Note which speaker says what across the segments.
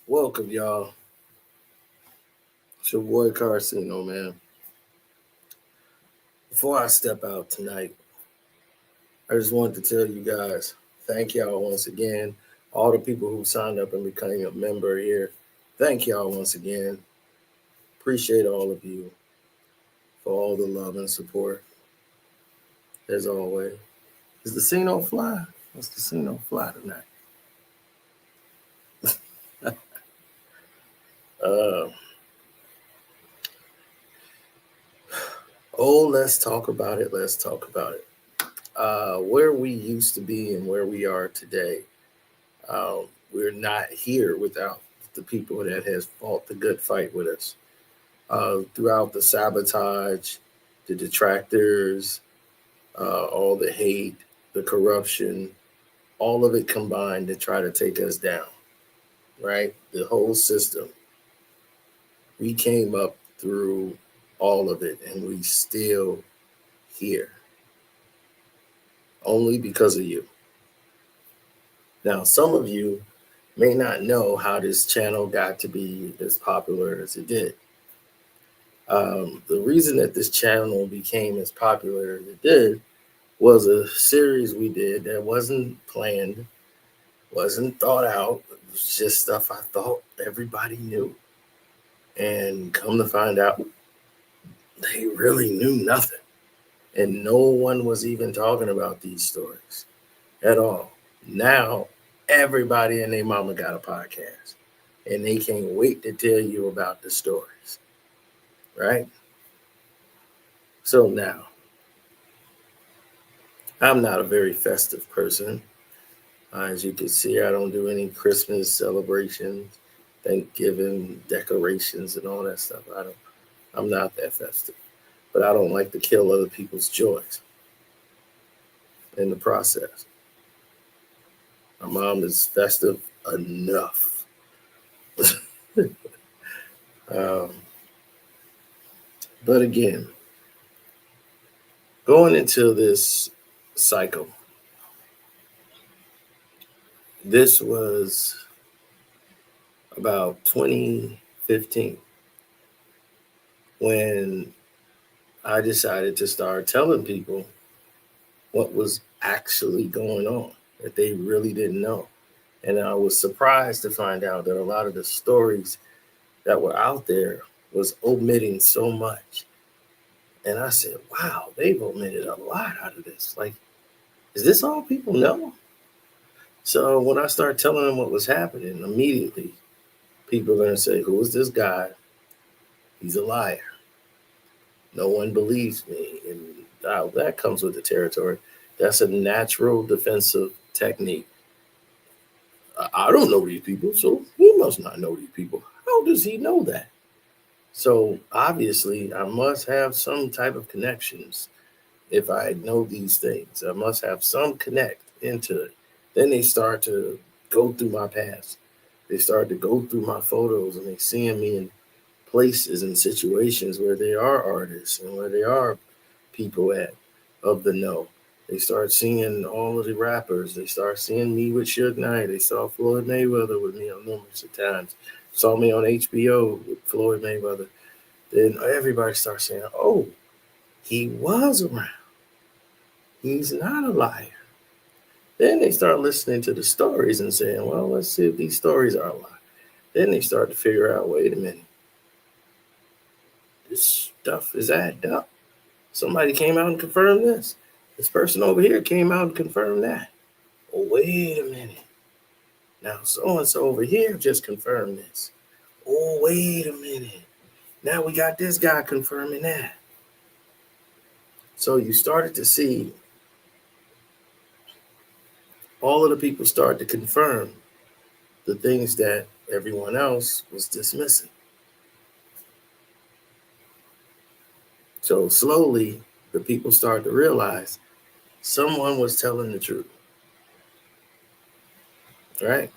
Speaker 1: Welcome, y'all. It's your boy Karceno, man. Before I step out tonight, I just wanted to tell you guys thank y'all once again. All the people who signed up and became a member here, thank y'all once again. Appreciate all of you for all the love and support, as always. Is the casino fly? What's the casino fly tonight? Uh, let's talk about it. Let's talk about it. Where we used to be and where we are today. We're not here without the people that has fought the good fight with us throughout the sabotage, the detractors, all the hate, the corruption, all of it combined to try to take us down. Right, the whole system. We came up through all of it, and we still here only because of you. Now, some of you may not know how this channel got to be as popular as it did. The reason that this channel became as popular as it did was a series we did that wasn't planned, wasn't thought out. It was just stuff I thought everybody knew. And come to find out, they really knew nothing. And no one was even talking about these stories at all. Now, everybody and their mama got a podcast. And they can't wait to tell you about the stories. Right? So now, I'm not a very festive person. As you can see, I don't do any Christmas celebrations, Thanksgiving decorations, and all that stuff. I'm not that festive, but I don't like to kill other people's joys in the process. My mom is festive enough. um, but again, going into this cycle, this was about 2015 when I decided to start telling people what was actually going on that they really didn't know. And I was surprised to find out that a lot of the stories that were out there was omitting so much. And I said, wow, they've omitted a lot out of this. Like, is this all people know? So when I started telling them what was happening, immediately people are going to say, who is this guy? He's a liar. No one believes me. And that comes with the territory. That's a natural defensive technique. I don't know these people, so he must not know these people. How does he know that? So obviously, I must have some type of connections if I know these things. I must have some connect into it. Then they start to go through my past. They start to go through my photos and they seeing me in places and situations where they are artists and where they are people at of the know. They start seeing all of the rappers. They start seeing me with Suge Knight. They saw Floyd Mayweather with me on numerous of times. Saw me on HBO with Floyd Mayweather. Then everybody starts saying, oh, he was around. He's not a liar. Then they start listening to the stories and saying, well, let's see if these stories are a lie. Then they start to figure out, wait a minute, this stuff is added up. Somebody came out and confirmed this. This person over here came out and confirmed that. Oh, wait a minute. Now, so-and-so over here just confirmed this. Oh, wait a minute. Now we got this guy confirming that. So you started to see all of the people start to confirm the things that everyone else was dismissing. So slowly, the people started to realize someone was telling the truth, right?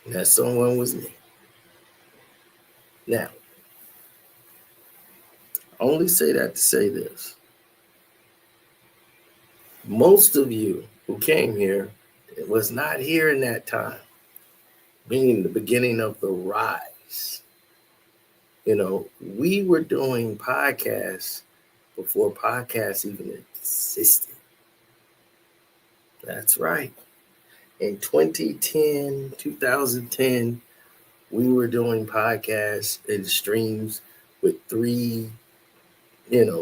Speaker 1: And that someone was me. Now, I only say that to say this. Most of you who came here It was not here in that time, being the beginning of the rise. We were doing podcasts before podcasts even existed. That's right. In 2010, we were doing podcasts and streams with three,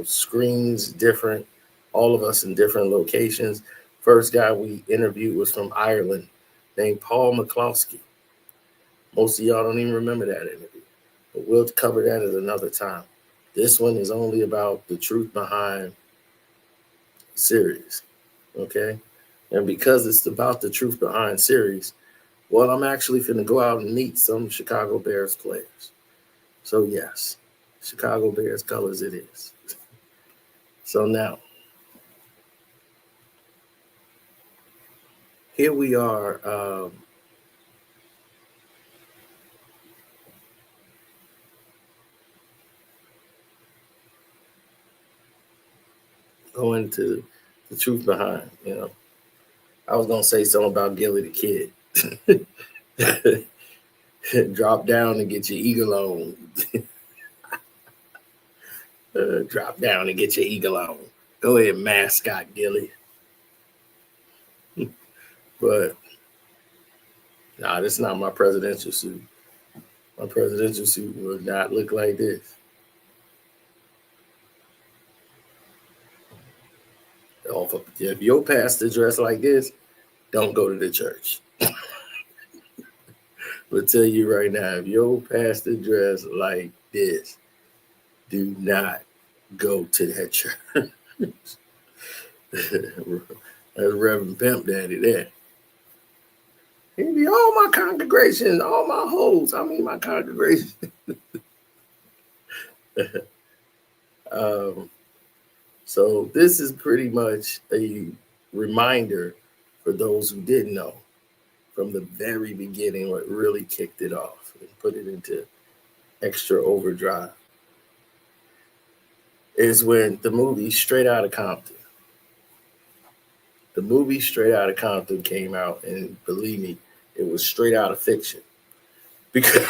Speaker 1: screens different, all of us in different locations. First guy we interviewed was from Ireland, named Paul McCloskey. Most of y'all don't even remember that interview, but we'll cover that at another time. This one is only about the truth behind series, okay? And because it's about the truth behind series, well, I'm actually finna go out and meet some Chicago Bears players. So yes, Chicago Bears colors it is. So now, here we are. Going to the truth behind, I was going to say something about Gilly the Kid. Drop down and get your eagle on. Drop down and get your eagle on. Go ahead, mascot Gilly. But, nah, this is not my presidential suit. My presidential suit would not look like this. If your pastor dressed like this, don't go to the church. I'll tell you right now, if your pastor dressed like this, do not go to that church. That's Reverend Pimp Daddy there. He'd be all my congregation, all my hoes. I mean, my congregation. So this is pretty much a reminder for those who didn't know from the very beginning what really kicked it off and put it into extra overdrive is when the movie Straight Outta Compton. The movie Straight Outta Compton came out, and believe me, it was straight out of fiction. Because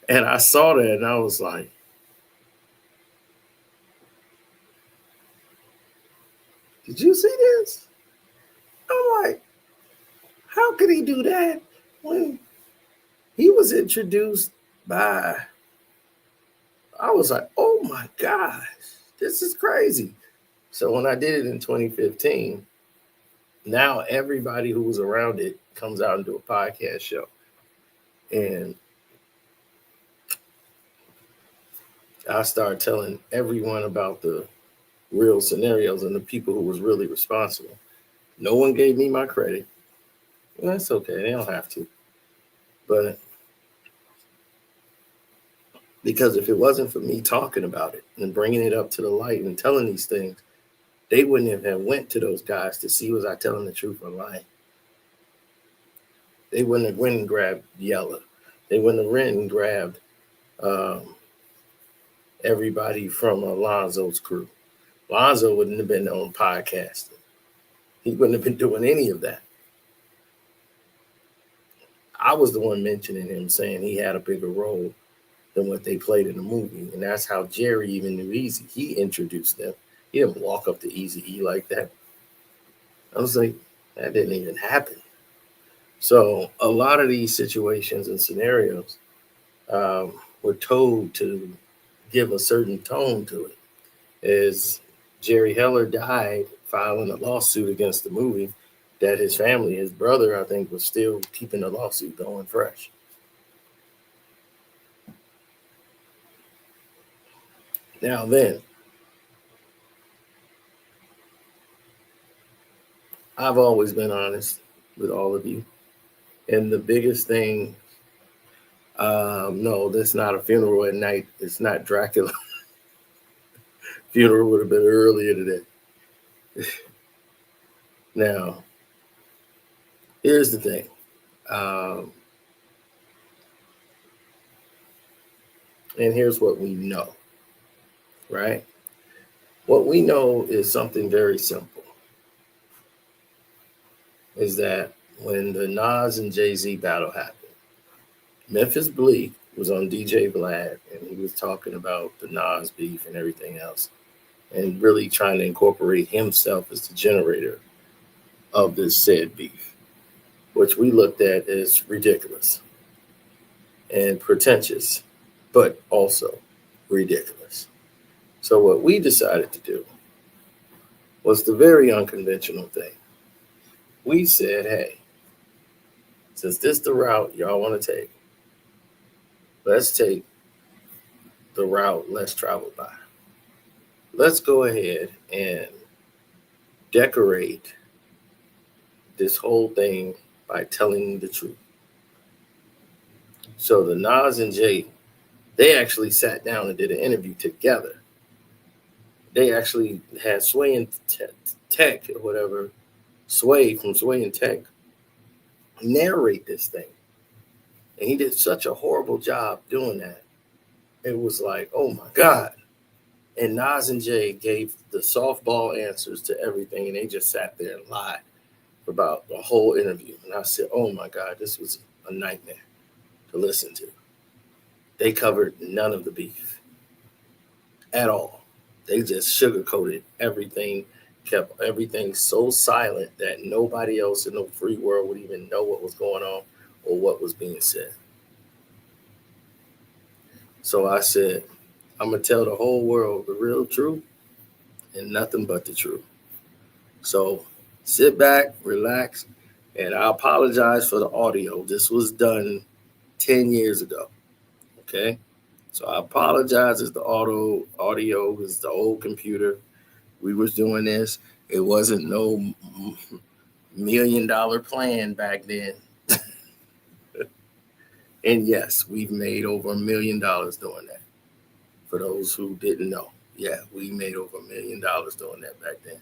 Speaker 1: and I saw that and I was like, did you see this? I'm like, how could he do that when he was introduced by, I was like, oh my gosh, this is crazy. So when I did it in 2015, now everybody who was around it comes out and do a podcast show. And I started telling everyone about the real scenarios and the people who was really responsible. No one gave me my credit. And that's okay. They don't have to. But because if it wasn't for me talking about it and bringing it up to the light and telling these things, they wouldn't have went to those guys to see was I telling the truth or lying. They wouldn't have went and grabbed Yella. They wouldn't have went and grabbed everybody from Alonzo's crew. Alonzo wouldn't have been on podcasting. He wouldn't have been doing any of that. I was the one mentioning him, saying he had a bigger role than what they played in the movie. And that's how Jerry even knew Easy. He introduced them. He didn't walk up to Easy-E like that. I was like, that didn't even happen. So a lot of these situations and scenarios were told to give a certain tone to it. As Jerry Heller died filing a lawsuit against the movie, that his family, his brother, I think, was still keeping the lawsuit going fresh. Now then, I've always been honest with all of you. And the biggest thing, no, that's not a funeral at night. It's not Dracula. Funeral would have been earlier today. Now, here's the thing. And here's what we know, right? What we know is something very simple. is that when the Nas and Jay-Z battle happened, Memphis Bleak was on DJ Vlad and he was talking about the Nas beef and everything else and really trying to incorporate himself as the generator of this said beef, which we looked at as ridiculous and pretentious, but also ridiculous. So what we decided to do was the very unconventional thing. We said, hey, since this is the route y'all want to take, let's take the route less traveled by. Let's go ahead and decorate this whole thing by telling the truth. So the Nas and Jay, they actually sat down and did an interview together. They actually had Sway and Tech or whatever, Sway from Sway and Tech, narrate this thing. And he did such a horrible job doing that. It was like, oh my God. And Nas and Jay gave the softball answers to everything, and they just sat there and lied about the whole interview. And I said, oh my God, this was a nightmare to listen to. They covered none of the beef at all. They just sugarcoated everything, kept everything so silent that nobody else in the free world would even know what was going on or what was being said. So I said, I'm going to tell the whole world the real truth and nothing but the truth. So sit back, relax, and I apologize for the audio. This was done 10 years ago, okay? So I apologize as the audio was the old computer. We was doing this. It wasn't no $1 million plan back then. And yes, we've made over $1 million doing that. For those who didn't know, yeah, we made over $1 million doing that back then.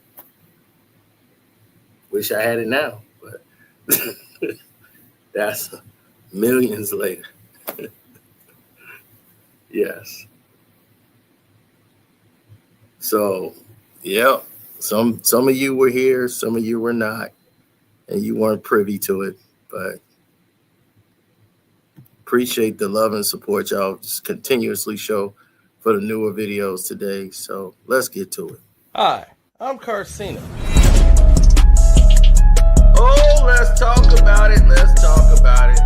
Speaker 1: Wish I had it now, but that's millions later. Yes. So, yeah, some of you were here, some of you were not, and you weren't privy to it, but appreciate the love and support y'all just continuously show for the newer videos today. So let's get to it. Hi, I'm Karceno. Oh, let's talk about it. Let's talk about it.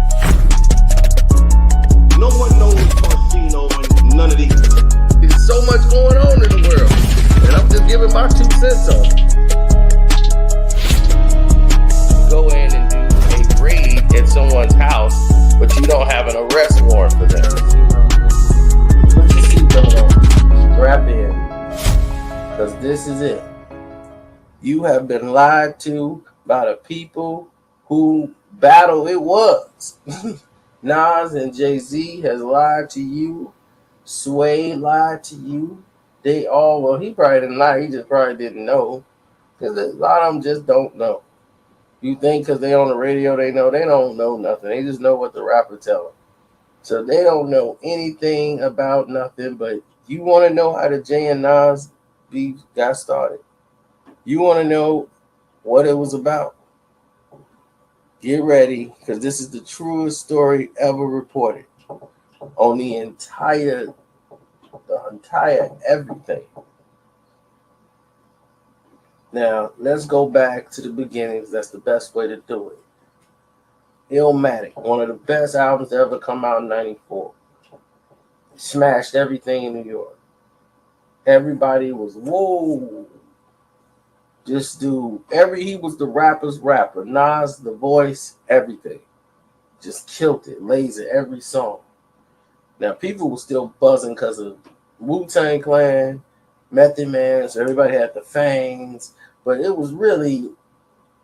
Speaker 2: No one knows Karceno and none of these.
Speaker 1: There's so much going on in the world, and I'm just giving my 2 cents on it. Go in and do a raid at someone's house, but you don't have an arrest warrant for them. Put your seatbelt on. Strap in, because this is it. You have been lied to by the people who battle it was. Nas and Jay-Z has lied to you. Sway lied to you. They all, well, he probably didn't lie. He just probably didn't know. Because a lot of them just don't know. You think because they on the radio they know. They don't know nothing. They just know what the rapper tell them. So they don't know anything about nothing. But you want to know how the Jay and Nas beef got started. You want to know what it was about. Get ready, because this is the truest story ever reported on the entire everything. Now, let's go back to the beginnings. That's the best way to do it. Illmatic, one of the best albums to ever come out in 94. Smashed everything in New York. Everybody was, whoa. This dude, he was the rapper's rapper. Nas, the voice, everything. Just killed it. Laser every song. Now, people were still buzzing because of Wu-Tang Clan, Method Man, so everybody had the fangs. But it was really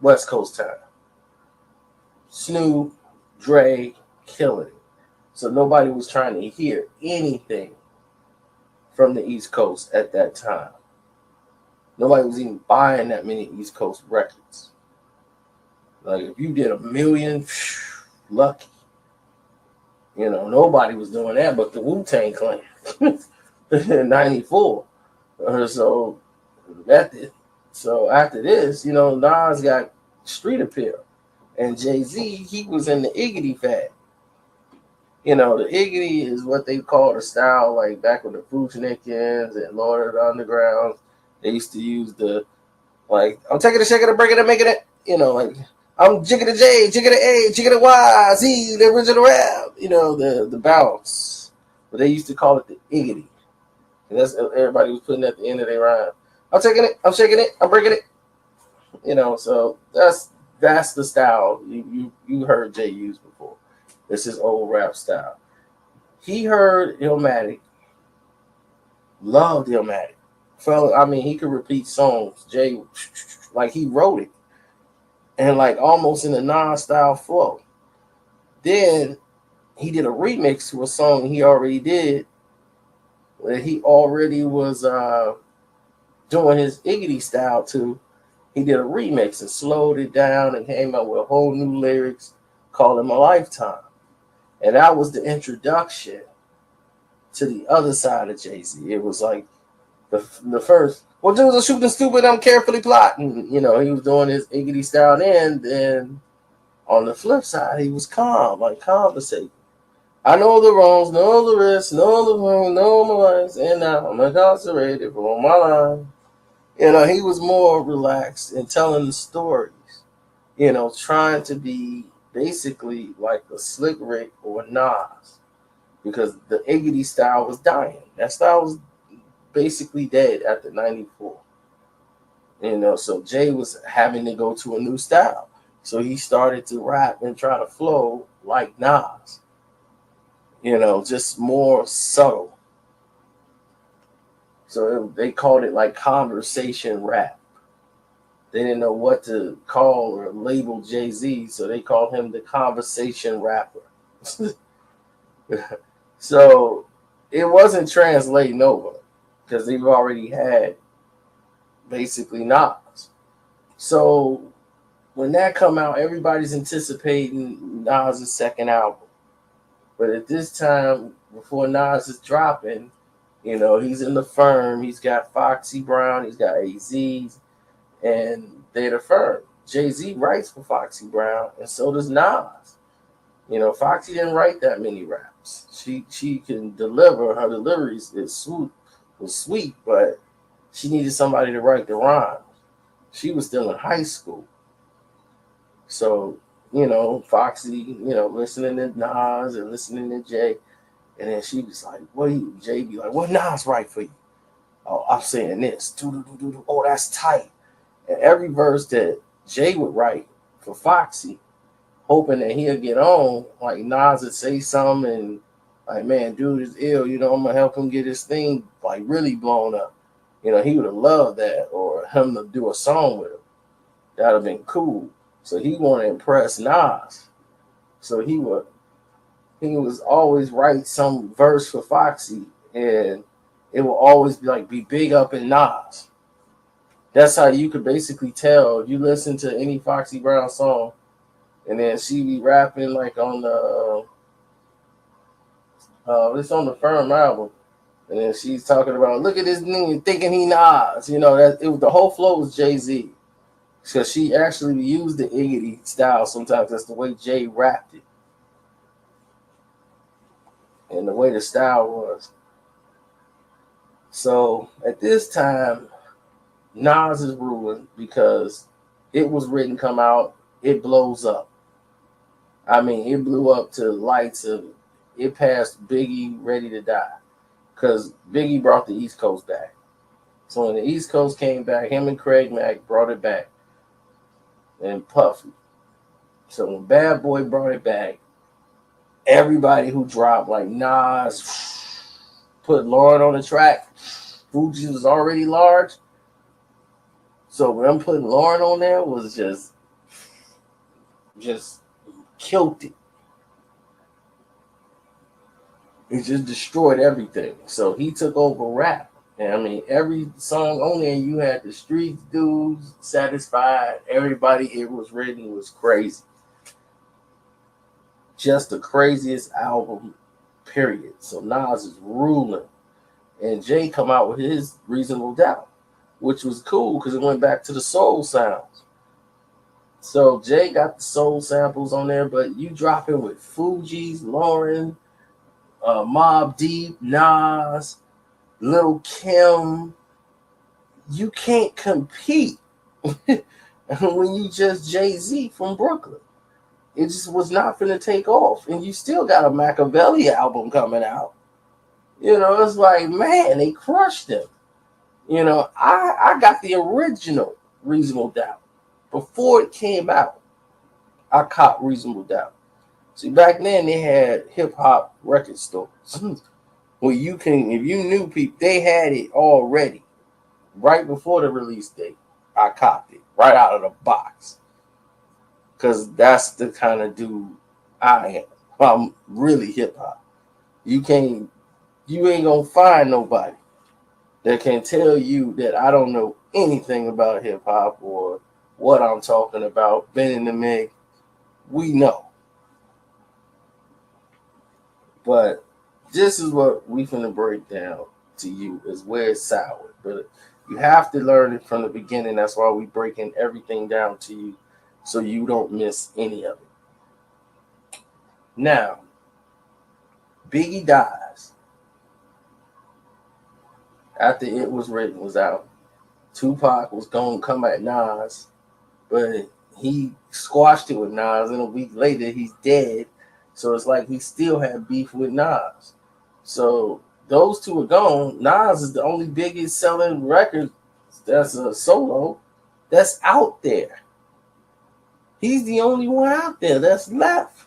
Speaker 1: West Coast time. Snoop, Dre, killing it. So nobody was trying to hear anything from the East Coast at that time. Nobody was even buying that many East Coast records. Like, if you did 1 million, lucky. You know, nobody was doing that but the Wu-Tang Clan in 94. So after this, you know, Nas got Street Appeal. And Jay-Z, he was in the Iggity fad. You know, the Iggity is what they call the style, like back with the Fujinikins and Lord of the Underground. They used to use the, like, I'm taking a shaking it, breaking it, making it, you know, like, I'm jigging the J, jigging the A, jigging the Y, Z, the original rap, you know, the bounce. But they used to call it the Iggity. And that's everybody was putting at the end of their rhyme. I'm taking it, I'm shaking it, I'm breaking it. You know, so that's the style you heard Jay use before. This is old rap style. He heard Illmatic, loved Illmatic. I mean, he could repeat songs. Jay, like he wrote it, and like almost in a non-style flow. Then he did a remix to a song he already did, where he already was doing his Iggity style too. He did a remix and slowed it down and came up with whole new lyrics, called him a lifetime. And that was the introduction to the other side of Jay-Z. It was like the first, well, dudes are shooting stupid, I'm carefully plotting. You know, he was doing his Iggity style then on the flip side, he was calm, like conversating. I know the wrongs, know the risks, know the wrong, know my rights, and now I'm incarcerated for my life. You know, he was more relaxed and telling the stories, you know, trying to be basically like a Slick Rick or Nas, because the Iggity style was dying. That style was basically dead after 94. You know, so Jay was having to go to a new style. So he started to rap and try to flow like Nas, you know, just more subtle. So they called it like conversation rap. They didn't know what to call or label Jay-Z, so they called him the conversation rapper. So it wasn't translating over because they've already had basically Nas. So when that come out, everybody's anticipating Nas' second album. But at this time, before Nas is dropping, you know, he's in the firm. He's got Foxy Brown. He's got AZ's. And they're the firm. Jay-Z writes for Foxy Brown, and so does Nas. You know, Foxy didn't write that many raps. She can deliver. Her deliveries was sweet, but she needed somebody to write the rhymes. She was still in high school. So, you know, Foxy, you know, listening to Nas and listening to Jay. And then she was like, Jay be like, what Nas write for you? Oh, I'm saying this. Oh, that's tight. And every verse that Jay would write for Foxy, hoping that he'll get on, like Nas would say something and like, man, dude is ill, you know, I'm gonna help him get his thing like really blown up. You know, he would have loved that, or him to do a song with him. That'd have been cool. So he wanted to impress Nas. So he was always write some verse for Foxy, and it will always be big up in Nas. That's how you could basically tell if you listen to any Foxy Brown song, and then she be rapping like on the it's on the Firm album, and then she's talking about look at this nigga thinking he Nas, you know that it was the whole flow was Jay-Z, because she actually used the Iggity style sometimes. That's the way Jay rapped it, and the way the style was. So at this time, Nas is ruling because it was written, come out, it blows up. I mean, it blew up to lights of, it passed Biggie, Ready to Die, because Biggie brought the East Coast back. So when the East Coast came back, him and Craig Mack brought it back, and Puffy. So when Bad Boy brought it back, everybody who dropped, like Nas, put Lauren on the track. Fuji was already large. So when I'm putting Lauren on there was just killed it. It just destroyed everything. So he took over rap. And I mean, every song on there, you had the Streets dudes, Satisfied, everybody it was written was crazy. Just the craziest album, period. So Nas is ruling. And Jay come out with his Reasonable Doubt, which was cool because it went back to the soul sounds. So Jay got the soul samples on there, but you drop in with Fuji's, Lauren, Mobb Deep, Nas, Little Kim. You can't compete when you just Jay-Z from Brooklyn. It just was not going to take off. And you still got a Machiavelli album coming out. It's like, man, they crushed him. I got the original Reasonable Doubt. Before it came out, I caught Reasonable Doubt. See, back then they had hip hop record stores where you can, if you knew people, they had it already right before the release date. I copped it right out of the box because that's the kind of dude I am. I'm really hip hop. You ain't gonna find nobody that can tell you that I don't know anything about hip hop or what I'm talking about. Ben and the Meg, we know. But this is what we finna break down to you is where it's sour. But you have to learn it from the beginning. That's why we breaking everything down to you so you don't miss any of it. Now, Biggie dies. After It Was Written was out, Tupac was going to come at Nas, but he squashed it with Nas, and a week later he's dead. So it's like he still had beef with Nas. So those two are gone. Nas is the only biggest selling record that's a solo that's out there. He's the only one out there that's left.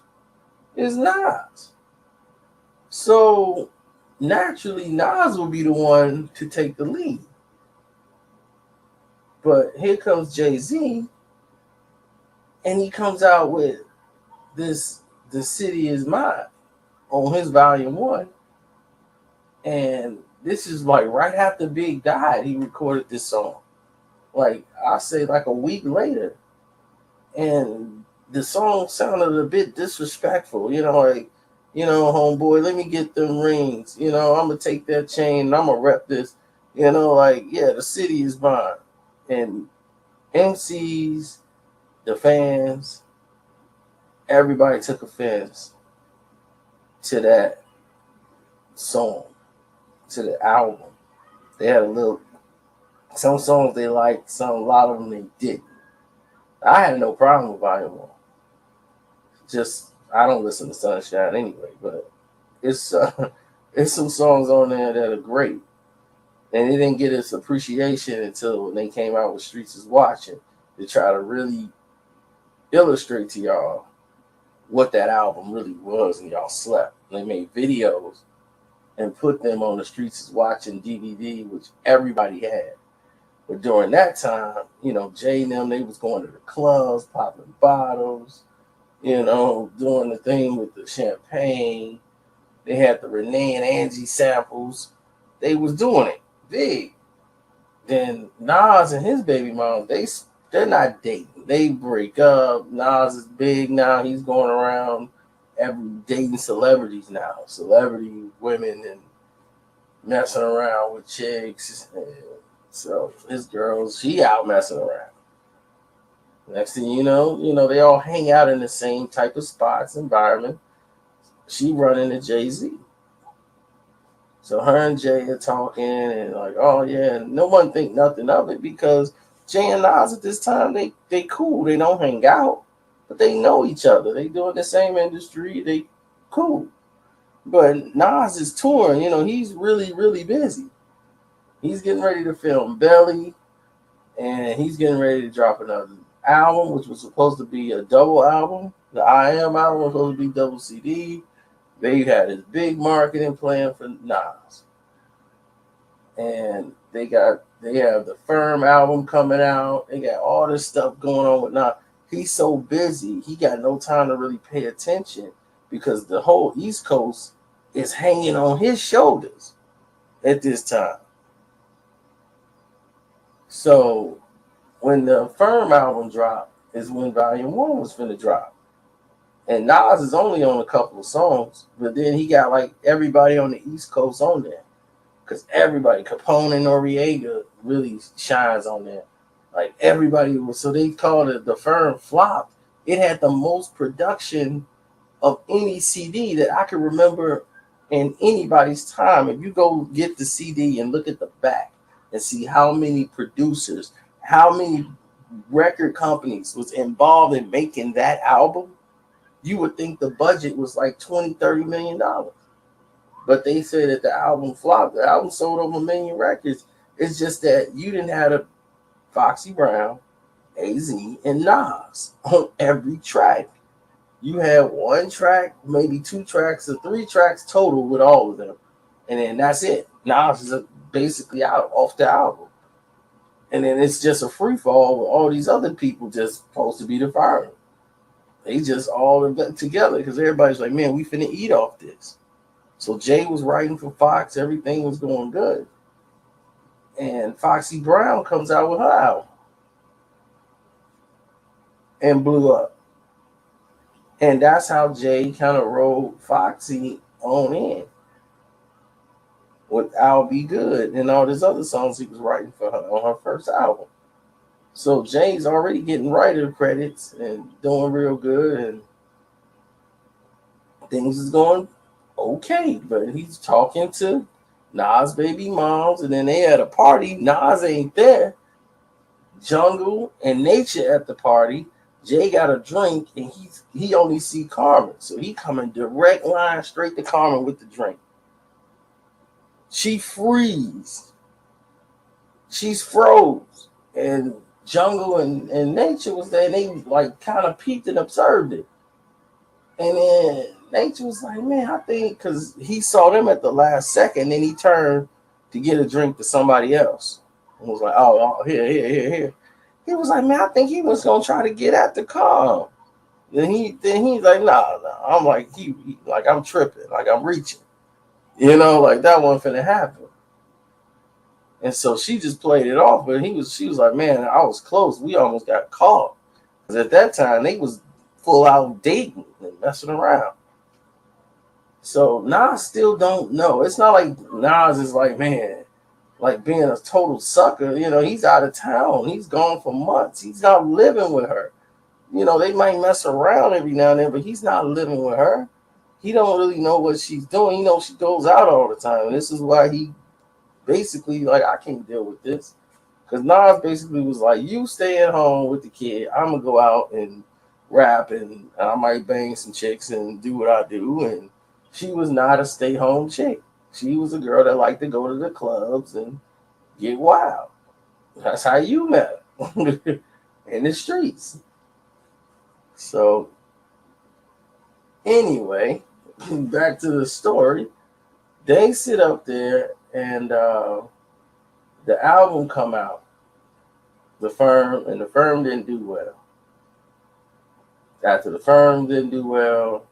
Speaker 1: Is Nas. So naturally, Nas will be the one to take the lead. But here comes Jay-Z, and he comes out with this The City Is Mine on his volume 1. And this is like right after Big died, he recorded this song. Like I say, like a week later. And the song sounded a bit disrespectful, like, homeboy, let me get them rings. I'm gonna take that chain and I'm gonna rep this, like, yeah, the city is mine. And MCs, the fans, everybody took offense to that song, to the album. They had some songs they liked, a lot of them they didn't. I had no problem with Volume 1. Just, I don't listen to Sunshine anyway, but it's some songs on there that are great. And it didn't get its appreciation until they came out with Streets Is Watching to try to really illustrate to y'all what that album really was, and y'all slept. They made videos and put them on the Streets Is Watching DVD, which everybody had. But during that time, Jay and them, they was going to the clubs, popping bottles, doing the thing with the champagne. They had the Renee and Angie samples. They was doing it big. Then Nas and his baby mom, they're not dating. They break up. Nas is big now. He's going around dating celebrities now. Celebrity women and messing around with chicks. So his girls, she out messing around. Next thing you know, they all hang out in the same type of spots, environment. She running to Jay-Z. So her and Jay are talking and like, oh yeah, and no one think nothing of it because Jay and Nas at this time, they cool. They don't hang out, but they know each other. They doing the same industry. They cool. But Nas is touring. He's really, really busy. He's getting ready to film Belly, and he's getting ready to drop another album, which was supposed to be a double album. The I Am album was supposed to be double CD. They had this big marketing plan for Nas. And they have the Firm album coming out. They got all this stuff going on with Nas. He's so busy, he got no time to really pay attention because the whole East Coast is hanging on his shoulders at this time. So when the Firm album dropped is when Volume 1 was finna drop. And Nas is only on a couple of songs, but then he got like everybody on the East Coast on there. Because everybody, Capone and Noriega really shines on there. Like everybody was, so they called it the firm flopped. It had the most production of any CD that I can remember in anybody's time. If you go get the CD and look at the back and see how many producers, how many record companies was involved in making that album, you would think the budget was like 20-30 million dollars. But they said that the album flopped. The album sold over 1 million records. It's just that you didn't have a Foxy Brown, AZ, and Nas on every track. You had one track, maybe 2 tracks, or 3 tracks total with all of them. And then that's it. Nas is basically out off the album. And then it's just a free fall with all these other people just supposed to be the fire. They just all together because everybody's like, man, we finna eat off this. So Jay was writing for Fox, everything was going good. And Foxy Brown comes out with her album and blew up. And that's how Jay kind of rolled Foxy on in with I'll Be Good and all these other songs he was writing for her on her first album. So Jay's already getting writer credits and doing real good, and things is going okay. But he's talking to Nas' baby moms, and then they at a party. Nas ain't there. Jungle and Nature at the party. Jay got a drink, and he only see Carmen, so he coming direct line straight to Carmen with the drink. She freeze. She's froze, and Jungle and Nature was there, and they like kind of peeped and observed it. And then Nature was like, man, I think, because he saw them at the last second, then he turned to get a drink to somebody else. And was like, oh, here. He was like, man, I think he was gonna try to get at the car. Then he's like, nah. I'm like, he like I'm tripping, like I'm reaching. Like that wasn't finna happen. And so she just played it off, but she was like, man, I was close. We almost got caught. Because at that time they was full out dating and messing around. So Nas still don't know. It's not like Nas is like, man, like being a total sucker. He's out of town. He's gone for months. He's not living with her. They might mess around every now and then, but he's not living with her. He don't really know what she's doing. She goes out all the time. And this is why he basically like, I can't deal with this. Because Nas basically was like, you stay at home with the kid. I'm going to go out and rap, and I might bang some chicks and do what I do. And she was not a stay-home chick. She was a girl that liked to go to the clubs and get wild. That's how you met her. In the streets. So, anyway, back to the story. They sit up there, and the album come out, the firm didn't do well. After the firm didn't do well,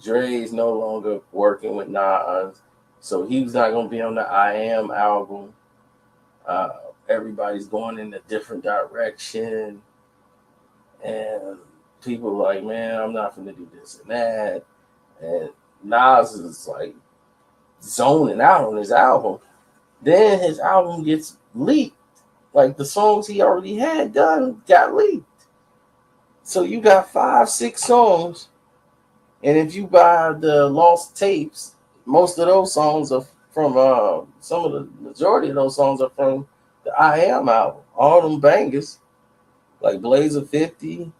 Speaker 1: Dre's no longer working with Nas, so he was not going to be on the I Am album. Everybody's going in a different direction, and people are like, man, I'm not going to do this and that. And Nas is like zoning out on his album. Then his album gets leaked. Like the songs he already had done got leaked. So you got 5-6 songs. And if you buy the lost tapes, most of those songs are from some of the majority of those songs are from the I Am album. All them bangers, like Blazer 50,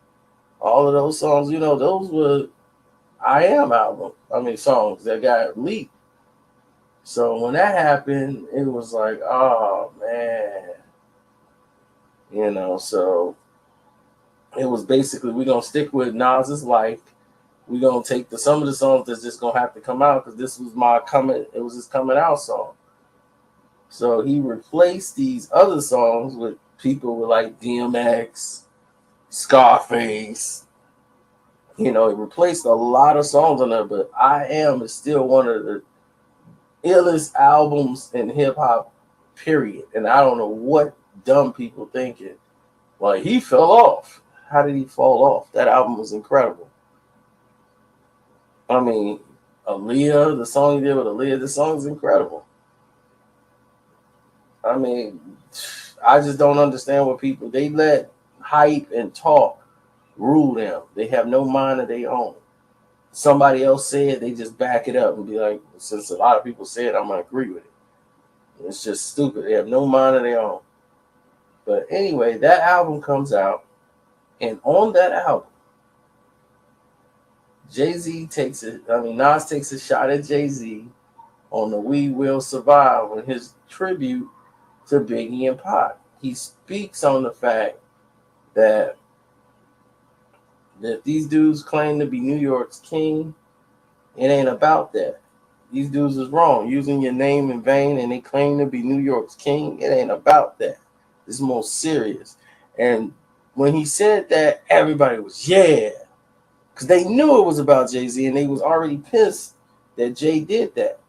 Speaker 1: all of those songs, those were I Am album. Songs that got leaked. So when that happened, it was like, oh man, so it was basically, we're gonna stick with Nas's life. We're gonna take some of the songs that's just gonna have to come out because this was it was his coming out song. So he replaced these other songs with people with like DMX, Scarface. He replaced a lot of songs on there, but I Am is still one of the illest albums in hip hop, period. And I don't know what dumb people thinking. Like, he fell off. How did he fall off? That album was incredible. Aaliyah, the song he did with Aaliyah, the song is incredible. I just don't understand what people they let hype and talk rule them. They have no mind of their own. Somebody else said, they just back it up and be like, since a lot of people said, I'm gonna agree with it. It's just stupid. They have no mind of their own. But anyway, that album comes out, and on that album, Jay-Z takes it. I mean, Nas takes a shot at Jay-Z on the "We Will Survive" on his tribute to Biggie and Pac. He speaks on the fact that these dudes claim to be New York's king. It ain't about that. These dudes is wrong, using your name in vain, and they claim to be New York's king. It ain't about that. It's more serious. And when he said that, everybody was yeah, because they knew it was about Jay-Z, and they was already pissed that Jay did that.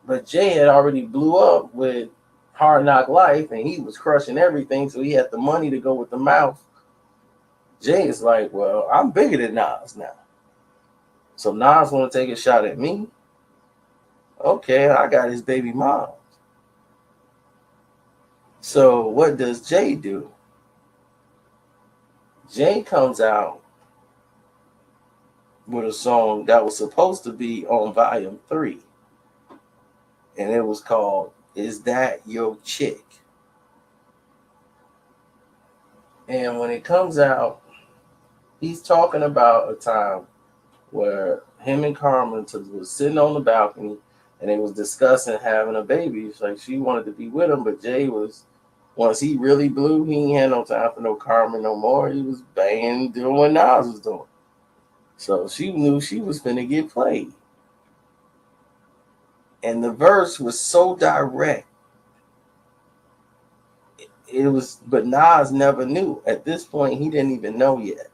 Speaker 1: But Jay had already blew up with Hard Knock Life, and he was crushing everything, so he had the money to go with the mouth. Jay is like, well, I'm bigger than Nas now. So Nas want to take a shot at me? Okay, I got his baby mom. So what does Jay do? Jay comes out with a song that was supposed to be on volume 3. And it was called Is That Your Chick? And when it comes out, he's talking about a time where him and Carmen was sitting on the balcony and they was discussing having a baby. It's like she wanted to be with him, but Jay was, once he really blew, he ain't had no time for no Carmen no more. He was banging, doing what Nas was doing. So she knew she was finna get played. And the verse was so direct. It was, but Nas never knew. At this point, he didn't even know yet.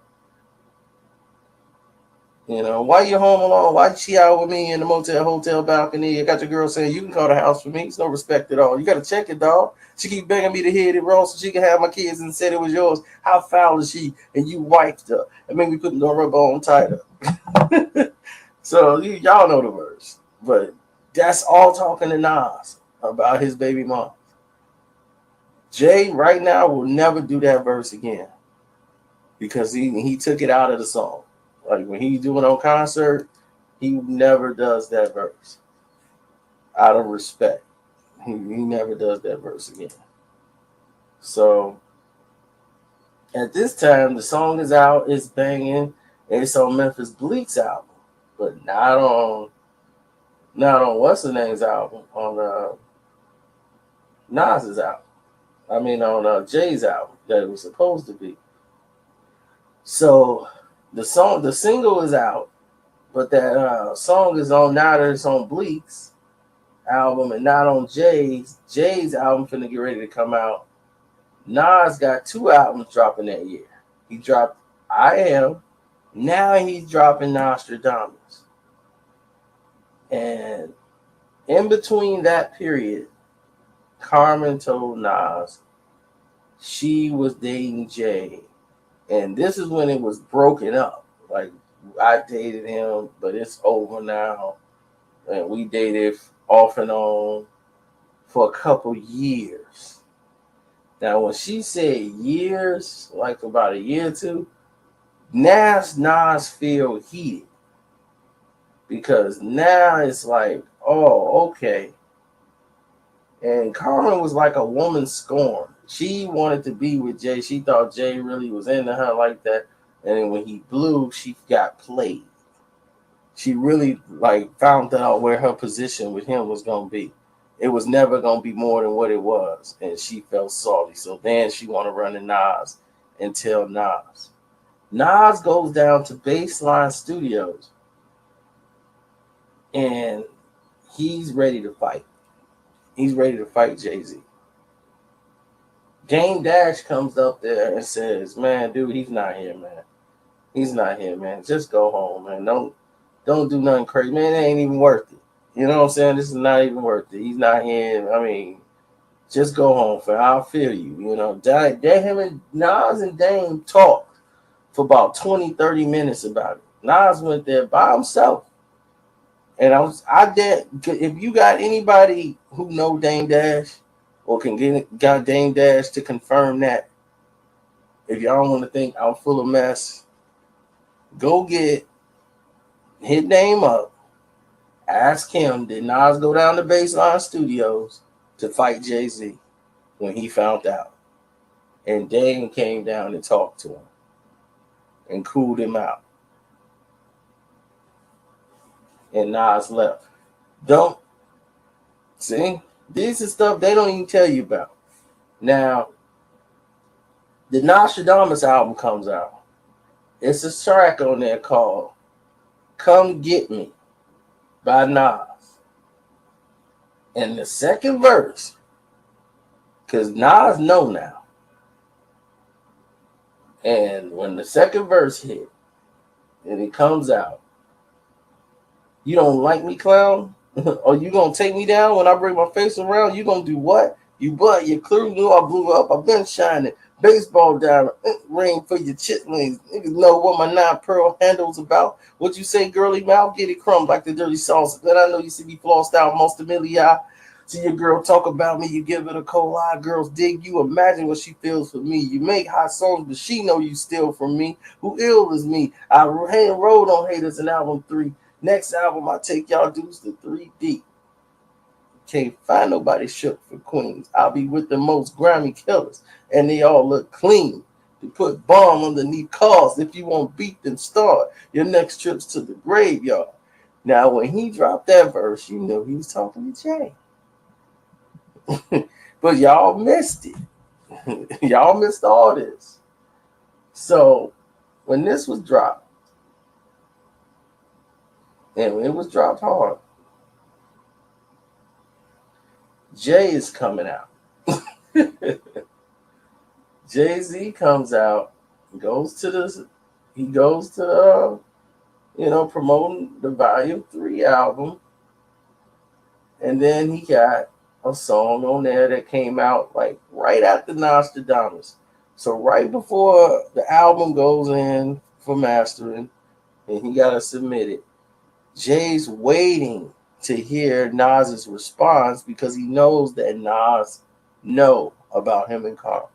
Speaker 1: You know, why you home alone? Why she out with me in the hotel balcony? You got your girl saying you can call the house for me. It's no respect at all. You got to check it, dog. She keep begging me to hit it, bro, so she can have my kids and said it was yours. How foul is she? And you wiped her. And maybe put no rubber on tighter. So y'all know the verse. But that's all talking to Nas about his baby mom. Jay right now will never do that verse again because he took it out of the song. Like when he's doing on concert, he never does that verse. Out of respect. He never does that verse again. So at this time, the song is out, it's banging, and it's on Memphis Bleek's album, but not on what's the name's album, on Nas's album. I mean on Jay's album that it was supposed to be. So the single is out, but that song is on now that it's on Bleek's album and not on Jay's. Jay's album finna get ready to come out. Nas got 2 albums dropping that year. He dropped I Am. Now he's dropping Nostradamus. And in between that period, Carmen told Nas she was dating Jay. And this is when it was broken up. Like, I dated him, but it's over now. And we dated off and on for a couple years. Now, when she said years, like about a year or two, Nas feel heated. Because now it's like, oh, okay. And Carmen was like a woman scorned. She wanted to be with Jay. She thought Jay really was into her like that. And then when he blew, she got played. She really like found out where her position with him was going to be. It was never going to be more than what it was. And she felt salty. So then she want to run to Nas and tell Nas. Nas goes down to Baseline Studios. And he's ready to fight. He's ready to fight Jay-Z. Dame Dash comes up there and says, man, dude, he's not here, man. He's not here, man. Just go home, man. Don't do nothing crazy. Man, it ain't even worth it. You know what I'm saying? This is not even worth it. He's not here. I mean, just go home, fam. I'll feel you. You know, him and Nas and Dame talked for about 20, 30 minutes about it. Nas went there by himself. And I did. If you got anybody who know Dame Dash, or can get goddamn Dash to confirm that. If y'all want to think I'm full of mess, go get his name up. Ask him, did Nas go down to Baseline Studios to fight Jay-Z when he found out? And Dame came down and talked to him and cooled him out. And Nas left. Don't see? This is stuff they don't even tell you about. Now, the Nostradamus album comes out. It's a track on there called Come Get Me by Nas. And the second verse, because Nas know now. And when the second verse hit and it comes out, you don't like me, clown? Or you gonna take me down when I bring my face around? You gonna do what? You clearly knew I blew up. I've been shining. Baseball diamond, ring for your chitlins. Niggas know what my 9 pearl handle's about. What you say, girly mouth? Get it crumb like the dirty sauce. Then I know you see me flossed out most of million. See your girl talk about me, you give it a cold eye. Girls dig you, imagine what she feels for me. You make hot songs, but she know you steal from me. Who ill is me? I rode on haters in album 3. Next album, I take y'all dudes to 3D. Can't find nobody shook for Queens. I'll be with the most grimy killers, and they all look clean. To put bomb underneath cars. If you want beat, then start your next trips to the graveyard. Now, when he dropped that verse, you know he was talking to Jay. But y'all missed it. Y'all missed all this. So when this was dropped, and it was dropped hard, Jay is coming out. Jay-Z comes out, goes to promoting the Volume 3 album. And then he got a song on there that came out like right after Nostradamus. So right before the album goes in for mastering and he got to submit it, Jay's waiting to hear Nas's response because he knows that Nas know about him and Carl.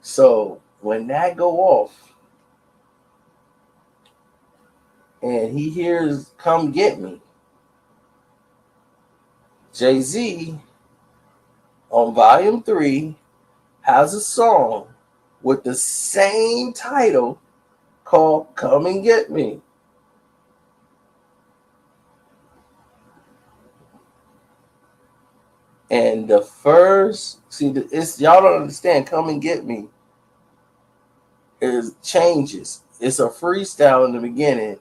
Speaker 1: So when that go off and he hears Come Get Me, Jay-Z on Volume 3 has a song with the same title called Come and Get Me. And the first, y'all don't understand, Come and Get Me is changes. It's a freestyle in the beginning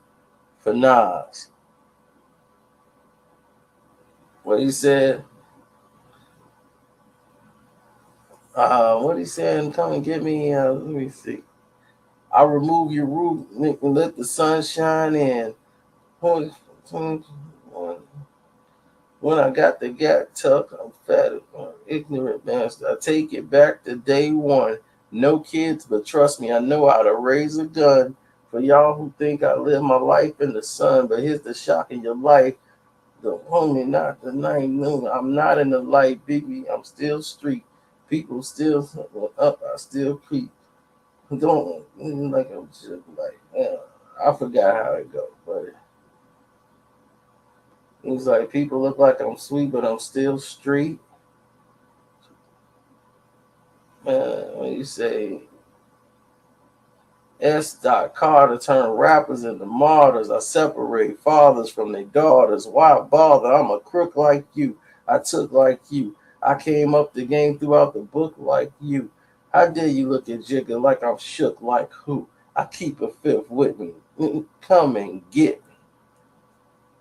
Speaker 1: for Nas. What he said, what he said, Come and Get Me, let me see. I'll remove your roof and let the sun shine in. When I got the gap tucked, I'm fat, ignorant bastard. I take it back to day one. No kids, but trust me, I know how to raise a gun. For y'all who think I live my life in the sun, but here's the shock in your life. The homie, not the night noon. I'm not in the light, baby. I'm still street. People still up. I still creep. Don't like I'm just like, I forgot how it goes, but he's like, people look like I'm sweet, but I'm still street. When you say S. Carter turned rappers into martyrs, I separate fathers from their daughters. Why bother? I'm a crook like you. I took like you. I came up the game throughout the book like you. How dare you look at Jigger like I'm shook like who? I keep a fifth with me. Come and get me.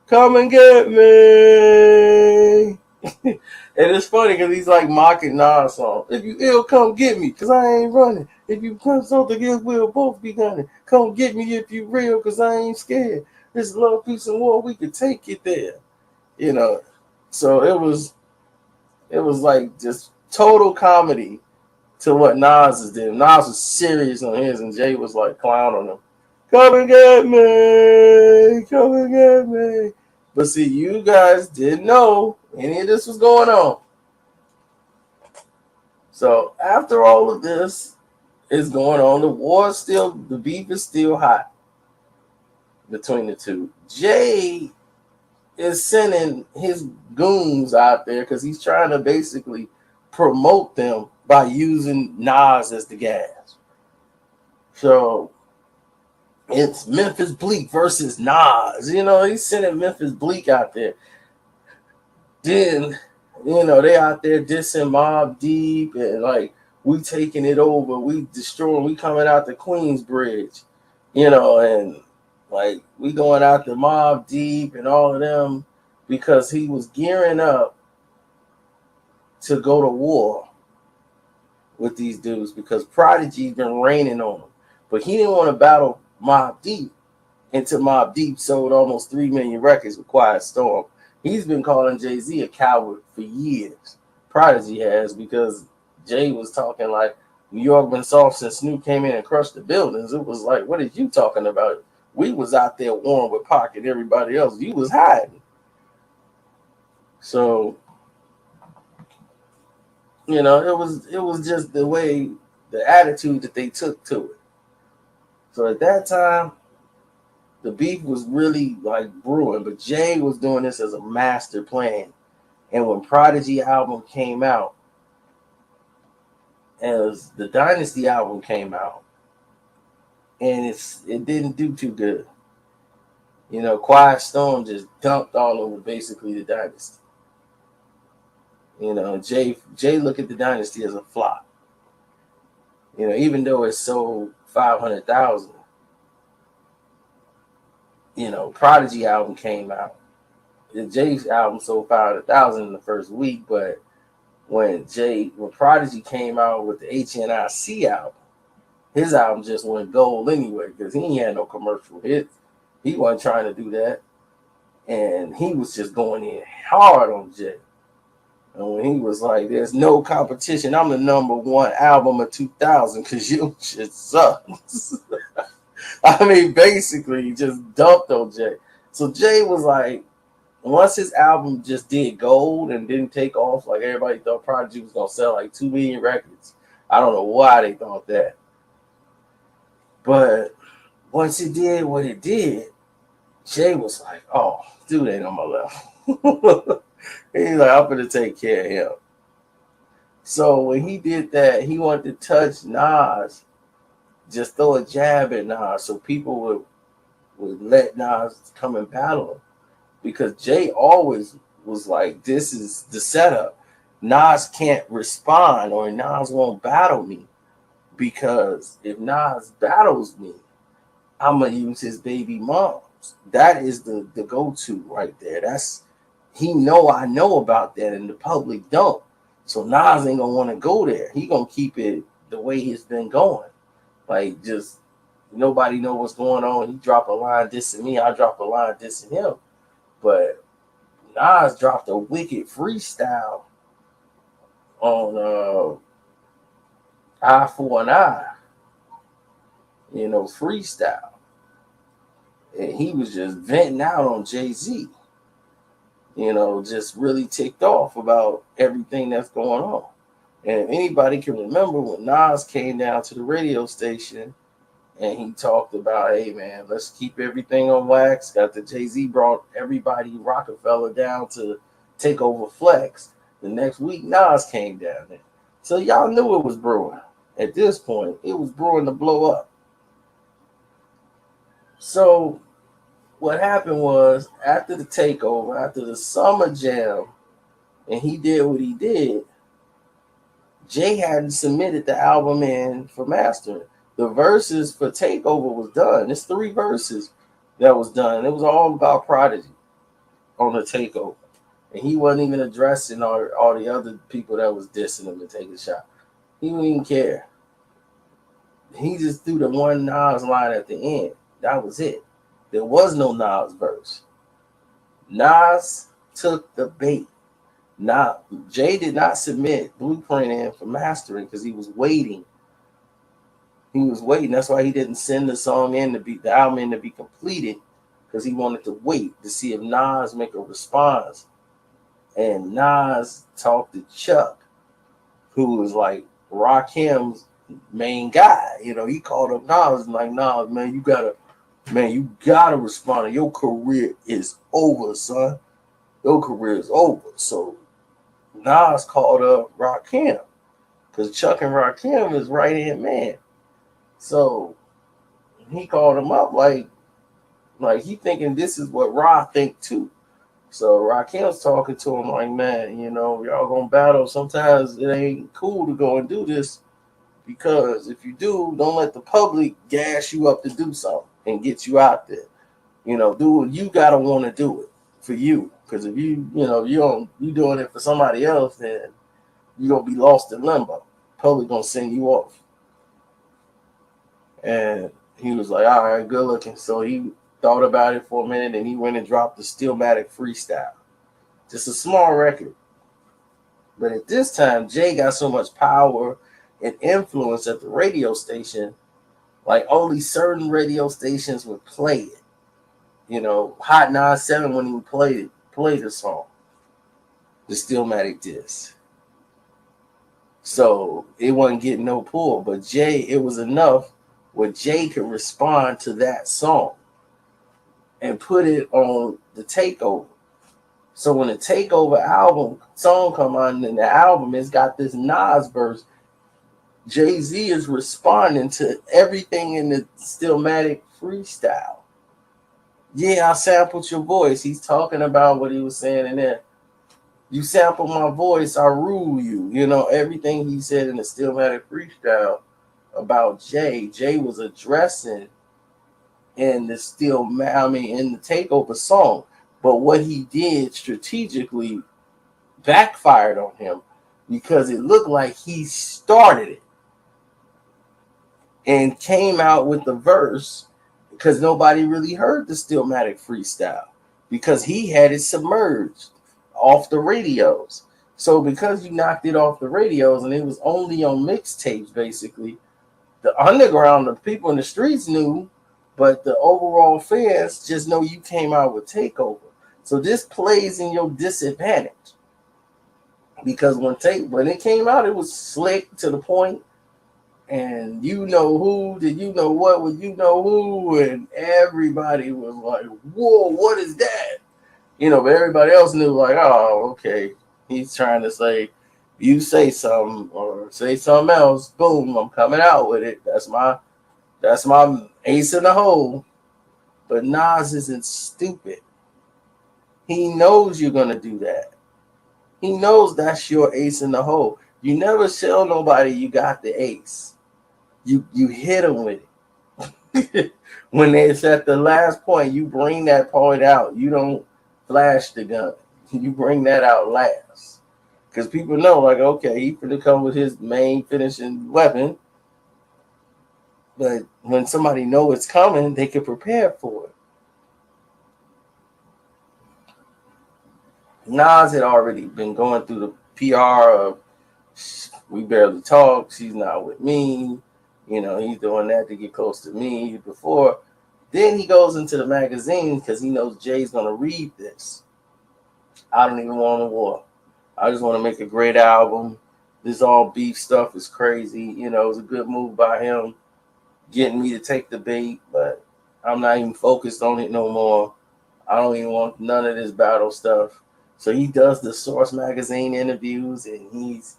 Speaker 1: Come and get me. And it's funny because he's like mocking Nas song. If you ill, come get me, because I ain't running. If you come something else, we'll both be gunning. Come get me if you real, because I ain't scared. This love, peace, and war, we could take it there. You know, so it was like just total comedy to what Nas is doing. Nas was serious on his, and Jay was like clowning him. Come and get me. Come and get me. But see, you guys didn't know any of this was going on. So after all of this is going on, the beef is still hot between the two. Jay is sending his goons out there because he's trying to basically promote them by using Nas as the gas. So it's Memphis Bleak versus Nas. He's sending Memphis Bleak out there. Then, they out there dissing Mobb Deep and like, we taking it over, we destroying, we coming out the Queensbridge, and like we going out the Mobb Deep and all of them because he was gearing up to go to war with these dudes because Prodigy's been raining on him. But he didn't want to battle Mobb Deep until Mobb Deep sold almost 3 million records with Quiet Storm. He's been calling Jay-Z a coward for years. Prodigy has, because Jay was talking like New York been soft since Snoop came in and crushed the buildings. It was like, what are you talking about? We was out there warring with Pac and everybody else. You was hiding. So, it was just the way, the attitude that they took to it. So at that time, the beef was really like brewing, but Jay was doing this as a master plan. And when Prodigy album came out, as the Dynasty album came out, and it didn't do too good. Quiet Storm just dumped all over basically the Dynasty. Jay looked at the Dynasty as a flop. Even though it sold 500,000. Prodigy album came out. The Jay's album sold 500,000 in the first week, but when Prodigy came out with the HNIC album, his album just went gold anyway because he ain't had no commercial hits. He wasn't trying to do that. And he was just going in hard on Jay. And when he was like, there's no competition, I'm the number one album of 2000 because you shit sucks. I mean, basically, he just dumped on Jay. So Jay was like, once his album just did gold and didn't take off, like everybody thought Prodigy was going to sell like 2 million records. I don't know why they thought that. But once it did what it did, Jay was like, oh, dude ain't on my level. He's like, I'm going to take care of him. So when he did that, he wanted to touch Nas, just throw a jab at Nas so people would let Nas come and battle him. Because Jay always was like, this is the setup. Nas can't respond or Nas won't battle me. Because if Nas battles me, I'm going to use his baby moms. That is the go-to right there. I know about that and the public don't. So Nas ain't going to want to go there. He going to keep it the way it's been going. Like, just nobody know what's going on. He drop a line dissing me. I drop a line dissing him. But Nas dropped a wicked freestyle on Eye for an Eye, freestyle. And he was just venting out on Jay-Z, just really ticked off about everything that's going on. And if anybody can remember when Nas came down to the radio station and he talked about, hey, man, let's keep everything on wax. Got the Jay-Z brought everybody Rockefeller down to take over Flex. The next week, Nas came down there. So y'all knew it was brewing. At this point, it was brewing to blow up. So what happened was, after the takeover, after the Summer Jam, and he did what he did, Jay hadn't submitted the album in for mastering. The verses for Takeover was done. It's 3 verses that was done. It was all about Prodigy on the Takeover. And he wasn't even addressing all the other people that was dissing him and taking a shot. He didn't even care. He just threw the one Nas line at the end. That was it. There was no Nas verse. Nas took the bait. Now, Jay did not submit Blueprint in for mastering because he was waiting. He was waiting. That's why he didn't send the song in the album in to be completed, because he wanted to wait to see if Nas make a response. And Nas talked to Chuck, who was like Rakim's main guy. He called up Nas and like, Nas, man, you gotta respond. Your career is over, son. Your career is over. So Nas called up Rakim because Chuck and Rakim is right hand man. So he called him up like he thinking this is what Ra think too. So Rakim's talking to him like, man, y'all gonna battle. Sometimes it ain't cool to go and do this because if you do, don't let the public gas you up to do something and get you out there. Do what you gotta want to do it for you. Because if you doing it for somebody else, then you're gonna be lost in limbo. Public gonna send you off. And he was like, all right, good looking. So he thought about it for a minute and he went and dropped the Stillmatic Freestyle. Just a small record. But at this time, Jay got so much power and influence at the radio station, like only certain radio stations would play it. Hot 97 when he played the song, the Stillmatic disc. So it wasn't getting no pull. But Jay, it was enough where Jay could respond to that song and put it on the Takeover. So when the Takeover album song come on, and the album has got this Nas verse, Jay-Z is responding to everything in the Stillmatic Freestyle. Yeah, I sampled your voice. He's talking about what he was saying in there. You sample my voice, I rule you. Everything he said in the Stillmatic Freestyle about Jay. Jay was addressing in the in the Takeover song. But what he did strategically backfired on him because it looked like he started it and came out with the verse because nobody really heard the Stillmatic Freestyle because he had it submerged off the radios. So because you knocked it off the radios and it was only on mixtapes, basically, the underground, the people in the streets knew, but the overall fans just know you came out with Takeover. So this plays in your disadvantage because when it came out, it was slick to the point, and you know who, did you know what, would you know who, and everybody was like, whoa, what is that? But everybody else knew like, oh, okay, he's trying to say, you say something or say something else, boom, I'm coming out with it. That's my ace in the hole. But Nas isn't stupid. He knows you're gonna do that. He knows that's your ace in the hole. You never tell nobody you got the ace. You hit them with it. When it's at the last point, you bring that point out. You don't flash the gun. You bring that out last. Because people know, like, okay, he's going to come with his main finishing weapon. But when somebody know it's coming, they can prepare for it. Nas had already been going through the PR of, we barely talk, she's not with me. He's doing that to get close to me before. Then he goes into the magazine because he knows Jay's going to read this. I don't even want a war. I just want to make a great album. This all beef stuff is crazy. It was a good move by him getting me to take the bait, but I'm not even focused on it no more. I don't even want none of this battle stuff. So he does the Source magazine interviews and he's,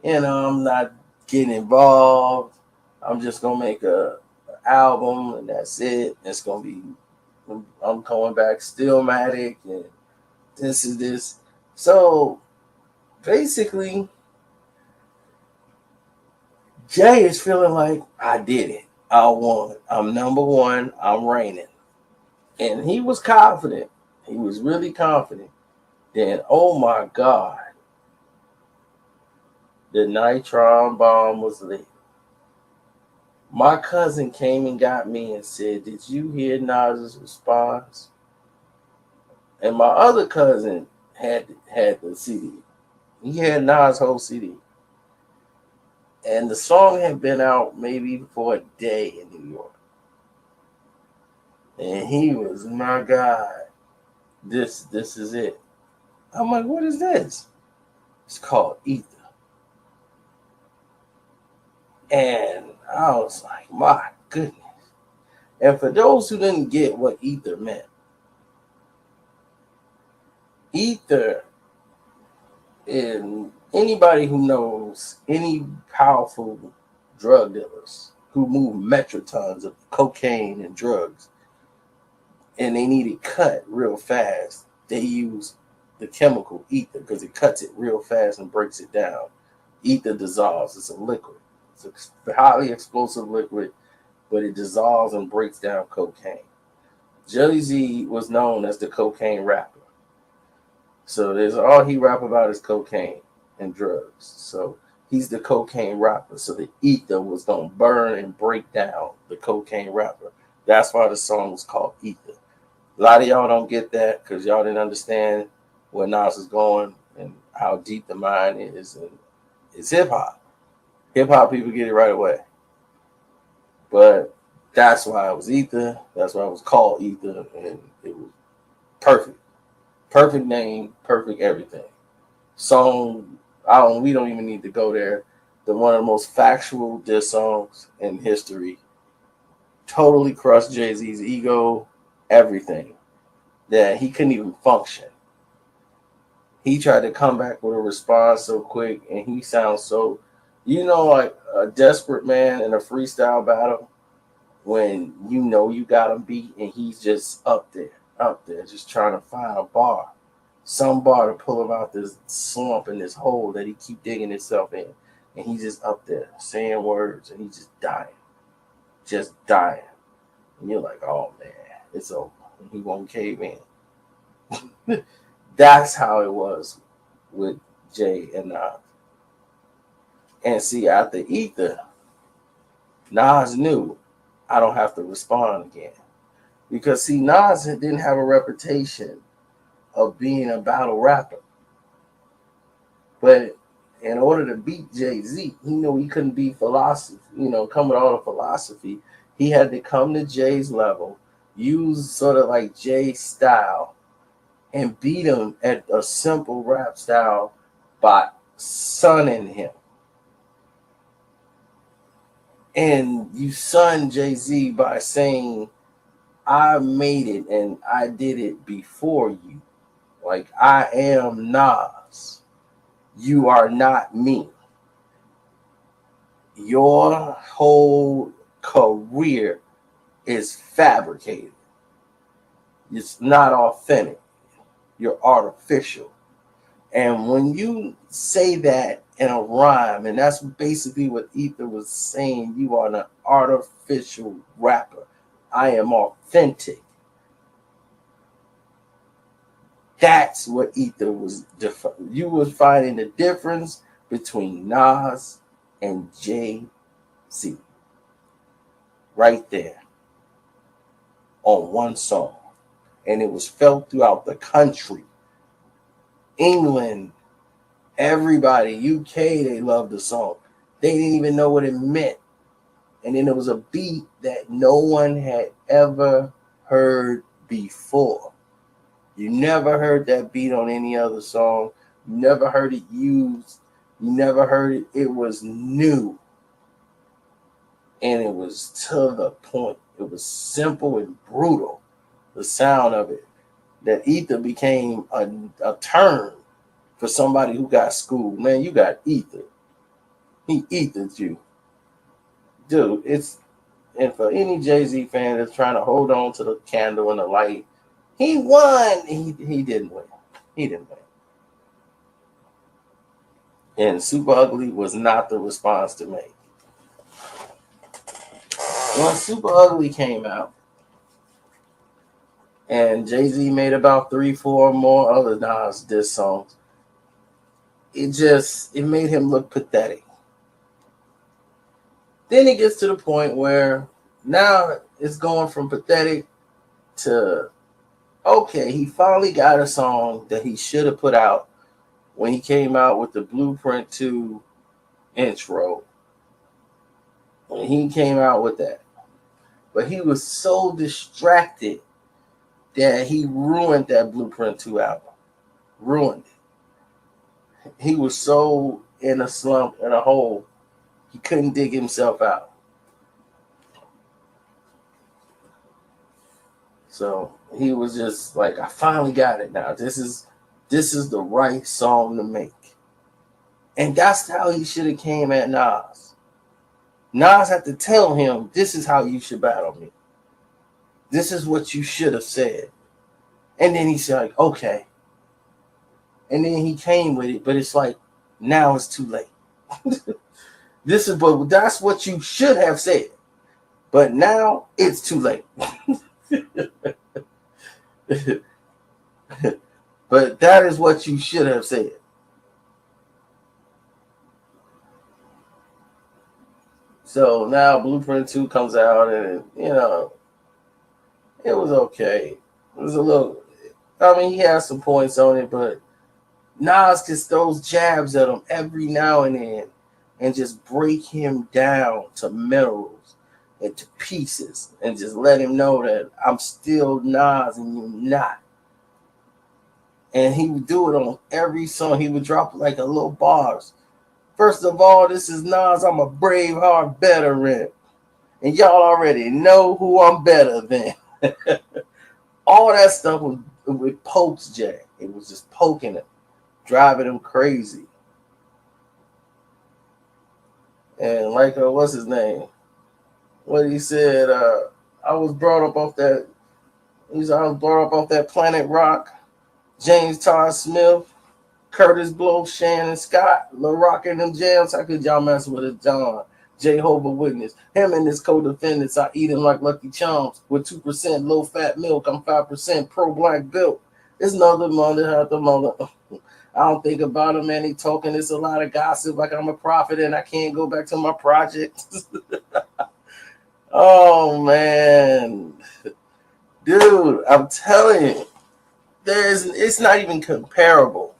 Speaker 1: I'm not getting involved. I'm just going to make a album and that's it. It's going to be, I'm going back Stillmatic and this is this. So basically, Jay is feeling like, I did it. I won. I'm number one. I'm reigning. And he was confident. He was really confident. Then, oh my God, the nitron bomb was lit. My cousin came and got me and said, did you hear Nas's response? And my other cousin had the CD. He had Nas' whole CD. And the song had been out maybe for a day in New York. And he was, my God, this is it. I'm like, what is this? It's called Ether. And I was like, my goodness. And for those who didn't get what ether meant, ether, and anybody who knows any powerful drug dealers who move metric tons of cocaine and drugs, and they need it cut real fast, they use the chemical ether because it cuts it real fast and breaks it down. Ether dissolves. It's a liquid. It's a highly explosive liquid, but it dissolves and breaks down cocaine. Jay-Z was known as the cocaine rapper. So there's all he rap about is cocaine and drugs. So he's the cocaine rapper. So the ether was gonna burn and break down the cocaine rapper. That's why the song was called Ether. A lot of y'all don't get that because y'all didn't understand where Nas is going and how deep the mind is. And it's hip hop. Hip hop people get it right away. But that's why it was Ether. That's why it was called Ether. And it was perfect. Perfect name, perfect everything. Song, we don't even need to go there. The one of the most factual diss songs in history. Totally crushed Jay-Z's ego, everything. That he couldn't even function. He tried to come back with a response so quick, and he sounds so, like a desperate man in a freestyle battle when you know you got him beat, and he's just up there, just trying to find a bar, some bar to pull him out this slump and this hole that he keep digging himself in, and he's just up there saying words, and he's just dying, and you're like, oh man, it's over. He won't cave in. That's how it was with Jay and Nas. And see, after Ether, Nas knew I don't have to respond again. Because see, Nas didn't have a reputation of being a battle rapper. But in order to beat Jay-Z, he knew he couldn't be philosophy, come with all the philosophy. He had to come to Jay's level, use sort of like Jay's style, and beat him at a simple rap style by sunning him. And you son Jay-Z by saying, I made it and I did it before you. Like, I am Nas. You are not me. Your whole career is fabricated. It's not authentic. You're artificial. And when you say that in a rhyme, and that's basically what Ether was saying, you are an artificial rapper. I am authentic. That's what Ether was. You were finding the difference between Nas and Jay-Z. Right there. On one song. And it was felt throughout the country. England, everybody, UK, they loved the song. They didn't even know what it meant. And then there was a beat that no one had ever heard before. You never heard that beat on any other song. You never heard it used. You never heard it. It was new. And it was to the point. It was simple and brutal. The sound of it. That Ether became a term for somebody who got schooled. Man, you got Ether. He ethered you. Dude, and for any Jay-Z fan that's trying to hold on to the candle and the light, he won. He didn't win. He didn't win. And Super Ugly was not the response to make. Once Super Ugly came out, and Jay-Z made about 3-4 more other Nas diss songs, it made him look pathetic. Then it gets to the point where now it's going from pathetic to, okay, he finally got a song that he should have put out when he came out with the Blueprint 2 intro. When he came out with that. But he was so distracted that he ruined that Blueprint 2 album. Ruined it. He was so in a slump, in a hole, He couldn't dig himself out. So he was just like, I finally got it now. This is the right song to make. And that's how he should have came at Nas. Nas had to tell him, this is how you should battle me. This is what you should have said. And then he said, like, okay. And then he came with it, but it's like, now it's too late. But that's what you should have said. But now it's too late. But that is what you should have said. So now Blueprint 2 comes out, and it was okay. It was a little, I mean, he has some points on it, but Nas just throws jabs at him every now and then and just break him down to minerals and to pieces and just let him know that I'm still Nas and you're not. And he would do it on every song. He would drop like a little bars. First of all, this is Nas. I'm a Braveheart veteran. And y'all already know who I'm better than. All that stuff was with pokes, Jay. It was just poking him, driving him crazy. And like, what's his name? What he said, I was brought up off that. I was brought up off that Planet Rock. James Todd Smith, Curtis Blow, Shannon Scott, Lil Rock and them jams. How could y'all mess with it, John? Jehovah Witness. Him and his co-defendants are eating like Lucky Charms with 2% low-fat milk. I'm 5% pro-black built. It's another mother out the mother. I don't think about him, man. He talking. It's a lot of gossip like I'm a prophet and I can't go back to my project. Oh, man. Dude, I'm telling you. It's not even comparable.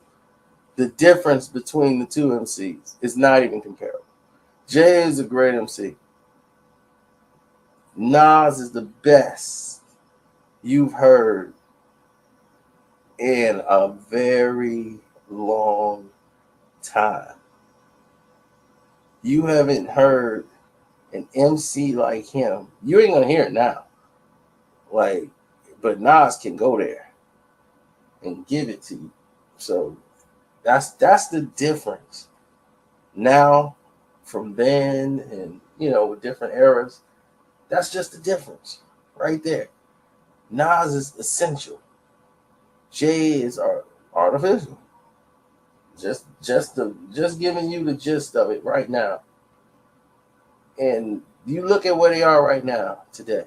Speaker 1: The difference between the two MCs is not even comparable. Jay is a great MC. Nas is the best you've heard in a very long time. You haven't heard an MC like him. You ain't gonna hear it now. But Nas can go there and give it to you. So that's the difference. Now, from then, and with different eras, that's just the difference right there. Nas is essential. Jay is artificial. Just giving you the gist of it right now. And you look at where they are right now today.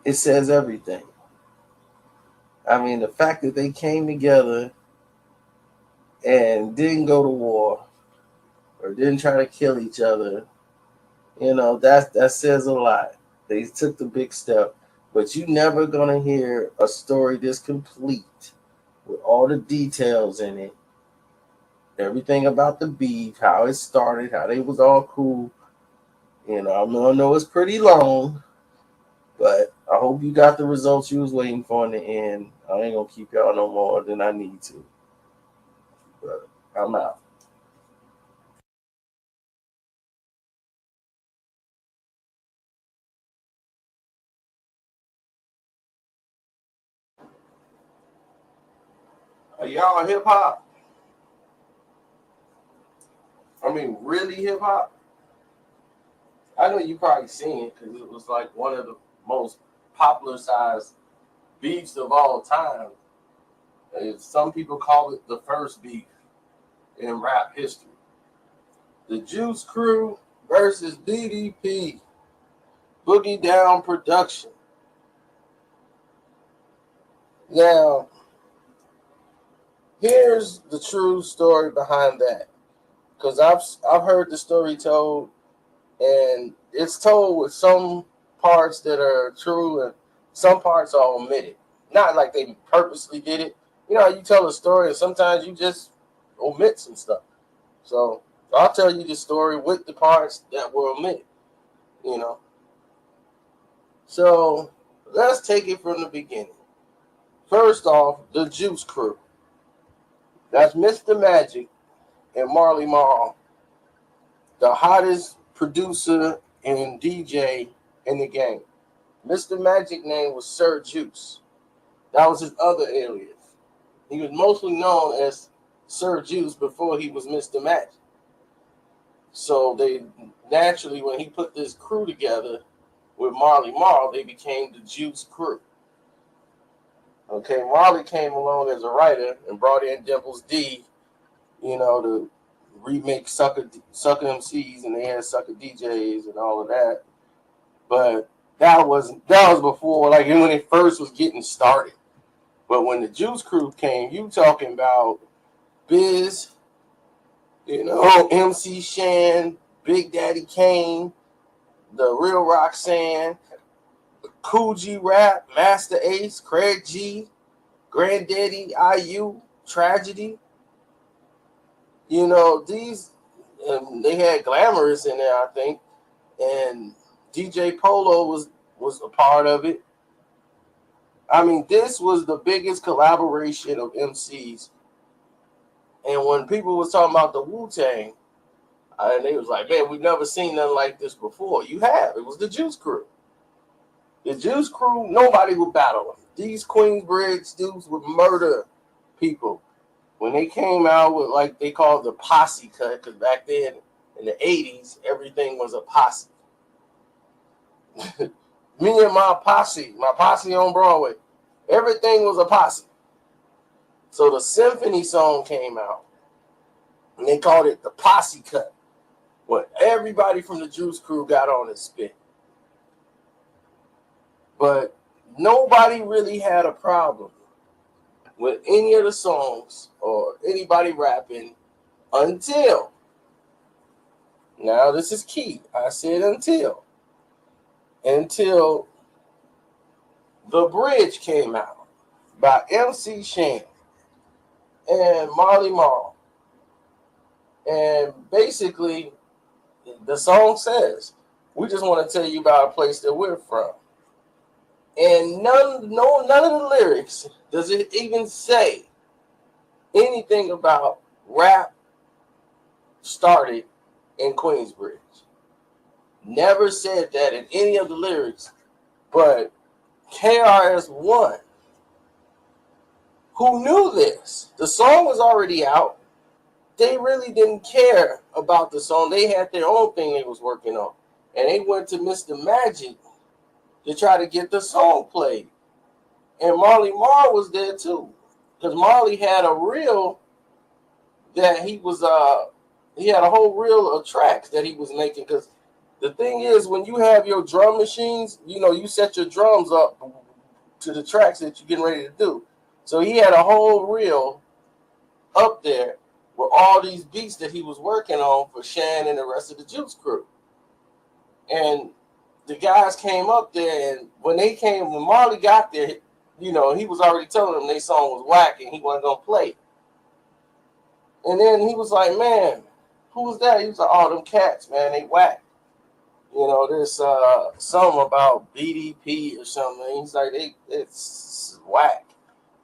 Speaker 1: It says everything. I mean, the fact that they came together and didn't go to war or didn't try to kill each other, that says a lot. They took the big step, but you're never gonna hear a story this complete with all the details in it, everything about the beef, how it started, how they was all cool. I know it's pretty long, but I hope you got the results you was waiting for in the end. I ain't gonna keep y'all no more than I need to. But I'm out. Are y'all hip hop? I mean, really hip hop? I know you probably seen it because it was like one of the most popular sized beefs of all time. Some people call it the first beef in rap history. The Juice Crew versus BDP. Boogie Down Production. Now, here's the true story behind that. Because I've heard the story told, and it's told with some parts that are true and some parts are omitted. Not like they purposely did it. You tell a story and sometimes you just omit some stuff. So I'll tell you the story with the parts that were omitted. So let's take it from the beginning. First off, the Juice Crew. That's Mr. Magic, and Marley Marl, the hottest producer and DJ in the game. Mr. Magic name was Sir Juice. That was his other alias. He was mostly known as Sir Juice before he was Mr. Magic. So they naturally, when he put this crew together with Marley Marl, they became the Juice Crew. Okay, Marley came along as a writer and brought in Dimples D, to remake Sucker MCs, and they had Sucker DJs and all of that. But that was before, like when it first was getting started. But when the Juice Crew came, you talking about Biz, MC Shan, Big Daddy Kane, The Real Roxanne, Cool G Rap, Master Ace, Craig G, Granddaddy, IU, Tragedy. These, they had Glamorous in there, I think, and DJ Polo was a part of it. I mean, this was the biggest collaboration of MCs. And when people was talking about the Wu-Tang, and they was like, man, we've never seen nothing like this before. You have. It was the Juice Crew. The Juice Crew, nobody would battle them. These Queensbridge dudes would murder people. When they came out with, like, they called the posse cut, because back then, in the 80s, everything was a posse. Me and my posse on Broadway, everything was a posse. So the Symphony song came out, and they called it the posse cut. When everybody from the Juice Crew got on and spit. But nobody really had a problem with any of the songs or anybody rapping until, now this is key, I said until The Bridge came out by MC Shan and Marley Marl. And basically, the song says, we just want to tell you about a place that we're from. And none of the lyrics does it even say anything about rap started in Queensbridge. Never said that in any of the lyrics. But KRS-One, who knew this, the song was already out. They really didn't care about the song. They had their own thing they was working on. And they went to Mr. Magic to try to get the song played. And Marley Marl was there too. Because Marley had a reel that he had a whole reel of tracks that he was making. Because the thing is, when you have your drum machines, you set your drums up to the tracks that you're getting ready to do. So he had a whole reel up there with all these beats that he was working on for Shan and the rest of the Juice Crew. And the guys came up there, and when Marley got there, he was already telling them their song was whack and he wasn't going to play. And then he was like, man, who was that? He was like, oh, them cats, man, they whack. There's something about BDP or something. He's like, it's whack.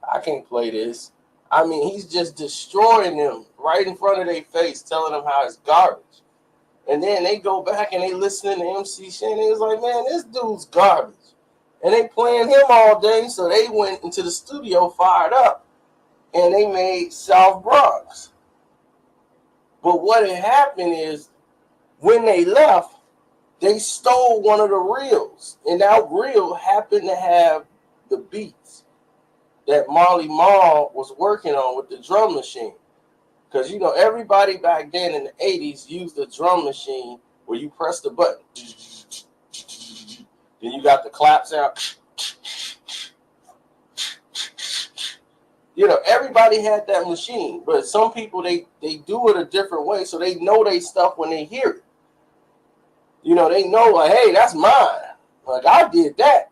Speaker 1: I can't play this. I mean, he's just destroying them right in front of their face, telling them how it's garbage. And then they go back and they listening to MC Shan. And it's like, man, this dude's garbage. And they playing him all day. So they went into the studio fired up. And they made South Bronx. But what had happened is, when they left, they stole one of the reels. And that reel happened to have the beats that Marley Marl was working on with the drum machine. Because, everybody back then in the 80s used the drum machine where you press the button. Then you got the clap sound. Everybody had that machine. But some people, they do it a different way. So they know they stuff when they hear it. They know, like, hey, that's mine. Like, I did that.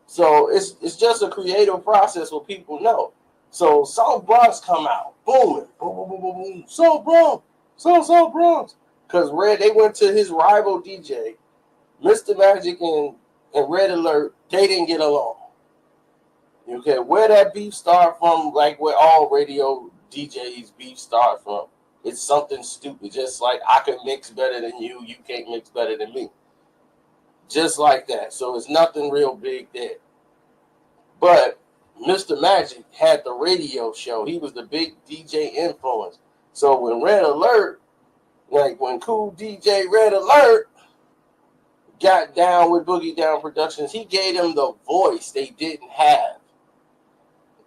Speaker 1: So it's just a creative process where people know. So South Bronx come out, booming, boom, boom, boom, boom, boom. South Bronx, South Bronx. Because they went to his rival DJ, Mr. Magic and Red Alert. They didn't get along. Okay, where that beef started from, like where all radio DJs beef start from. It's something stupid. Just like I can mix better than you, you can't mix better than me. Just like that. So it's nothing real big there. But Mr. Magic had the radio show. He was the big DJ influence. So when Red Alert, like when Cool DJ Red Alert got down with Boogie Down Productions, he gave them the voice they didn't have.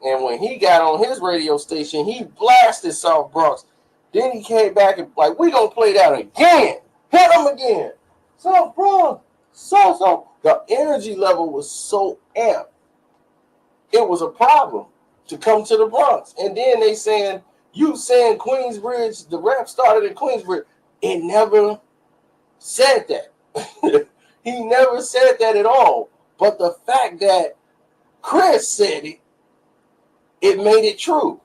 Speaker 1: And when he got on his radio station, he blasted South Bronx. Then he came back and like, we gonna play that again. Hit him again. South Bronx. So. The energy level was so amped. It was a problem to come to the Bronx. And then they saying, you saying Queensbridge, the rap started in Queensbridge. It never said that. He never said that at all. But the fact that Chris said it, it made it true.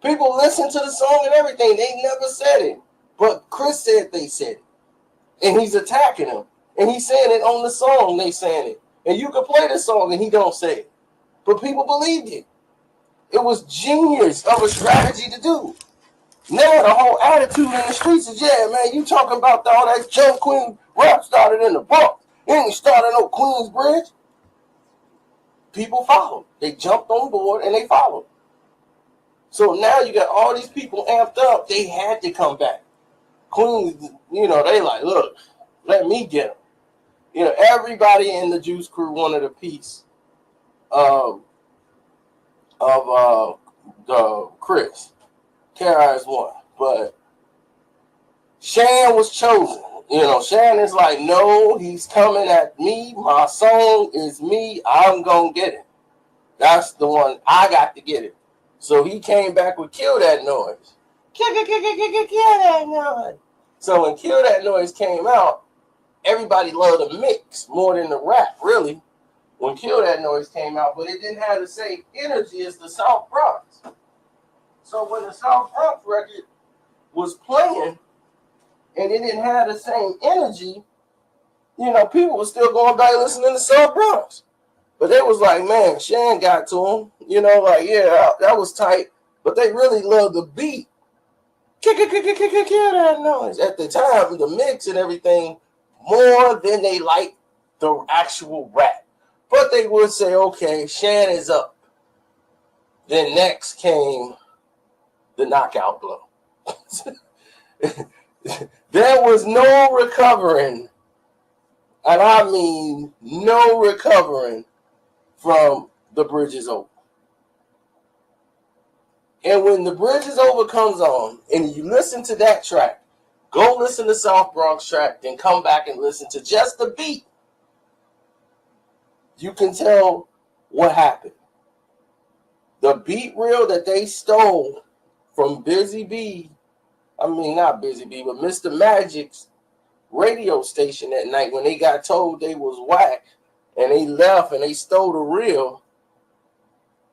Speaker 1: People listen to the song and everything. They never said it. But Chris said they said it. And he's attacking him. And he's saying it on the song, they saying it. And you can play the song and he don't say it. But people believed it. It was genius of a strategy to do. Now the whole attitude in the streets is, yeah, man, you talking about all that junk Queen rap started in the Bronx. It ain't started no Queensbridge. People followed. They jumped on board and they followed. So now you got all these people amped up. They had to come back. Queens, they like, look, let me get them. Everybody in the Juice Crew wanted a piece of the Chris. KRS One, but Shan was chosen. Shan is like, no, he's coming at me. My song is me. I'm gonna get it. That's the one I got to get it. So he came back with Kill That Noise. Kill That Noise. So when Kill That Noise came out, everybody loved the mix more than the rap, really. When Kill That Noise came out, but it didn't have the same energy as the South Bronx. So when the South Bronx record was playing and it didn't have the same energy, people were still going back listening to South Bronx. But they was like, man, Shan got to him. Yeah, that was tight. But they really loved the beat. Kill that noise. At the time, the mix and everything, more than they liked the actual rap. But they would say, okay, Shan is up. Then next came the knockout blow. There was no recovering, and I mean no recovering from The Bridge Is Over. And when The Bridge Is Over comes on, and you listen to that track, go listen to South Bronx track, then come back and listen to just the beat. You can tell what happened. The beat reel that they stole from Busy B, not Busy B, but Mr. Magic's radio station that night when they got told they was whack and they left and they stole the reel,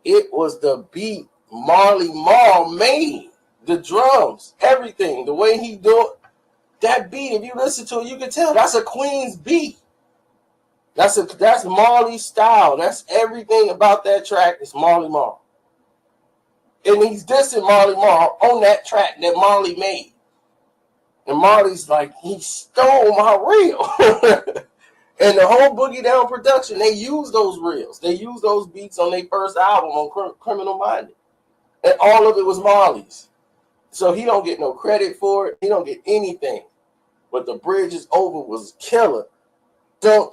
Speaker 1: it was the beat Marley Marl made. The drums, everything, the way he do it. That beat, if you listen to it, you can tell that's a Queen's beat. That's Marley's style. That's everything about that track is Marley Marl. And he's dissing Marley Marl on that track that Marley made. And Marley's like, he stole my reel. And the whole Boogie Down production, they use those reels. They use those beats on their first album on Criminal Minded. And all of it was Marley's. So he don't get no credit for it. He don't get anything. But The Bridge Is Over was killer. Man,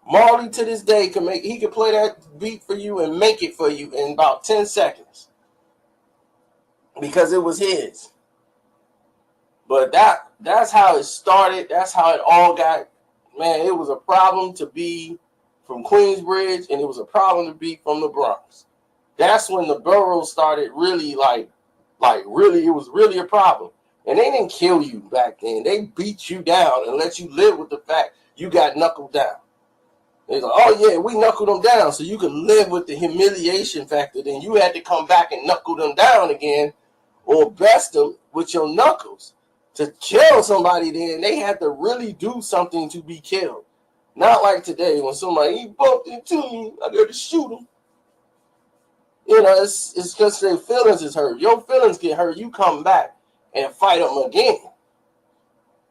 Speaker 1: Marley to this day he can play that beat for you and make it for you in about 10 seconds. Because it was his. But that's how it started. That's how it all got. Man, it was a problem to be from Queensbridge, and it was a problem to be from the Bronx. That's when the boroughs started really really, it was really a problem. And they didn't kill you back then. They beat you down and let you live with the fact you got knuckled down. They're like, oh yeah, we knuckled them down so you could live with the humiliation factor. Then you had to come back and knuckle them down again or best them with your knuckles To kill somebody, then they had to really do something to be killed. Not like today when somebody he bumped into me, I got to shoot him. You know, it's because their feelings is hurt. Your feelings get hurt, you come back and fight them again.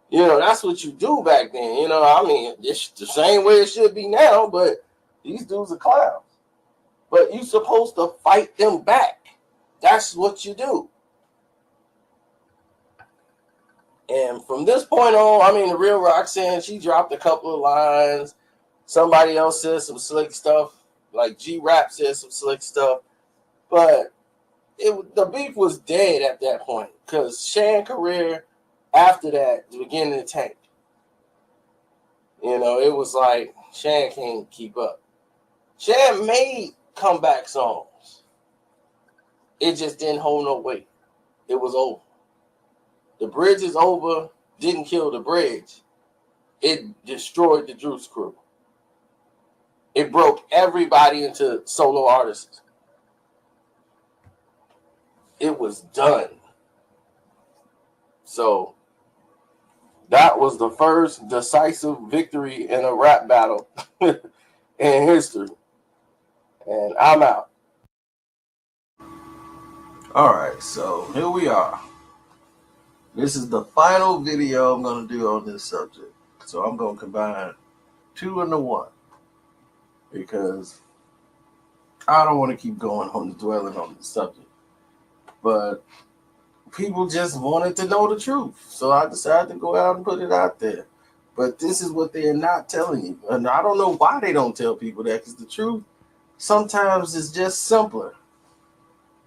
Speaker 1: You know, that's what you do back then. You know, I mean, it's the same way it should be now, but these dudes are clowns. But you're supposed to fight them back. That's what you do. And from this point on, I mean, the real Roxanne, she dropped a couple of lines. Somebody else said some slick stuff. Like G-Rap said some slick stuff. But the beef was dead at that point because Shan's career after that was beginning to tank. You know, it was like Shan can't keep up. Shan made comeback songs. It just didn't hold no weight. It was over. The bridge is over. Didn't kill the bridge. It destroyed the Juice Crew. It broke everybody into solo artists. It was done. So that was the first decisive victory in a rap battle in history. And I'm out. All right, so here we are. This is the final video I'm going to do on this subject. So I'm going to combine two into one because I don't want to keep going on dwelling on this subject. But people just wanted to know the truth. So I decided to go out and put it out there. But this is what they're not telling you. And I don't know why they don't tell people that, because the truth sometimes is just simpler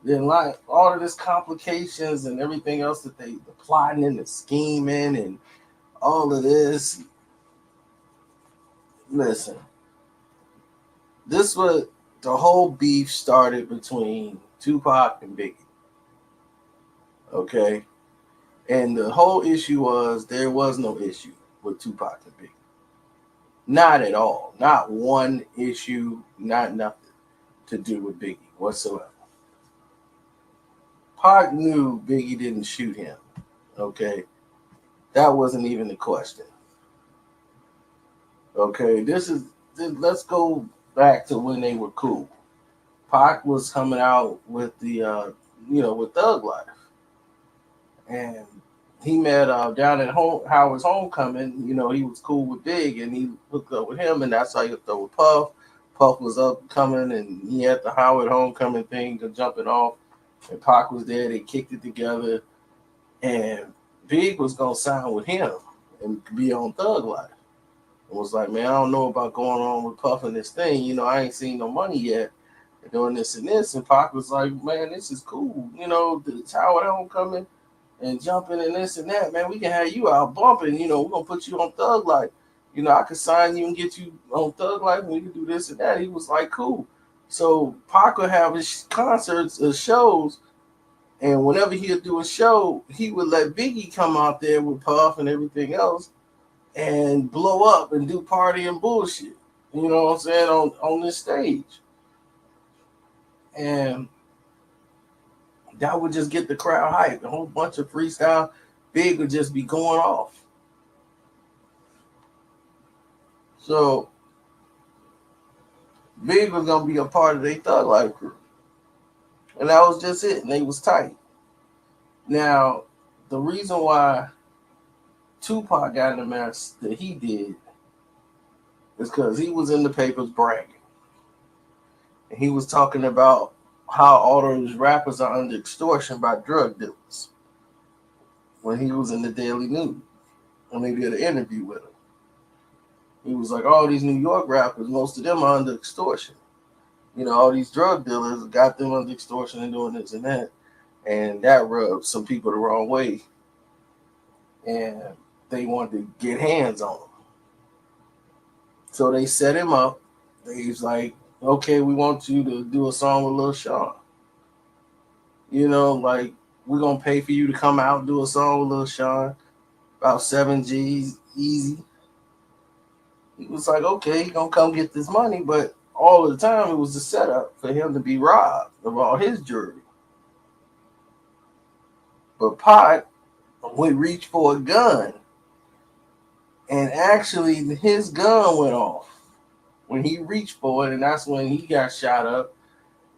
Speaker 1: than like all of this complications and everything else that the plotting and the scheming and all of this. Listen, this was the whole beef started between Tupac and Biggie. Okay? And the whole issue was there was no issue with Tupac and Biggie. Not at all. Not one issue, not nothing to do with Biggie whatsoever. Pac knew Biggie didn't shoot him. Okay? That wasn't even the question. Okay, let's go back to when they were cool. Pac was coming out with the with Thug Life. And he met down at Howard's Homecoming. You know, he was cool with Big, and he hooked up with him, and that's how he hooked up with Puff. Puff was upcoming, and he had the Howard Homecoming thing to jumping off, and Pac was there. They kicked it together, and Big was gonna sign with him and be on Thug Life. It was like, man, I don't know about going on with Puff and this thing. You know, I ain't seen no money yet. Doing this and this, and Pac was like, man, this is cool. You know, the Howard Homecoming and jumping and this and that, man, we can have you out bumping. You know, we're gonna put you on Thug Life. You know, I could sign you and get you on Thug Life, and we could do this and that. He was like, cool. So Pac would have his concerts, shows, and whenever he would do a show, he would let Biggie come out there with Puff and everything else and blow up and do party and bullshit. You know what I'm saying, on this stage. And that would just get the crowd hyped. A whole bunch of freestyle. Big would just be going off. So Big was gonna be a part of their Thug Life crew. And that was just it. And they was tight. Now, the reason why Tupac got in the mess that he did is because he was in the papers bragging. And he was talking about how all those rappers are under extortion by drug dealers when he was in the Daily News. When they did an interview with him. He was like, all these New York rappers, most of them are under extortion. You know, all these drug dealers got them under extortion and doing this and that. And that rubbed some people the wrong way. And they wanted to get hands on him. So they set him up. He's like, okay, we want you to do a song with Lil Sean. You know, like, we're going to pay for you to come out and do a song with Lil Sean. About 7 G's, easy. He was like, okay, he's going to come get this money. But all of the time, it was a setup for him to be robbed of all his jewelry. But Pac, would reach for a gun, and actually his gun went off when he reached for it, and that's when he got shot up.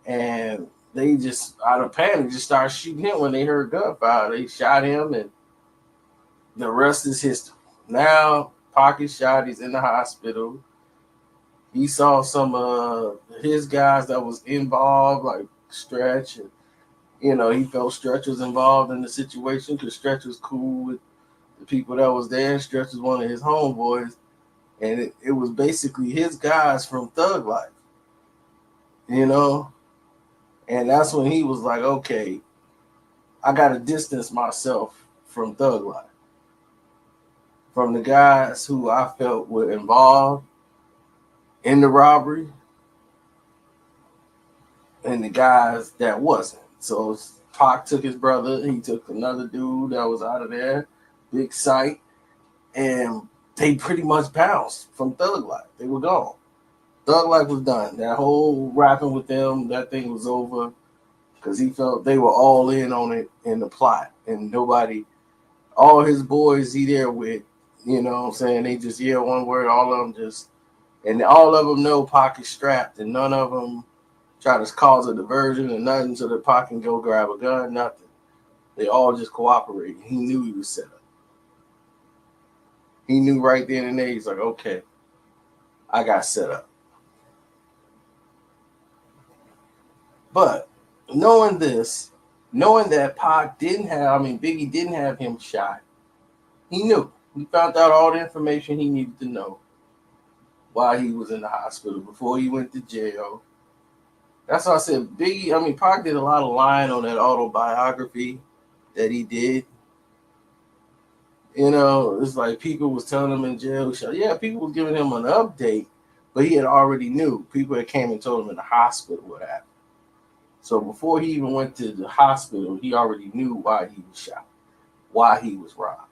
Speaker 1: And they just out of panic just started shooting him when they heard gunfire. They shot him, and the rest is history. Now Pocket shot. He's in the hospital. He saw some of his guys that was involved, like Stretch, and he felt Stretch was involved in the situation because Stretch was cool with the people that was there. Stretch was one of his homeboys, and it was basically his guys from Thug Life, you know. And that's when he was like, okay, I got to distance myself from Thug Life, from the guys who I felt were involved in the robbery and the guys that wasn't. So Pac took his brother, he took another dude that was out of there, Big Sight, and they pretty much bounced from Thug Life. They were gone. Thug Life was done. That whole rapping with them, that thing was over because he felt they were all in on it in the plot. And nobody, all his boys he there with, what I'm saying? They just yell one word, all of them just, and all of them know Pac is strapped, and none of them try to cause a diversion or nothing so that Pac can go grab a gun, nothing. They all just cooperated. He knew he was set up. He knew right then and there, he's like, okay, I got set up. But knowing this, knowing that Biggie didn't have him shot, he knew. He found out all the information he needed to know while he was in the hospital, before he went to jail. That's why I said Pac did a lot of lying on that autobiography that he did. It's like people was telling him in jail. Yeah, people was giving him an update, but he had already knew. People had came and told him in the hospital what happened. So before he even went to the hospital, he already knew why he was shot, why he was robbed.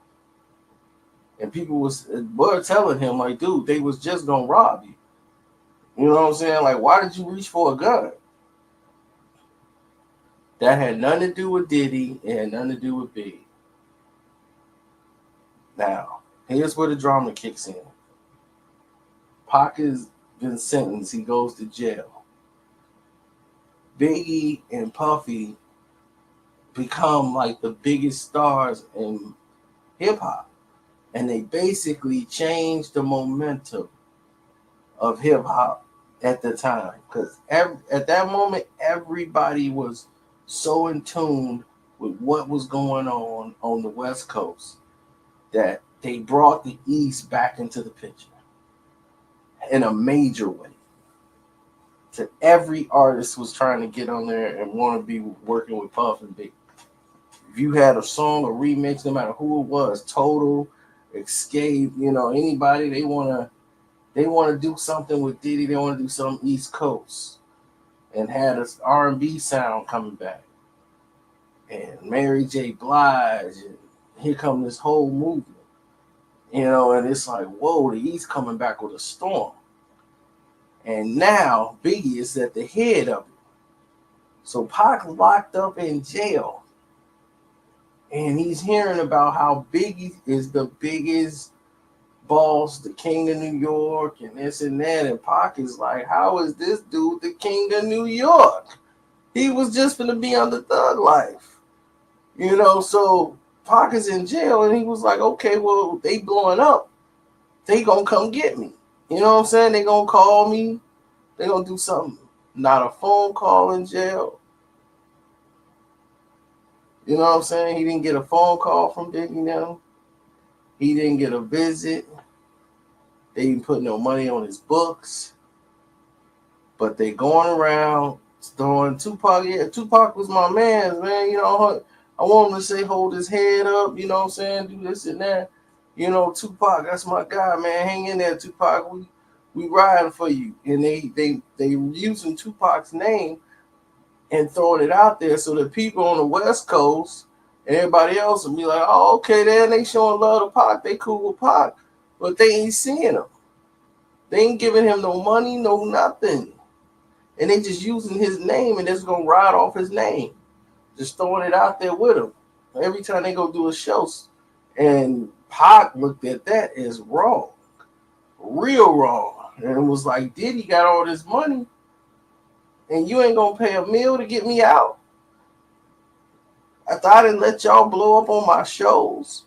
Speaker 1: And people were telling him, like, dude, they was just going to rob you. You know what I'm saying? Like, why did you reach for a gun? That had nothing to do with Diddy. It had nothing to do with Big. Now, here's where the drama kicks in. Pac has been sentenced. He goes to jail. Biggie and Puffy become like the biggest stars in hip-hop. And they basically changed the momentum of hip-hop at the time. Because at that moment, everybody was so in tune with what was going on the West Coast that they brought the East back into the picture in a major way. So every artist was trying to get on there and want to be working with Puff and Big. If you had a song, a remix, no matter who it was, Total, Escape, anybody, they want to do something with Diddy. They want to do something East Coast, and had an R&B sound coming back, and Mary J. Blige, and here come this whole movement, and it's like, whoa, the East coming back with a storm. And now Biggie is at the head of it. So Pac locked up in jail, and he's hearing about how Biggie is the biggest boss, the king of New York, and this and that. And Pac is like, how is this dude the king of New York? He was just going to be on the Thug Life. So Pac is in jail, and he was like, okay, well, they blowing up. They going to come get me. You know what I'm saying? They going to call me. They going to do something. Not a phone call in jail. You know what I'm saying? He didn't get a phone call from Biggie now. He didn't get a visit. They didn't put no money on his books. But they going around throwing Tupac. Yeah, Tupac was my man. I want him to say, hold his head up. You know what I'm saying? Do this and that. Tupac, that's my guy, man. Hang in there, Tupac. We riding for you. And they using Tupac's name and throwing it out there so that people on the West Coast and everybody else will be like, oh, okay, then they showing love to Pac. They cool with Pac. But they ain't seeing him. They ain't giving him no money, no nothing. And they just using his name and just going to ride off his name. Just throwing it out there with him.
Speaker 3: Every time they go do a show, and Pac looked at that as wrong, real wrong, and was like, Diddy got all this money, and you ain't gonna pay a meal to get me out? After I didn't let y'all blow up on my shows,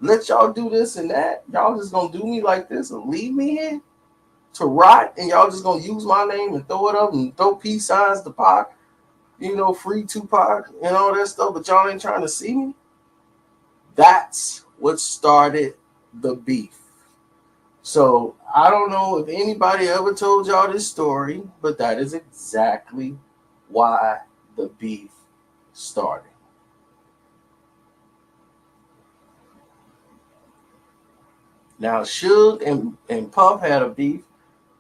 Speaker 3: let y'all do this and that, y'all just gonna do me like this and leave me here to rot, and y'all just gonna use my name and throw it up and throw peace signs to Pac, free Tupac and all that stuff, but y'all ain't trying to see me? That's what started the beef. So I don't know if anybody ever told y'all this story, but that is exactly why the beef started. Now, Suge and Puff had a beef.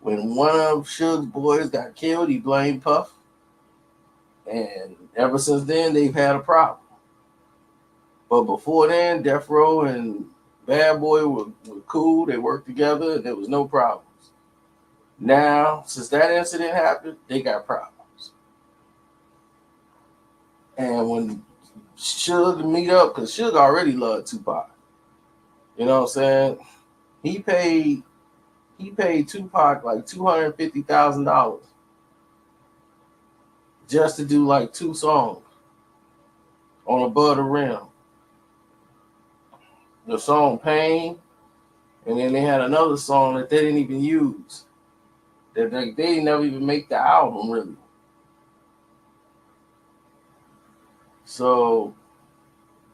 Speaker 3: When one of Suge's boys got killed, he blamed Puff. And ever since then, they've had a problem. But before then, Death Row and Bad Boy were cool. They worked together, and there was no problems. Now, since that incident happened, they got problems. And when Suge meet up, because Suge already loved Tupac. You know what I'm saying? He paid Tupac like $250,000 just to do like 2 songs on Above the Rim. The song Pain, and then they had another song that they didn't even use. That they didn't never even make the album, really. So,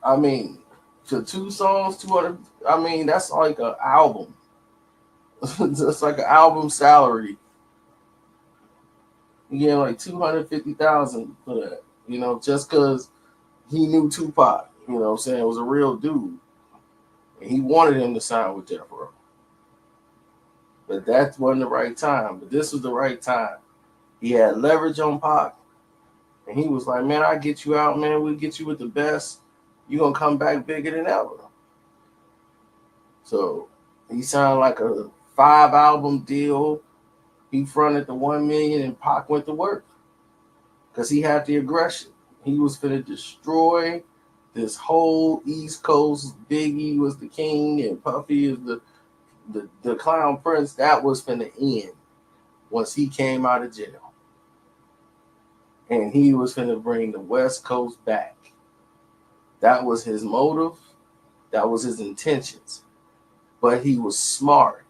Speaker 3: I mean, to 2 songs, 200, I mean, that's like an album. It's like an album salary. You get like $250,000 for that, just because he knew Tupac, you know what I'm saying, was a real dude. And he wanted him to sign with Death Row. But that wasn't the right time. But this was the right time. He had leverage on Pac. And he was like, man, I'll get you out, man. We'll get you with the best. You're going to come back bigger than ever. So he signed like a 5-album deal. He fronted the $1 million and Pac went to work. Because he had the aggression. He was finna destroy this whole East Coast. Biggie was the king and Puffy is the clown prince. That was finna end once he came out of jail. And he was finna bring the West Coast back. That was his motive. That was his intentions. But he was smart.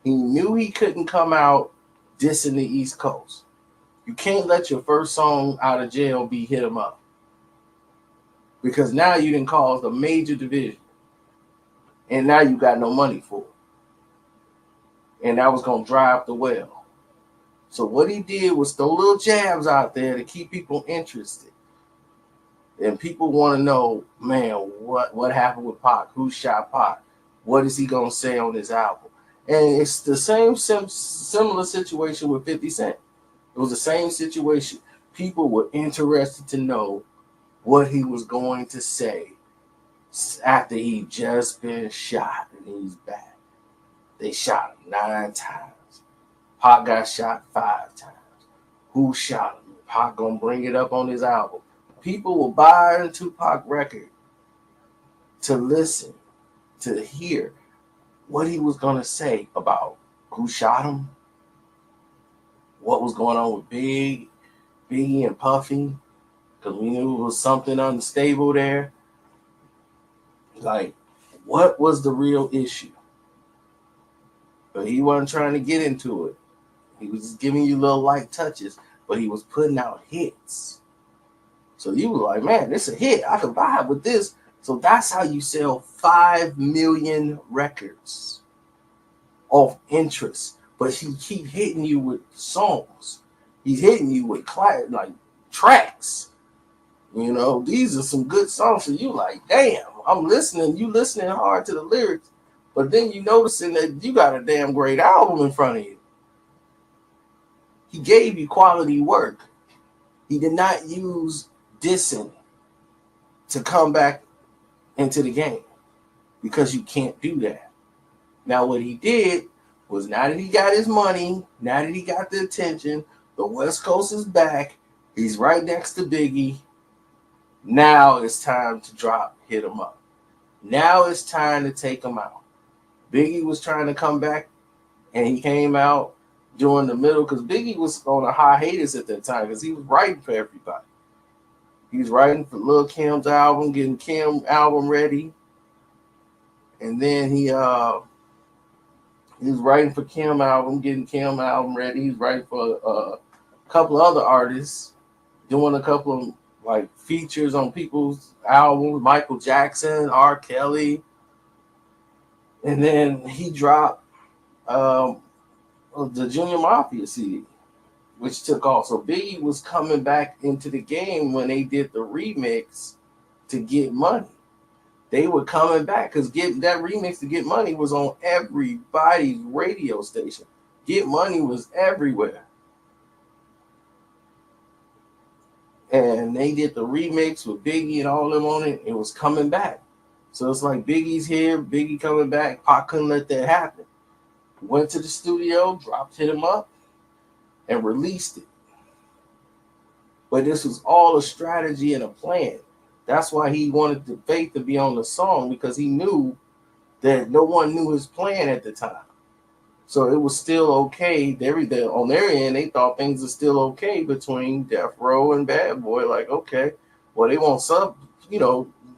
Speaker 3: He knew he couldn't come out dissing the East Coast. You can't let your first song out of jail be Hit 'Em Up. Because now you didn't cause a major division. And now you got no money for it. And that was going to dry up the well. So what he did was throw little jabs out there to keep people interested. And people want to know, man, what happened with Pac? Who shot Pac? What is he going to say on this album? And it's the same similar situation with 50 Cent. It was the same situation. People were interested to know what he was going to say after he just been shot and he's back. They shot him 9 times. Pac got shot 5 times. Who shot him? Pac gonna bring it up on his album. People will buy a Tupac record to listen, to hear what he was gonna say about who shot him, what was going on with Biggie and Puffy, because we knew it was something unstable there. Like, what was the real issue? But he wasn't trying to get into it. He was just giving you little light touches, but he was putting out hits. So you were like, man, this is a hit. I can vibe with this. So that's how you sell 5 million records off interest. But he keep hitting you with songs. He's hitting you with like tracks. These are some good songs. So you like, damn, I'm listening. You listening hard to the lyrics. But then you noticing that you got a damn great album in front of you. He gave you quality work. He did not use dissing to come back into the game because you can't do that. Now, what he did was, now that he got his money, now that he got the attention, the West Coast is back. He's right next to Biggie. Now it's time to drop Hit 'Em Up. Now it's time to take him out. Biggie was trying to come back, and he came out during the middle because Biggie was on a hiatus at that time because he was writing for everybody. He was writing for Lil Kim's album, getting Kim album ready, and then he was writing for Kim album, getting Kim album ready. He was writing for a couple of other artists, doing a couple of like features on people's albums, Michael Jackson, R. Kelly, and then he dropped the Junior Mafia CD, which took off. So Biggie was coming back into the game when they did the remix to Get Money. They were coming back because that remix to Get Money was on everybody's radio station. Get Money was everywhere. And they did the remix with Biggie and all them on it. It was coming back. So it's like Biggie's here, Biggie coming back. Pac couldn't let that happen. Went to the studio, dropped Hit 'Em Up, and released it. But this was all a strategy and a plan. That's why he wanted the Faith to be on the song, because he knew that no one knew his plan at the time. So it was still okay. On their end, they thought things were still okay between Death Row and Bad Boy. Like, okay, well, they want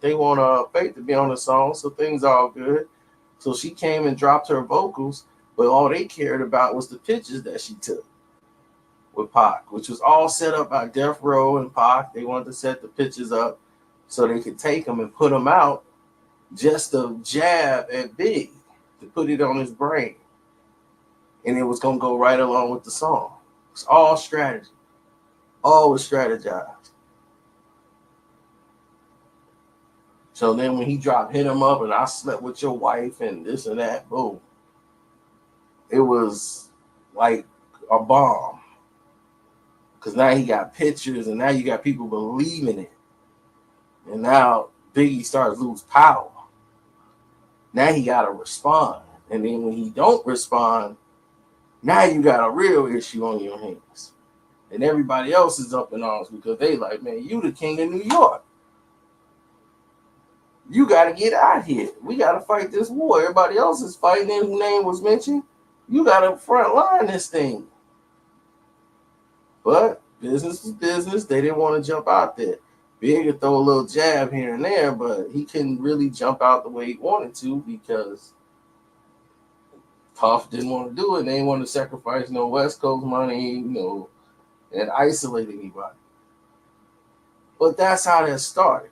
Speaker 3: they want Faith to be on the song, so things are all good. So she came and dropped her vocals, but all they cared about was the pictures that she took with Pac, which was all set up by Death Row and Pac. They wanted to set the pictures up so they could take them and put them out just to jab at Big, to put it on his brain. And it was going to go right along with the song. It's all strategy. All was strategized. So then when he dropped Hit 'Em Up and I Slept With Your Wife and this and that, boom. It was like a bomb. Because now he got pictures and now you got people believing it. And now Biggie starts to lose power. Now he got to respond. And then when he don't respond, now you got a real issue on your hands. And everybody else is up in arms because they like, man, you the king of New York. You got to get out here. We got to fight this war. Everybody else is fighting it, whose name was mentioned. You got to front line this thing. But business is business. They didn't want to jump out there. Big could throw a little jab here and there, but he couldn't really jump out the way he wanted to because Puff didn't want to do it. They didn't want to sacrifice no West Coast money, and isolate anybody. But that's how that started.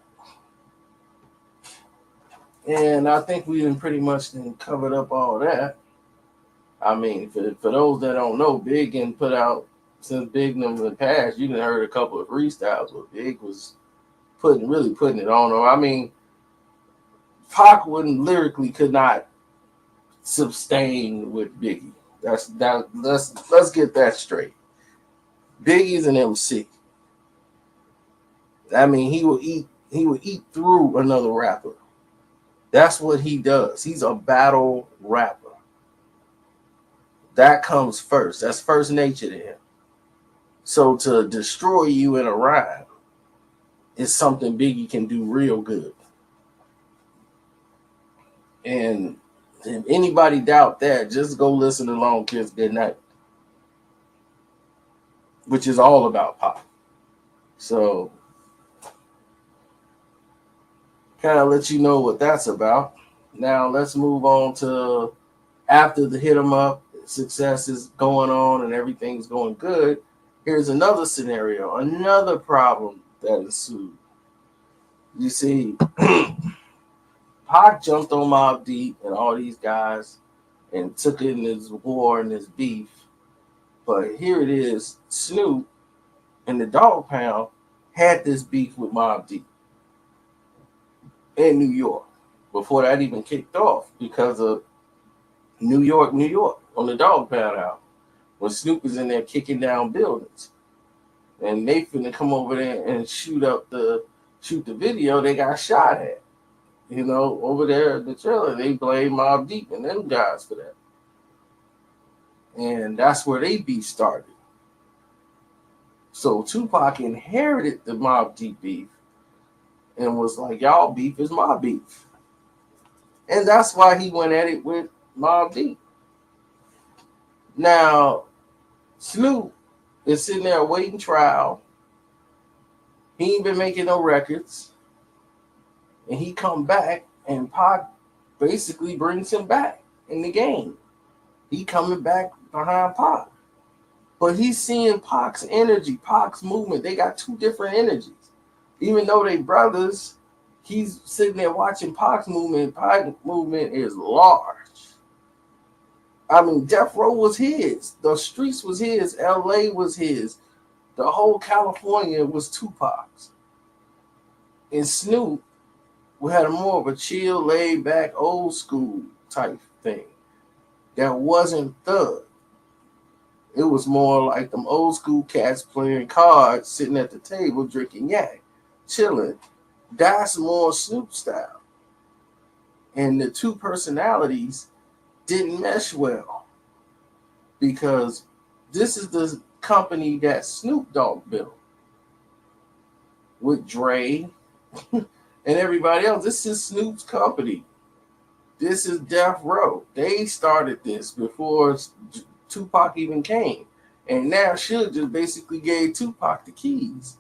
Speaker 3: And I think we done pretty much covered up all that. I mean, for those that don't know, Big and put out, since Big number passed, you done heard a couple of freestyles where Big was really putting it on them. I mean, Pac lyrically could not sustain with Biggie. Let's get that straight. Biggie's an MC. I mean, he will eat through another rapper. That's what he does. He's a battle rapper. That comes first. That's first nature to him. So to destroy you in a rhyme is something Biggie can do real good. And if anybody doubt that, just go listen to Long Kiss Goodnight, which is all about Pac. So kind of let you know what that's about. Now let's move on to after the Hit 'Em Up, success is going on and everything's going good. Here's another scenario, another problem that ensued. You see, Pac jumped on Mobb Deep and all these guys and took in this war and this beef. But here it is, Snoop and the Dog Pound had this beef with Mobb Deep in New York before that even kicked off because of New York on the Dog Pound album. When Snoop is in there kicking down buildings. And they finna come over there and shoot the video they got shot at. Over there in the trailer, they blame Mobb Deep and them guys for that. And that's where they beef started. So Tupac inherited the Mobb Deep beef, and was like, y'all beef is my beef. And that's why he went at it with Mobb Deep. Now, Snoop is sitting there waiting trial. He ain't been making no records. And he come back, and Pac basically brings him back in the game. He coming back behind Pac. But he's seeing Pac's energy, Pac's movement. They got two different energies. Even though they brothers, he's sitting there watching Pac's movement. Pac's movement is large. I mean, Death Row was his. The streets was his. LA was his. The whole California was Tupac's. And Snoop had a more of a chill, laid back, old school type thing that wasn't thug. It was more like them old school cats playing cards, sitting at the table, drinking yak, chilling. That's more Snoop style. And the two personalities didn't mesh well because this is the company that Snoop Dogg built with Dre and everybody else. This is Snoop's company. This is Death Row. They started this before Tupac even came. And now Suge just basically gave Tupac the keys,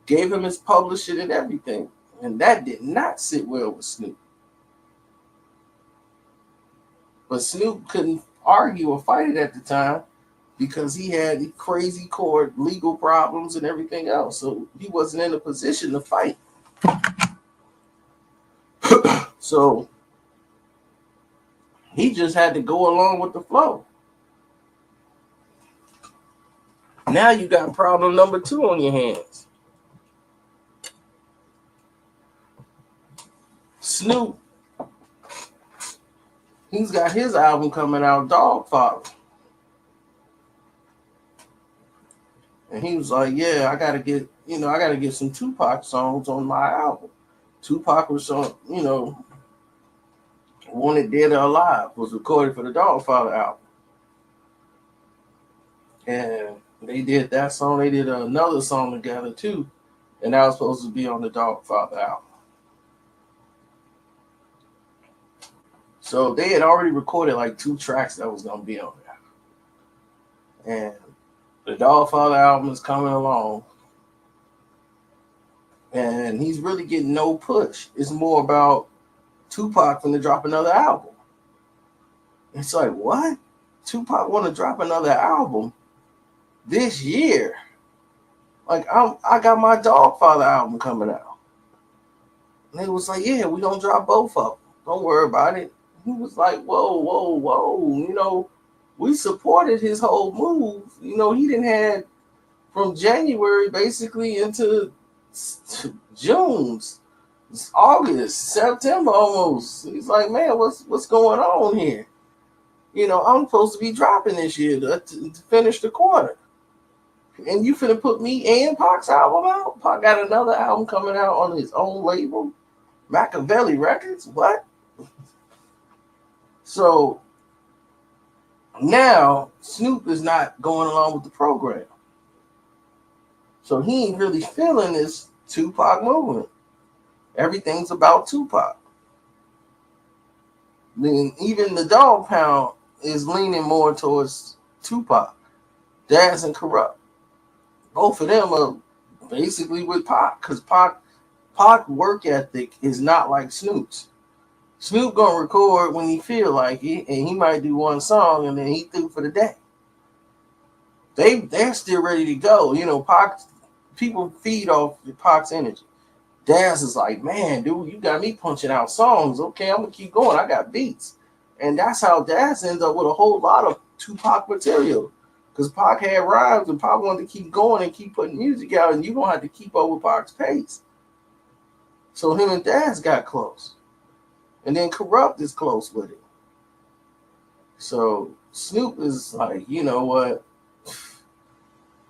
Speaker 3: gave him his publishing and everything. And that did not sit well with Snoop. But Snoop couldn't argue or fight it at the time because he had crazy court legal problems and everything else. So he wasn't in a position to fight. So he just had to go along with the flow. Now you got problem number 2 on your hands. Snoop, he's got his album coming out, Dogfather. And he was like, yeah, I gotta get some Tupac songs on my album. Tupac was on, Wanted Dead or Alive was recorded for the Dogfather album. And they did that song. They did another song together too. And that was supposed to be on the Dogfather album. So they had already recorded like 2 tracks that was going to be on there. And the Dogfather album is coming along. And he's really getting no push. It's more about Tupac going to drop another album. It's like, what? Tupac want to drop another album this year? Like, I got my Dogfather album coming out. And they was like, yeah, we going to drop both of them. Don't worry about it. He was like, whoa. We supported his whole move. He didn't have from January basically into June, August, September almost. He's like, man, what's going on here? I'm supposed to be dropping this year to finish the quarter. And you finna put me and Pac's album out? Pac got another album coming out on his own label, Machiavelli Records? What? So now Snoop is not going along with the program. So he ain't really feeling this Tupac movement. Everything's about Tupac. Then even the Dog Pound is leaning more towards Tupac. Daz and Corrupt. Both of them are basically with Pac, because Pac work ethic is not like Snoop's. Snoop gonna record when he feel like it, and he might do one song and then he through for the day. They're still ready to go. Pac, people feed off Pac's energy. Daz is like, man, dude, you got me punching out songs. Okay, I'm gonna keep going. I got beats. And that's how Daz ends up with a whole lot of Tupac material. Because Pac had rhymes and Pac wanted to keep going and keep putting music out, and you're gonna have to keep up with Pac's pace. So him and Daz got close. And then Corrupt is close with it. So Snoop is like, you know what?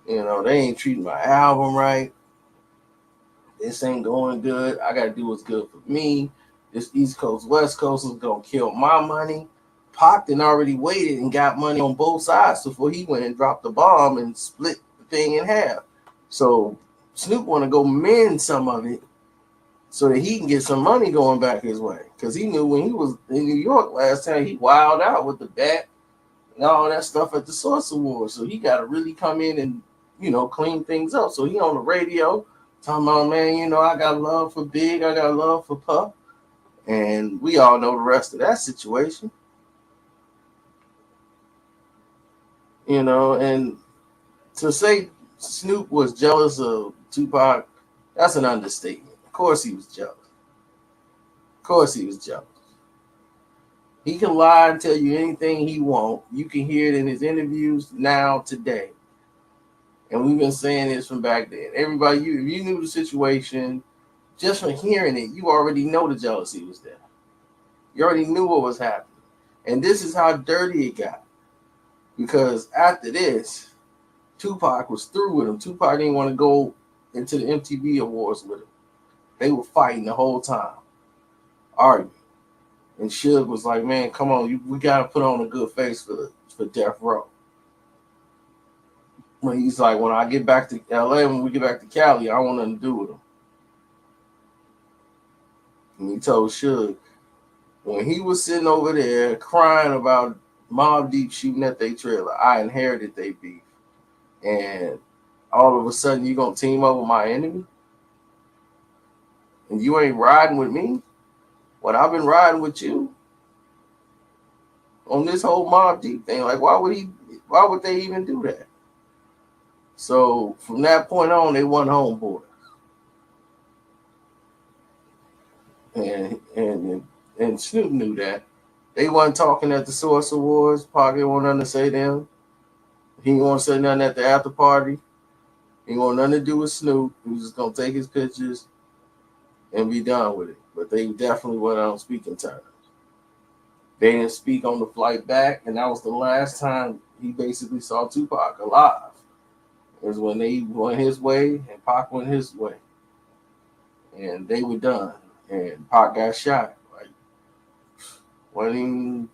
Speaker 3: They ain't treating my album right. This ain't going good. I got to do what's good for me. This East Coast, West Coast is going to kill my money. Pac then already waited and got money on both sides before he went and dropped the bomb and split the thing in half. So Snoop want to go mend some of it so that he can get some money going back his way. Because he knew when he was in New York last time, he wilded out with the bat and all that stuff at the Source Awards. So he got to really come in and, clean things up. So he on the radio talking about, man, I got love for Big, I got love for Puff. And we all know the rest of that situation. And to say Snoop was jealous of Tupac, that's an understatement. Of course he was jealous. Of course he was jealous. He can lie and tell you anything he wants. You can hear it in his interviews now, today. And we've been saying this from back then. Everybody, if you knew the situation, just from hearing it, you already know the jealousy was there. You already knew what was happening. And this is how dirty it got. Because after this, Tupac was through with him. Tupac didn't want to go into the MTV Awards with him. They were fighting the whole time, arguing. And Suge was like, man, come on, we got to put on a good face for Death Row. When he's like, when I get back to LA, when we get back to Cali, I don't want nothing to do with him. And he told Suge, when he was sitting over there crying about Mobb Deep shooting at their trailer, I inherited their beef. And all of a sudden, you going to team up with my enemy? And you ain't riding with me? When I've been riding with you on this whole Mobb Deep thing, like why would they even do that? So from that point on, they won homeboys. And Snoop knew that. They wasn't talking at the Source Awards. Pac didn't want nothing to say to them. He didn't want to say nothing at the after party. He didn't want nothing to do with Snoop. He was just gonna take his pictures and be done with it. But they definitely went on speaking terms. They didn't speak on the flight back, and that was the last time he basically saw Tupac alive. It was when they went his way and Pac went his way. And they were done. And Pac got shot. Like, wasn't even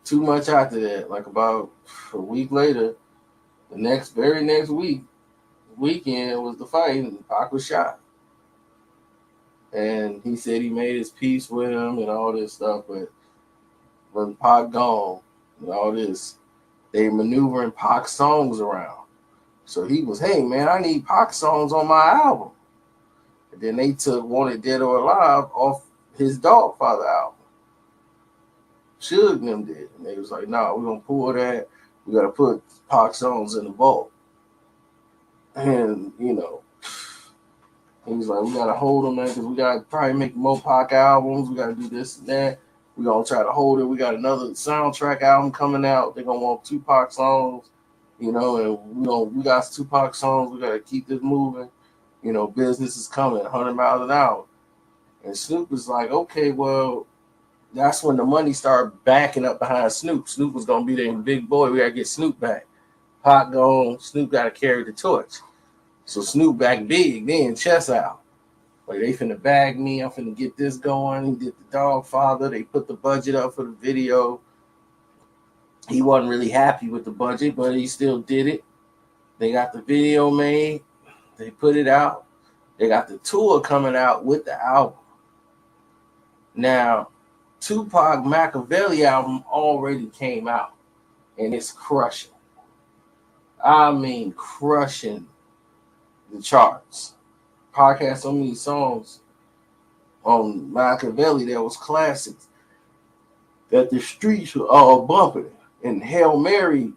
Speaker 3: too much after that. Like about a week later, the very next weekend was the fight, and Pac was shot. And he said he made his peace with him and all this stuff, but when Pac gone and all this, they maneuvering Pac songs around. So he was, hey man, I need Pac songs on my album. And then they took Wanted Dead or Alive off his Dogfather album. Suge and them did. And they was like, nah, we're gonna pull that. We gotta put Pac songs in the vault. And he was like, we gotta hold them, man, because we gotta probably make more Pac albums. We gotta do this and that. We're gonna try to hold it. We got another soundtrack album coming out. They're gonna want Tupac songs, and we got Tupac songs. We gotta keep this moving. Business is coming 100 miles an hour. And Snoop was like, okay, well, that's when the money started backing up behind Snoop. Snoop was gonna be the big boy. We gotta get Snoop back. Pac gone. Snoop gotta carry the torch. So Snoop back big, then chest out. Like, they finna bag me. I'm finna get this going. He did the Dogfather. They put the budget up for the video. He wasn't really happy with the budget, but he still did it. They got the video made. They put it out. They got the tour coming out with the album. Now, Tupac Machiavelli album already came out, and it's crushing. I mean, crushing the charts. Pac had so many songs on Machiavelli that was classics that the streets were all bumping, and Hail Mary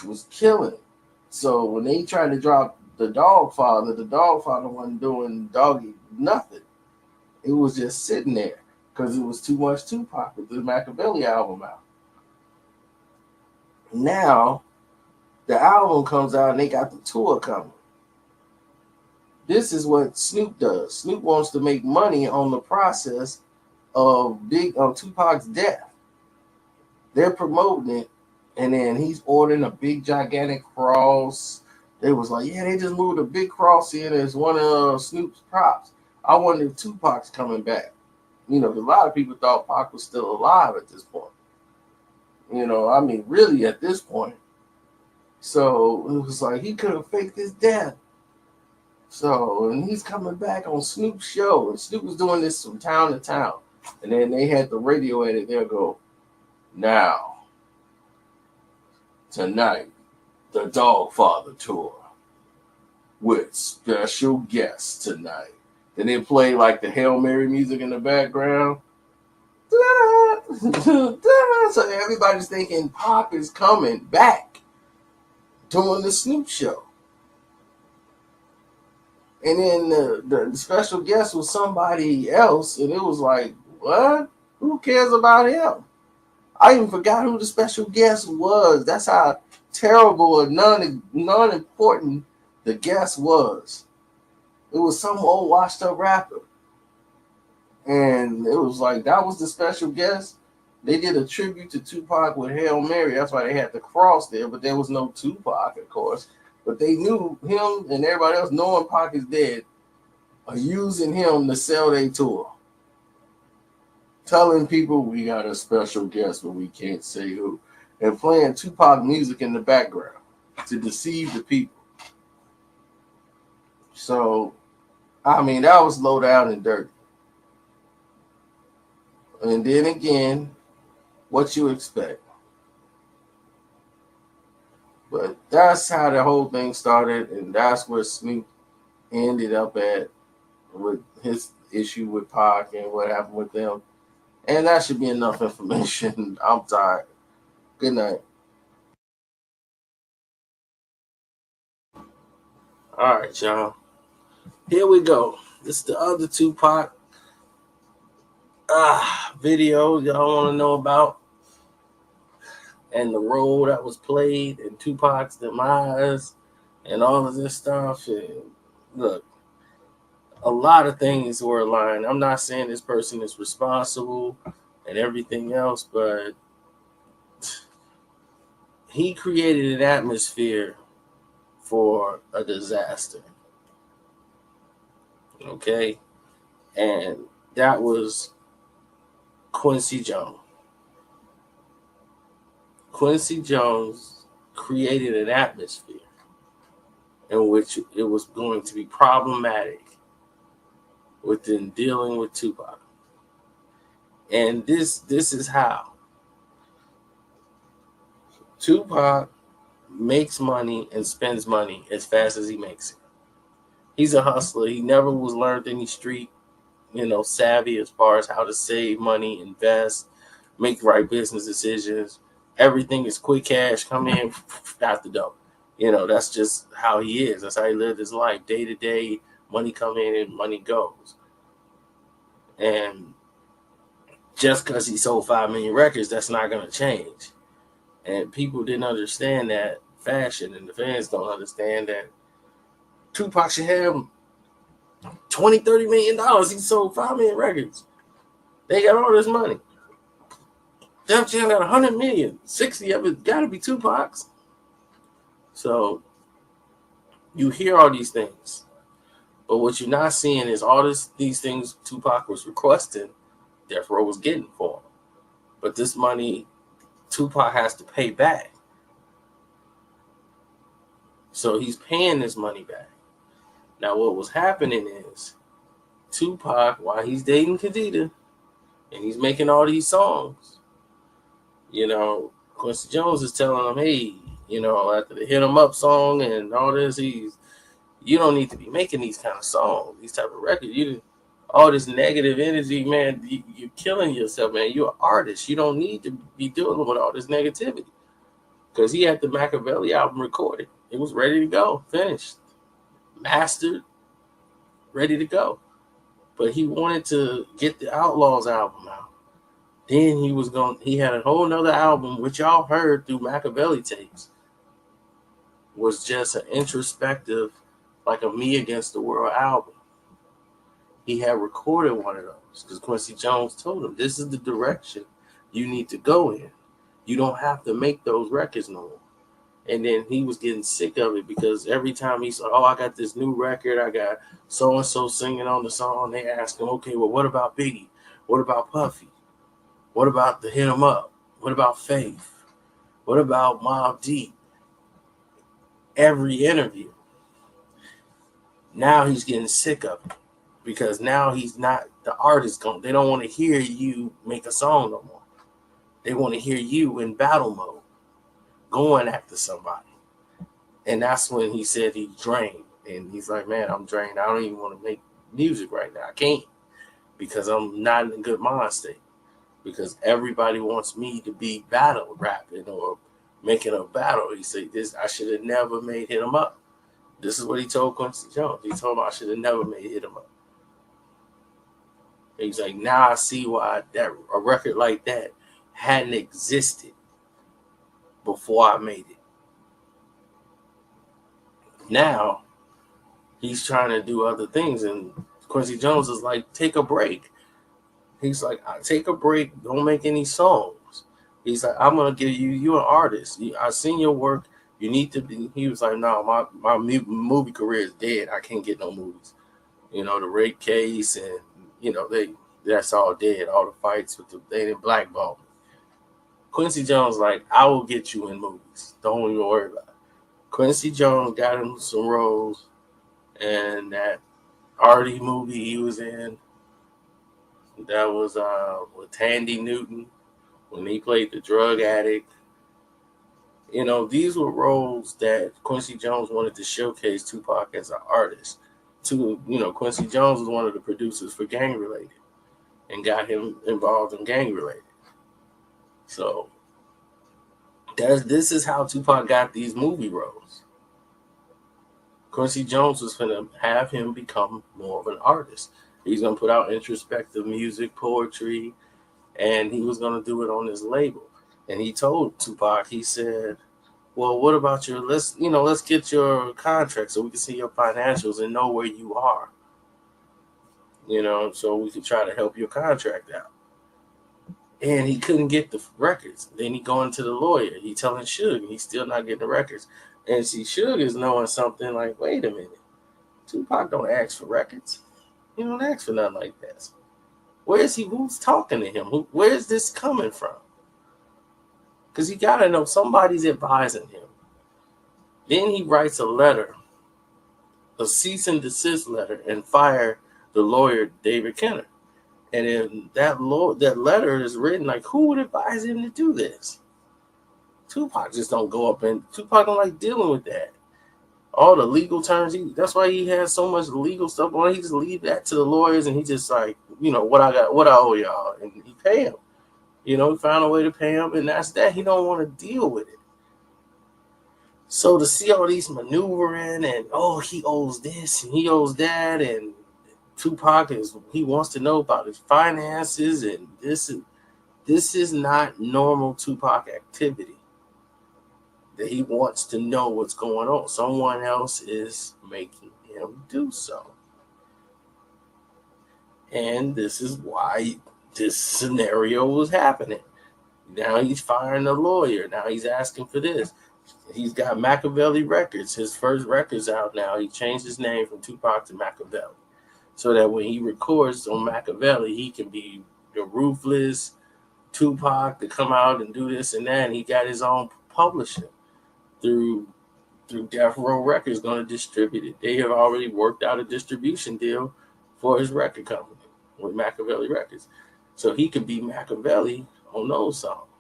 Speaker 3: was killing. So when they tried to drop the Dogfather wasn't doing doggy nothing. It was just sitting there because it was too much Tupac with the Machiavelli album out. Now the album comes out and they got the tour coming. This is what Snoop does. Snoop wants to make money on the process of Tupac's death. They're promoting it, and then he's ordering a big gigantic cross. They was like, yeah, they just moved a big cross in as one of Snoop's props. I wonder if Tupac's coming back. A lot of people thought Pac was still alive at this point. Really at this point. So it was like he could have faked his death. So, and he's coming back on Snoop's show, and Snoop was doing this from town to town. And then they had the radio edit. They'll go, now, tonight, the Dogfather tour with special guests tonight. Then they play like the Hail Mary music in the background. So everybody's thinking Pop is coming back doing the Snoop show. And then the special guest was somebody else, and it was like, what? Who cares about him? I even forgot who the special guest was. That's how terrible or non-important the guest was. It was some old washed up rapper. And it was like, that was the special guest. They did a tribute to Tupac with Hail Mary. That's why they had the cross there, but there was no Tupac, of course. But they knew him and everybody else, knowing Pac is dead, are using him to sell their tour. Telling people we got a special guest, but we can't say who. And playing Tupac music in the background to deceive the people. So, I mean, that was low down and dirty. And then again, what you expect. But that's how the whole thing started, and that's where Snoop ended up at with his issue with Pac and what happened with them. And that should be enough information. I'm tired. Good night. All right, y'all. Here we go. This is the other Tupac video y'all want to know about, and the role that was played in Tupac's demise and all of this stuff. And look, a lot of things were aligned. I'm not saying this person is responsible and everything else, but he created an atmosphere for a disaster. Okay? And that was Quincy Jones. Quincy Jones created an atmosphere in which it was going to be problematic within dealing with Tupac. And this is how. Tupac makes money and spends money as fast as he makes it. He's a hustler. He never was learned any street, savvy as far as how to save money, invest, make right business decisions. Everything is quick cash, come in, out the door. That's just how he is. That's how he lived his life. Day to day, money come in and money goes. And just because he sold 5 million records, that's not going to change. And people didn't understand that fashion, and the fans don't understand that Tupac should have $20, $30 million. He sold 5 million records. They got all this money. Def Jam got 100 million. 60 of it got to be Tupac's. So you hear all these things, but what you're not seeing is all these things Tupac was requesting, Death Row was getting for him. But this money Tupac has to pay back. So he's paying this money back. Now what was happening is Tupac, while he's dating Khadija and he's making all these songs, Quincy Jones is telling him, hey, after the Hit 'Em Up song and all this, you don't need to be making these kind of songs, these type of records. All this negative energy, man, you're killing yourself, man. You're an artist. You don't need to be dealing with all this negativity. Because he had the Machiavelli album recorded. It was ready to go, finished, mastered, ready to go. But he wanted to get the Outlaws album out. Then he had a whole nother album, which y'all heard through Machiavelli tapes, was just an introspective, like a Me Against the World album. He had recorded one of those because Quincy Jones told him, this is the direction you need to go in. You don't have to make those records no more. And then he was getting sick of it because every time he said, I got this new record, I got so-and-so singing on the song, they ask him, okay, well, what about Biggie? What about Puffy? What about the Hit 'Em Up? What about Faith? What about Mobb Deep? Every interview. Now he's getting sick of it because now he's not the artist. They don't want to hear you make a song no more. They want to hear you in battle mode, going after somebody. And that's when he said he's drained. And he's like, man, I'm drained. I don't even want to make music right now. I can't because I'm not in a good mind state. Because everybody wants me to be battle rapping or making a battle. He said, "This I should have never made Hit 'Em Up." This is what he told Quincy Jones. He told him I should have never made Hit 'Em Up. He's like, now I see why a record like that hadn't existed before I made it. Now he's trying to do other things, and Quincy Jones is like, take a break. He's like, take a break. Don't make any songs. He's like, I'm gonna give you're an artist. I've seen your work. You need to be. He was like, no, my movie career is dead. I can't get no movies. You know, the rape case, and you know that's all dead. All the fights with they didn't blackball me. Quincy Jones like, I will get you in movies. Don't even worry about it. Quincy Jones got him some roles, and that Artie movie he was in. That was with Tandy Newton when he played the drug addict. You know, these were roles that Quincy Jones wanted to showcase Tupac as an artist. Quincy Jones was one of the producers for Gang Related and got him involved in Gang Related. So this is how Tupac got these movie roles. Quincy Jones was going to have him become more of an artist. He's going to put out introspective music, poetry, and he was going to do it on his label. And he told Tupac, he said, well, what about let's get your contract so we can see your financials and know where you are. You know, so we can try to help your contract out. And he couldn't get the records. Then he going to the lawyer. He telling Suge he's still not getting the records. And see, Suge is knowing something like, wait a minute. Tupac don't ask for records. He don't ask for nothing like that. Where is he? Who's talking to him? Where is this coming from? Because he got to know somebody's advising him. Then he writes a letter, a cease and desist letter, and fire the lawyer, David Kenner. And in that letter is written like, who would advise him to do this? Tupac just don't go up and Tupac don't like dealing with that. All the legal terms, that's why he has so much legal stuff on. He just leave that to the lawyers, and he just like, what I owe y'all, and he pay him. He found a way to pay him, and that's that. He don't want to deal with it. So to see all these maneuvering and he owes this and he owes that, and Tupac he wants to know about his finances, and this is not normal Tupac activity. That he wants to know what's going on. Someone else is making him do so. And this is why this scenario was happening. Now he's firing the lawyer. Now he's asking for this. He's got Machiavelli Records. His first record's out now. He changed his name from Tupac to Machiavelli. So that when he records on Machiavelli, he can be the ruthless Tupac to come out and do this and that. And he got his own publisher. Through Death Row Records going to distribute it. They have already worked out a distribution deal for his record company with Machiavelli Records. So he could be Machiavelli on those songs.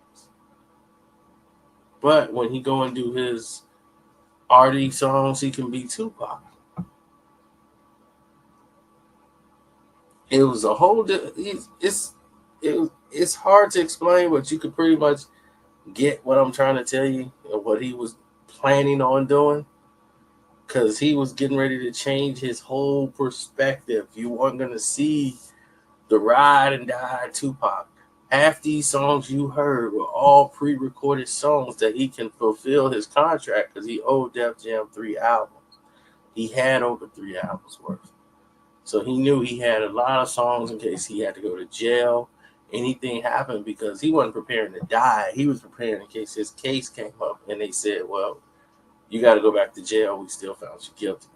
Speaker 3: But when he go and do his arty songs, he can be Tupac. It was a whole it's hard to explain, but you could pretty much get what I'm trying to tell you and what he was planning on doing, because he was getting ready to change his whole perspective. You weren't going to see the ride and die Tupac. Half these songs you heard were all pre-recorded songs that he can fulfill his contract because he owed Def Jam 3 albums. He had over 3 albums worth. So he knew he had a lot of songs in case he had to go to jail. Anything happened, because he wasn't preparing to die. He was preparing in case his case came up and they said, well, you got to go back to jail. We still found you guilty.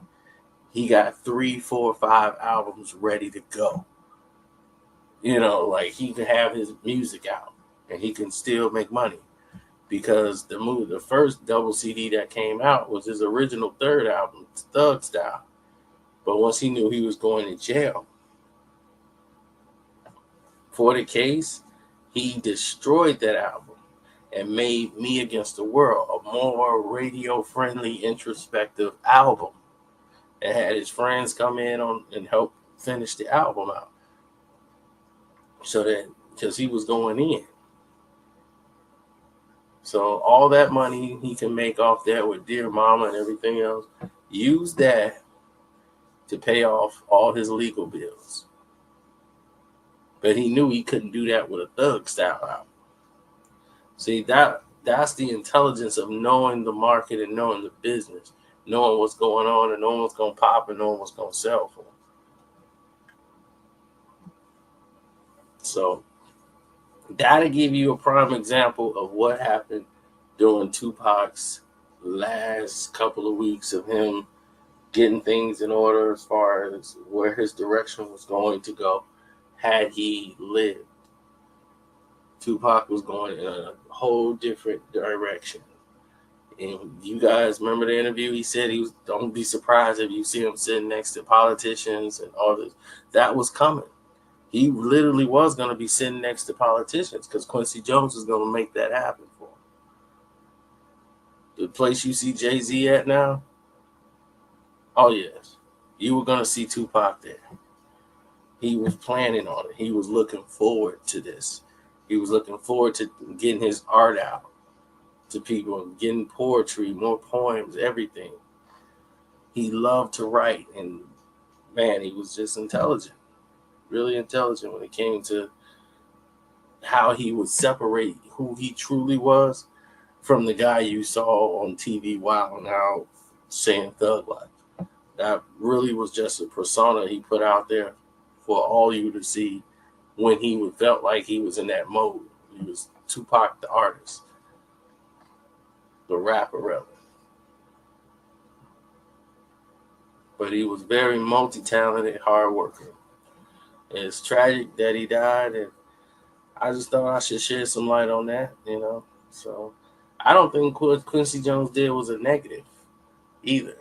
Speaker 3: He got 3, 4, 5 albums ready to go. Like he can have his music out and he can still make money, because the first double CD that came out was his original third album, Thug Style. But once he knew he was going to jail for the case, he destroyed that album and made Me Against the World a more radio-friendly, introspective album. And had his friends come in on and help finish the album out. So that, because he was going in. So all that money he can make off that with Dear Mama and everything else, use that to pay off all his legal bills. But he knew he couldn't do that with a Thug style album. See, that's the intelligence of knowing the market and knowing the business, knowing what's going on and knowing what's going to pop and knowing what's going to sell for. So that'll give you a prime example of what happened during Tupac's last couple of weeks of him getting things in order as far as where his direction was going to go. Had he lived, Tupac was going in a whole different direction. And you guys remember the interview? He said don't be surprised if you see him sitting next to politicians and all this. That was coming. He literally was going to be sitting next to politicians because Quincy Jones was going to make that happen for him. The place you see Jay-Z at now, oh yes, you were going to see Tupac there. He was planning on it. He was looking forward to this. He was looking forward to getting his art out to people, getting poetry, more poems, everything. He loved to write, and man, he was just intelligent. Really intelligent when it came to how he would separate who he truly was from the guy you saw on TV Wild Out saying thug life. That really was just a persona he put out there for all you to see when he felt like he was in that mode. He was Tupac the artist, the rapper rather. But he was very multi-talented, hard worker. It's tragic that he died, and I just thought I should shed some light on that, So I don't think what Quincy Jones did was a negative either,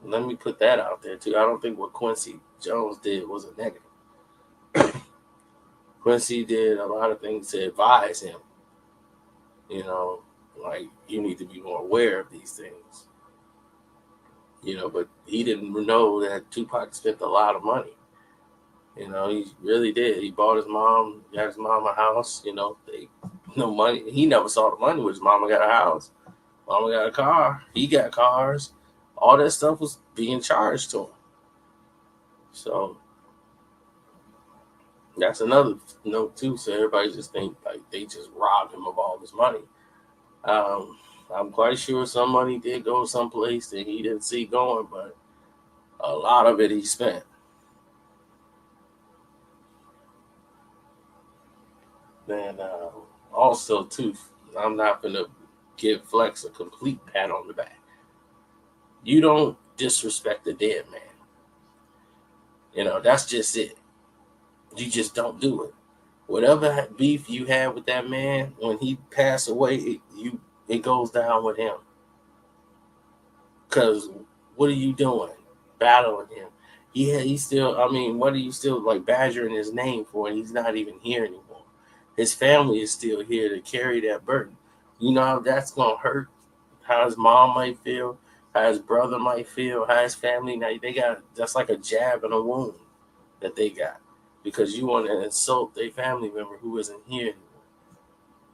Speaker 3: Let me put that out there too. I don't think what Quincy Jones did was a negative. Quincy did a lot of things to advise him, like you need to be more aware of these things. But he didn't know that Tupac spent a lot of money. He really did. He bought his mom, got his mom a house. No money. He never saw the money when his mama got a house. Mama got a car. He got cars. All that stuff was being charged to him. So that's another note too. So everybody just think like they just robbed him of all his money. I'm quite sure some money did go someplace that he didn't see going, but a lot of it he spent. Then also too, I'm not gonna give Flex a complete pat on the back. You don't disrespect the dead man. That's just it. You just don't do it. Whatever beef you had with that man, when he passed away, it goes down with him. Because what are you doing? Battling him. He's still, what are you still like badgering his name for? And he's not even here anymore. His family is still here to carry that burden. You know how that's going to hurt? How his mom might feel, how his brother might feel, how his family, now that's like a jab and a wound that they got. Because you want to insult their family member who isn't here anymore.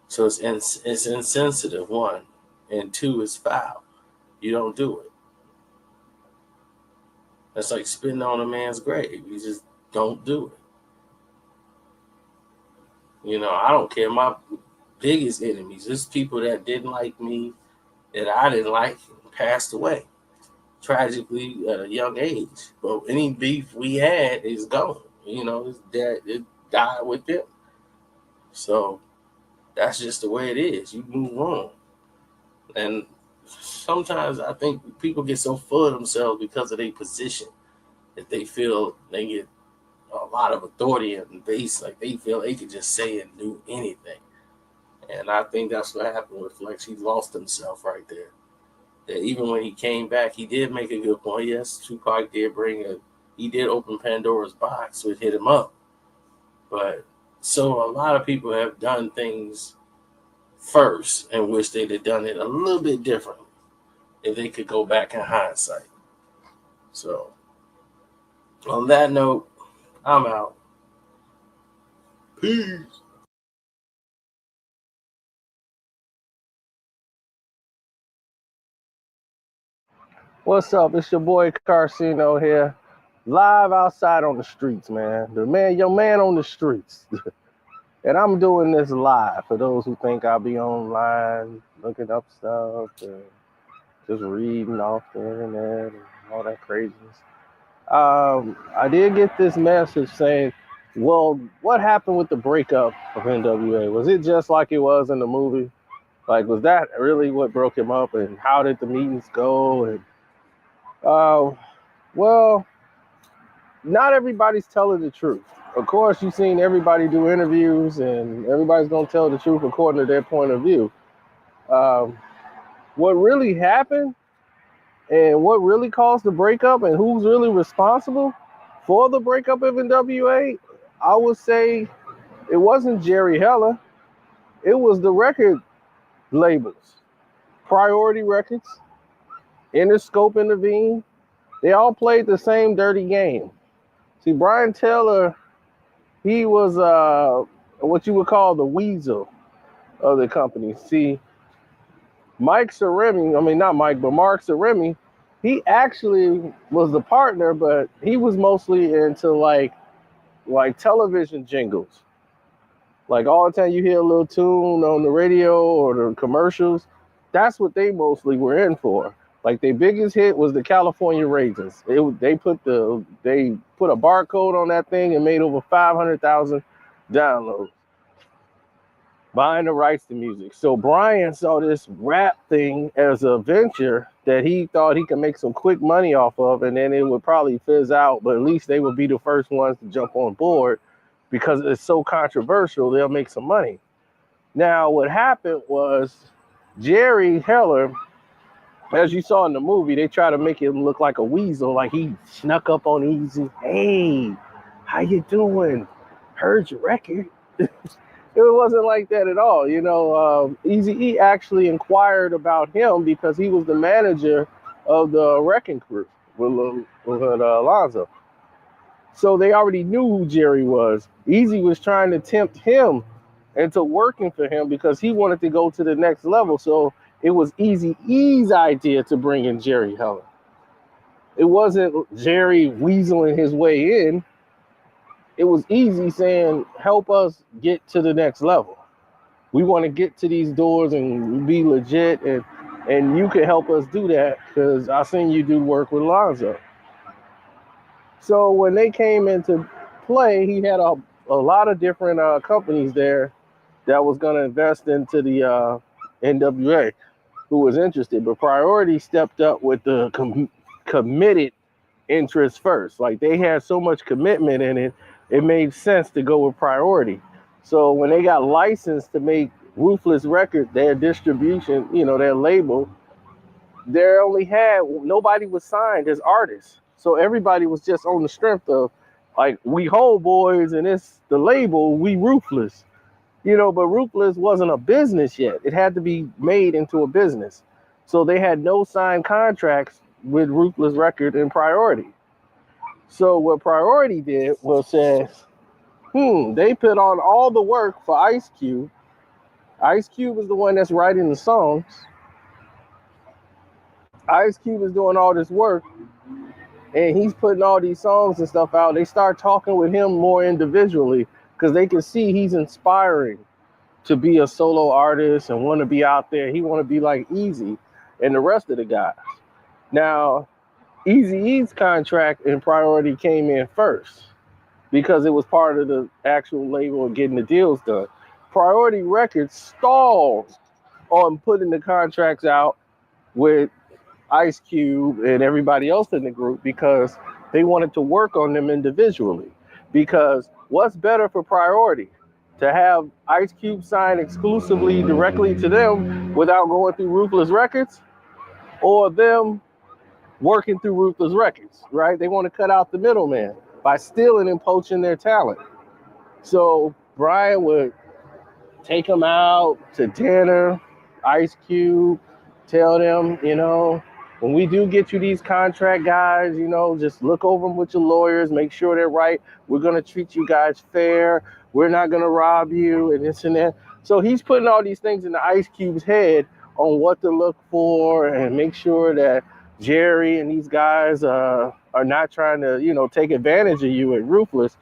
Speaker 3: So it's insensitive, one. And two, it's foul. You don't do it. That's like spitting on a man's grave. You just don't do it. I don't care. My biggest enemies, there's people that didn't like me, that I didn't like, passed away tragically at a young age. But any beef we had is gone. It died with them. So that's just the way it is. You move on. And sometimes I think people get so full of themselves because of their position that they feel they get a lot of authority and base, like they feel they could just say and do anything. And I think that's what happened with Flex. He lost himself right there.
Speaker 1: that even when he came back, he did make a good point. Yes, Tupac did he did open Pandora's box with Hit 'Em Up. But so a lot of people have done things first and wish they'd have done it a little bit differently if they could go back in hindsight. So on that note, I'm out. Peace.
Speaker 3: What's up? It's your boy Karceno here, live outside on the streets, man. Your man on the streets. And I'm doing this live for those who think I'll be online looking up stuff and just reading off the internet and all that craziness. I did get this message saying, well, what happened with the breakup of NWA? Was it just like it was in the movie? Like, was that really what broke him up? And how did the meetings go? And well, not everybody's telling the truth. Of course, you've seen everybody do interviews, and everybody's going to tell the truth according to their point of view. What really happened and what really caused the breakup and who's really responsible for the breakup of NWA, I would say it wasn't Jerry Heller. It was the record labels. Priority Records, Interscope intervened. They all played the same dirty game. See, Brian Taylor, he was what you would call the weasel of the company. See, Mark Ceremi, he actually was the partner, but he was mostly into like television jingles. Like all the time you hear a little tune on the radio or the commercials, that's what they mostly were in for. Like their biggest hit was the California Raisins. They put a barcode on that thing and made over 500,000 downloads, buying the rights to music. So Brian saw this rap thing as a venture that he thought he could make some quick money off of, and then it would probably fizz out, but at least they would be the first ones to jump on board because it's so controversial, they'll make some money. Now, what happened was Jerry Heller, as you saw in the movie, they try to make him look like a weasel, like he snuck up on Easy. Hey, how you doing? Heard your record. It wasn't like that at all. You know, Eazy-E actually inquired about him because he was the manager of the Wrecking Crew with Alonzo. So they already knew who Jerry was. Easy was trying to tempt him into working for him because he wanted to go to the next level. So it was Eazy-E's idea to bring in Jerry Heller. It wasn't Jerry weaseling his way in. It was Eazy saying, help us get to the next level. We want to get to these doors and be legit, and you can help us do that because I seen you do work with Lonzo. So when they came into play, he had a lot of different companies there that was going to invest into the NWA who was interested, but Priority stepped up with the committed interest first. Like they had so much commitment in it, it made sense to go with Priority. So when they got licensed to make Ruthless Records, their distribution, their label, nobody was signed as artists. So everybody was just on the strength of like, we homeboys and it's the label, we Ruthless. But Ruthless wasn't a business yet. It had to be made into a business. So they had no signed contracts with Ruthless Record and Priority. So what Priority did was says, they put on all the work for Ice Cube. Ice Cube is the one that's writing the songs. Ice Cube is doing all this work, and he's putting all these songs and stuff out. They start talking with him more individually because they can see he's inspiring to be a solo artist and want to be out there. He want to be like Easy and the rest of the guys. Now, Eazy-E's contract and Priority came in first because it was part of the actual label and getting the deals done. Priority Records stalled on putting the contracts out with Ice Cube and everybody else in the group because they wanted to work on them individually. Because what's better for Priority? To have Ice Cube sign exclusively directly to them without going through Ruthless Records?
Speaker 4: or them working through Ruthless Records, right? They want to cut out the middleman by stealing and poaching their talent. So Brian would take them out to dinner, Ice Cube, tell them, when we do get you these contract guys, just look over them with your lawyers, make sure they're right. We're going to treat you guys fair. We're not going to rob you and this and that. So he's putting all these things in the Ice Cube's head on what to look for and make sure that Jerry and these guys are not trying to, take advantage of you at Ruthless,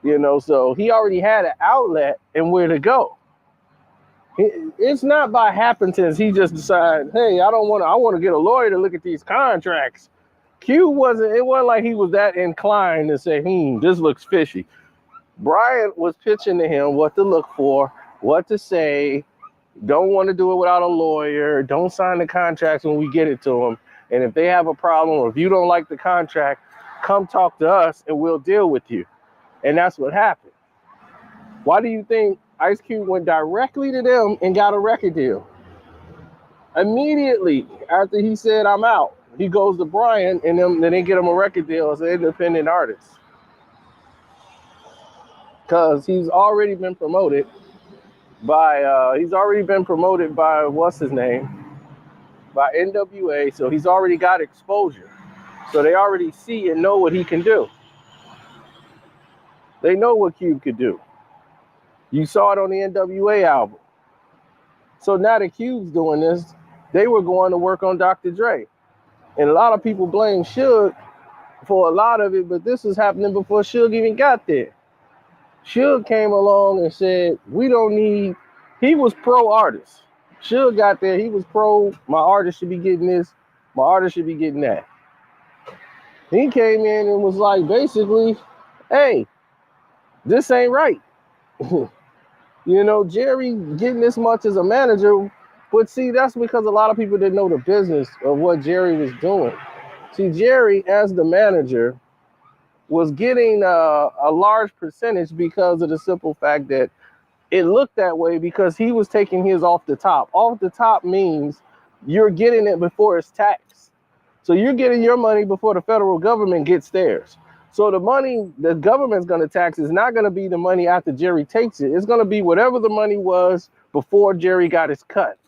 Speaker 4: so he already had an outlet and where to go. It's not by happenstance he just decided, hey, I want to get a lawyer to look at these contracts. It wasn't like he was that inclined to say, this looks fishy. Brian was pitching to him what to look for, what to say, don't want to do it without a lawyer, don't sign the contracts when we get it to them. And if they have a problem or if you don't like the contract, come talk to us and we'll deal with you. And that's what happened. Why do you think Ice Cube went directly to them and got a record deal? Immediately after he said, I'm out, he goes to Brian and then they get him a record deal as an independent artist. Because he's already been promoted by what's his name? By NWA. So he's already got exposure. So they already see and know what he can do. They know what Cube could do. You saw it on the NWA album. So now that Cube's doing this, they were going to work on Dr. Dre. And a lot of people blame Suge for a lot of it, but this was happening before Suge even got there. Suge came along and said, he was pro-artist. Suge got there, he was pro, my artist should be getting this, my artist should be getting that. He came in and was like, basically, hey, this ain't right. Jerry getting this much as a manager, but see, that's because a lot of people didn't know the business of what Jerry was doing. See, Jerry, as the manager, was getting a large percentage because of the simple fact that it looked that way because he was taking his off the top. Off the top means you're getting it before it's taxed. So you're getting your money before the federal government gets theirs. So the money the government's going to tax is not going to be the money after Jerry takes it. It's going to be whatever the money was before Jerry got his cut.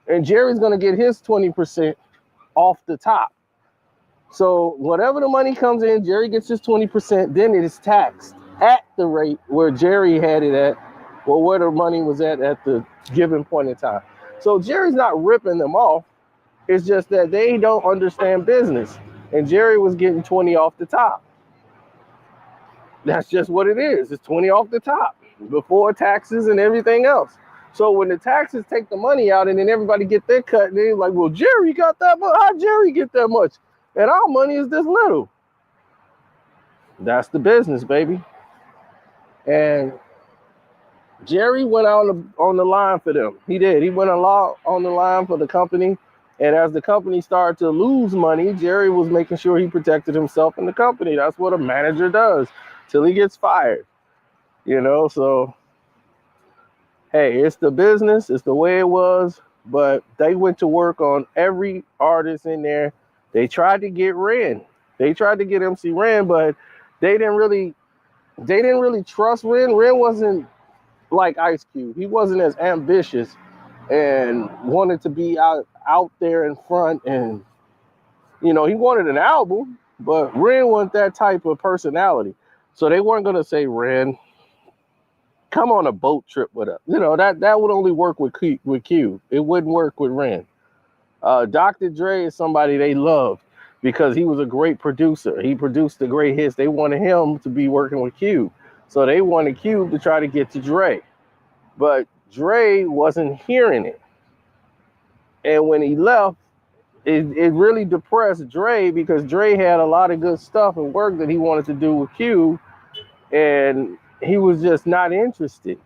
Speaker 4: And Jerry's going to get his 20% off the top. So whatever the money comes in, Jerry gets his 20%, then it is taxed at the rate where Jerry had it at, or where the money was at the given point in time. So Jerry's not ripping them off. It's just that they don't understand business. And Jerry was getting 20 off the top. That's just what it is. It's 20 off the top before taxes and everything else. So when the taxes take the money out and then everybody get their cut, and they're like, well, Jerry got that much. How'd Jerry get that much? And our money is this little. That's the business, baby. And Jerry went on the line for them. He did. He went on the line for the company. And as the company started to lose money, Jerry was making sure he protected himself and the company. That's what a manager does till he gets fired. So, hey, it's the business. It's the way it was. But they went to work on every artist in there. They tried to get Ren. They tried to get MC Ren, but they didn't really trust Ren. Ren wasn't like Ice Cube. He wasn't as ambitious and wanted to be out there in front. And, he wanted an album, but Ren wasn't that type of personality. So they weren't going to say, Ren, come on a boat trip with us. That would only work with Cube. It wouldn't work with Ren. Dr. Dre is somebody they loved because he was a great producer. He produced the great hits. They wanted him to be working with Cube. So they wanted Cube to try to get to Dre. But Dre wasn't hearing it. And when he left, it really depressed Dre because Dre had a lot of good stuff and work that he wanted to do with Cube. And he was just not interested.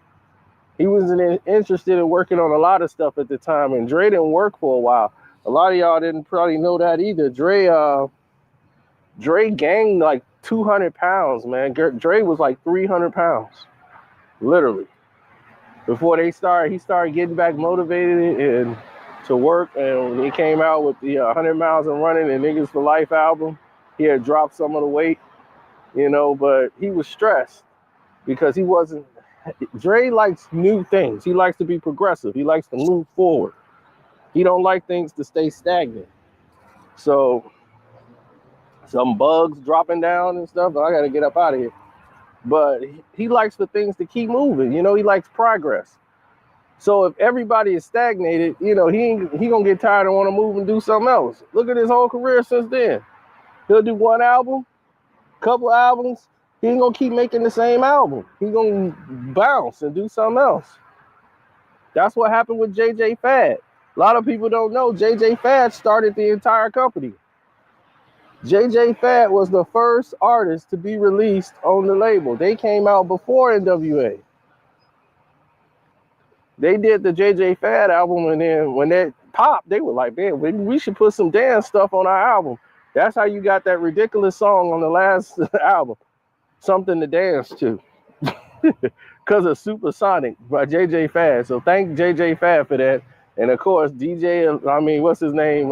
Speaker 4: He wasn't interested in working on a lot of stuff at the time. And Dre didn't work for a while. A lot of y'all didn't probably know that either. Dre gained like 200 pounds, man. Dre was like 300 pounds, literally. Before he started getting back motivated and to work, and when he came out with the 100 Miles and Running and Niggas for Life album, he had dropped some of the weight, but he was stressed because he wasn't. Dre likes new things. He likes to be progressive. He likes to move forward. He don't like things to stay stagnant. So some bugs dropping down and stuff, I got to get up out of here. But he likes the things to keep moving. He likes progress. So if everybody is stagnated, he gonna get tired and want to move and do something else. Look at his whole career since then. He'll do one album, couple albums. He ain't gonna keep making the same album. He gonna bounce and do something else. That's what happened with JJ Fad. A lot of people don't know JJ Fad started the entire company. JJ Fad was the first artist to be released on the label. They came out before NWA. They did the JJ Fad album, and then when that popped, they were like, man, we should put some dance stuff on our album. That's how you got that ridiculous song on the last album, Something to Dance To, because of Supersonic by JJ Fad. So thank JJ Fad for that. And of course, what's his name?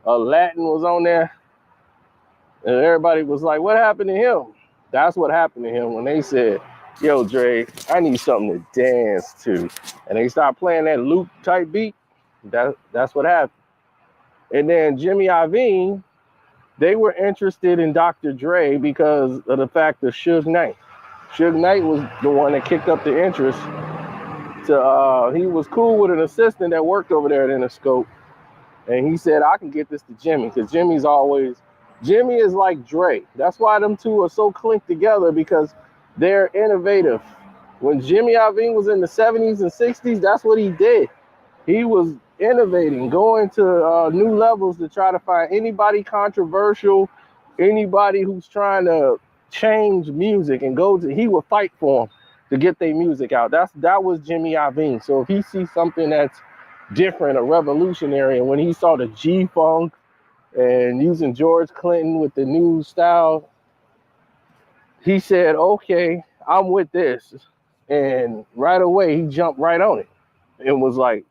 Speaker 4: Latin was on there. And everybody was like, what happened to him? That's what happened to him when they said, yo, Dre, I need something to dance to. And they started playing that loop type beat. That's what happened. And then Jimmy Iovine, they were interested in Dr. Dre because of the fact of Suge Knight. Suge Knight was the one that kicked up the interest. He was cool with an assistant that worked over there at Interscope. And he said, I can get this to Jimmy, because Jimmy is like Dre. That's why them two are so clinked together, because they're innovative. When Jimmy Iovine was in the 70s and 60s, that's what he did. He was innovating, going to new levels to try to find anybody controversial, anybody who's trying to change music, and he would fight for them to get their music out. That was Jimmy Iovine. So if he sees something that's different or revolutionary, and when he saw the G-Funk and using George Clinton with the new style, he said, okay, I'm with this. And right away, he jumped right on it and was like,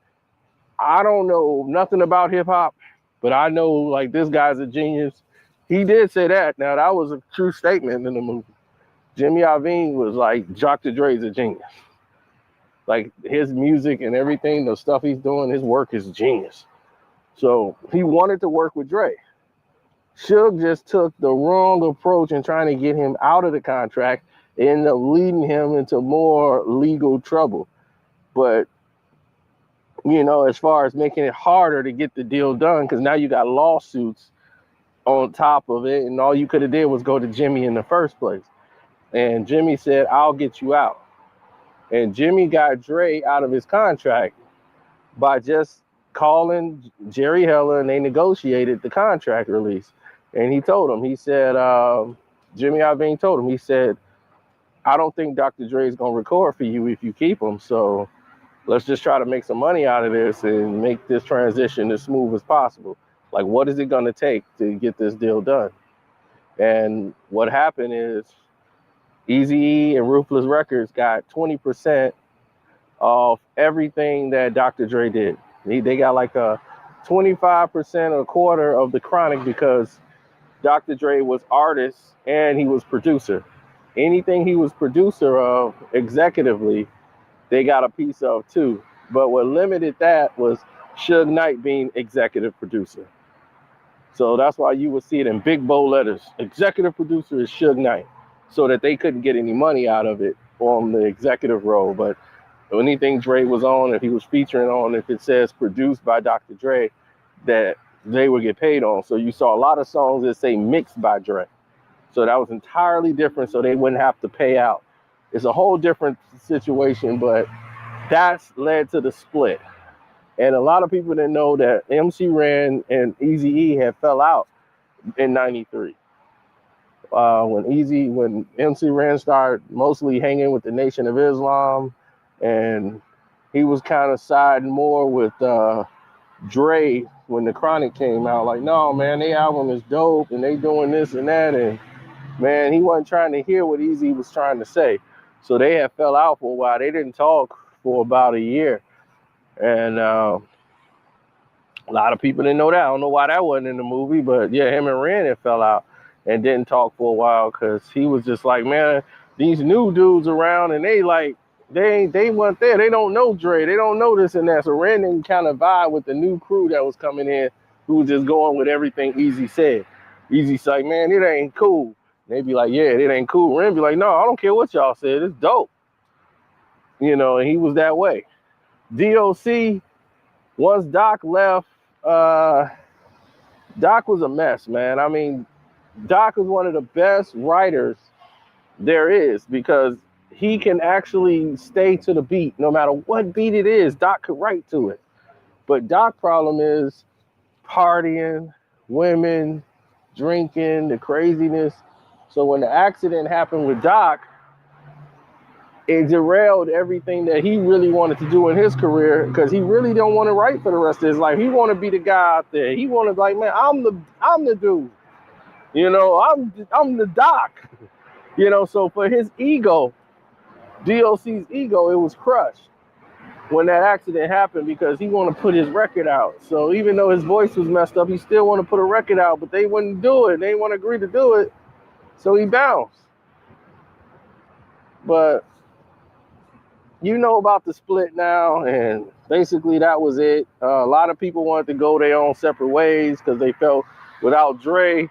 Speaker 4: I don't know nothing about hip hop, but I know like this guy's a genius. He did say that. Now that was a true statement in the movie. Jimmy Iovine was like, Dr. Dre's a genius. Like his music and everything, the stuff he's doing, his work is genius. So he wanted to work with Dre. Suge just took the wrong approach in trying to get him out of the contract, and ended up leading him into more legal trouble. But, as far as making it harder to get the deal done, because now you got lawsuits on top of it, and all you could have did was go to Jimmy in the first place. And Jimmy said, I'll get you out. And Jimmy got Dre out of his contract by just calling Jerry Heller, and they negotiated the contract release. And he told him, he said, Jimmy Iovine told him, he said, I don't think Dr. Dre is going to record for you if you keep him. So let's just try to make some money out of this and make this transition as smooth as possible. Like, what is it going to take to get this deal done? And what happened is Eazy-E and Ruthless Records got 20% of everything that Dr. Dre did. They got like a 25% or a quarter of the Chronic, because Dr. Dre was artist and he was producer. Anything he was producer of executively, they got a piece of too. But what limited that was Suge Knight being executive producer. So that's why you would see it in big bold letters. Executive producer is Suge Knight, so that they couldn't get any money out of it on the executive role. But anything Dre was on, if he was featuring on, if it says produced by Dr. Dre, that they would get paid on. So you saw a lot of songs that say mixed by Dre. So that was entirely different, so they wouldn't have to pay out. It's a whole different situation, but that's led to the split. And a lot of people didn't know that MC Ren and Eazy-E had fell out in '93. When MC Ren started mostly hanging with the Nation of Islam, and he was kind of siding more with Dre when the Chronic came out. Like, no, man, their album is dope, and they doing this and that, and man, he wasn't trying to hear what Eazy was trying to say. So they had fell out for a while. They didn't talk for about a year. And a lot of people didn't know that. I don't know why that wasn't in the movie, but yeah, him and Ren had fell out and didn't talk for a while because he was just like, man, these new dudes around and they weren't there. They don't know Dre. They don't know this and that. So Ren didn't kind of vibe with the new crew that was coming in, who was just going with everything Easy said. Easy's like, man, it ain't cool. And they be like, yeah, it ain't cool. Ren be like, no, I don't care what y'all said. It's dope. And he was that way. DOC, once Doc left, Doc was a mess, man. I mean, Doc is one of the best writers there is because he can actually stay to the beat. No matter what beat it is, Doc could write to it. But Doc's problem is partying, women, drinking, the craziness. So when the accident happened with Doc, it derailed everything that he really wanted to do in his career because he really don't want to write for the rest of his life. He want to be the guy out there. He want to like, man, I'm the dude. I'm the Doc. So for his ego, DOC's ego, it was crushed when that accident happened because he want to put his record out. So even though his voice was messed up, he still want to put a record out, but they wouldn't do it. They didn't want to agree to do it. So he bounced. But about the split now, and basically that was it. A lot of people wanted to go their own separate ways because they felt without Dre,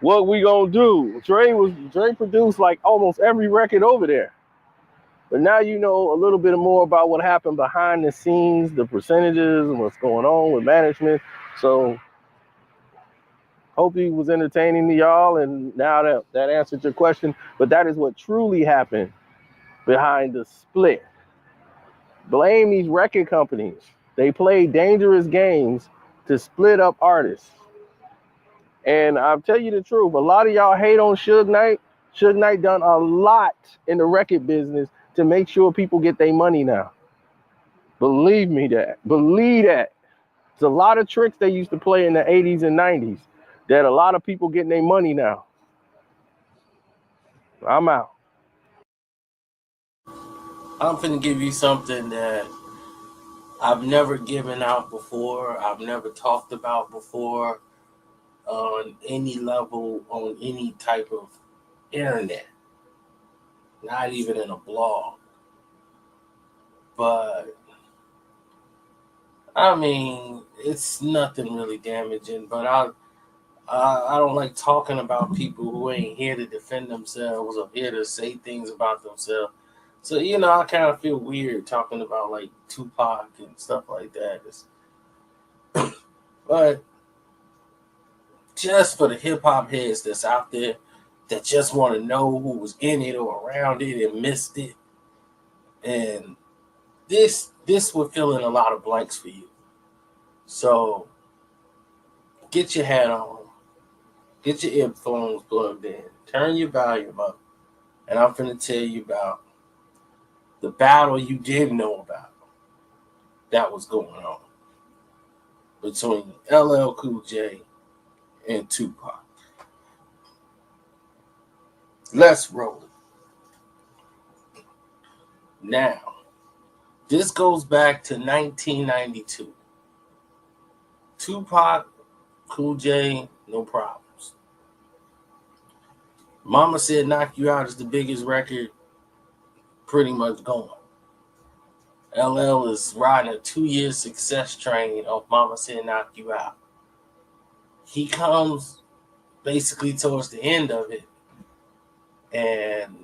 Speaker 4: what we gonna do? Dre produced like almost every record over there. But now you know a little bit more about what happened behind the scenes, the percentages, and what's going on with management. So hope he was entertaining to y'all, and now that answered your question. But that is what truly happened behind the split. Blame these record companies. They play dangerous games to split up artists. And I'll tell you the truth, a lot of y'all hate on Suge Knight. Suge Knight done a lot in the record business to make sure people get their money now. Believe me that. Believe that. There's a lot of tricks they used to play in the 80s and 90s that a lot of people getting their money now. I'm out.
Speaker 5: I'm finna give you something that I've never given out before. I've never talked about before on any level, on any type of internet. Not even in a blog. But, I mean, it's nothing really damaging. But I don't like talking about people who ain't here to defend themselves or here to say things about themselves. So, I kind of feel weird talking about like Tupac and stuff like that. But just for the hip hop heads that's out there that just want to know who was in it or around it and missed it, and this would fill in a lot of blanks for you. So get your hat on, get your earphones plugged in, turn your volume up, and I'm finna tell you about the battle you didn't know about that was going on between LL Cool J and Tupac. Let's roll it. Now, this goes back to 1992. Tupac, Cool J, no problems. Mama Said Knock You Out is the biggest record pretty much going. LL is riding a 2-year success train of Mama Said Knock You Out. He comes basically towards the end of it, and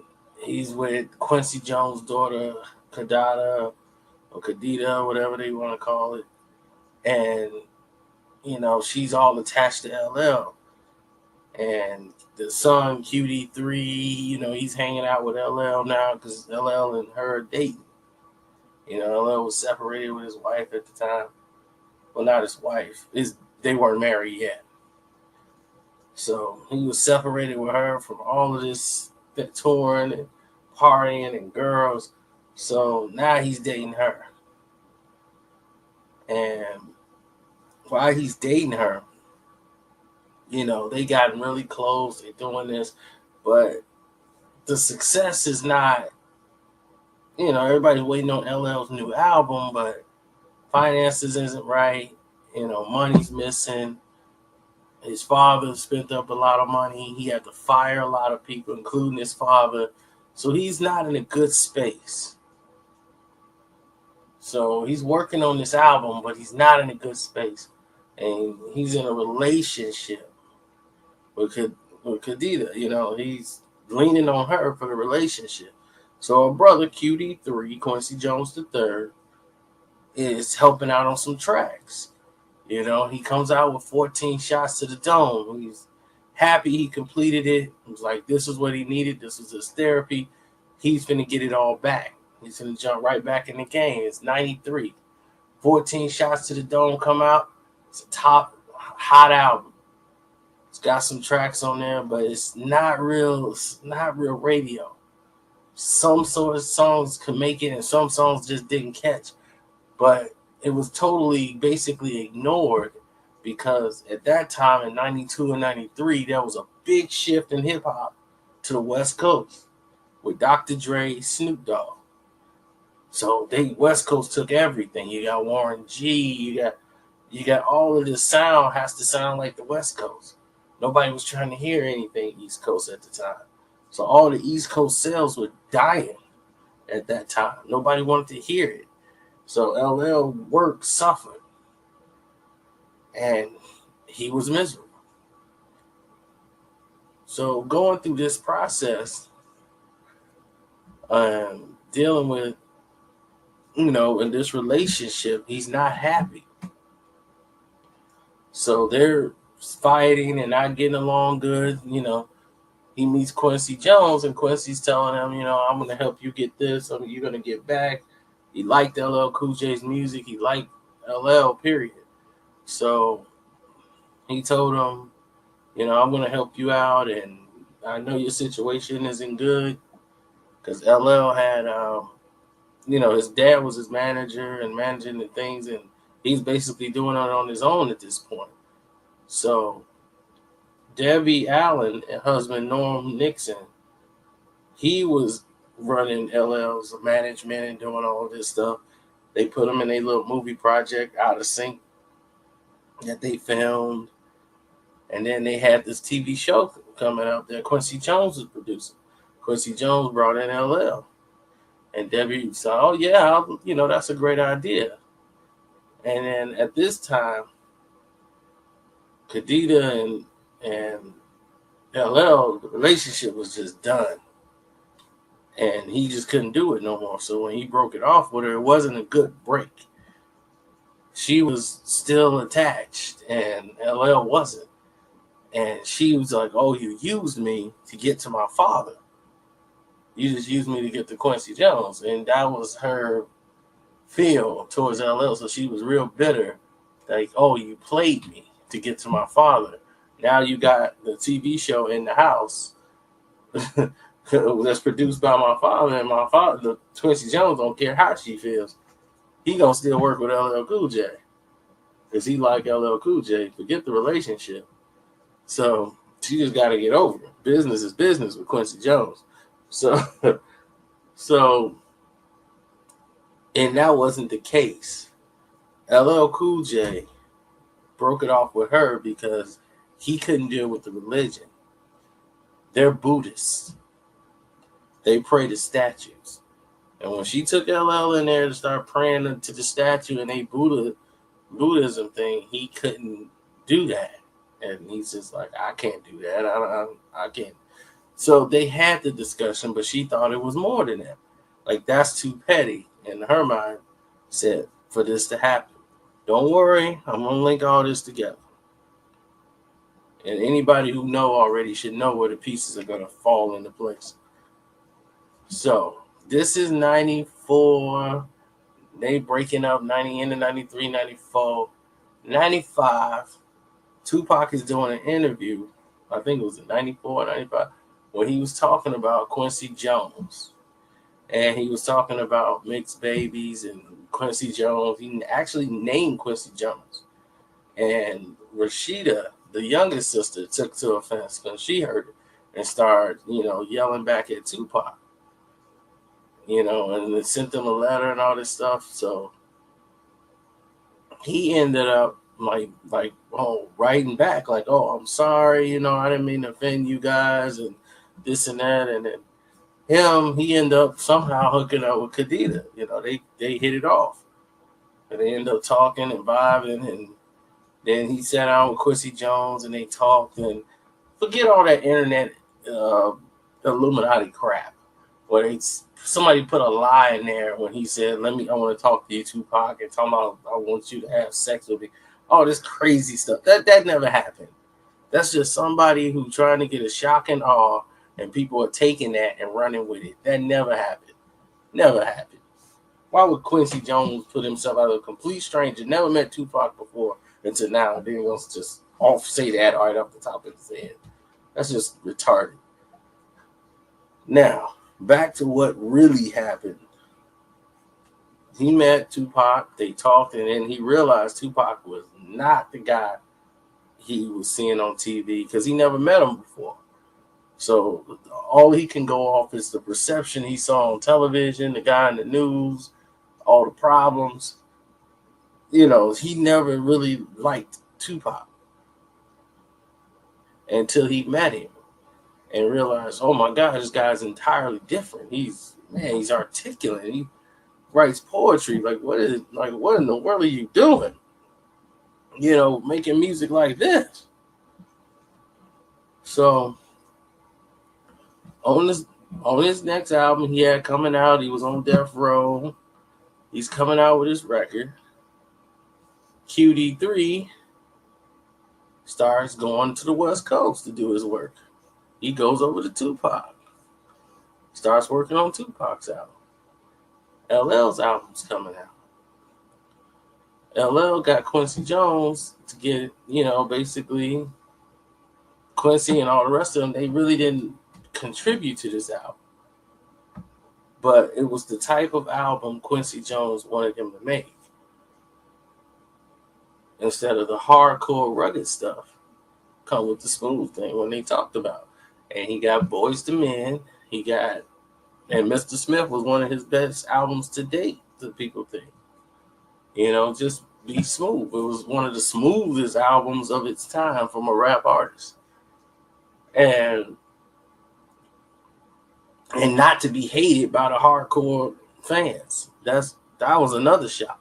Speaker 5: he's with Quincy Jones' daughter, Kadada, or Kadita, whatever they want to call it. And, she's all attached to LL. And the son, QD3, he's hanging out with LL now because LL and her are dating. LL was separated with his wife at the time. Well, not his wife. They weren't married yet. So he was separated with her from all of this touring and partying and girls. So now he's dating her. And while he's dating her, they gotten really close. They're doing this. But the success is not, everybody's waiting on LL's new album, but finances isn't right. Money's missing. His father spent up a lot of money. He had to fire a lot of people, including his father. So he's not in a good space. So he's working on this album, but he's not in a good space. And he's in a relationship with Khadida. He's leaning on her for the relationship. So our brother QD3, Quincy Jones III, is helping out on some tracks. He comes out with 14 shots to the dome. He's happy he completed it. He was like, this is what he needed. This was his therapy. He's going to get it all back. He's going to jump right back in the game. It's 93. 14 shots to the dome come out. It's a top hot album. It's got some tracks on there, but it's not real radio. Some sort of songs could make it and some songs just didn't catch. But it was totally basically ignored because at that time in 92 and 93, there was a big shift in hip hop to the West Coast with Dr. Dre, Snoop Dogg. So West Coast took everything. You got Warren G, you got all of this sound has to sound like the West Coast. Nobody was trying to hear anything East Coast at the time. So all the East Coast sales were dying at that time. Nobody wanted to hear it. So LL work suffered, and he was miserable. So going through this process, dealing with, in this relationship, he's not happy. So they're fighting and not getting along good. He meets Quincy Jones, and Quincy's telling him, I'm going to help you get this. You're going to get back. He liked LL Cool J's music. He liked LL, period. So he told him, I'm going to help you out, and I know your situation isn't good because LL had, his dad was his manager and managing the things, and he's basically doing it on his own at this point. So Debbie Allen and husband Norm Nixon, he was running LL's management and doing all this stuff. They put him in a little movie project, Out of Sync, that they filmed. And then they had this TV show coming up that Quincy Jones was producing. Quincy Jones brought in LL. And Debbie said, oh, yeah, that's a great idea. And then at this time, Khadida and LL, the relationship was just done. And he just couldn't do it no more. So when he broke it off with her, it wasn't a good break. She was still attached, and LL wasn't. And she was like, oh, you used me to get to my father. You just used me to get to Quincy Jones. And that was her feel towards LL. So she was real bitter. Like, oh, you played me to get to my father. Now you got the TV show in the house that's produced by my father, and my father, the Quincy Jones, don't care how she feels. He gonna still work with LL Cool J because he like LL Cool J. Forget the relationship. So she just got to get over it. Business is business with Quincy Jones. So, and that wasn't the case. LL Cool J broke it off with her because he couldn't deal with the religion. They're Buddhists. They pray to statues. And when she took LL in there to start praying to the statue and they Buddhism thing, he couldn't do that. And he's just like, I can't do that. I can't. So they had the discussion, but she thought it was more than that. Like, that's too petty. In her mind, said, for this to happen. Don't worry, I'm going to link all this together. And anybody who know already should know where the pieces are going to fall into place. So this is 94. They breaking up 90 into 93, 94, 95. Tupac is doing an interview. I think it was in 94, 95, where he was talking about Quincy Jones. And he was talking about mixed babies and Quincy Jones. He actually named Quincy Jones. And Rashida, the youngest sister, took to offense when she heard it and started, yelling back at Tupac. and they sent them a letter and all this stuff. So he ended up writing back like, "Oh, I'm sorry, I didn't mean to offend you guys and this and that." And then he ended up somehow hooking up with Khadija. They hit it off, and they ended up talking and vibing. And then he sat down with Quincy Jones and they talked. And forget all that internet Illuminati crap, where somebody put a lie in there when he said, I want to talk to you, Tupac, and talking about, I want you to have sex with me. All this crazy stuff. That never happened. That's just somebody who trying to get a shock and awe, and people are taking that and running with it. That never happened. Never happened. Why would Quincy Jones put himself out of a complete stranger, never met Tupac before until now, and then he wants to just say that right off the top of his head? That's just retarded. Now, back to what really happened. He met Tupac, they talked, and then he realized Tupac was not the guy he was seeing on TV because he never met him before. So all he can go off is the perception he saw on television, the guy in the news, all the problems. He never really liked Tupac until he met him and realized, oh my God, this guy's entirely different. He's articulate. He writes poetry. What in the world are you doing? Making music like this. So on his next album he had coming out, he was on Death Row. He's coming out with his record. QD3 starts going to the West Coast to do his work. He goes over to Tupac. Starts working on Tupac's album. LL's album's coming out. LL got Quincy Jones to get, basically Quincy and all the rest of them, they really didn't contribute to this album. But it was the type of album Quincy Jones wanted him to make. Instead of the hardcore rugged stuff, come with the smooth thing when they talked about. And he got Boyz II Men. And Mr. Smith was one of his best albums to date, the people think. Just be smooth. It was one of the smoothest albums of its time from a rap artist. And not to be hated by the hardcore fans. That was another shot.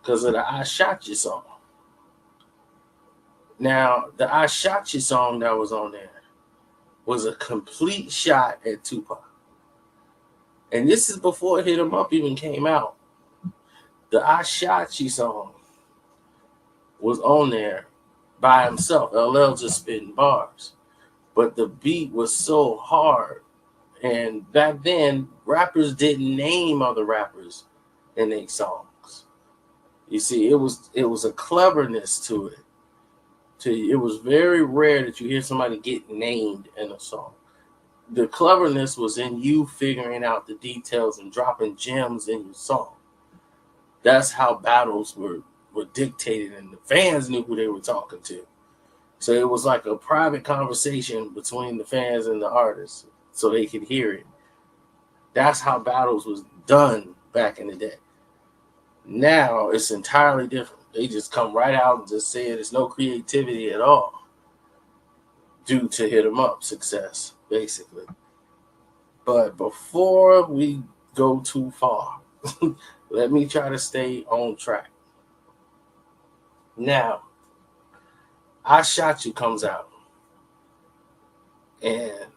Speaker 5: Because of the I Shot You song. Now, the I Shot You song that was on there was a complete shot at Tupac. And this is before Hit 'Em Up even came out. The I Shot You song was on there by himself. LL just spitting bars. But the beat was so hard. And back then, rappers didn't name other rappers in their songs. You see, it was a cleverness to it. It was very rare that you hear somebody get named in a song. The cleverness was in you figuring out the details and dropping gems in your song. That's how battles were dictated, and the fans knew who they were talking to. So it was like a private conversation between the fans and the artists so they could hear it. That's how battles was done back in the day. Now it's entirely different. They just come right out and just say there's no creativity at all due to Hit 'Em Up success, basically. But before we go too far, let me try to stay on track. Now, I Shot You comes out. And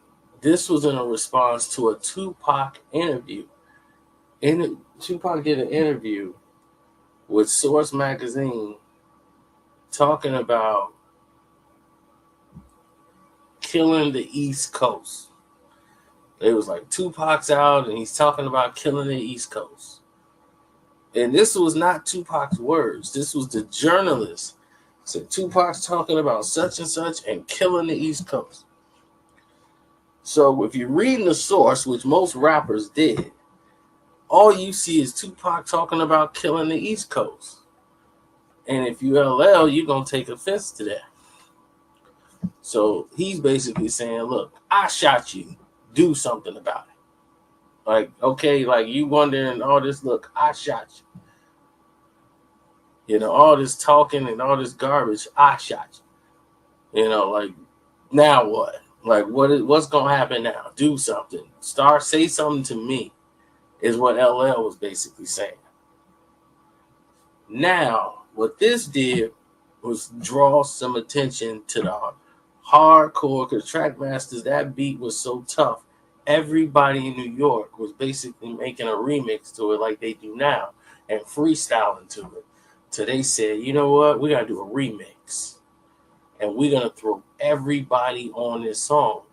Speaker 5: this was in a response to a Tupac interview. Tupac did an interview with Source Magazine talking about killing the East Coast. It was like Tupac's out and he's talking about killing the East Coast. And this was not Tupac's words. This was the journalist. Said Tupac's talking about such and such and killing the East Coast. So if you're reading the source, which most rappers did, all you see is Tupac talking about killing the East Coast. And if you LL, you're going to take offense to that. So he's basically saying, look, I shot you. Do something about it. Like, okay, like you wondering all this, look, I shot you. You know, all this talking and all this garbage, I shot you. You know, like, now what? Like, what's gonna happen now? Do something. Say something to me, is what LL was basically saying. Now, what this did was draw some attention to the hardcore, because Trackmasters, that beat was so tough. Everybody in New York was basically making a remix to it like they do now and freestyling to it. So they said, you know what? We got to do a remix. And we're going to throw everybody on this song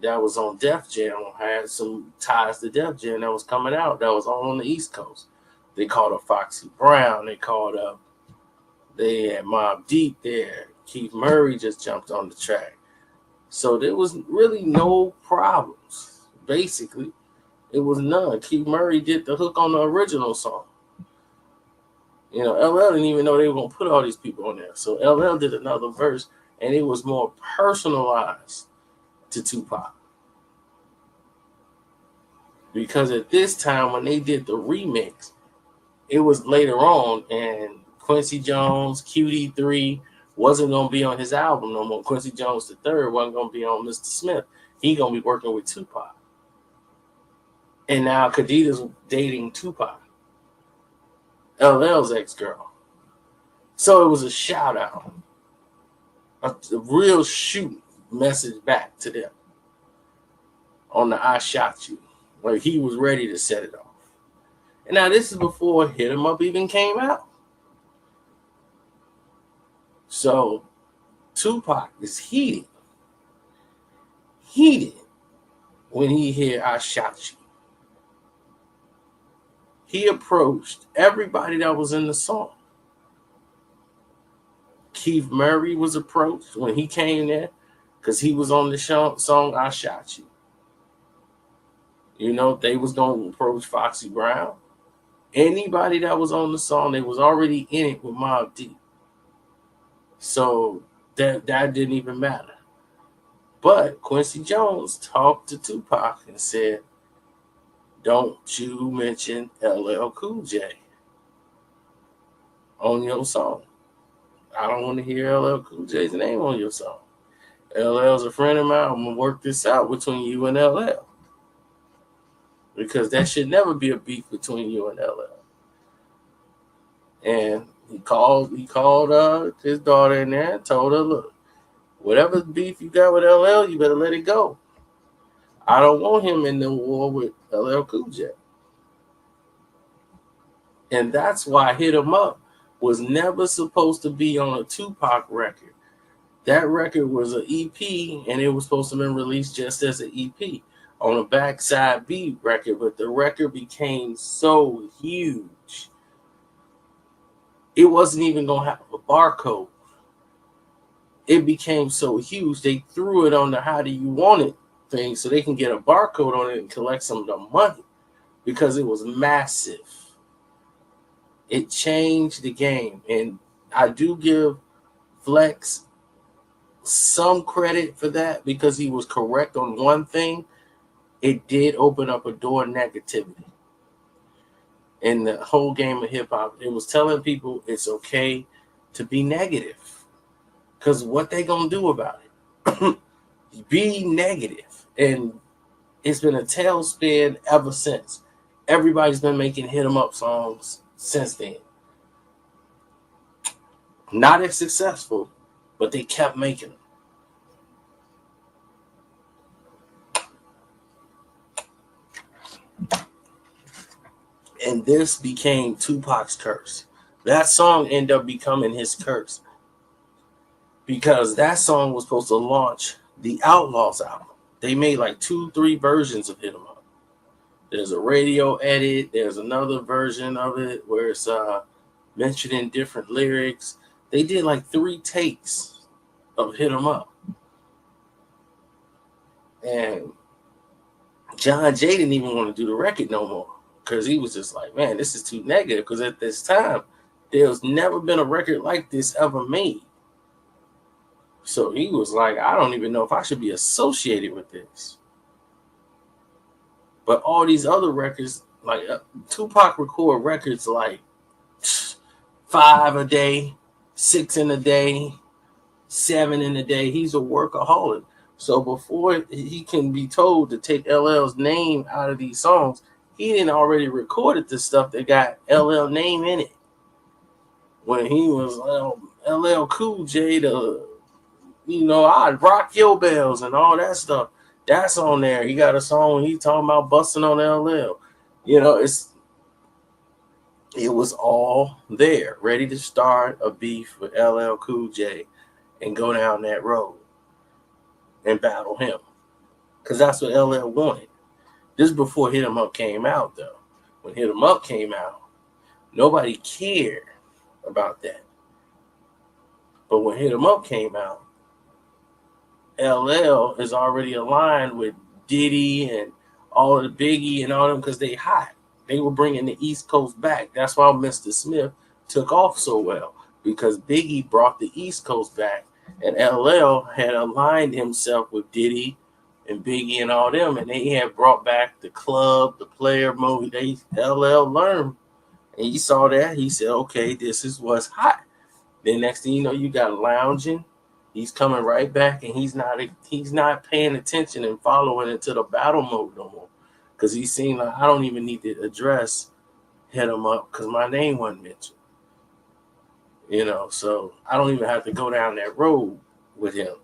Speaker 5: that was on Def Jam, had some ties to Def Jam that was coming out, that was all on the East Coast. They called up Foxy Brown. They had Mobb Deep there. Keith Murray just jumped on the track. So there was really no problems. Basically, it was none. Keith Murray did the hook on the original song. You know, LL didn't even know they were going to put all these people on there. So LL did another verse, and it was more personalized to Tupac. Because at this time, when they did the remix, it was later on, and Quincy Jones, QD3 wasn't going to be on his album no more. Quincy Jones III wasn't going to be on Mr. Smith. He going to be working with Tupac. And now Khadijah's dating Tupac, LL's ex-girl. So it was a shout out, a real shoot message back to them on the I Shot You. Like, he was ready to set it off. And now this is before Hit 'Em Up even came out. So Tupac is heated when he hear I Shot You. He approached everybody that was in the song. Keith Murray was approached when he came there because he was on the song I Shot You. You know, they was going to approach Foxy Brown. Anybody that was on the song, they was already in it with Mobb Deep. So that didn't even matter. But Quincy Jones talked to Tupac and said, don't you mention LL Cool J on your song. I don't want to hear LL Cool J's name on your song. LL's a friend of mine. I'm going to work this out between you and LL. Because that should never be a beef between you and LL. And he called his daughter in there and told her, look, whatever beef you got with LL, you better let it go. I don't want him in the war with LL Cool J. And that's why Hit 'Em Up was never supposed to be on a Tupac record. That record was an EP, and it was supposed to have been released just as an EP on a Backside B record, but the record became so huge, it wasn't even going to have a barcode. It became so huge, they threw it on the How Do You Want It thing so they can get a barcode on it and collect some of the money because it was massive. It changed the game, and I do give Flex some credit for that because he was correct on one thing. It did open up a door of negativity in the whole game of hip hop. It was telling people it's okay to be negative because what they gonna do about it? Be negative. And it's been a tailspin ever since. Everybody's been making Hit 'Em Up songs since then. Not as successful, but they kept making them. And this became Tupac's curse. That song ended up becoming his curse because that song was supposed to launch the Outlaws album. They made like 2-3 versions of Hit 'Em Up. There's a radio edit. There's another version of it where it's mentioning different lyrics. They did like 3 takes of Hit 'Em Up. And John Jay didn't even want to do the record no more because he was just like, man, this is too negative. Because at this time, there's never been a record like this ever made. So he was like, I don't even know if I should be associated with this. But all these other records, like Tupac record records like 5 a day, 6 in a day, 7 in a day. He's a workaholic. So before he can be told to take LL's name out of these songs, he didn't already recorded the stuff that got LL name in it. When he was LL Cool J, I'd rock your bells and all that stuff. That's on there. He got a song when he talking about busting on LL. It was all there, ready to start a beef with LL Cool J and go down that road and battle him. Because that's what LL wanted. This is before Hit 'Em Up came out, though. When Hit 'Em Up came out, nobody cared about that. But when Hit 'Em Up came out, LL is already aligned with Diddy and all of the Biggie and all them because they hot. They were bringing the East Coast back. That's why Mr. Smith took off so well, because Biggie brought the East Coast back, and LL had aligned himself with Diddy and Biggie and all them, and they had brought back the club, the player movie. LL learned, and he saw that. He said, okay, this is what's hot. Then next thing you know, you got Lounging. He's coming right back, and he's not paying attention and following into the battle mode no more, because he's seen like, I don't even need to address Hit 'Em Up because my name wasn't mentioned. So I don't even have to go down that road with him.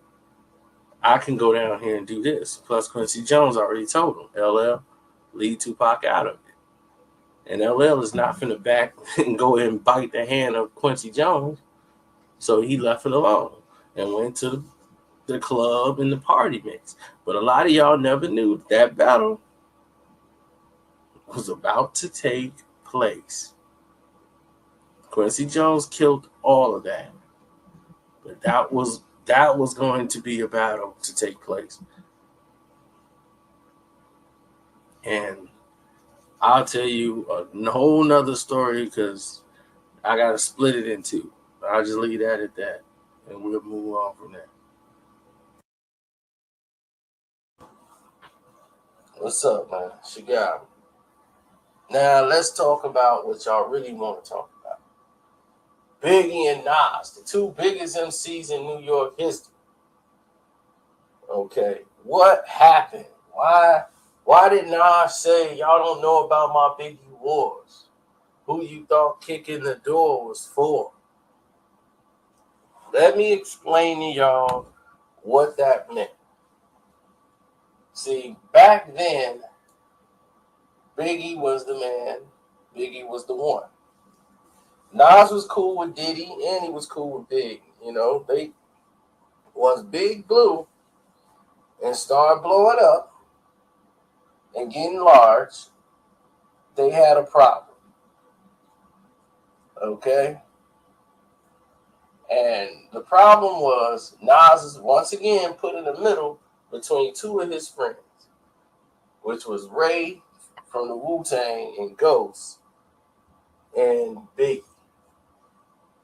Speaker 5: I can go down here and do this. Plus, Quincy Jones already told him, LL, leave Tupac out of it. And LL is not finna back and go ahead and bite the hand of Quincy Jones. So he left it alone and went to the club and the party mix. But a lot of y'all never knew that battle was about to take place. Quincy Jones killed all of that. But that was going to be a battle to take place. And I'll tell you a whole nother story because I got to split it in two. I'll just leave that at that, and we'll move on from there. What's up, man? Shigar. Now, let's talk about what y'all really want to talk about. Biggie and Nas, the two biggest MCs in New York history. Okay, what happened? Why did Nas say, y'all don't know about my Biggie wars? Who you thought kicking the door was for? Let me explain to y'all what that meant. See, back then, Biggie was the man. Biggie was the one. Nas was cool with Diddy, and he was cool with Big. They once Big blew and started blowing up and getting large, they had a problem. Okay? And the problem was Nas is once again put in the middle between two of his friends, which was Ray from the Wu-Tang and Ghost and Biggie.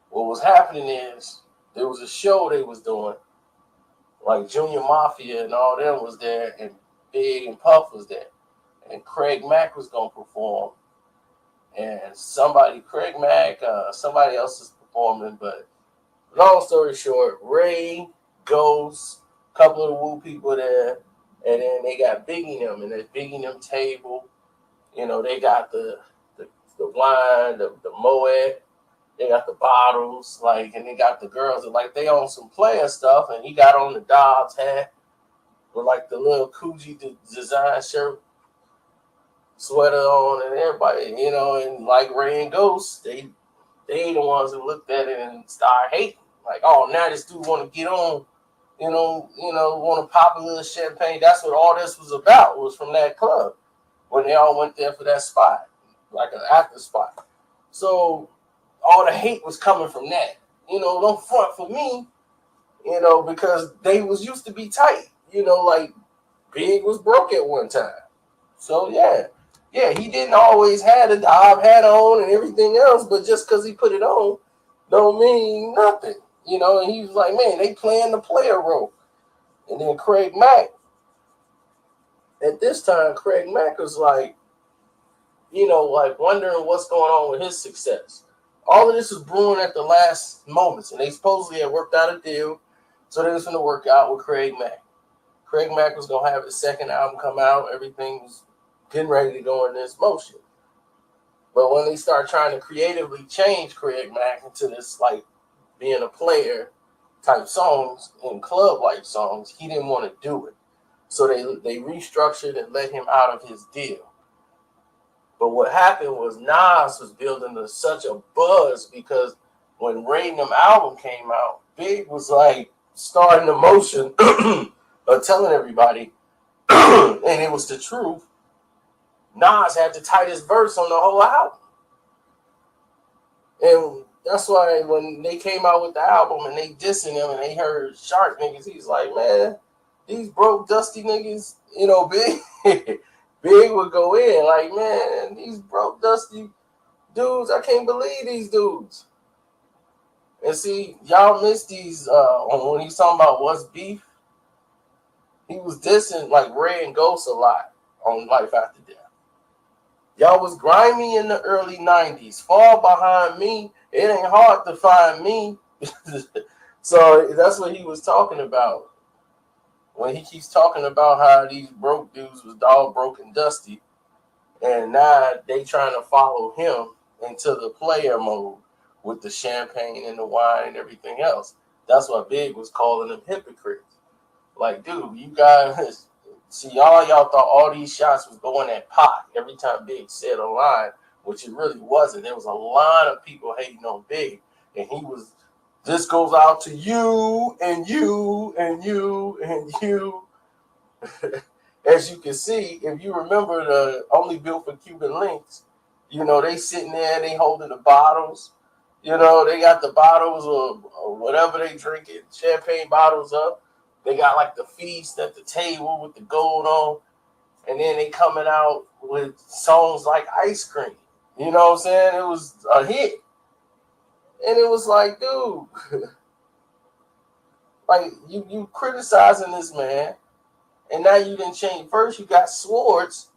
Speaker 5: What was happening is there was a show they was doing, like Junior Mafia and all them was there, and Big and Puff was there, and Craig Mack was gonna perform, and Craig Mack, somebody else is performing, but long story short, Ray, Ghost, a couple of the Wu people there, and then they got Biggie them, and that Biggie them table, they got the wine, the Moet, they got the bottles, and they got the girls that they on some player stuff, and he got on the Dobbs hat with the little Coogee design shirt, sweater on, and everybody, and Ray and Ghost, they the ones who looked at it and started hating. Oh, now this dude want to get on, want to pop a little champagne. That's what all this was about, was from that club when they all went there for that spot, like an after spot. So all the hate was coming from that. Don't front for me, because they was used to be tight. Big was broke at one time. So, yeah, he didn't always have the Dobb hat on and everything else, but just because he put it on don't mean nothing. And he was like, man, they playing the player role. And then Craig Mack,
Speaker 3: At this time, Craig Mack was like, like wondering what's going on with his success. All of this was brewing at the last moments, and they supposedly had worked out a deal, so they was going to work out with Craig Mack. Craig Mack was going to have his second album come out. Everything was getting ready to go in this motion. But when they started trying to creatively change Craig Mack into this, like, being a player type songs and club like songs, he didn't want to do it. So they restructured and let him out of his deal. But what happened was Nas was building such a buzz because when Rain Them album came out, Big was like starting the motion of telling everybody, and it was the truth, Nas had the tightest verse on the whole album. And that's why when they came out with the album and they dissing him and they heard Shark niggas, he's like, man, these broke, dusty niggas, Big, Big would go in like, man, these broke, dusty dudes, I can't believe these dudes. And see, y'all missed these, when he's talking about what's beef, he was dissing like Ray and Ghost a lot on Life After Death. Y'all was grimy in the early 90s. Fall behind me. It ain't hard to find me. So that's what he was talking about. When he keeps talking about how these broke dudes was all broke and dusty. And now they trying to follow him into the player mode with the champagne and the wine and everything else. That's why Big was calling them hypocrites. Like, dude, you guys... See, y'all thought all these shots was going at Pac every time Big said a line, which it really wasn't. There was a lot of people hating on Big, and he was, this goes out to you and you and you and you. As you can see, if you remember the Only Built for Cuban Links, they sitting there, they holding the bottles. They got the bottles or whatever they drinking, champagne bottles up. They got like the feast at the table with the gold on. And then they coming out with songs like Ice Cream. You know what I'm saying? It was a hit. And it was like, dude, like you criticizing this man. And now you didn't change. First you got Swords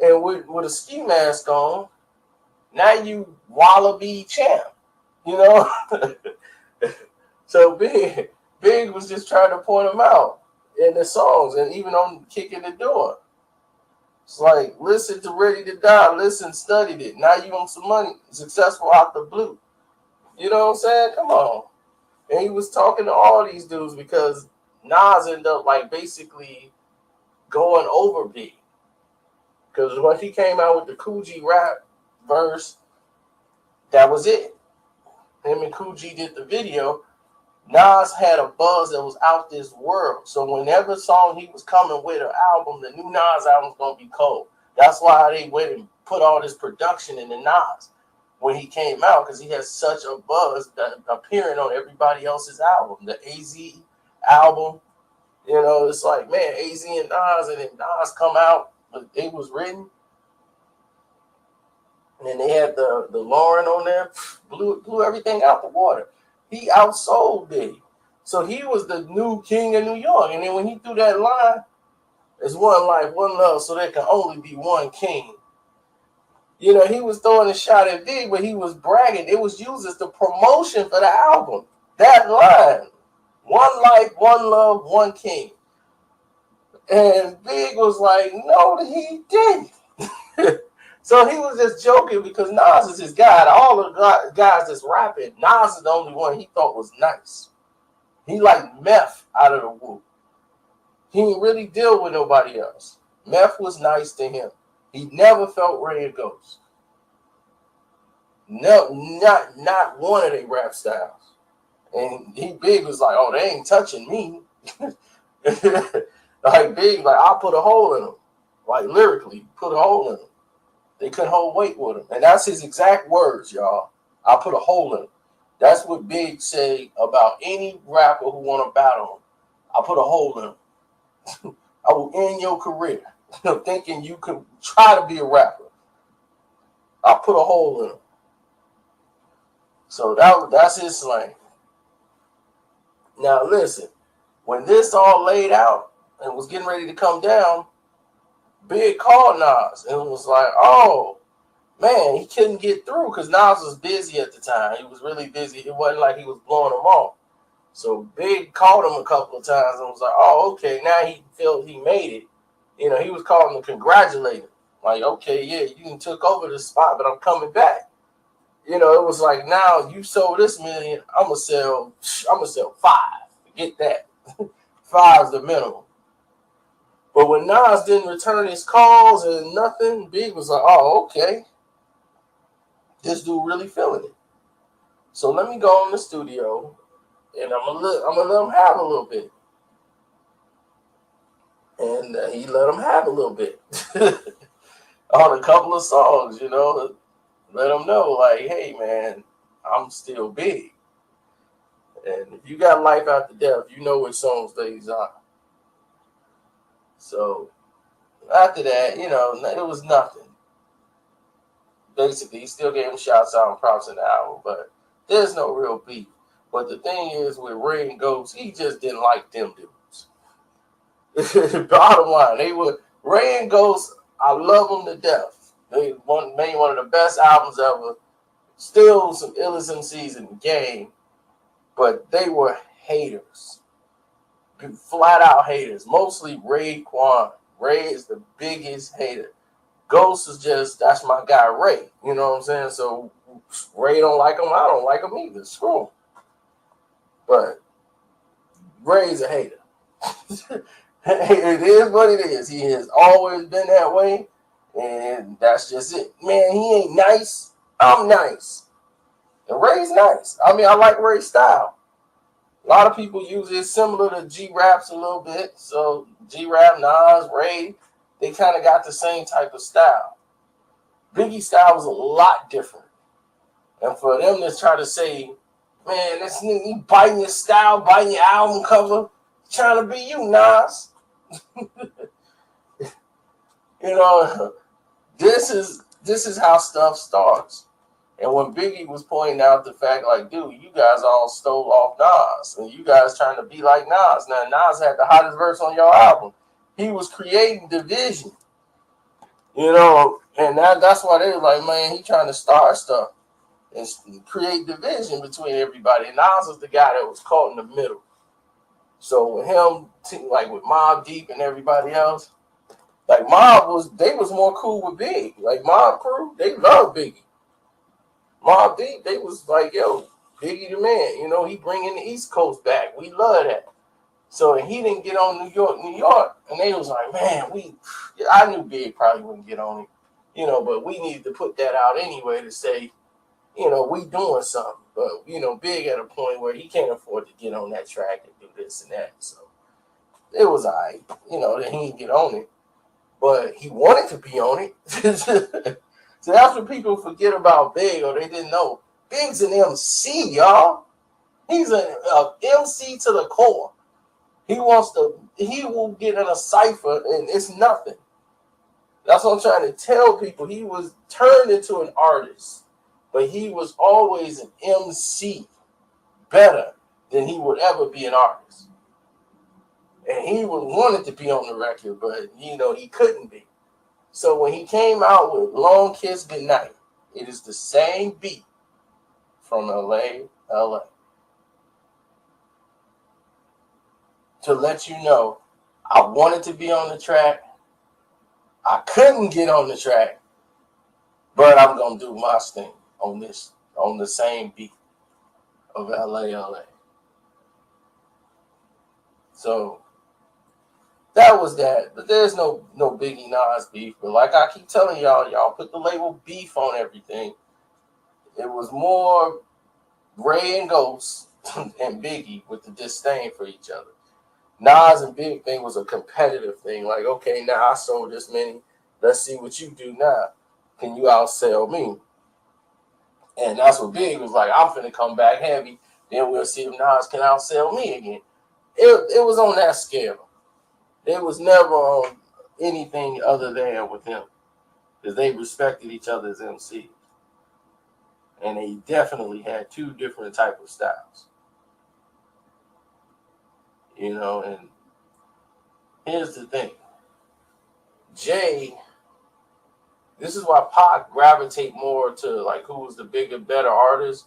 Speaker 3: and with a ski mask on. Now you wallaby champ. So Big was just trying to point him out in the songs and even on Kicking the Door. It's like, listen to Ready to Die, listen, studied it. Now you want some money, successful out the blue. You know what I'm saying? Come on. And he was talking to all these dudes because Nas ended up like basically going over Big. Because when he came out with the Coogee rap verse, that was it. Him and Coogee did the video. Nas had a buzz that was out this world. So whenever song he was coming with an album, the new Nas album's going to be cold. That's why they went and put all this production in the Nas when he came out, because he has such a buzz that appearing on everybody else's album. The AZ album, it's like, man, AZ and Nas, and then Nas come out, but it was written. And then they had the Lauren on there, blew everything out the water. He outsold Big. So he was the new king of New York. And then when he threw that line, it's one life, one love, so there can only be one king. He was throwing a shot at Big, but he was bragging. It was used as the promotion for the album. That line, one life, one love, one king. And Big was like, no, he didn't. So he was just joking because Nas is his guy. All the guys that's rapping, Nas is the only one he thought was nice. He like Meth out of the woo. He didn't really deal with nobody else. Meth was nice to him. He never felt Ray and Ghost. No, not one of their rap styles. And he Big was like, oh, they ain't touching me. Like Big, like I'll put a hole in them. Like lyrically, put a hole in them. They couldn't hold weight with him. And that's his exact words, y'all. I'll put a hole in him. That's what Big say about any rapper who want to battle him. I'll put a hole in him. I will end your career thinking you can try to be a rapper. I'll put a hole in him. So that's his slang. Now listen, when this all laid out and was getting ready to come down, Big called Nas and was like, oh, man, he couldn't get through because Nas was busy at the time. He was really busy. It wasn't like he was blowing him off. So Big called him a couple of times and was like, oh, okay, now he felt he made it. You know, he was calling to congratulate him. Like, okay, yeah, you took over the spot, but I'm coming back. You know, it was like, now you sold this million, I'm gonna sell 5. Get that. 5's the minimum. But when Nas didn't return his calls and nothing, Big was like, oh, okay. This dude really feeling it. So let me go in the studio and I'm gonna let him have a little bit. And he let him have a little bit on a couple of songs, you know, let him know, like, hey, man, I'm still big. And if you got Life After Death, you know which songs these are. So after that, you know, it was nothing. Basically, he still gave him shouts out and props in the album, but there's no real beef. But the thing is, with Ray and Ghost, he just didn't like them dudes. Bottom line, they were Ray and Ghost. I love them to death. They made one of the best albums ever. Still some illest MCs in the game, but they were haters, flat out haters. Mostly Ray Kwan. Ray is the biggest hater. Ghost is just, that's my guy Ray. You know what I'm saying? So Ray don't like him. I don't like him either. Screw him. But Ray's a hater. It is what it is. He has always been that way, and that's just it. Man, he ain't nice. I'm nice. And Ray's nice. I mean, I like Ray's style. A lot of people use it similar to G-Raps a little bit. So G-Rap, Nas, Ray, they kind of got the same type of style. Biggie's style was a lot different. And for them to try to say, man, this nigga, you biting your style, biting your album cover, trying to be you, Nas. You know, this is how stuff starts. And when Biggie was pointing out the fact, like, dude, you guys all stole off Nas, and you guys trying to be like Nas. Now, Nas had the hottest verse on your album. He was creating division, you know, and that's why they were like, man, he trying to start stuff and create division between everybody. And Nas was the guy that was caught in the middle. So with him, like with Mobb Deep and everybody else, like they was more cool with Big. Like Mobb Crew, they love Biggie. Mobb Deep, they was like, yo, Biggie the man. You know, he bringing the East Coast back. We love that. So and he didn't get on New York. And they was like, man, I knew Big probably wouldn't get on it. You know, but we needed to put that out anyway to say, you know, we doing something. But, you know, Big at a point where he can't afford to get on that track and do this and that. So it was all right, you know, that he didn't get on it. But he wanted to be on it. So that's what people forget about Big, or they didn't know. Big's an MC, y'all. He's an MC to the core. He will get in a cipher and it's nothing. That's what I'm trying to tell people. He was turned into an artist, but he was always an MC, better than he would ever be an artist. And he would wanted to be on the record, but, you know, he couldn't be. So when he came out with Long Kiss Goodnight, it is the same beat from LA. To let you know, I wanted to be on the track. I couldn't get on the track, but I'm going to do my thing on the same beat of LA. So that was that. But there's no Biggie Nas beef. But like I keep telling y'all put the label beef on everything. It was more Ray and Ghost and Biggie with the disdain for each other. Nas and Big thing was a competitive thing. Like, okay, now I sold this many. Let's see what you do now. Can you outsell me? And that's what Big was like. I'm finna come back heavy. Then we'll see if Nas can outsell me again. It was on that scale. It was never on anything other than with him. Because they respected each other as MCs. And they definitely had two different type of styles. You know, and here's the thing. Jay, this is why Pac gravitate more to like who was the bigger, better artist,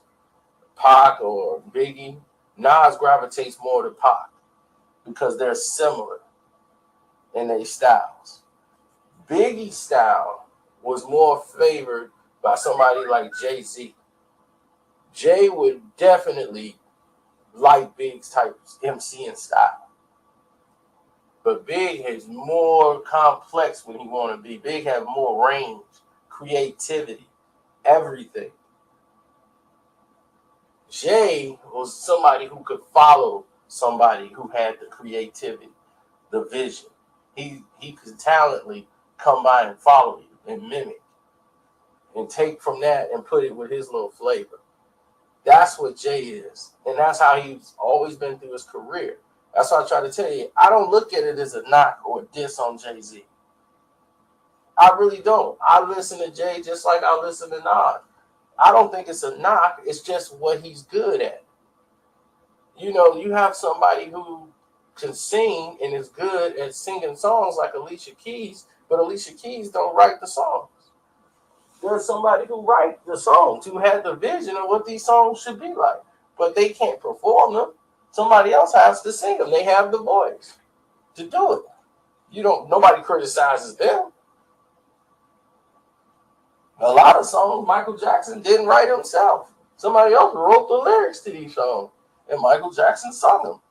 Speaker 3: Pac or Biggie. Nas gravitates more to Pac because they're similar in their styles. Biggie's style was more favored by somebody like Jay-Z. Jay would definitely like Big's type MCing style. But Big is more complex when he want to be. Big have more range, creativity, everything. Jay was somebody who could follow somebody who had the creativity, the vision. He could talently come by and follow you and mimic and take from that and put it with his little flavor. That's what Jay is. And that's how he's always been through his career. That's why I try to tell you, I don't look at it as a knock or a diss on Jay-Z. I really don't. I listen to Jay just like I listen to Nas. I don't think it's a knock. It's just what he's good at. You know, you have somebody who can sing and is good at singing songs like Alicia Keys, but Alicia Keys don't write the songs. There's somebody who writes the songs, who had the vision of what these songs should be like, but they can't perform them. Somebody else has to sing them. They have the voice to do it. Nobody criticizes them. A lot of songs Michael Jackson didn't write himself. Somebody else wrote the lyrics to these songs, and Michael Jackson sung them.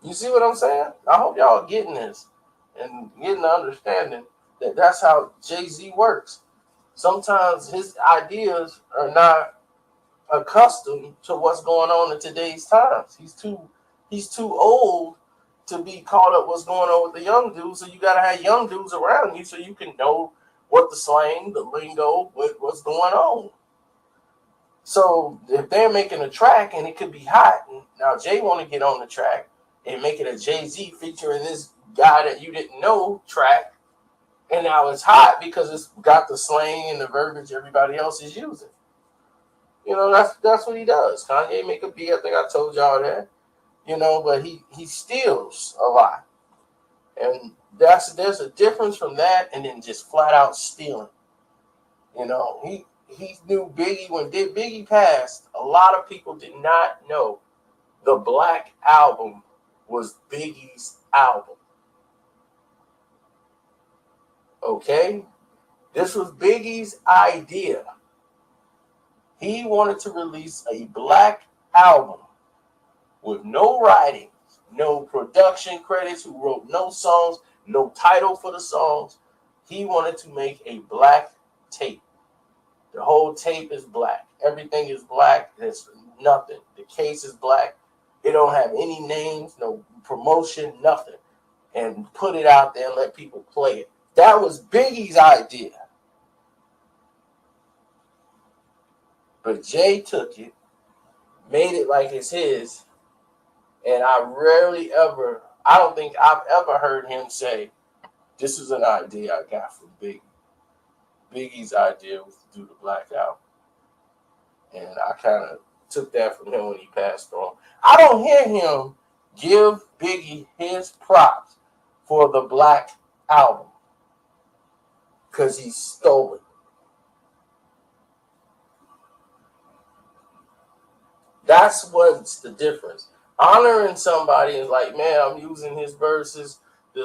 Speaker 3: You see what I'm saying? I hope y'all are getting this and getting the understanding that that's how Jay-Z works. Sometimes his ideas are not accustomed to what's going on in today's times. He's too old to be caught up what's going on with the young dudes. So you got to have young dudes around you so you can know what the slang, the lingo, what's going on. So if they're making a track and it could be hot, and now Jay want to get on the track and make it a Jay-Z featuring this guy that you didn't know track, and now it's hot because it's got the slang and the verbiage everybody else is using. You know, that's what he does. Kanye make a beat. I think I told y'all that. You know, but he steals a lot. And there's a difference from that and then just flat out stealing. You know, he knew Biggie when Biggie passed. A lot of people did not know the Black Album was Biggie's album. Okay? This was Biggie's idea. He wanted to release a Black album with no writing, no production credits, who wrote no songs, no title for the songs. He wanted to make a black tape. The whole tape is black. Everything is black. There's nothing. The case is black. It don't have any names, no promotion, nothing. And put it out there and let people play it. That was Biggie's idea. But Jay took it, made it like it's his, and I don't think I've ever heard him say, this is an idea I got from Biggie. Biggie's idea was to do the Black Album. And I kind of took that from him when he passed on. I don't hear him give Biggie his props for the Black Album because he stole it. That's what's the difference. Honoring somebody is like, man, I'm using his verses to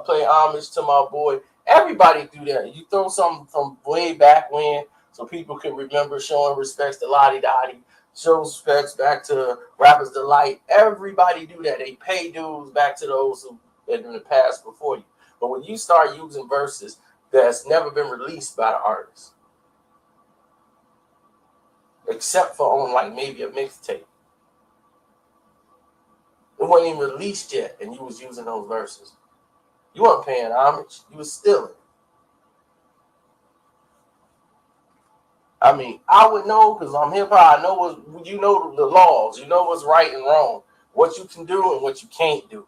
Speaker 3: pay homage to my boy. Everybody do that. You throw something from way back when so people can remember showing respects to Lottie Dottie, show respects back to Rappers Delight. Everybody do that. They pay dues back to those who had in the past before you. But when you start using verses that's never been released by the artist, except for on like maybe a mixtape, it wasn't even released yet, and you was using those verses. You weren't paying homage. You was stealing. I mean, I would know because I'm hip hop. I know what you know the laws. You know what's right and wrong, what you can do and what you can't do,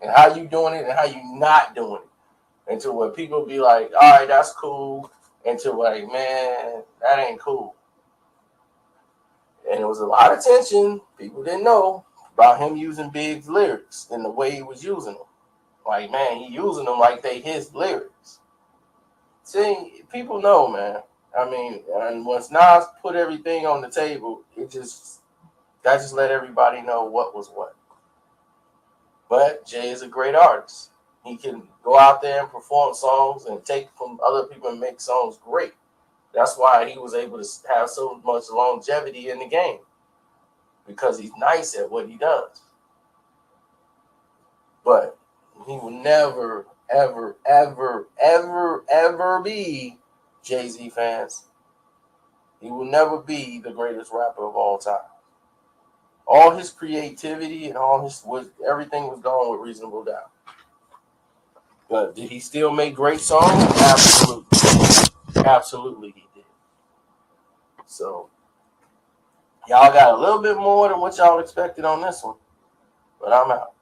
Speaker 3: and how you doing it and how you not doing it. Until when people be like, all right, that's cool. Until like, man, that ain't cool. And it was a lot of tension. People didn't know. about him using Big's lyrics and the way he was using them. Like, man, he using them like they his lyrics. See, people know, man. I mean, and once Nas put everything on the table, that just let everybody know what was what. But Jay is a great artist. He can go out there and perform songs and take from other people and make songs great. That's why he was able to have so much longevity in the game, because he's nice at what he does. But he will never, ever, ever, ever, ever be, Jay-Z fans. He will never be the greatest rapper of all time. All his creativity and everything was gone with Reasonable Doubt. But did he still make great songs? Absolutely. Absolutely he did. So y'all got a little bit more than what y'all expected on this one. But I'm out.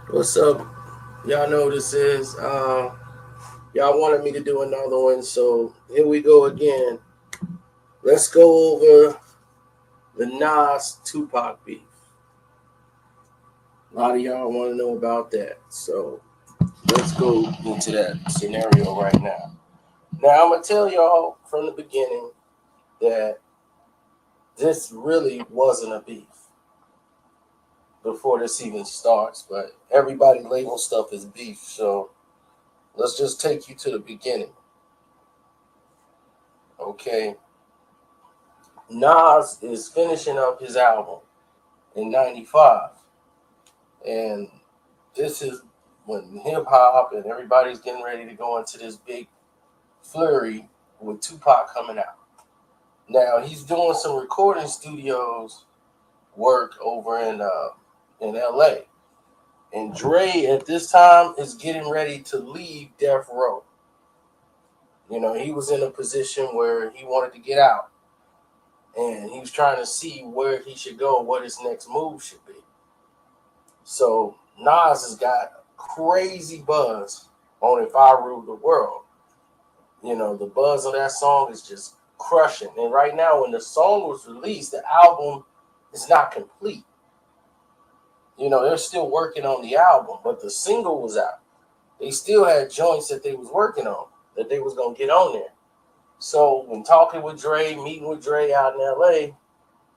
Speaker 3: What's up? Y'all know this is. Y'all wanted me to do another one, so here we go again. Let's go over the Nas Tupac beef. A lot of y'all want to know about that, so let's go into that scenario right now. Now, I'm going to tell y'all from the beginning that this really wasn't a beef before this even starts, but everybody labels stuff as beef, so let's just take you to the beginning. Okay. Nas is finishing up his album in 95, and this is when hip hop and everybody's getting ready to go into this big flurry with Tupac coming out. Now he's doing some recording studios work over in LA, and Dre at this time is getting ready to leave Death Row. You know, he was in a position where he wanted to get out, and he was trying to see where he should go, what his next move should be. So Nas has got crazy buzz on If I Rule the World. You know, the buzz of that song is just crushing. And right now, when the song was released, the album is not complete. You know, they're still working on the album, but the single was out. They still had joints that they was working on, that they was going to get on there. So when talking with Dre, meeting with Dre out in LA,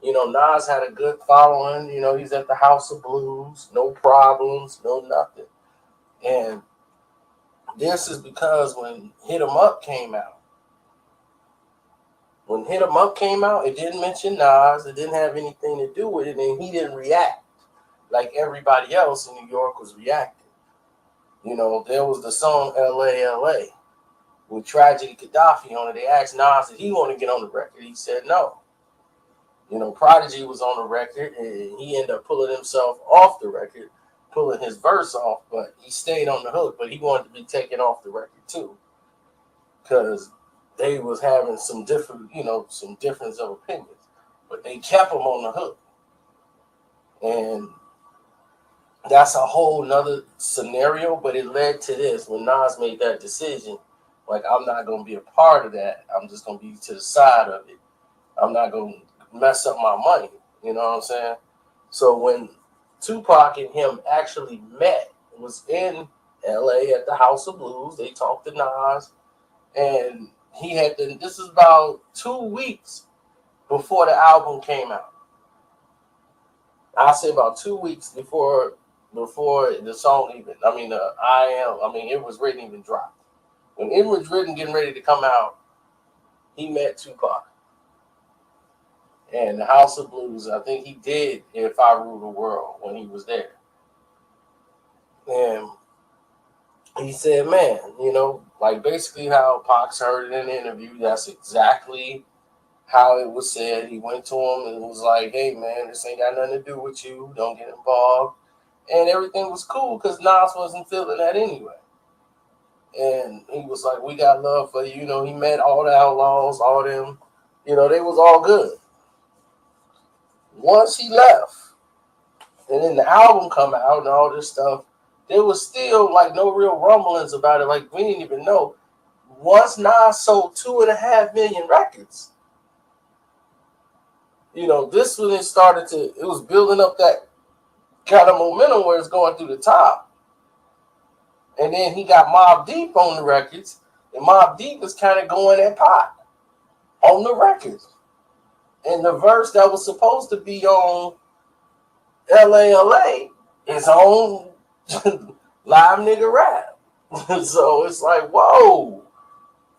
Speaker 3: you know, Nas had a good following. You know, he's at the House of Blues, no problems, no nothing. And this is because when Hit 'Em Up came out, it didn't mention Nas. It didn't have anything to do with it, and he didn't react like everybody else in New York was reacting. You know, there was the song L.A. L.A. with Tragedy Gaddafi on it. They asked Nas if he wanted to get on the record. He said no. You know, Prodigy was on the record, and he ended up pulling himself off the record, pulling his verse off, but he stayed on the hook. But he wanted to be taken off the record too, because they was having some difference of opinions. But they kept him on the hook, and that's a whole nother scenario. But it led to this when Nas made that decision. Like, I'm not going to be a part of that. I'm just going to be to the side of it. I'm not going to mess up my money. You know what I'm saying? So when Tupac and him actually met, it was in LA at the House of Blues. They talked to Nas, and this is about 2 weeks before the album came out. I'll say about 2 weeks before the song even, it was written even dropped. When it was written, getting ready to come out, he met Tupac. And the House of Blues, I think he did If I Rule the World when he was there. And he said, man, you know, like basically how Pac heard it in an interview, that's exactly how it was said. He went to him and was like, hey, man, this ain't got nothing to do with you. Don't get involved. And everything was cool because Nas wasn't feeling that anyway. And he was like, we got love for you. You know, he met all the Outlaws, all them. You know, they was all good. Once he left, and then the album come out and all this stuff, there was still like no real rumblings about it. Like we didn't even know. Once Nas sold 2.5 million records, this when it started to. It was building up that kind of momentum where it's going through the top. And then he got Mobb Deep on the records, and Mobb Deep is kind of going at Pac on the records. And the verse that was supposed to be on LA is on Live Nigga Rap. So it's like, whoa,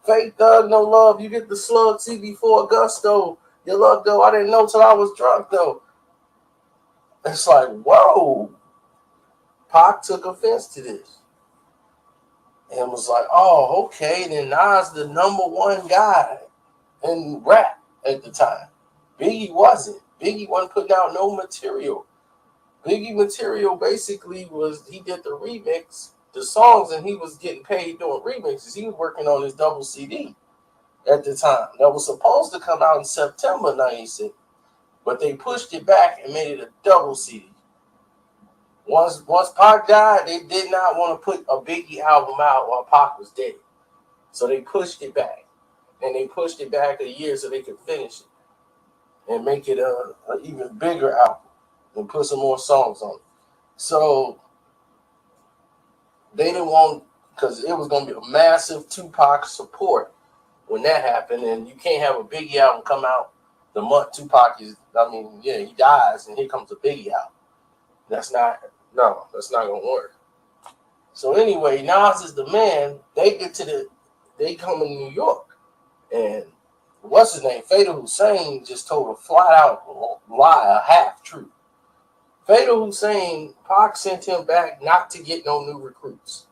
Speaker 3: Fake Thug, No Love, you get the slug CB4 Gusto, your love though, I didn't know till I was drunk though. It's like, whoa, Pac took offense to this. And was like, oh, okay, then Nas the number one guy in rap at the time. Biggie wasn't. Biggie wasn't putting out no material. Biggie material basically was, he did the remix, the songs, and he was getting paid doing remixes. He was working on his double CD at the time. That was supposed to come out in September 96, but they pushed it back and made it a double CD. Once Pac died, they did not want to put a Biggie album out while Pac was dead. So they pushed it back. And they pushed it back a year so they could finish it and make it an even bigger album and put some more songs on it. So they didn't want, because it was going to be a massive Tupac support when that happened. And you can't have a Biggie album come out the month Tupac is, he dies and here comes a Biggie album. That's not going to work. So anyway, Nas is the man. They come in New York. And what's his name? Fatal Hussein just told a flat out lie, a half truth. Fatal Hussein, Pac sent him back not to get no new recruits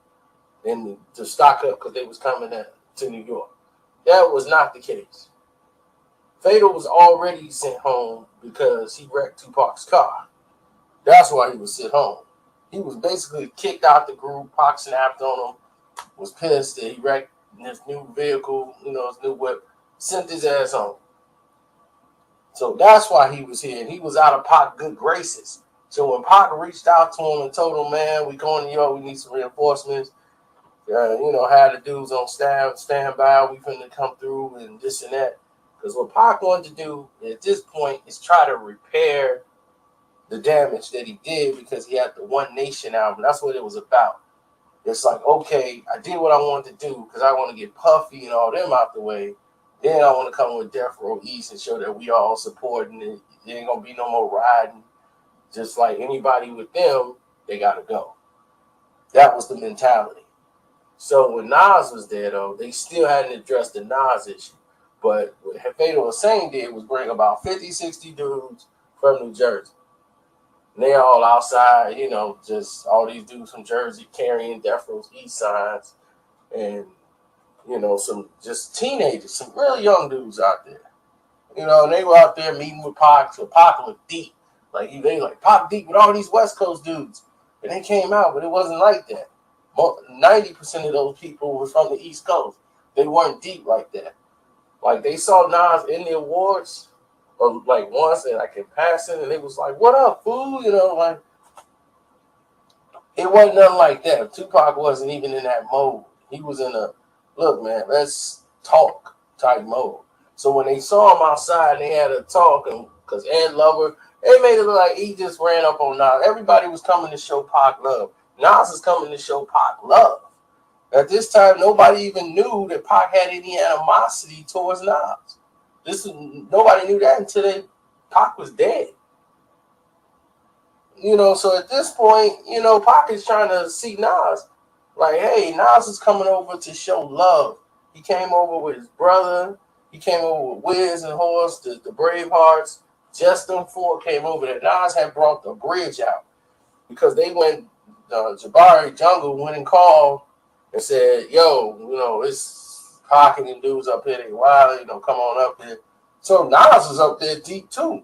Speaker 3: and to stock up because they was coming to New York. That was not the case. Fatal was already sent home because he wrecked Tupac's car. That's why he was sent home. He was basically kicked out the group. Pac snapped on him, was pissed that he wrecked his new vehicle, his new whip, sent his ass home. So that's why he was here. And he was out of Pac's good graces. So when Pac reached out to him and told him, man, we going to New York, we need some reinforcements. Had the dudes on stand by, we finna come through and this and that. Because what Pac wanted to do at this point is try to repair the damage that he did because he had the One Nation album. That's what it was about. It's like, okay, I did what I wanted to do because I want to get Puffy and all them out the way. Then I want to come with Death Row East and show that we all supporting it. There ain't going to be no more riding. Just like anybody with them, they got to go. That was the mentality. So when Nas was there, though, they still hadn't addressed the Nas issue. But what Fatal Hussein did was bring about 50, 60 dudes from New Jersey. And they all outside, just all these dudes from Jersey carrying Death Row's East signs. And, some just teenagers, some real young dudes out there. And they were out there meeting with Pac. So Pac looked deep. They Pac deep with all these West Coast dudes. And they came out, but it wasn't like that. 90% of those people were from the East Coast. They weren't deep like that. They saw Nas in the awards, or once and in passing, and they was like, "What up, fool?" It wasn't nothing like that. Tupac wasn't even in that mode. He was in a look, man, let's talk type mode. So when they saw him outside, they had a talk, and because Ed Lover, they made it look like he just ran up on Nas. Everybody was coming to show Pac love. Nas is coming to show Pac love. At this time, nobody even knew that Pac had any animosity towards Nas. Nobody knew that until Pac was dead. So at this point, Pac is trying to see Nas. Hey, Nas is coming over to show love. He came over with his brother. He came over with Wiz and Horse, the Bravehearts. Just them four came over there. Nas had brought the bridge out because they went, Jabari Jungle went and called and said, yo, it's Pac and them dudes up here. They wild, come on up here. So Nas was up there deep too.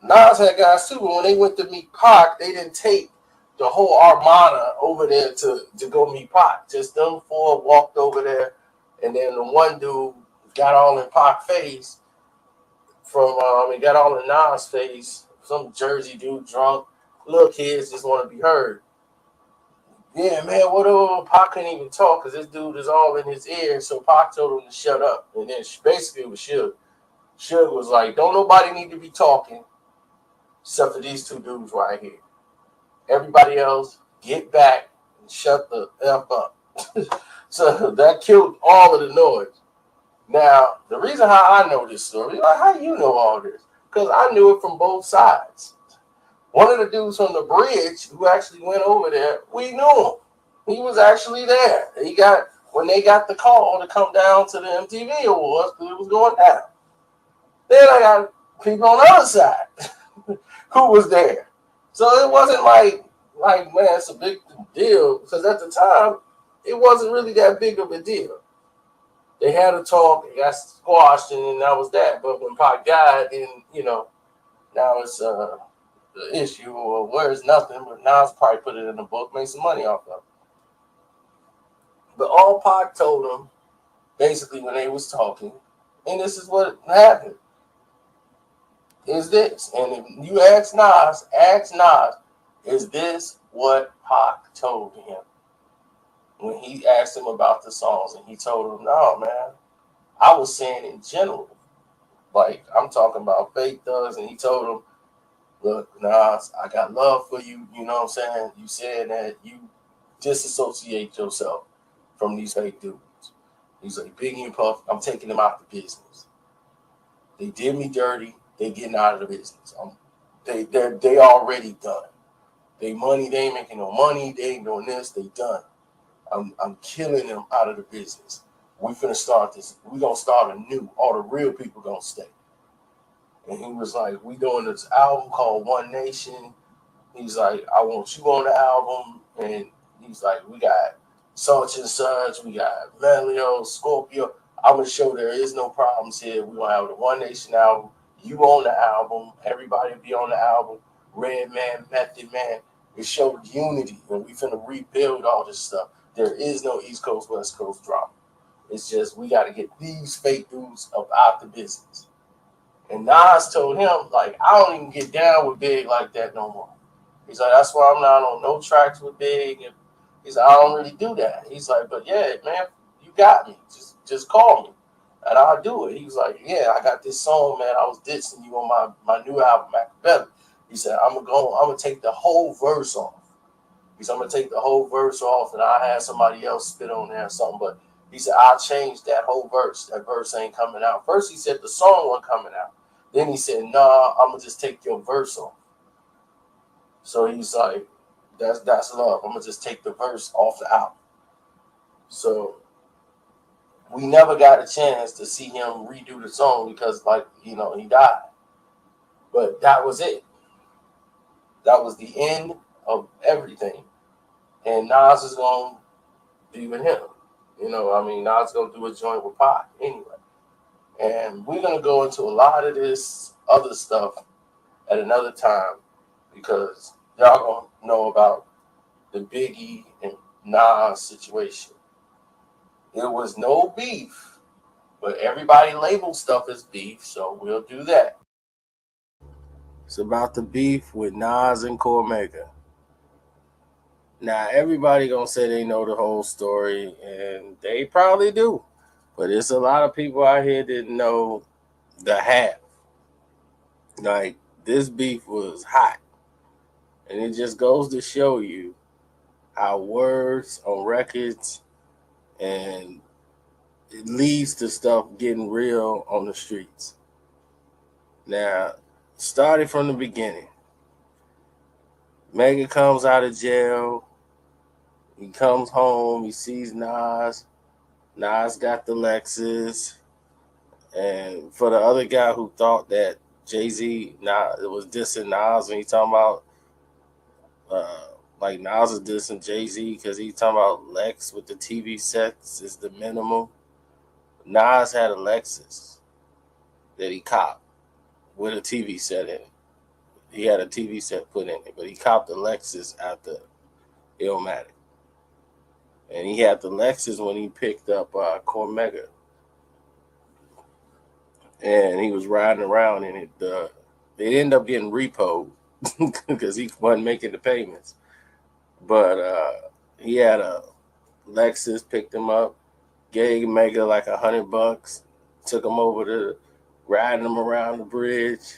Speaker 3: Nas had guys too, but when they went to meet Pac, they didn't take the whole armada over there to go meet Pac. Just them four walked over there, and then the one dude got all in Pac's face got all in Nas' face. Some Jersey dude drunk. Little kids just want to be heard.
Speaker 5: Yeah, man, what Pac couldn't even talk because this dude is all in his ear. So Pac told him to shut up. And then basically it was Suge. Suge was like, don't nobody need to be talking except for these two dudes right here. Everybody else, get back and shut the F up. So that killed all of the noise. Now, the reason how I know this story, like how you know all this? Because I knew it from both sides. One of the dudes from the bridge who actually went over there, we knew him. He was actually there. When they got the call to come down to the MTV Awards because it was going down. Then I got people on the other side who was there. So it wasn't like man, it's a big deal because at the time it wasn't really that big of a deal. They had a talk, it got squashed, and then that was that. But when Pac died, then now it's the issue, or where's nothing. But now it's probably put it in the book, make some money off of it. But all Pac told him, basically when they was talking, and this is what happened, is this. And if you ask Nas, is this what Pac told him? When he asked him about the songs, and he told him, no, man, I was saying in general. Like, I'm talking about fake thugs, and he told him, look, Nas, I got love for you, you know what I'm saying? You said that you disassociate yourself from these fake dudes. He's like, Biggie and Puff, I'm taking them out the business. They did me dirty, they getting out of the business. They already done. They ain't making no money, they ain't doing this, they done. I'm killing them out of the business. We finna start this. We gonna start anew. All the real people gonna stay. And he was like, we doing this album called One Nation. He's like, I want you on the album. And he's like, we got such and such. We got Melio, Scorpio. I'm gonna show there is no problems here. We gonna have the One Nation album. You on the album. Everybody be on the album. Red Man, Method Man. It showed unity. And we finna rebuild all this stuff. There is no East Coast, West Coast drama. It's just we got to get these fake dudes up out the business. And Nas told him, like, I don't even get down with Big like that no more. He's like, that's why I'm not on no tracks with Big. And he's like, I don't really do that. He's like, but yeah, man, you got me. Just call me. And I'll do it. He was like, yeah, I got this song, man. I was dissing you on my new album, Machiavelli. He said, I'm gonna take the whole verse off. He said, I'm gonna take the whole verse off and I'll have somebody else spit on there or something. But he said, I'll change that whole verse. That verse ain't coming out. First, he said the song wasn't coming out. Then he said, nah, I'm going to just take your verse off. So he's like, that's love. I'm going to just take the verse off the album. So we never got a chance to see him redo the song because, he died. But that was it. That was the end of everything. And Nas is going to be with him. Nas is going to do a joint with Pac anyway. And we're going to go into a lot of this other stuff at another time because y'all going to know about the Biggie and Nas situation. There was no beef, but everybody labels stuff as beef, so we'll do that. It's about the beef with Nas and Cormega. Now, everybody going to say they know the whole story, and they probably do. But it's a lot of people out here that know the half. Like, this beef was hot. And it just goes to show you how words on records and it leads to stuff getting real on the streets. Now, starting from the beginning, Mega comes out of jail. He comes home. He sees Nas. Nas got the Lexus. And for the other guy who thought that Jay-Z it was dissing Nas when he talking about Nas is dissing Jay-Z because he talking about Lex with the TV sets is the minimum. Nas had a Lexus that he copped with a TV set in it. He had a TV set put in it, but he copped the Lexus after Illmatic. And he had the Lexus when he picked up Cormega. And he was riding around in it. It ended up getting repoed because he wasn't making the payments. But He had a Lexus, picked him up, gave Mega like $100, took him over to riding him around the bridge,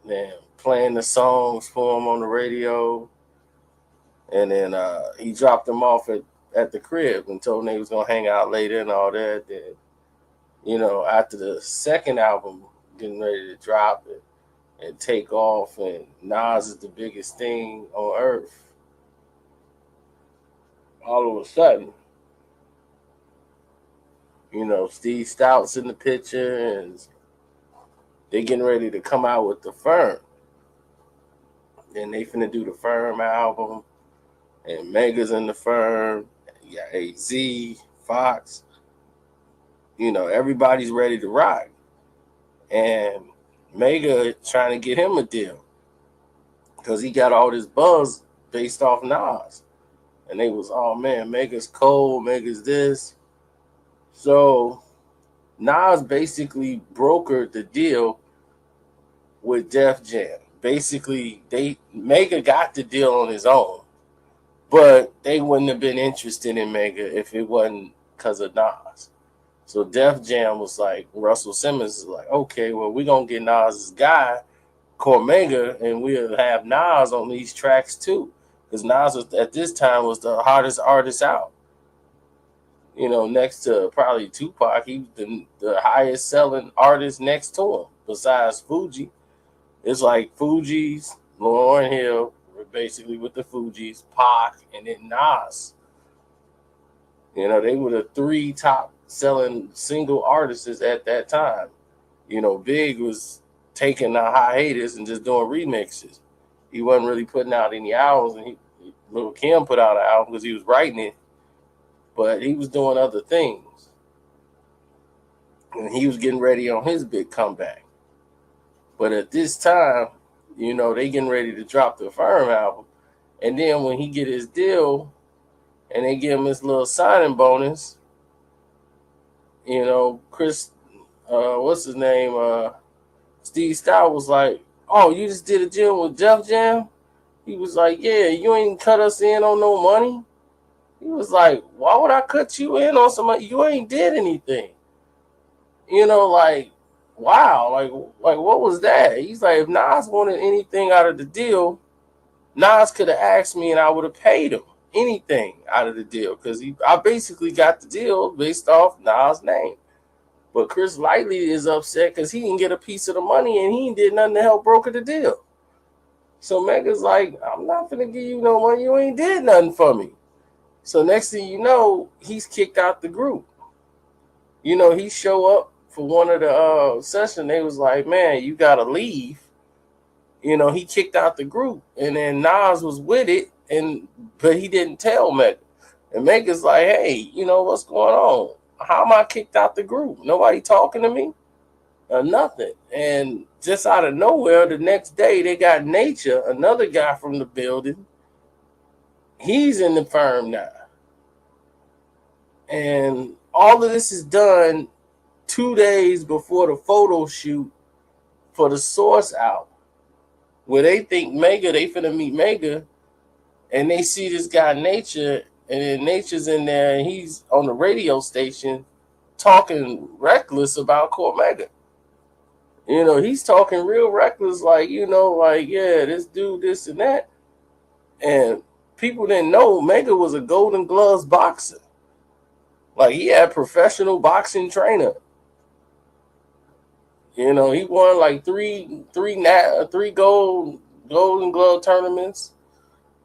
Speaker 5: then playing the songs for him on the radio, and then he dropped him off at the crib and told him he was gonna hang out later and all that. Then, after the second album getting ready to drop it and take off, and Nas is the biggest thing on earth, all of a sudden, Steve Stout's in the picture, and they getting ready to come out with the Firm. Then they finna do the Firm album, and Mega's in the Firm. You got AZ, Fox. Everybody's ready to rock. And Mega trying to get him a deal because he got all this buzz based off Nas. And they was, oh man, Mega's cold, Mega's this. So Nas basically brokered the deal with Def Jam. Basically, Mega got the deal on his own, but they wouldn't have been interested in Mega if it wasn't because of Nas. So Def Jam was like, Russell Simmons is like, okay, well, we're going to get Nas's guy, Cormega, and we'll have Nas on these tracks too. Because Nas was, at this time was the hottest artist out. Next to probably Tupac, he was the highest selling artist next to him, besides Fuji. It's like Fuji's, Lauryn Hill, basically with the Fugees, Pac, and then Nas. They were the three top selling single artists at that time. Big was taking a hiatus and just doing remixes. He wasn't really putting out any albums, and Lil' Kim put out an album because he was writing it, but he was doing other things. And he was getting ready on his big comeback. But at this time, they getting ready to drop the Firm album. And then when he get his deal and they give him this little signing bonus, Chris, what's his name? Steve Stout was like, oh, you just did a deal with Def Jam? He was like, yeah, you ain't cut us in on no money. He was like, why would I cut you in on some money? You ain't did anything. Wow, like what was that? He's like, if Nas wanted anything out of the deal, Nas could have asked me and I would have paid him anything out of the deal because I basically got the deal based off Nas' name. But Chris Lightley is upset because he didn't get a piece of the money and he did nothing to help broker the deal. So Mega's like, I'm not gonna give you no money. You ain't did nothing for me. So next thing you know, he's kicked out the group. He show up for one of the session. They was like, man, you gotta leave. He kicked out the group, and then Nas was with it, but he didn't tell Mega. And Mega's like, hey, what's going on? How am I kicked out the group? Nobody talking to me? Or nothing. And just out of nowhere, the next day, they got Nature, another guy from the building. He's in the Firm now. And all of this is done 2 days before the photo shoot for the Source album, where they think Mega, they finna meet Mega, and they see this guy Nature, and then Nature's in there, and he's on the radio station talking reckless about Cormega. He's talking real reckless, like, yeah, this dude, this and that. And people didn't know Mega was a Golden Gloves boxer. Like, he had professional boxing trainer. He won like three Golden Glove tournaments.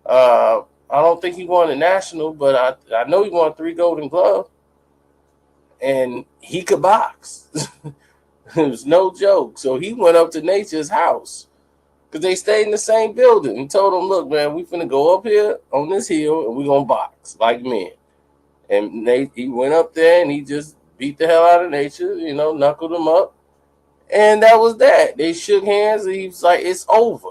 Speaker 5: I don't think he won a national, but I know he won 3 Golden Gloves. And he could box. It was no joke. So he went up to Nature's house because they stayed in the same building and told him, look, man, we finna go up here on this hill and we're going to box like men. And he went up there and he just beat the hell out of Nature, knuckled him up. And that was that. They shook hands and he was like, it's over.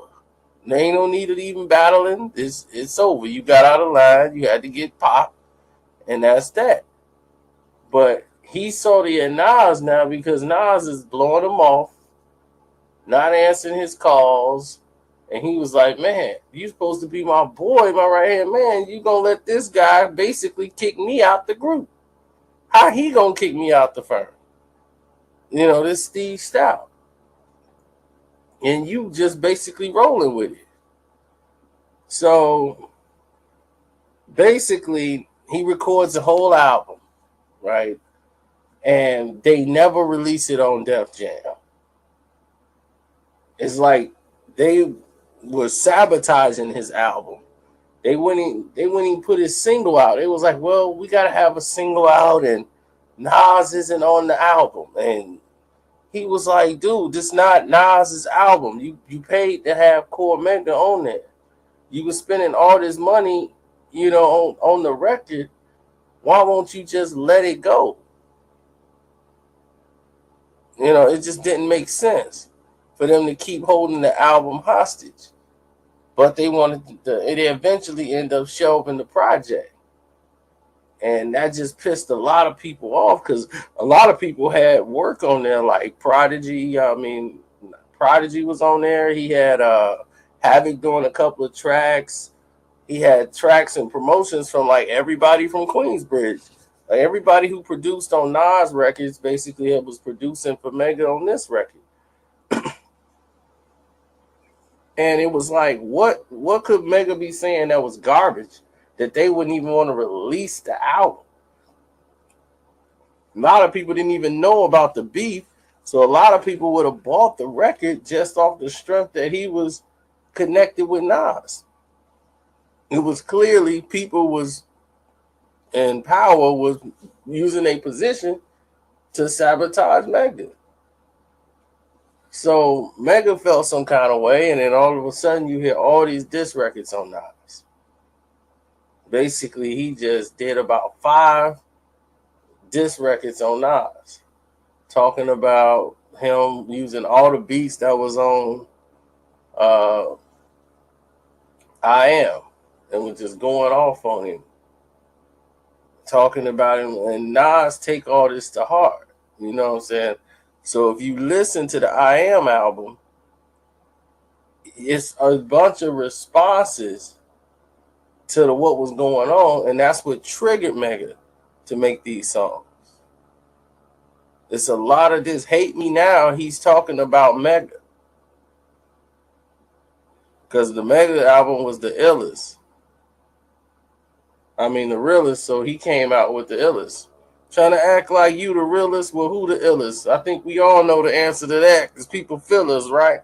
Speaker 5: There ain't no need of even battling. It's over. You got out of line. You had to get popped. And that's that. But he saw the Nas now because Nas is blowing him off, not answering his calls, And he was like, man, you supposed to be my boy, my right hand man. You gonna let this guy basically kick me out the group. How he gonna kick me out the firm? You know, this Steve Stout. And you just basically rolling with it. So basically, he records the whole album, right? And they never release it on Def Jam. It's like they were sabotaging his album. They wouldn't even put his single out. It was like, well, we gotta have a single out, and Nas isn't on the album. And he was like, dude, this not Nas's album. You paid to have Cormega on there. You were spending all this money, you know, on the record. Why won't you just let it go? You know, it just didn't make sense for them to keep holding the album hostage. But they wanted to, it eventually ended up shelving the project. And that just pissed a lot of people off because a lot of people had work on there, like Prodigy. I mean, Prodigy was on there. He had Havoc doing a couple of tracks. He had tracks and promotions from like everybody from Queensbridge. Like everybody who produced on Nas records basically was producing for Mega on this record. And it was like, what could Mega be saying that was garbage that they wouldn't even want to release the album? A lot of people didn't even know about the beef, so a lot of people would have bought the record just off the strength that he was connected with Nas. It was clearly people was in power was using a position to sabotage Mega. So Mega felt some kind of way, and then all of a sudden you hear all these diss records on Nas. Basically, he just did about 5 diss records on Nas, talking about him using all the beats that was on I Am, and was just going off on him, talking about him, and Nas take all this to heart. You know what I'm saying? So if you listen to the I Am album, it's a bunch of responses to what was going on, and that's what triggered Mega to make these songs. It's a lot of this hate me now. He's talking about Mega because the Mega album was the illest. I mean, the realest. So he came out with the illest. Trying to act like you the realest. Well, who the illest? I think we all know the answer to that because people feel us, right?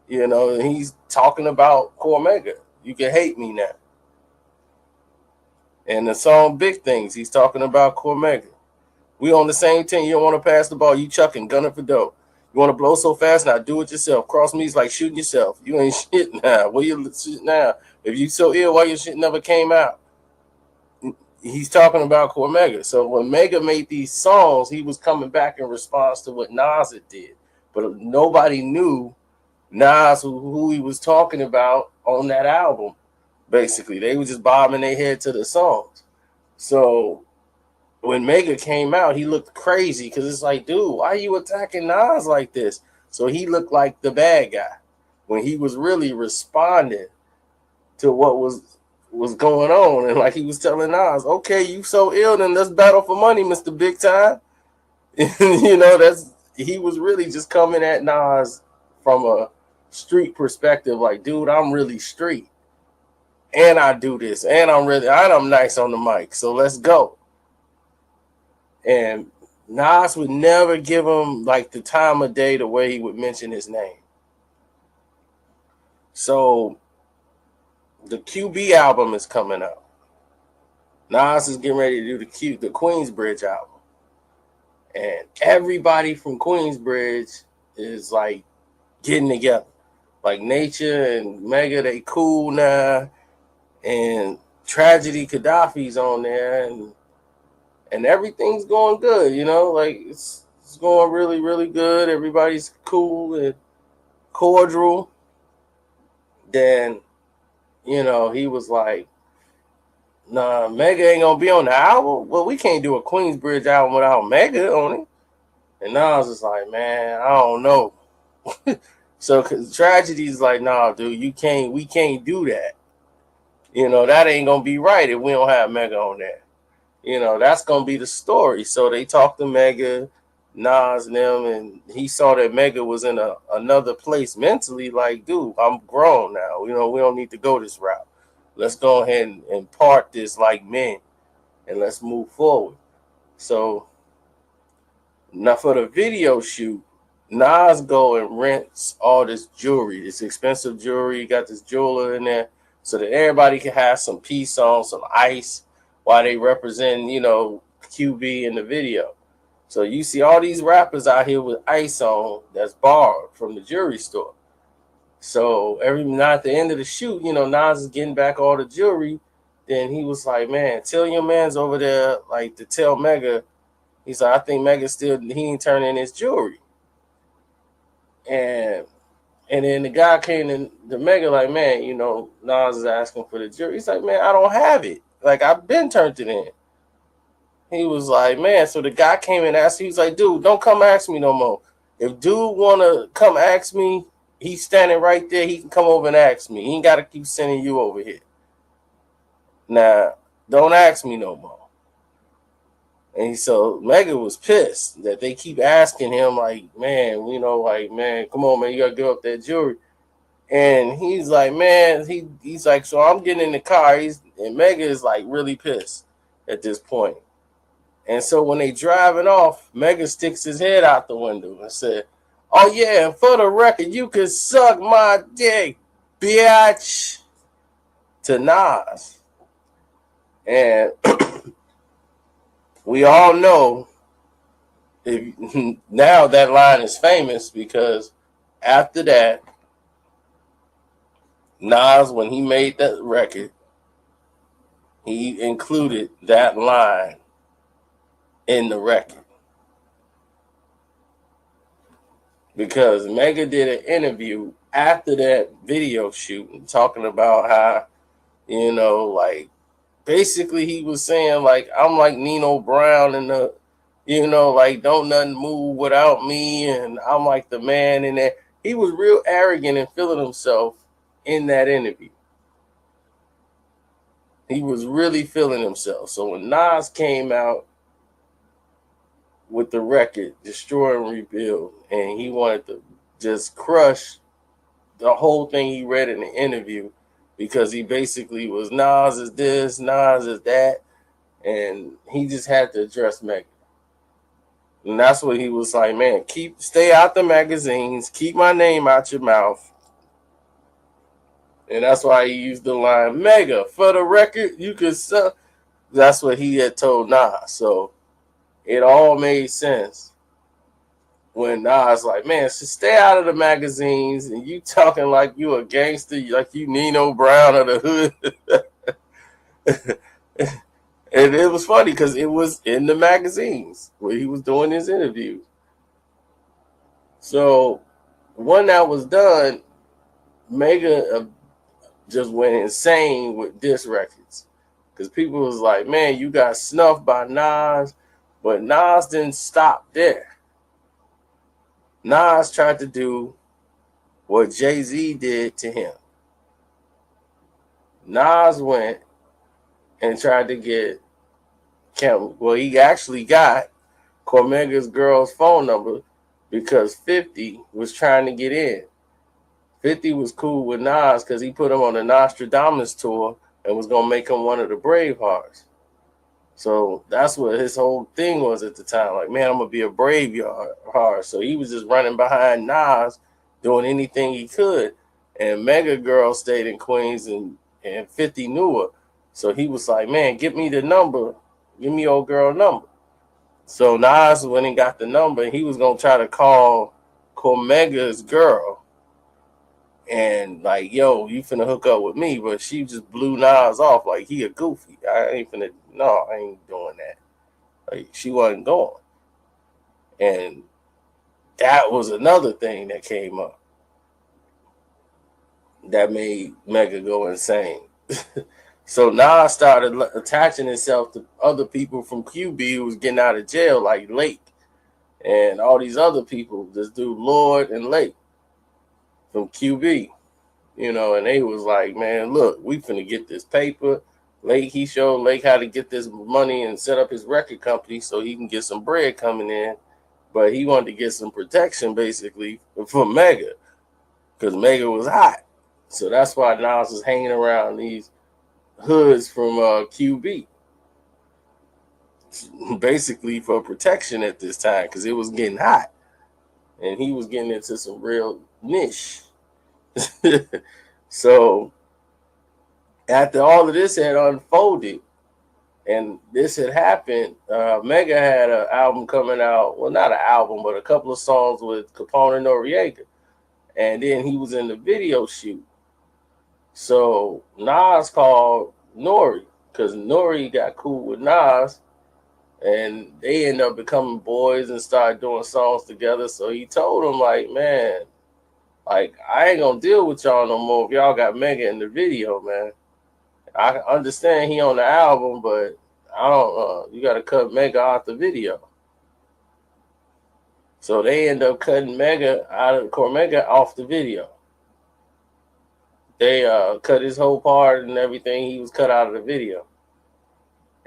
Speaker 5: You know, and he's talking about Cormega. You can hate me now. And the song Big Things, he's talking about Cormega. We on the same team. You don't want to pass the ball. You chucking, gunning for dope. You want to blow so fast now, do it yourself. Cross me is like shooting yourself. You ain't shit now. Where you shit now? If you so ill, why your shit never came out? He's talking about Cormega. So when Mega made these songs, he was coming back in response to what Nas did. But nobody knew Nas, who he was talking about on that album. Basically, they were just bobbing their head to the songs. So when Mega came out, he looked crazy because it's like, dude, why are you attacking Nas like this? So he looked like the bad guy when he was really responding to what was going on. And like he was telling Nas, okay, you so ill, then let's battle for money, Mr. Big Time. You know, he was really just coming at Nas from a street perspective, like, dude, I'm really street. And I do this, and I'm nice on the mic, so let's go. And Nas would never give him like the time of day the way he would mention his name. So the QB album is coming out. Nas is getting ready to do the Queensbridge album. And everybody from Queensbridge is like getting together. Like Nature and Mega, they cool now. And Tragedy Gaddafi's on there, and everything's going good, you know, like it's going really, really good. Everybody's cool and cordial. Then, you know, he was like, nah, Mega ain't gonna be on the album. Well, we can't do a Queensbridge album without Mega on it. And now I was just like, man, I don't know. So Tragedy's like, nah, dude, we can't do that. You know, that ain't gonna be right if we don't have Mega on there. You know, that's gonna be the story. So they talked to Mega, Nas and them, and he saw that Mega was in another place mentally. Like, dude, I'm grown now. You know, we don't need to go this route. Let's go ahead and part this like men, and let's move forward. So now for the video shoot, Nas go and rents all this jewelry, this expensive jewelry. He got this jeweler in there so that everybody can have some peace on, some ice while they represent, you know, QB in the video. So you see all these rappers out here with ice on that's borrowed from the jewelry store. So every night at the end of the shoot, you know, Nas is getting back all the jewelry. Then he was like, man, tell your man's over there, like, to tell Mega. He's like, I think Mega still, he ain't turning his jewelry. And then the guy came in the Mega like, man, you know, Nas is asking for the jewelry. He's like, man, I don't have it. Like, I've been turned it in. He was like, man, so the guy came and asked, he was like, dude, don't come ask me no more. If dude want to come ask me, he's standing right there. He can come over and ask me. He ain't got to keep sending you over here. Now, don't ask me no more. And so Mega was pissed that they keep asking him, like, man, you know, like, man, come on, man, you got to give up that jewelry. And he's like, man, he's like, so I'm getting in the car. And Mega is like really pissed at this point. And so when they driving off, Mega sticks his head out the window and said, oh, yeah, and for the record, you can suck my dick, bitch, to Nas. And we all know now that line is famous because after that, Nas, when he made that record, he included that line in the record. Because Mega did an interview after that video shoot talking about how, you know, like, basically he was saying, like, I'm like Nino Brown and the, you know, like, don't nothing move without me, and I'm like the man in that. He was real arrogant and feeling himself in that interview. He was really feeling himself. So when Nas came out with the record, Destroy and Rebuild, and he wanted to just crush the whole thing he read in the interview, because he basically was, Nas is this, Nas is that, and he just had to address Mega. And that's what he was like, man, stay out the magazines, keep my name out your mouth. And that's why he used the line, Mega, for the record, you could suck. That's what he had told Nas. So it all made sense when Nas like, man, so stay out of the magazines, and you talking like you a gangster, like you Nino Brown of the hood. And it was funny because it was in the magazines where he was doing his interviews. So when that was done, Mega just went insane with diss records, because people was like, man, you got snuffed by Nas, but Nas didn't stop there. Nas tried to do what Jay-Z did to him. Nas went and tried to get he actually got Cormega's girl's phone number because 50 was trying to get in. 50 was cool with Nas because he put him on the Nostradamus tour and was going to make him one of the Bravehearts. So that's what his whole thing was at the time. Like, man, I'm going to be a Braveheart. So he was just running behind Nas, doing anything he could. And Mega Girl stayed in Queens, and 50 knew her. So he was like, man, give me the number. Give me old girl number. So Nas went and got the number, and he was going to try to call Cormega's girl. And like, yo, you finna hook up with me. But she just blew Nas off like he a goofy. I ain't doing that. Like, she wasn't going. And that was another thing that came up that made Mega go insane. So Nas started attaching himself to other people from QB who was getting out of jail, like Lake and all these other people, this dude Lord and Lake.
Speaker 4: from QB, and they was like, man, look, we finna get this paper. He showed Lake how to get this money and set up his record company so he can get some bread coming in. But he wanted to get some protection basically from Mega because Mega was hot. So that's why Nas was hanging around these hoods from QB basically for protection at this time because it was getting hot and he was getting into some real niche. So after all of this had unfolded and this had happened, Mega had an album coming out. Well, not an album, but a couple of songs with Capone and Noriega. And then he was in the video shoot. So Nas called Nori because Nori got cool with Nas and they ended up becoming boys and started doing songs together. So he told him, like, man, like, I ain't gonna deal with y'all no more if y'all got Mega in the video, man. I understand he on the album, but I don't you gotta cut Mega off the video. So they end up cutting Mega out of Cormega off the video. They cut his whole part and everything. He was cut out of the video.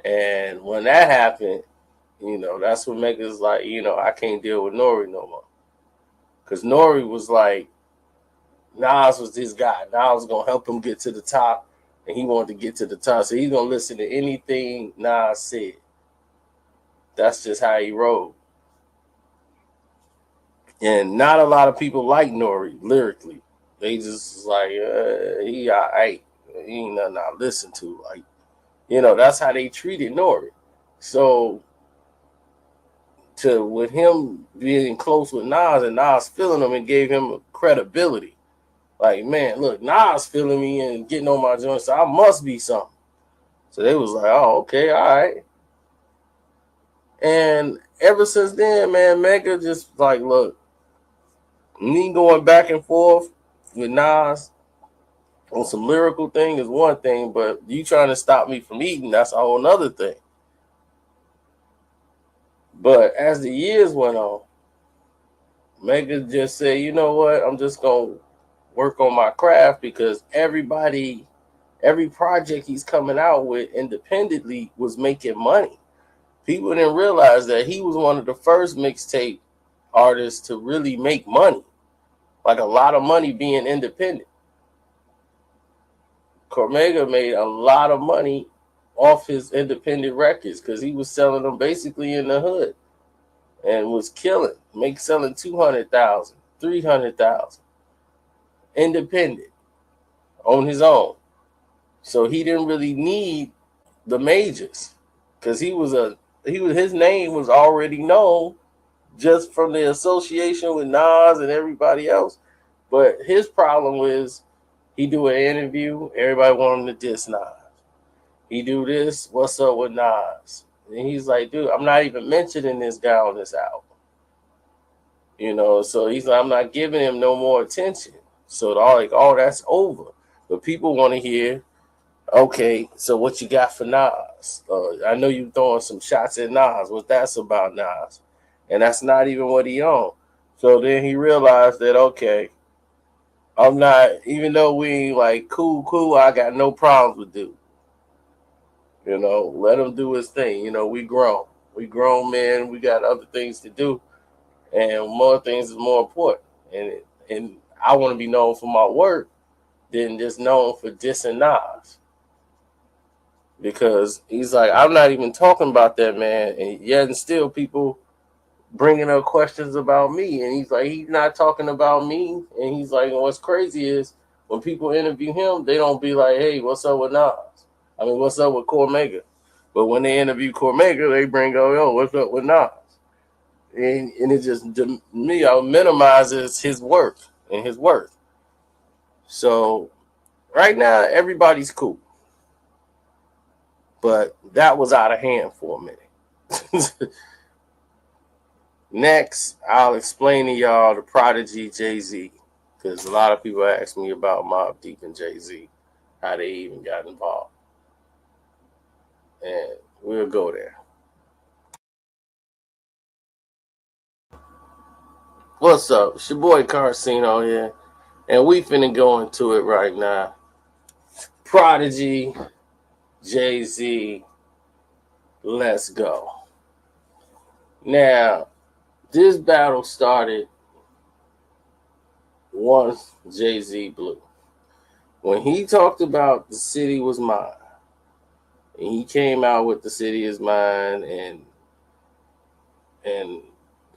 Speaker 4: And when that happened, that's when Mega's like, I can't deal with Nori no more. Because Nori was like, Nas was this guy. Nas was going to help him get to the top. And he wanted to get to the top. So he's going to listen to anything Nas said. That's just how he rolled. And not a lot of people like Nori lyrically. They just like, he ain't nothing I listen to. Like, that's how they treated Nori. So with him being close with Nas and Nas feeling him and gave him credibility. Like, man, look, Nas feeling me and getting on my joint, so I must be something. So they was like, oh, okay, all right. And ever since then, man, Mega just like, look, me going back and forth with Nas on some lyrical thing is one thing, but you trying to stop me from eating, that's a whole nother thing. But as the years went on, Mega just said, you know what, I'm just going to work on my craft because every project he's coming out with independently was making money. People didn't realize that he was one of the first mixtape artists to really make money, like a lot of money being independent. Cormega made a lot of money off his independent records because he was selling them basically in the hood and was killing, selling 200,000, 300,000 independent on his own. So he didn't really need the majors because his name was already known just from the association with Nas and everybody else. But his problem was he do an interview, everybody want him to diss Nas. He do this, what's up with Nas? And he's like, dude, I'm not even mentioning this guy on this album. So he's like, I'm not giving him no more attention. So that's over. But people want to hear, okay, so what you got for Nas? I know you throwing some shots at Nas. What that's about, Nas? And that's not even what he on. So then he realized that, okay, I'm not, even though we ain't like cool, I got no problems with dude. Let him do his thing. We grown. We grown men. We got other things to do. And more things is more important. And I want to be known for my work than just known for dissing Nas. Because he's like, I'm not even talking about that, man. And yet and still people bringing up questions about me. And he's like, he's not talking about me. And he's like, what's crazy is when people interview him, they don't be like, hey, what's up with Nas? I mean, what's up with Cormega? But when they interview Cormega, they bring up, yo, what's up with Nas? And it just minimizes his work and his worth. So right now, everybody's cool. But that was out of hand for a minute. Next, I'll explain to y'all the Prodigy Jay-Z, because a lot of people ask me about Mobb Deep and Jay-Z, how they even got involved. And we'll go there. What's up? It's your boy Karceno here.
Speaker 5: And we finna go into it right now. Prodigy, Jay-Z, let's go. Now, this battle started once Jay-Z blew. When he talked about the city was mine, and he came out with the city is mine and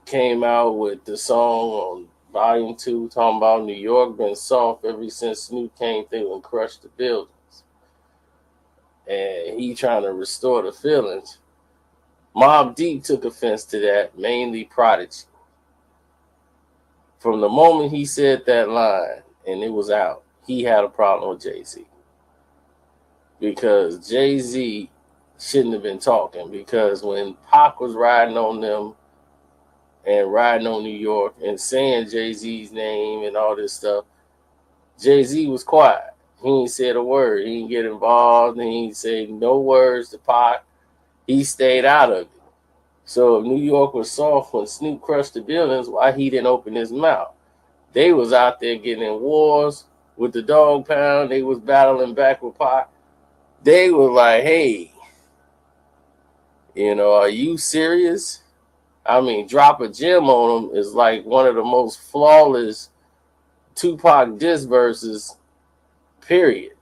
Speaker 5: came out with the song on Volume 2 talking about New York been soft ever since Snoop came through and crushed the buildings. And he trying to restore the feelings. Mobb Deep took offense to that, mainly Prodigy. From the moment he said that line and it was out, he had a problem with Jay-Z. Because Jay-Z shouldn't have been talking. Because when Pac was riding on them and riding on New York and saying Jay-Z's name and all this stuff, Jay-Z was quiet. He ain't said a word. He didn't get involved. He ain't say no words to Pac. He stayed out of it. So if New York was soft when Snoop crushed the buildings, why he didn't open his mouth? They was out there getting in wars with the dog pound. They was battling back with Pac. They were like, hey, are you serious? I mean, Drop a Gem on them is like one of the most flawless Tupac diss verses, period.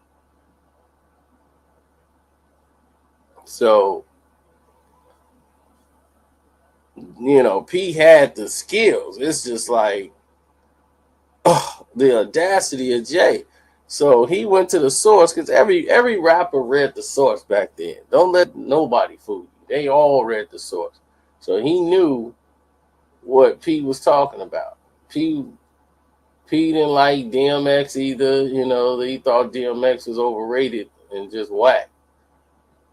Speaker 5: So, P had the skills. It's just like, the audacity of Jay. So he went to the source because every rapper read the source back then. Don't let nobody fool you. They all read the source. So he knew what P was talking about. P didn't like DMX either. He thought DMX was overrated and just whack.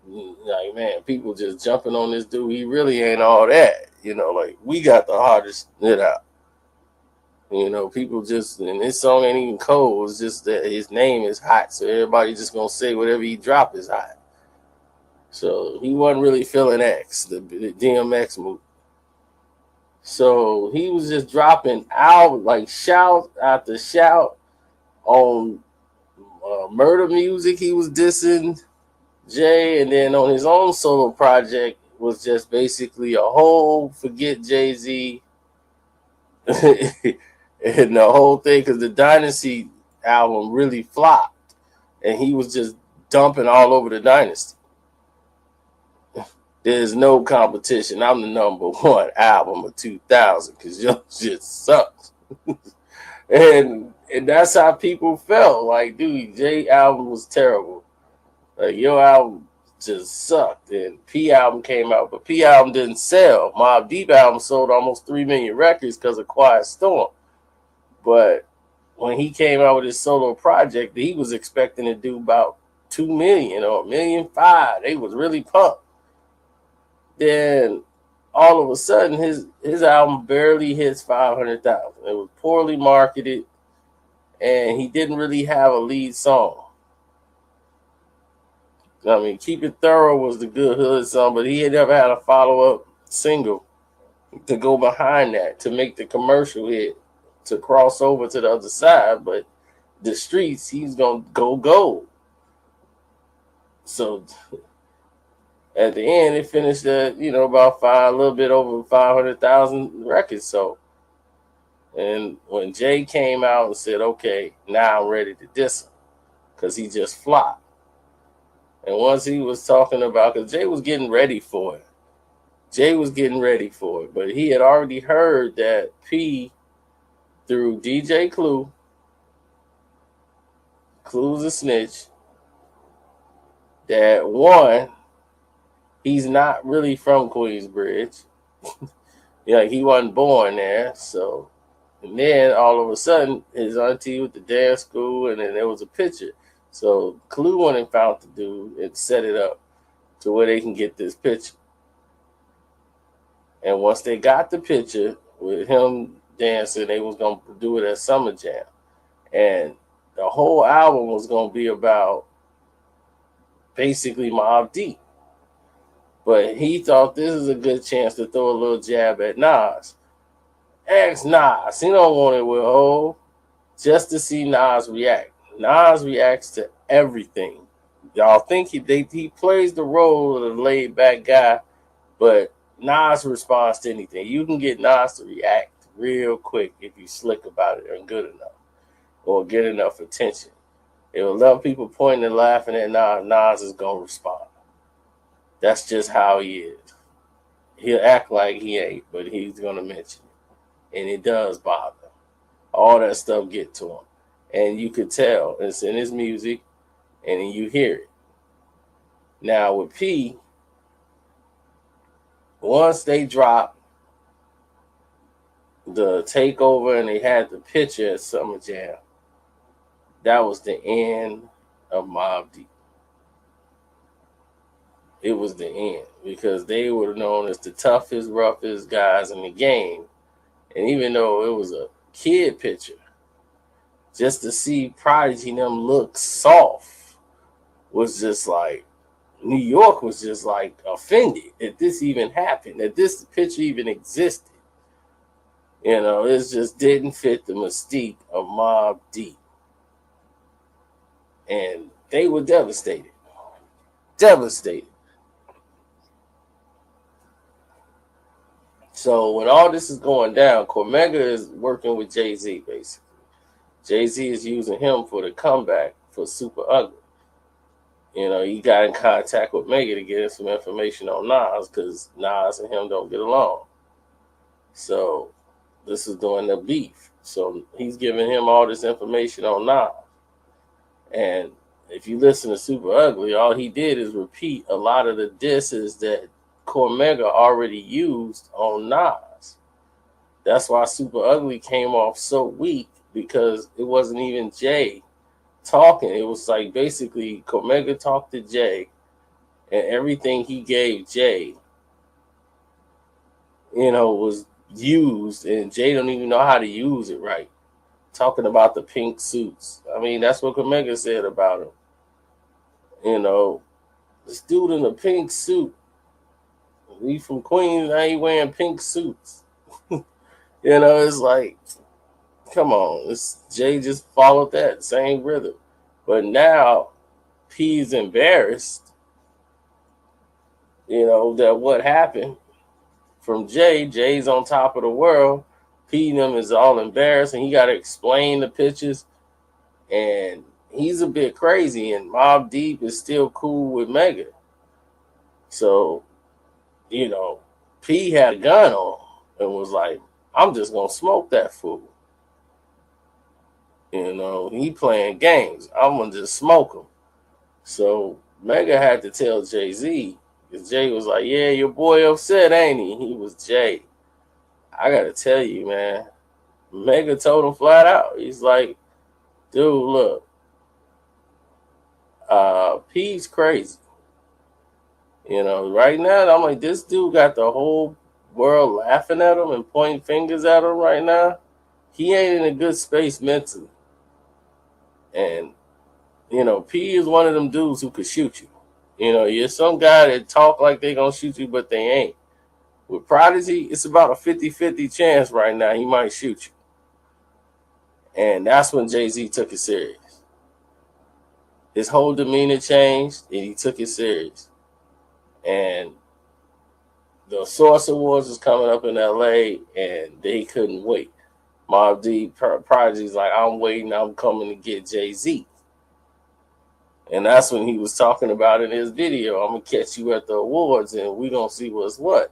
Speaker 5: Like, man, people just jumping on this dude. He really ain't all that. Like, we got the hardest hit out. People just, and this song ain't even cold. It's just that his name is hot. So everybody just going to say whatever he drop is hot. So he wasn't really feeling X, the DMX move. So he was just dropping out, like shout after shout on Murder Music. He was dissing Jay. And then on his own solo project was just basically a whole forget Jay-Z. And the whole thing, because the Dynasty album really flopped, and he was just dumping all over the Dynasty. There's no competition. I'm the number one album of 2000 because your shit sucks. and that's how people felt. Like, dude, J album was terrible. Like, your album just sucked. And P album came out, but P album didn't sell. Mobb Deep album sold almost 3 million records because of Quiet Storm. But when he came out with his solo project, he was expecting to do about 2 million or 1.5 million. They was really pumped. Then all of a sudden, his album barely hits 500,000. It was poorly marketed, and he didn't really have a lead song. I mean, Keep It Thorough was the good hood song, but he had never had a follow-up single to go behind that to make the commercial hit, to cross over to the other side. But the streets, he's going to go gold. So at the end, it finished at, about a little bit over 500,000 records. So, and when Jay came out and said, okay, now I'm ready to diss him because he just flopped. And once he was talking about, because Jay was getting ready for it. But he had already heard that P, through DJ Clue's a snitch, that one, he's not really from Queensbridge. He wasn't born there. So, and then all of a sudden, his auntie with the dance school, and then there was a picture. So Clue went and found the dude and set it up to where they can get this picture. And once they got the picture with him dancing, they was going to do it at Summer Jam. And the whole album was going to be about basically Mobb Deep. But he thought this is a good chance to throw a little jab at Nas. Ask Nas. He don't want it with Hov. just to see Nas react. Nas reacts to everything. Y'all think he plays the role of the laid back guy, but Nas responds to anything. You can get Nas to react real quick if you slick about it and good enough or get enough attention. If enough people pointing and laughing at Nas is gonna respond. That's just how he is. He'll act like he ain't, but he's gonna mention it, and it does bother. All that stuff get to him, and you could tell it's in his music, and you hear it. Now with P, once they dropped the takeover and they had the picture at Summer Jam, that was the end of Mobb Deep. It was the end because they were known as the toughest, roughest guys in the game. And even though it was a kid picture, just to see Prodigy and them look soft was just like, New York was just like offended that this even happened, that this picture even existed. You know, it just didn't fit the mystique of Mobb Deep. And they were devastated. Devastated. So when all this is going down, Cormega is working with Jay-Z, basically. Jay-Z is using him for the comeback for Super Ugly. You know, he got in contact with Mega to get him some information on Nas because Nas and him don't get along. So this is doing the beef. So he's giving him all this information on Nas. And if you listen to Super Ugly, all he did is repeat a lot of the disses that Cormega already used on Nas. That's why Super Ugly came off so weak, because it wasn't even Jay talking. It was like basically Cormega talked to Jay, and everything he gave Jay, you know, was used, and Jay don't even know how to use it right. Talking about the pink suits. I mean, that's what Cormega said about him. You know, this dude in a pink suit. We from Queens, I ain't wearing pink suits. You know, it's like, come on. Jay just followed that same rhythm. But now P's embarrassed, you know, that what happened from Jay. Jay's on top of the world. P and them is all embarrassed, and he got to explain the pictures. And he's a bit crazy, and Mobb Deep is still cool with Mega. So, you know, P had a gun on and was like, I'm just going to smoke that fool. You know, he playing games. I'm going to just smoke him. So Mega had to tell Jay-Z, because Jay was like, yeah, your boy upset, ain't he? He was Jay. I got to tell you, man, Mega told him flat out. He's like, dude, look, P's crazy. You know, right now, I'm like, this dude got the whole world laughing at him and pointing fingers at him right now. He ain't in a good space mentally. And, you know, P is one of them dudes who could shoot you. You know, you're some guy that talk like they gonna shoot you, but they ain't. With Prodigy, it's about a 50-50 chance right now he might shoot you. And that's when Jay-Z took it serious. His whole demeanor changed, and he took it serious. And the Source Awards is coming up in LA, and they couldn't wait. Mobb Deep Prodigy's like, I'm waiting, I'm coming to get Jay-Z. And that's when he was talking about in his video, I'm going to catch you at the awards, and we going to see what's what.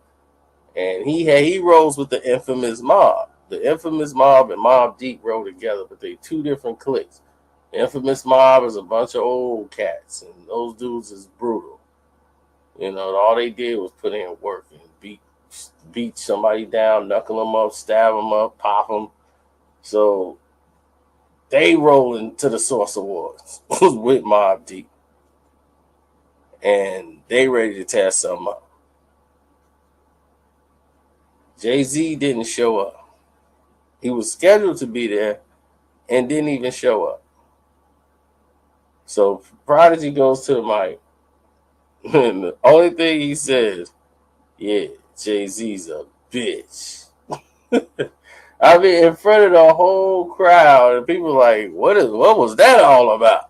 Speaker 5: And he rolls with the Infamous Mob. The Infamous Mob and Mobb Deep roll together, but they two different cliques. The Infamous Mob is a bunch of old cats, and those dudes is brutal. You know, all they did was put in work and beat somebody down, knuckle them up, stab them up, pop them. So they roll into the Source Awards with Mobb Deep. And they ready to tear something up. Jay-Z didn't show up. He was scheduled to be there and didn't even show up. So Prodigy goes to the mic. And the only thing he says, yeah, Jay-Z's a bitch.
Speaker 4: I mean, in front of the whole crowd, and people like, what was that all about?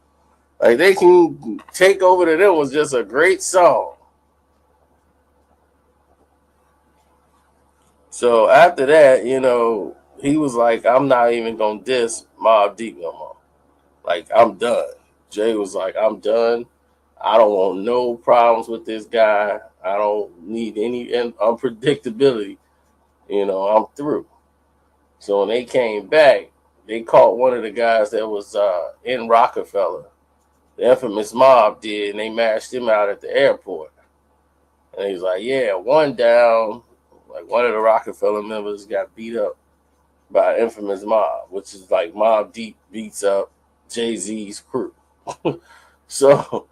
Speaker 4: Like, They Can Take Over to Them was just a great song. So after that, he was like, I'm not even gonna diss Mobb Deep no more. Like, I'm done. Jay was like, I'm done. I don't want no problems with this guy. I don't need any unpredictability. I'm through. So when they came back, they caught one of the guys that was in Rockefeller. The infamous Mob did, and they mashed him out at the airport. And he's like, yeah, one down. Like, one of the Rockefeller members got beat up by infamous Mob, which is like Mobb Deep beats up Jay-Z's crew. So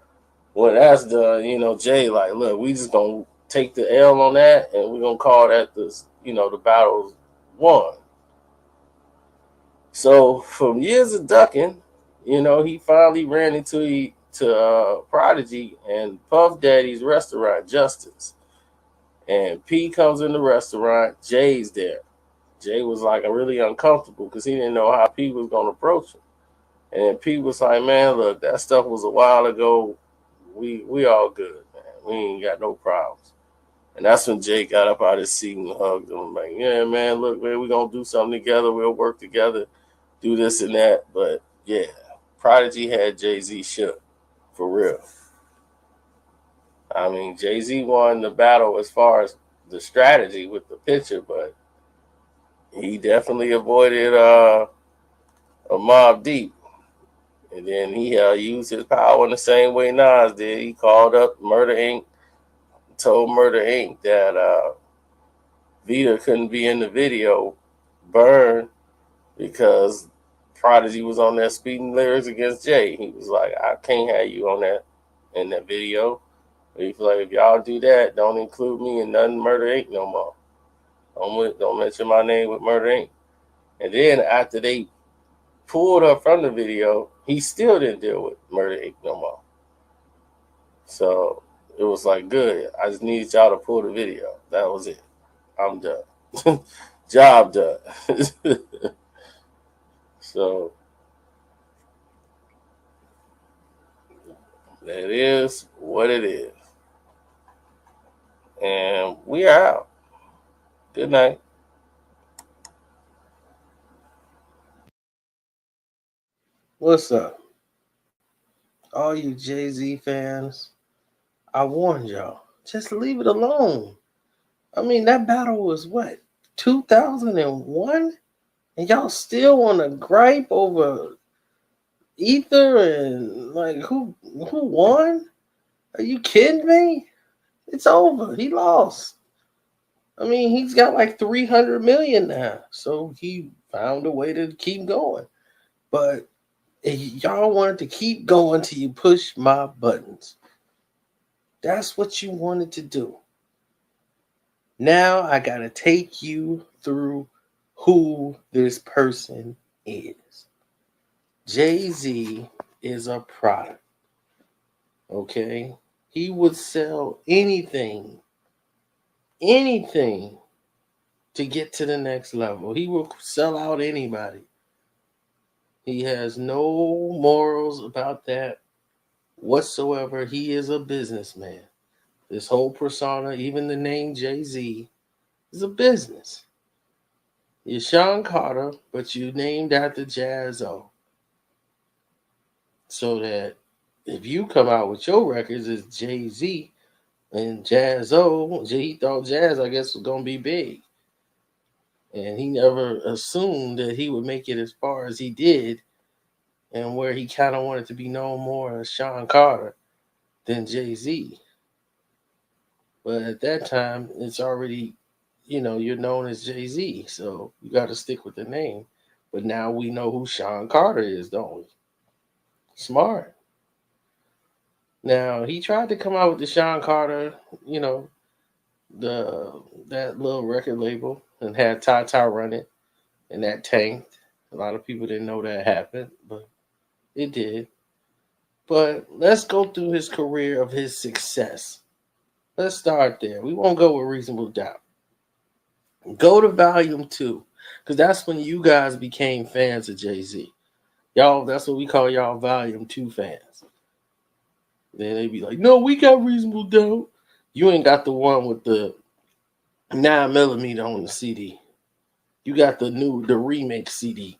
Speaker 4: when that's done, Jay like, look, we just gonna take the L on that, and we're gonna call that the battle's won. So from years of ducking, he finally ran into Prodigy and Puff Daddy's restaurant, Justice. And P comes in the restaurant, Jay's there. Jay was like really uncomfortable because he didn't know how P was gonna approach him. And then P was like, man, look, that stuff was a while ago. We all good, man. We ain't got no problems. And that's when Jay got up out of his seat and hugged him. Like, yeah, man, look, man, we're going to do something together. We'll work together, do this and that. But, yeah, Prodigy had Jay-Z shook, for real. I mean, Jay-Z won the battle as far as the strategy with the picture, but he definitely avoided a Mobb Deep. And then he used his power in the same way Nas did. He called up Murder Inc., told Murder Inc. that Vita couldn't be in the video, Burn, because Prodigy was on there speeding lyrics against Jay. He was like, I can't have you on that in that video. He's like, if y'all do that, don't include me in nothing Murder Inc. no more. Don't mention my name with Murder Inc. And then after they pulled up from the video, he still didn't deal with Murder Inc. no more. So it was like, good. I just needed y'all to pull the video. That was it. I'm done. Job done. So that is what it is. And we are out. Good night. What's up? All you Jay-Z fans, I warned y'all. Just leave it alone. I mean, that battle was what, 2001? And y'all still want to gripe over Ether and like who won? Are you kidding me? It's over. He lost. I mean, he's got like 300 million now. So he found a way to keep going. But y'all wanted to keep going till you push my buttons. That's what you wanted to do. Now I got to take you through who this person is. Jay-Z is a product. Okay? He would sell anything to get to the next level. He will sell out anybody. He has no morals about that whatsoever. He is a businessman. This whole persona, even the name Jay-Z, is a business. You're Sean Carter, but you named after Jaz-O. So that if you come out with your records as Jay-Z and Jaz-O, he thought Jazz, I guess, was going to be big. And he never assumed that he would make it as far as he did, and where he kind of wanted to be known more as Sean Carter than Jay-Z. But at that time, it's already, you're known as Jay-Z, so you got to stick with the name. But now we know who Sean Carter is, don't we? Smart. Now, he tried to come out with the Sean Carter, that little record label, and had Ty run it, and that tanked. A lot of people didn't know that happened, but it did. But let's go through his career of his success. Let's start there. We won't go with reasonable doubt. Go to volume 2.
Speaker 5: Because that's when you guys became fans of Jay-Z. Y'all, that's what we call y'all Volume 2 fans. Then they be like, no, we got Reasonable Doubt. You ain't got the one with the 9mm on the CD. You got the remake CD.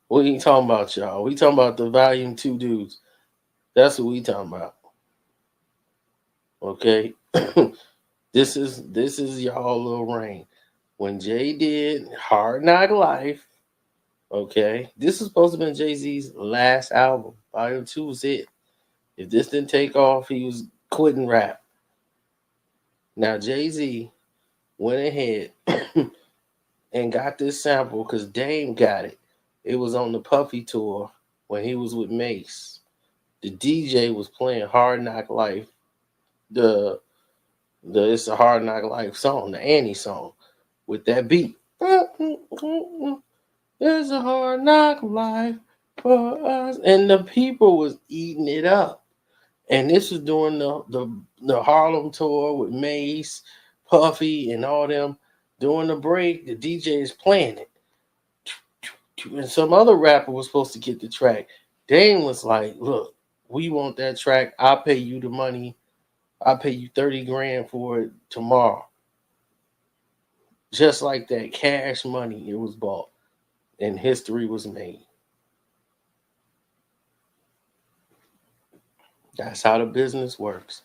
Speaker 5: What are you talking about, y'all? We talking about the Volume 2 dudes. That's what we talking about. Okay? This is y'all little reign. When Jay did Hard Knock Life, okay, this is supposed to have been Jay-Z's last album. Volume 2 was it. If this didn't take off, he was quitting rap. Now Jay-Z went ahead and got this sample because Dame got it. It was on the Puffy tour when he was with Mace. The DJ was playing Hard Knock Life, the It's a Hard Knock Life song, the Annie song, with that beat. It's a hard knock life for us. And the people was eating it up. And this was during the Harlem tour with Mace, Puffy, and all them. During the break, the DJ is playing it. And some other rapper was supposed to get the track. Dame was like, look, we want that track. I'll pay you the money. I'll pay you 30 grand for it tomorrow. Just like that, cash money, it was bought. And history was made. That's how the business works.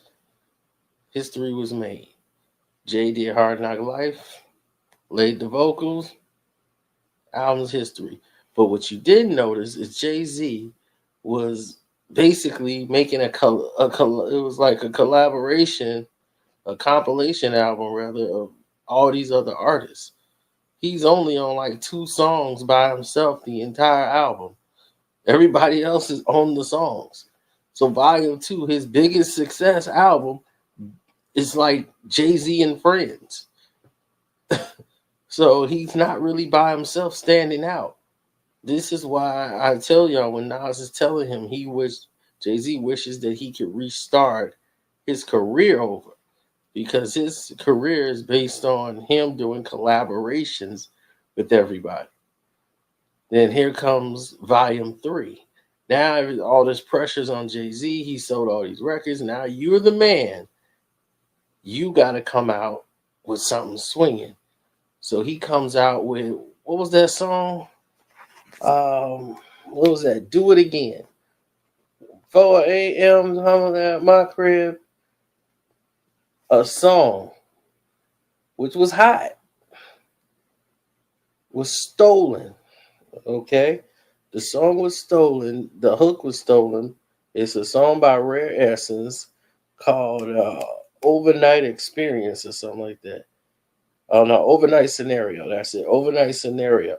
Speaker 5: History was made. Jay did Hard Knock Life, laid the vocals, album's history. But what you didn't notice is Jay-Z was basically making it was like a collaboration, a compilation album rather, of all these other artists. He's only on like 2 songs by himself the entire album. Everybody else is on the songs. So Volume 2, his biggest success album, is like Jay-Z and Friends. So he's not really by himself standing out. This is why I tell y'all when Nas is telling him Jay-Z wishes that he could restart his career over. Because his career is based on him doing collaborations with everybody. Then here comes Volume 3. Now all this pressure's on Jay-Z. He sold all these records. Now you're the man. You got to come out with something swinging. So he comes out with, what was that song? What was that? Do It Again. 4 a.m. home at my crib. A song which was hot, was stolen. Okay? The song was stolen. The hook was stolen. It's a song by Rare Essence called Overnight Experience or something like that. Oh no, Overnight Scenario. That's it. Overnight Scenario.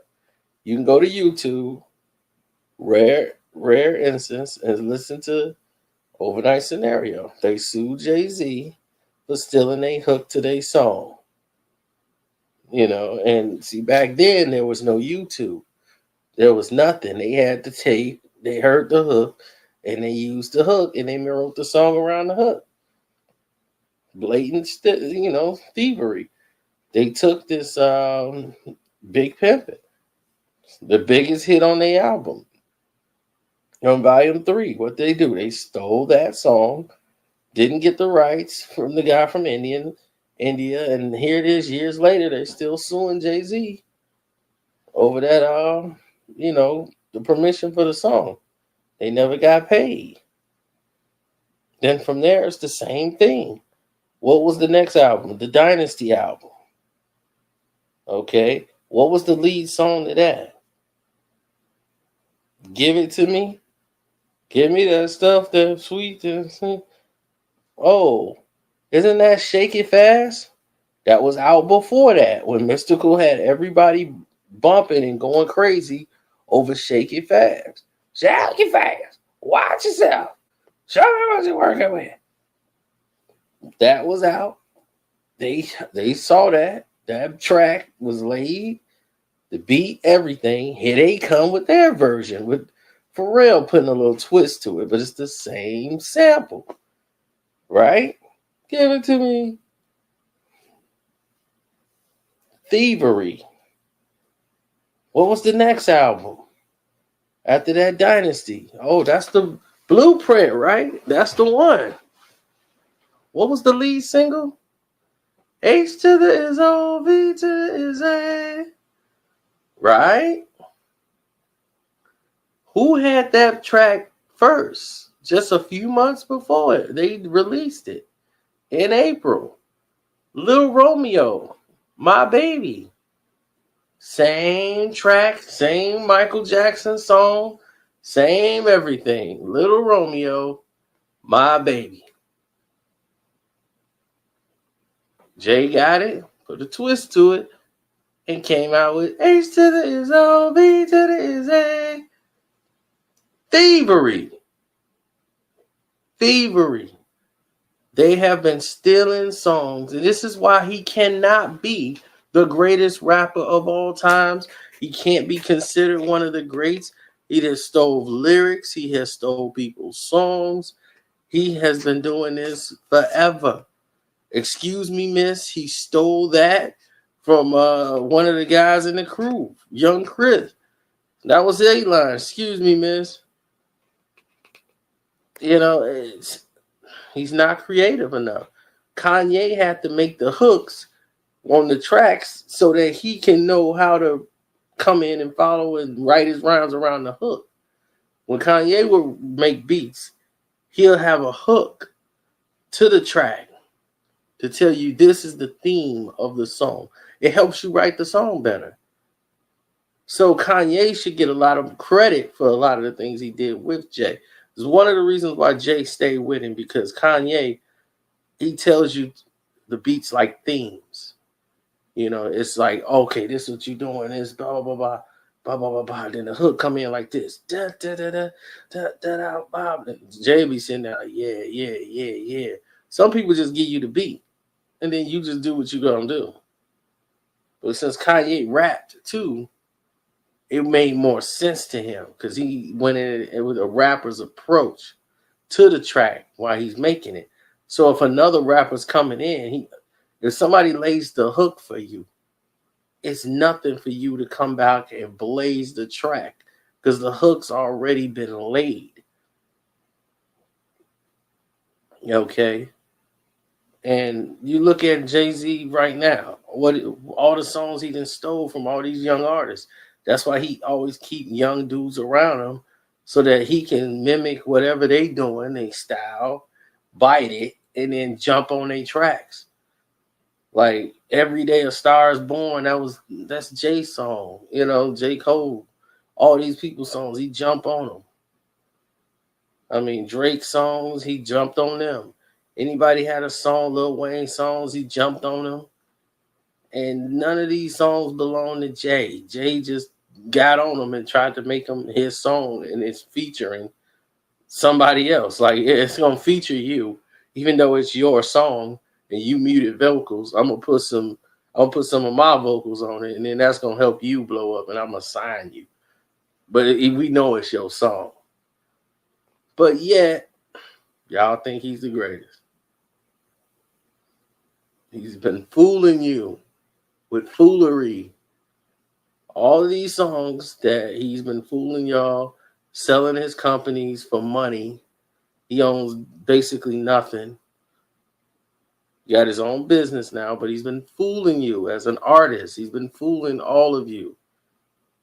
Speaker 5: You can go to YouTube, Rare Essence, and listen to Overnight Scenario. They sued Jay-Z for stealing a hook to their song. You know, and see, back then there was no YouTube. There was nothing. They had the tape, they heard the hook, and they used the hook, and they wrote the song around the hook. Blatant, thievery. They took this Big Pimpin', the biggest hit on their album, on Volume 3. What they do, they stole that song, didn't get the rights from the guy from India, and here it is years later, they're still suing Jay-Z over that, the permission for the song. They never got paid. Then from there, it's the same thing. What was the next album? The Dynasty album. Okay. What was the lead song to that? Give It To Me. Give me that stuff that's sweet. Oh, isn't that Shake It Fast? That was out before that when Mystical had everybody bumping and going crazy over Shake It Fast. Shake It Fast. Watch yourself. Show me what you're working with. That was out. They saw that. That track was laid. The beat, everything. Here they come with their version with Pharrell putting a little twist to it, but it's the same sample. Right? Give it to me. Thievery. What was the next album after that? Dynasty. Oh, that's the Blueprint, right? That's the one. What was the lead single? H to the is O, V to the is A. Right? Who had that track first? Just a few months before it. They released it in April. Lil Romeo, My Baby. Same track, same Michael Jackson song, same everything. Little Romeo, My Baby. Jay got it, put a twist to it, and came out with H to the is O, B to the is A. Thievery. Thievery. They have been stealing songs, and this is why he cannot be the greatest rapper of all times. He can't be considered one of the greats. He has stole lyrics. He has stole people's songs. He has been doing this forever. Excuse me, miss. He stole that from one of the guys in the crew, Young Chris. That was a line. Excuse me, miss. You know, he's not creative enough. Kanye had to make the hooks on the tracks so that he can know how to come in and follow and write his rhymes around the hook. When Kanye will make beats, he'll have a hook to the track to tell you this is the theme of the song. It helps you write the song better. So Kanye should get a lot of credit for a lot of the things he did with Jay. It's one of the reasons why Jay stayed with him, because Kanye, he tells you the beats like themes. You know, it's like, okay, this is what you're doing, this blah blah blah blah blah blah blah blah. Then the hook come in like this. Da da da da da da da blah. Jay be sitting there like, yeah, yeah, yeah, yeah. Some people just give you the beat, and then you just do what you're gonna do. But since Kanye rapped too, it made more sense to him because he went in with a rapper's approach to the track while he's making it. So if another rapper's coming in, if somebody lays the hook for you, it's nothing for you to come back and blaze the track because the hook's already been laid. Okay. And you look at Jay-Z right now, what all the songs he done stole from all these young artists. That's why he always keep young dudes around him so that he can mimic whatever they doing, they style, bite it, and then jump on their tracks. Like Every Day a Star Is Born, that's Jay's song. You know, J. Cole, all these people's songs, he jump on them. I mean, Drake songs, he jumped on them. Anybody had a song, Lil Wayne songs, he jumped on them. And none of these songs belong to Jay. Jay just got on them and tried to make them his song, and it's featuring somebody else. Like, it's gonna feature you, even though it's your song and you muted vocals. I'm gonna put some of my vocals on it, and then that's gonna help you blow up, and I'm gonna sign you. But we know it's your song. But yet, y'all think he's the greatest. He's been fooling you with foolery. All of these songs that he's been fooling y'all, selling his companies for money. He owns basically nothing. He got his own business now, but he's been fooling you as an artist. He's been fooling all of you.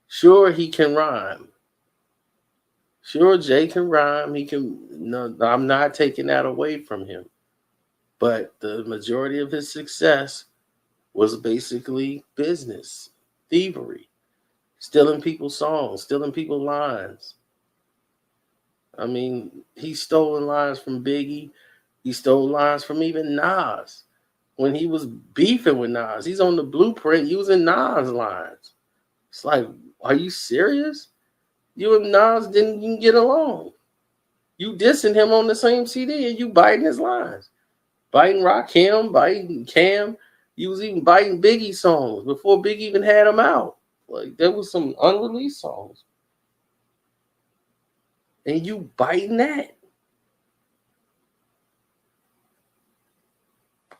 Speaker 5: Sure, he can rhyme. Sure, Jay can rhyme. He can. No, I'm not taking that away from him. But the majority of his success was basically business, thievery, stealing people's songs, stealing people's lines. I mean, he's stolen lines from Biggie. He stole lines from even Nas. When he was beefing with Nas, he's on the Blueprint using Nas lines. It's like, are you serious? You and Nas didn't even get along. You dissing him on the same CD and you biting his lines. Biting Rakim, biting Cam. You was even biting Biggie songs before Biggie even had them out. Like, there was some unreleased songs. And you biting that.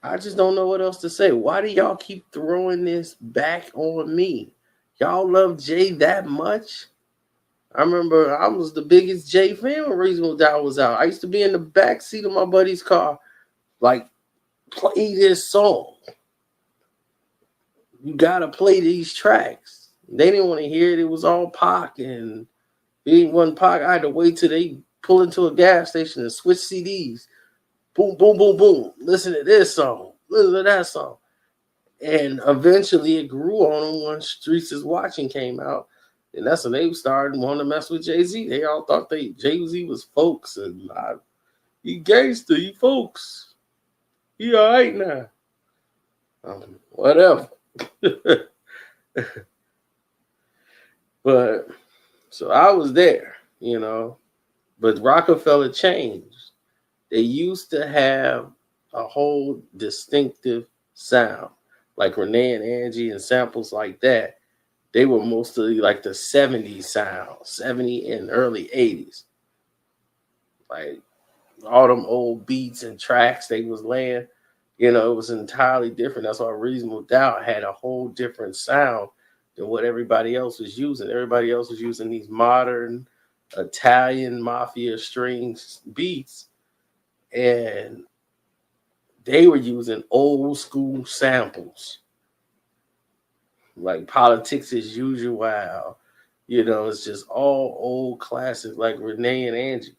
Speaker 5: I just don't know what else to say. Why do y'all keep throwing this back on me?
Speaker 3: Y'all love Jay that much? I remember I was the biggest Jay fan when Reasonable Doubt was out. I used to be in the back seat of my buddy's car, like, play this song. You gotta play these tracks. They didn't want to hear it. It was all Pac, and it wasn't Pac. I had to wait till they pull into a gas station and switch CDs. Boom, boom, boom, boom. Listen to this song. Listen to that song. And eventually it grew on them when Streets is Watching came out. And that's when they started wanting to mess with Jay-Z. They all thought Jay-Z was folks. And he gangster, he folks. He all right now. Whatever. But, so I was there, you know. But Rockefeller changed. They used to have a whole distinctive sound, like Renee and Angie and samples like that. They were mostly like the 70s sound, 70 and early 80s. Like all them old beats and tracks they was laying, you know, it was entirely different. That's why Reasonable Doubt had a whole different sound than what everybody else was using. Everybody else was using these modern Italian mafia strings beats, and they were using old school samples, like Politics as Usual. You know, it's just all old classics, like Renee and Angie.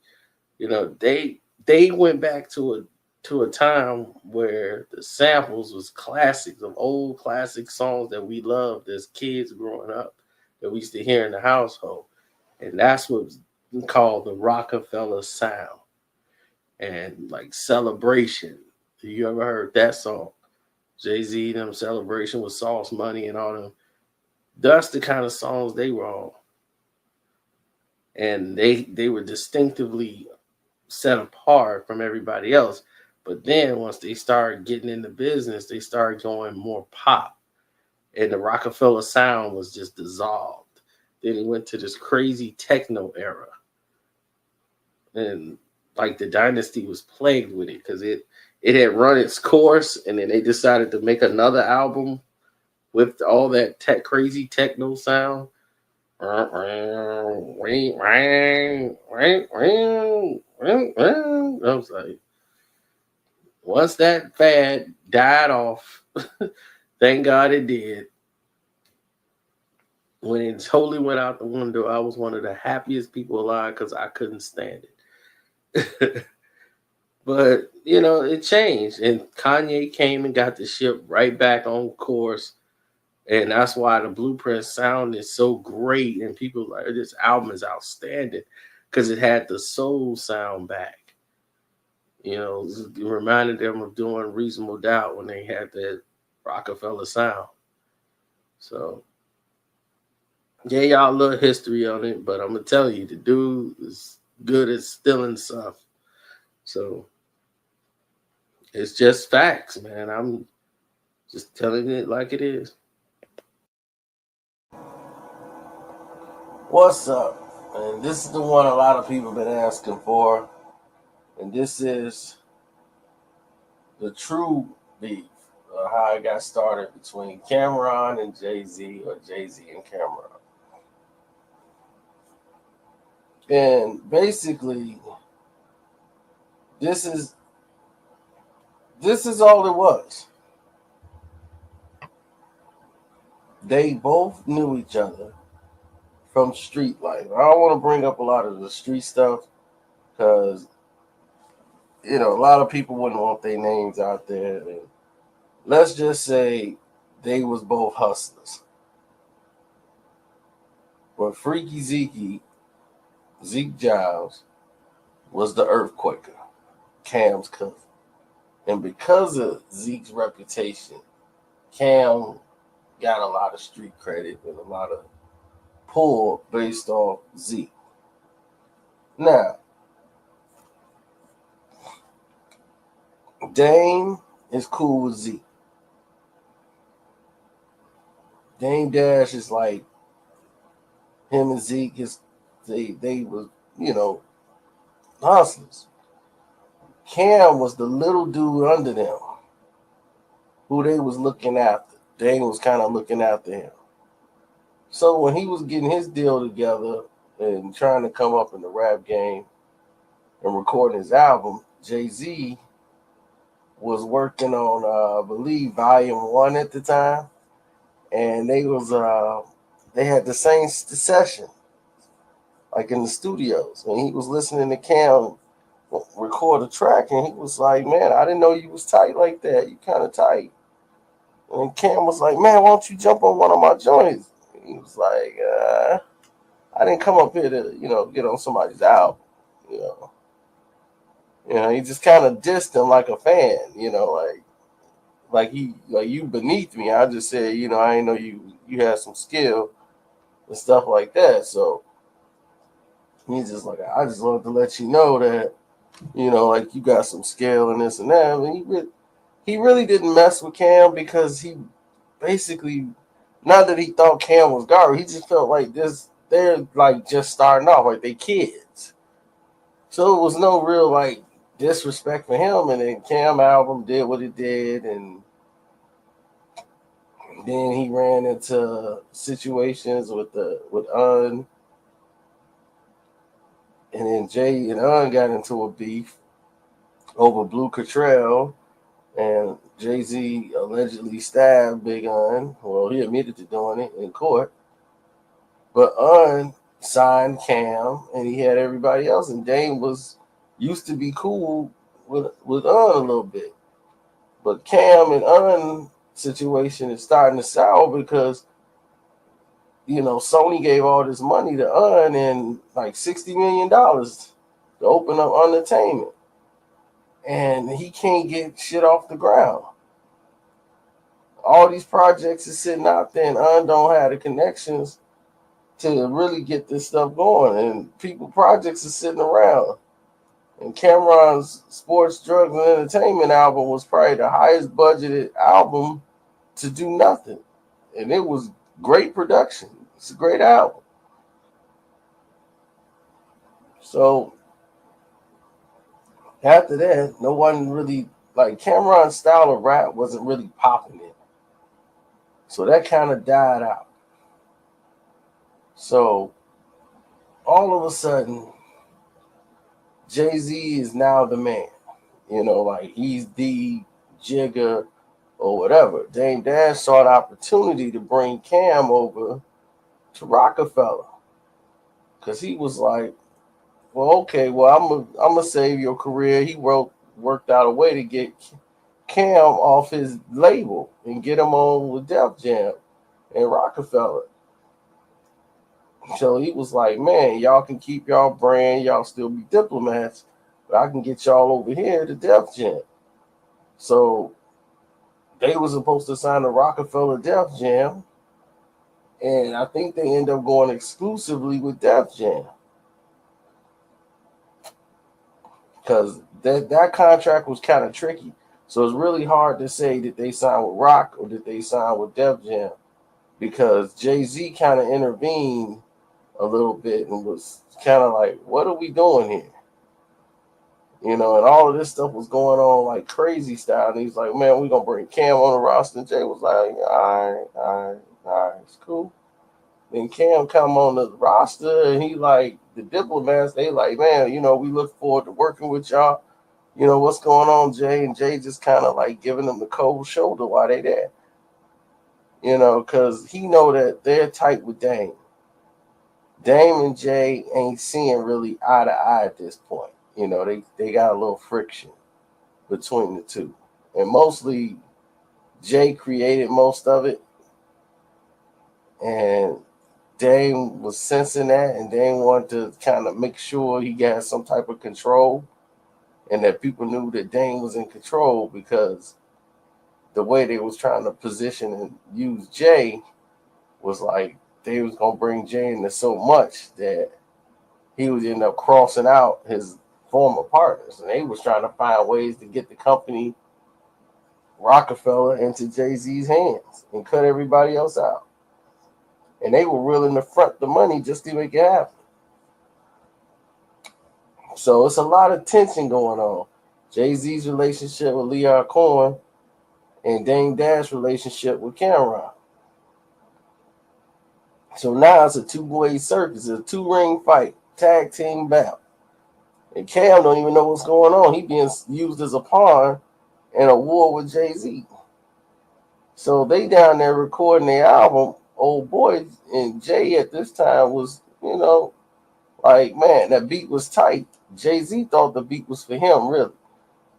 Speaker 3: You know, they went back to a time where the samples was classics of old classic songs that we loved as kids growing up, that we used to hear in the household. And that's what's called the Rockefeller sound. And like Celebration. You ever heard that song? Jay-Z, them Celebration with Sauce Money and all them. That's the kind of songs they were on. And they were distinctively set apart from everybody else. But then once they started getting into business, they started going more pop. And the Rockefeller sound was just dissolved. Then it went to this crazy techno era. And like the dynasty was plagued with it because it had run its course, and then they decided to make another album with all that crazy techno sound. I was like, once that fad died off, thank God it did. When it totally went out the window, I was one of the happiest people alive because I couldn't stand it. But, you know, it changed. And Kanye came and got the ship right back on course. And that's why the Blueprint sound is so great. And people like, this album is outstanding because it had the soul sound back. You know, it reminded them of doing Reasonable Doubt when they had that Rockefeller sound. So, yeah, y'all a little history on it, but I'm going to tell you, the dude is good at stealing stuff. So, it's just facts, man. I'm just telling it like it is.
Speaker 5: What's up? And this is the one a lot of people have been asking for. And this is the true beef, how it got started between Cameron and Jay-Z, or Jay-Z and Cameron. And basically, this is all it was. They both knew each other from street life. I don't want to bring up a lot of the street stuff because, you know, a lot of people wouldn't want their names out there. And let's just say they was both hustlers. But Freaky Zeke Giles, was the earthquaker, Cam's cousin. And because of Zeke's reputation, Cam got a lot of street credit and a lot of pull based off Zeke. Now, Dame is cool with Zeke. Dame Dash is like him and Zeke. They was, you know, hustlers. Cam was the little dude under them who they was looking after. Dame was kind of looking after him.
Speaker 3: So when he was getting his deal together and trying to come up in the rap game and recording his album, Jay-Z was working on, I believe, Volume 1 at the time, and they had the same session, like in the studios, and he was listening to Cam record a track, and he was like, "Man, I didn't know you was tight like that. You kind of tight." And Cam was like, "Man, why don't you jump on one of my joints?" And he was like, "I didn't come up here to, get on somebody's album, you know." He just kind of dissed him like a fan, like you beneath me. I just said, I didn't know you had some skill and stuff like that. So he's just like, I just wanted to let you know that, like you got some skill and this and that. I mean, he really didn't mess with Cam because he basically, not that he thought Cam was garbage, he just felt like they're like just starting off, like they kids. So it was no real like disrespect for him. And then Cam album did what it did, and then he ran into situations with Un, and then Jay and Un got into a beef over Blue Cottrell, and Jay-Z allegedly stabbed Big Un. Well, he admitted to doing it in court, but Un signed Cam, and he had everybody else, and Dame was used to be cool with Un a little bit, but Cam and Un situation is starting to sour because Sony gave all this money to Un and like $60 million to open up entertainment, and he can't get shit off the ground. All these projects is sitting out there, and Un don't have the connections to really get this stuff going, and projects are sitting around. And Cameron's Sports, Drugs, and Entertainment album was probably the highest budgeted album to do nothing, and it was great production. It's a great album. So after that, no one really, like, Cameron's style of rap wasn't really popping it. So that kind of died out. So all of a sudden, Jay-Z is now the man. Like he's the Jigga or whatever. Dame Dash saw an opportunity to bring Cam over to Rockefeller, because he was like, well, okay, well, I'm gonna save your career. He worked out a way to get Cam off his label and get him on with Def Jam and Rockefeller. So he was like, man, y'all can keep y'all brand, y'all still be diplomats, but I can get y'all over here to Def Jam. So they were supposed to sign the Rockefeller Def Jam, and I think they end up going exclusively with Def Jam, because that contract was kind of tricky. So it's really hard to say that they signed with Rock or that they signed with Def Jam, because Jay-Z kind of intervened a little bit and was kind of like, what are we doing here? And all of this stuff was going on like crazy style. And he's like, man, we're going to bring Cam on the roster. And Jay was like, all right, it's cool. Then Cam come on the roster, and he like, the diplomats, they like, man, we look forward to working with y'all. What's going on, Jay? And Jay just kind of like giving them the cold shoulder while they there. Because he know that they're tight with Dame. Dame and Jay ain't seeing really eye to eye at this point. They got a little friction between the two. And mostly Jay created most of it. And Dame was sensing that, and Dame wanted to kind of make sure he got some type of control, and that people knew that Dame was in control, because the way they was trying to position and use Jay was like they was going to bring Jay into so much that he would end up crossing out his former partners. And they was trying to find ways to get the company Rockefeller into Jay-Z's hands and cut everybody else out. And they were willing to front the money just to make it happen. So it's a lot of tension going on. Jay-Z's relationship with Leon Cohen and Dame Dash's relationship with Cameron. So now it's a two-way circus, a two-ring fight, tag team bout. And Cam don't even know what's going on. He being used as a pawn in a war with Jay-Z. So they down there recording their album. Old boy and Jay at this time was, like, man, that beat was tight. Jay-Z thought the beat was for him, really.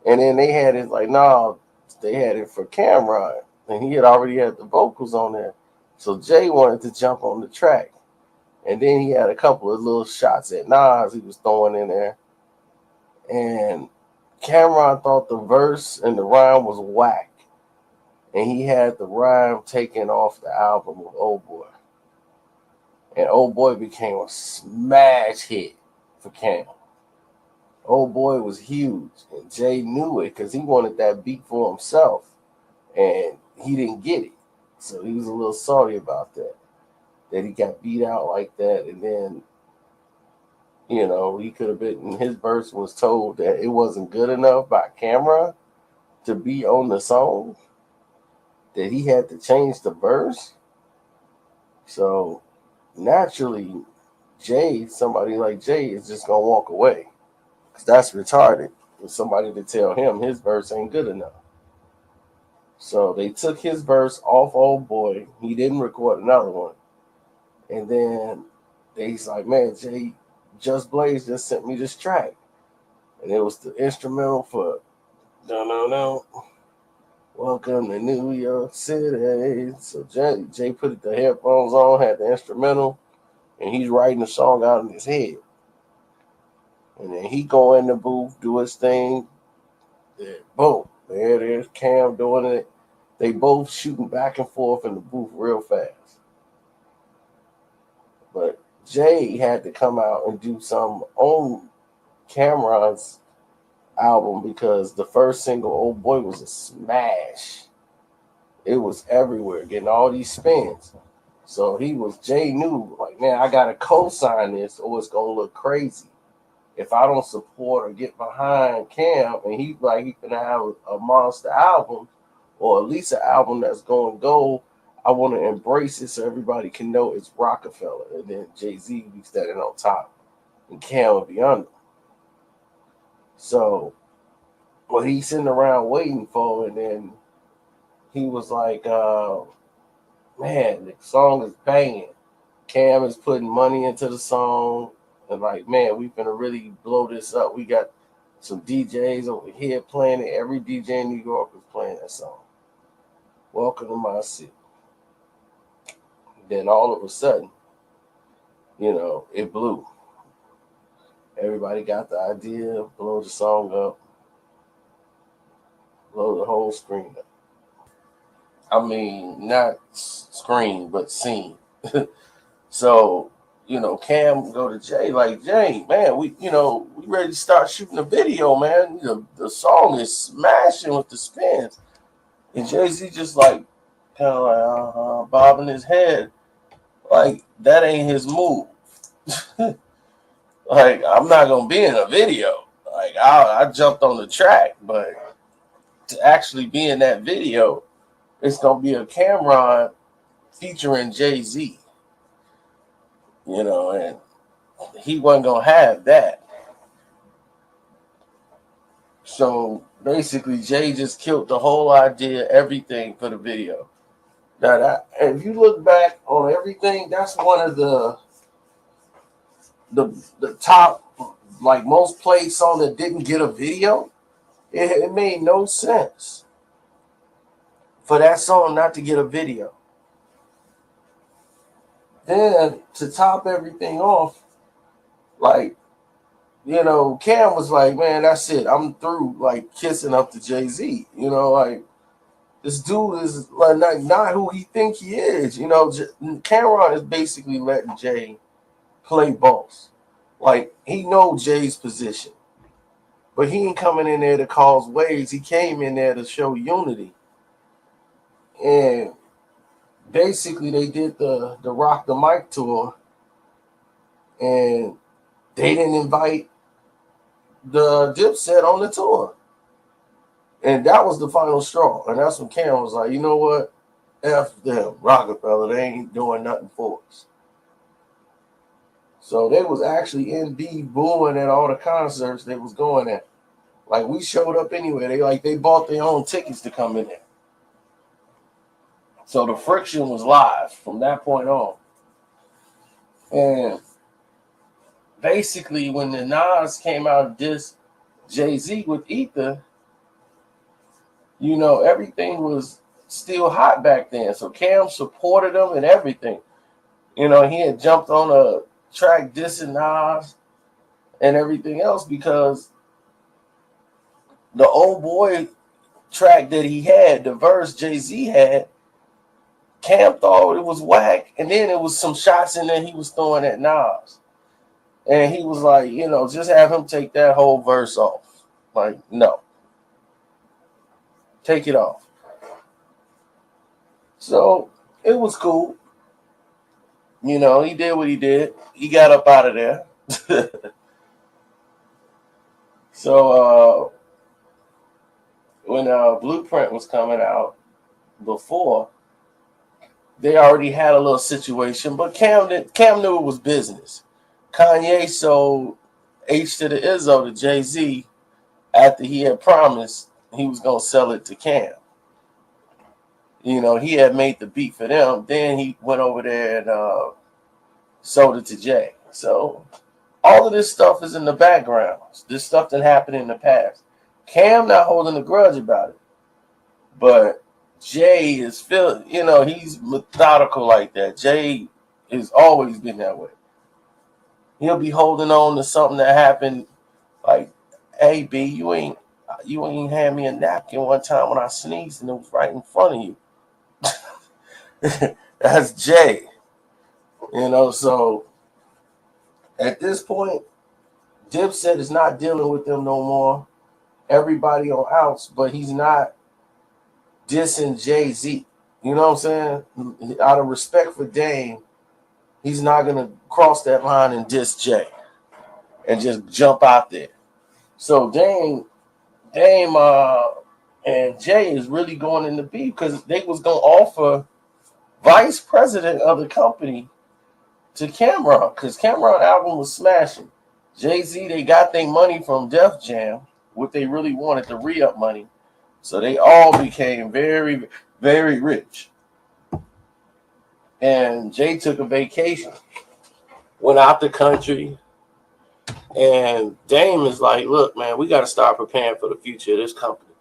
Speaker 3: And then they had it like, no, they had it for Cameron. And he had already had the vocals on there. So Jay wanted to jump on the track. And then he had a couple of little shots at Nas he was throwing in there. And Cameron thought the verse and the rhyme was whack. And he had the rhyme taken off the album with Old Boy. And Old Boy became a smash hit for Cam. Old Boy was huge. And Jay knew it because he wanted that beat for himself. And he didn't get it. So he was a little sorry about that. That he got beat out like that. And then, he could have been, his verse was told that it wasn't good enough by Cameron to be on the song. That he had to change the verse. So naturally, somebody like Jay is just going to walk away. Because that's retarded. For somebody to tell him his verse ain't good enough. So they took his verse off Old Boy. He didn't record another one. And then he's like, man, Jay, Just Blaze just sent me this track. And it was the instrumental for No. Welcome to New York City. So Jay put the headphones on, had the instrumental, and he's writing the song out in his head. And then he go in the booth, do his thing. Then boom, there it is. Cam doing it. They both shooting back and forth in the booth real fast. But Jay had to come out and do some on Cameron's album because the first single, Old Boy, was a smash. It was everywhere, getting all these spins. So Jay knew, like, man, I got to co-sign this or it's going to look crazy. If I don't support or get behind Cam, and he's going to have a monster album, or at least an album that's going to go, I want to embrace it so everybody can know it's Rockefeller. And then Jay-Z be standing on top, and Cam will be under. So what he's sitting around waiting for, and then he was like, man, the song is banging. Cam is putting money into the song. And like, man, we finna really blow this up. We got some DJs over here playing it. Every DJ in New York is playing that song. Welcome to my city. Then all of a sudden, it blew. Everybody got the idea, blow the song up, blow the whole screen up. I mean, not screen, but scene. So, Cam go to Jay, like, Jay, man, we ready to start shooting a video, man. The song is smashing with the spins. And Jay-Z just like, kind of like, bobbing his head. Like, that ain't his move. Like, I'm not going to be in a video. Like, I jumped on the track, but to actually be in that video, it's going to be a Cameron featuring Jay-Z. And he wasn't going to have that. So basically, Jay just killed the whole idea, everything for the video. Now, if you look back on everything, that's one of the top, like, most played song that didn't get a video. It made no sense for that song not to get a video. Then to top everything off, like, Cam was like, man, that's it. I'm through, like, kissing up to Jay-Z. Like, this dude is like not who he think he is. Cameron is basically letting Jay play boss. Like, he knows Jay's position. But he ain't coming in there to cause waves. He came in there to show unity. And basically, they did the Rock the Mic tour, and they didn't invite the Dipset on the tour. And that was the final straw. And that's when Cam was like, you know what? F them, Rockefeller, they ain't doing nothing for us. So they was actually in B booing at all the concerts they was going at. Like we showed up anyway. They bought their own tickets to come in there. So the friction was live from that point on. And basically when the Nas came out of this Jay-Z with Ether, everything was still hot back then. So Cam supported him and everything. He had jumped on a track dissing Nas and everything else because the old boy track that he had, the verse Jay-Z had, Cam thought it was whack, and then it was some shots in there he was throwing at Nas. And he was like, just have him take that whole verse off. Like, no. Take it off. So it was cool. He did what he did. He got up out of there. So when Blueprint was coming out before, they already had a little situation, but Cam knew it was business. Kanye sold H to the Izzo to Jay-Z after he had promised he was going to sell it to Cam. He had made the beat for them. Then he went over there and sold it to Jay. So all of this stuff is in the background. This stuff that happened in the past. Cam not holding a grudge about it. But Jay is he's methodical like that. Jay has always been that way. He'll be holding on to something that happened, like, hey B, you ain't hand me a napkin one time when I sneezed and it was right in front of you. That's Jay. So at this point, Dipset is not dealing with them no more. Everybody on outs, but he's not dissing Jay-Z. You know what I'm saying? Out of respect for Dame, he's not gonna cross that line and diss Jay and just jump out there. So Dame and Jay is really going in the beef because they was gonna offer vice president of the company to Cameron because Cameron album was smashing. Jay-Z, they got their money from Def Jam, what they really wanted, the re-up money. So they all became very, very rich. And Jay took a vacation, went out the country, and Dame is like, look, man, we got to start preparing for the future of this company.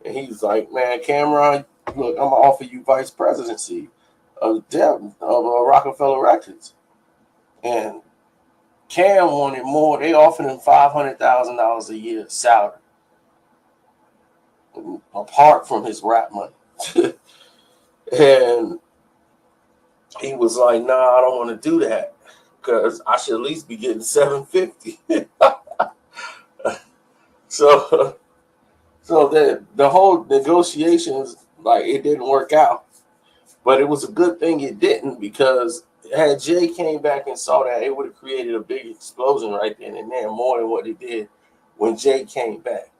Speaker 3: And he's like, man, Cameron, look, I'm going to offer you vice presidency of Rockefeller Records. And Cam wanted more. They offered him $500,000 a year salary, apart from his rap money. And he was like, nah, I don't want to do that because I should at least be getting $750. So the whole negotiations, like, it didn't work out. But it was a good thing it didn't, because had Jay came back and saw that, it would have created a big explosion right then and there, more than what it did when Jay came back.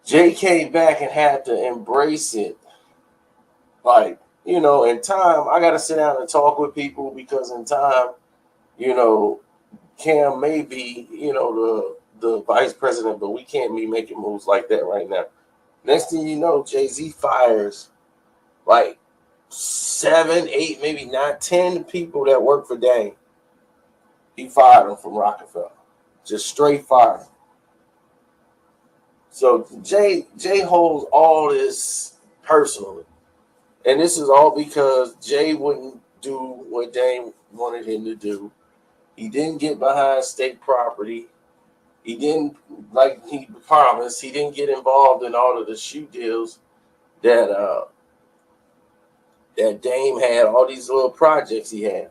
Speaker 3: Jay came back and had to embrace it. Like, in time, I got to sit down and talk with people, because in time, Cam may be, the vice president, but we can't be making moves like that right now. Next thing you know, Jay-Z fires like 7, 8, maybe 9, 10 people that work for Dame. He fired them from Rockefeller. Just straight fired them. So Jay holds all this personally. And this is all because Jay wouldn't do what Dame wanted him to do. He didn't get behind state property. He didn't, like he promised, he didn't get involved in all of the shoe deals that Dame had, all these little projects he had.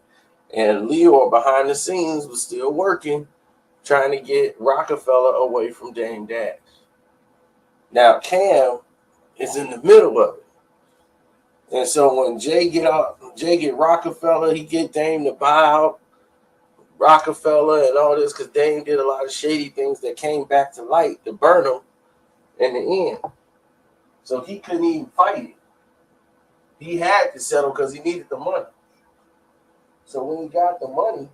Speaker 3: And Leor behind the scenes was still working, trying to get Rockefeller away from Dame Dash. Now Cam is in the middle of it. And so when Jay get Rockefeller, he get Dame to buy out Rockefeller and all this, because Dame did a lot of shady things that came back to light to burn him in the end. So he couldn't even fight it. He had to settle because he needed the money. So when he got the money,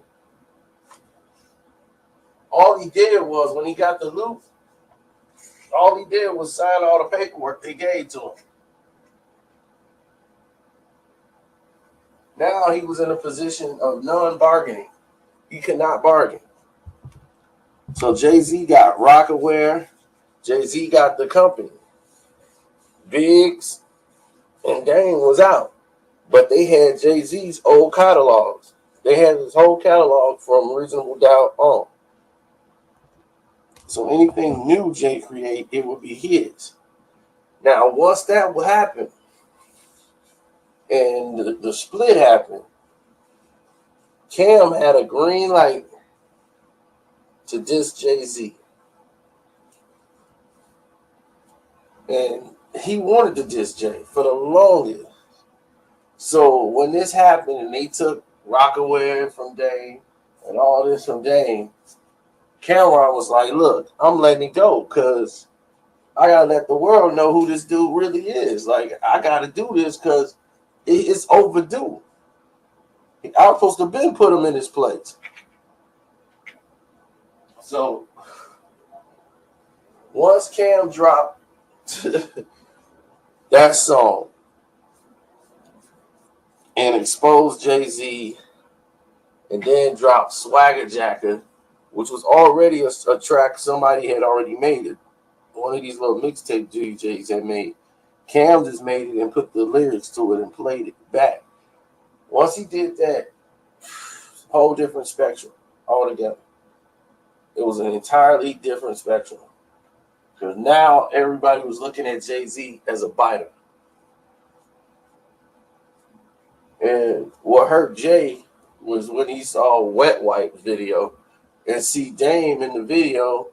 Speaker 3: all he did was when he got the loot, all he did was sign all the paperwork they gave to him. Now he was in a position of non-bargaining. He could not bargain. So Jay-Z got Rockaware. Jay-Z got the company. Biggs and Dame was out. But they had Jay-Z's old catalogs. They had his whole catalog from Reasonable Doubt on. So anything new Jay create, it would be his. Now, once that would happen, and the split happened, Cam had a green light to diss Jay-Z. And he wanted to diss Jay for the longest. So when this happened and they took Rockaware from Dame and all this from Dame, Cameron was like, look, I'm letting it go because I got to let the world know who this dude really is. Like, I got to do this because it's overdue. I was supposed to have been put him in his place. So once Cam dropped that song and exposed Jay-Z and then dropped Swagger Jacker, which was already a track somebody had already made it. One of these little mixtape DJs had made. Cam just made it and put the lyrics to it and played it back. Once he did that, whole different spectrum altogether. It was an entirely different spectrum. Because now everybody was looking at Jay-Z as a biter. And what hurt Jay was when he saw Wet Wipe video and see Dame in the video.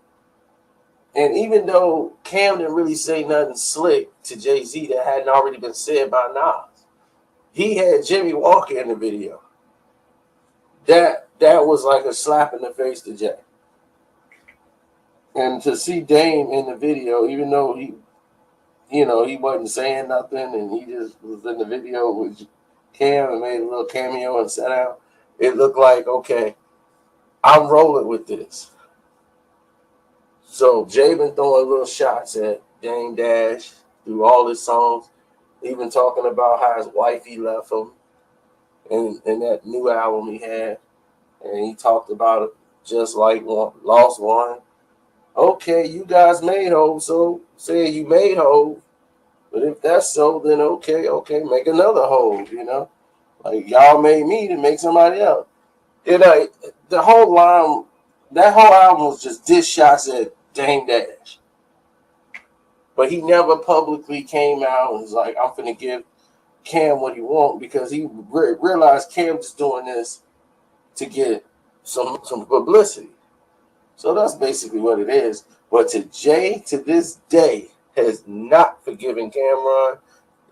Speaker 3: And even though Cam didn't really say nothing slick to Jay-Z that hadn't already been said by Nas, he had Jimmy Walker in the video. That was like a slap in the face to Jay. And to see Dame in the video, even though he wasn't saying nothing and he just was in the video with Cam and made a little cameo and sat down, it looked like, okay, I'm rolling with this. So Jay been throwing little shots at Dame Dash through all his songs, even talking about how his wifey left him in that new album he had. And he talked about it just like Lost One. Okay, you guys made Hov, so say you made Hov. But if that's so, then okay, make another Hov, Like y'all made me to make somebody else. The whole line, that whole album was just diss shots at Dame Dash. But he never publicly came out and was like, I'm finna give Cam what he want, because he realized Cam just doing this to get some publicity. So that's basically what it is. But to Jay, to this day, has not forgiven Cameron,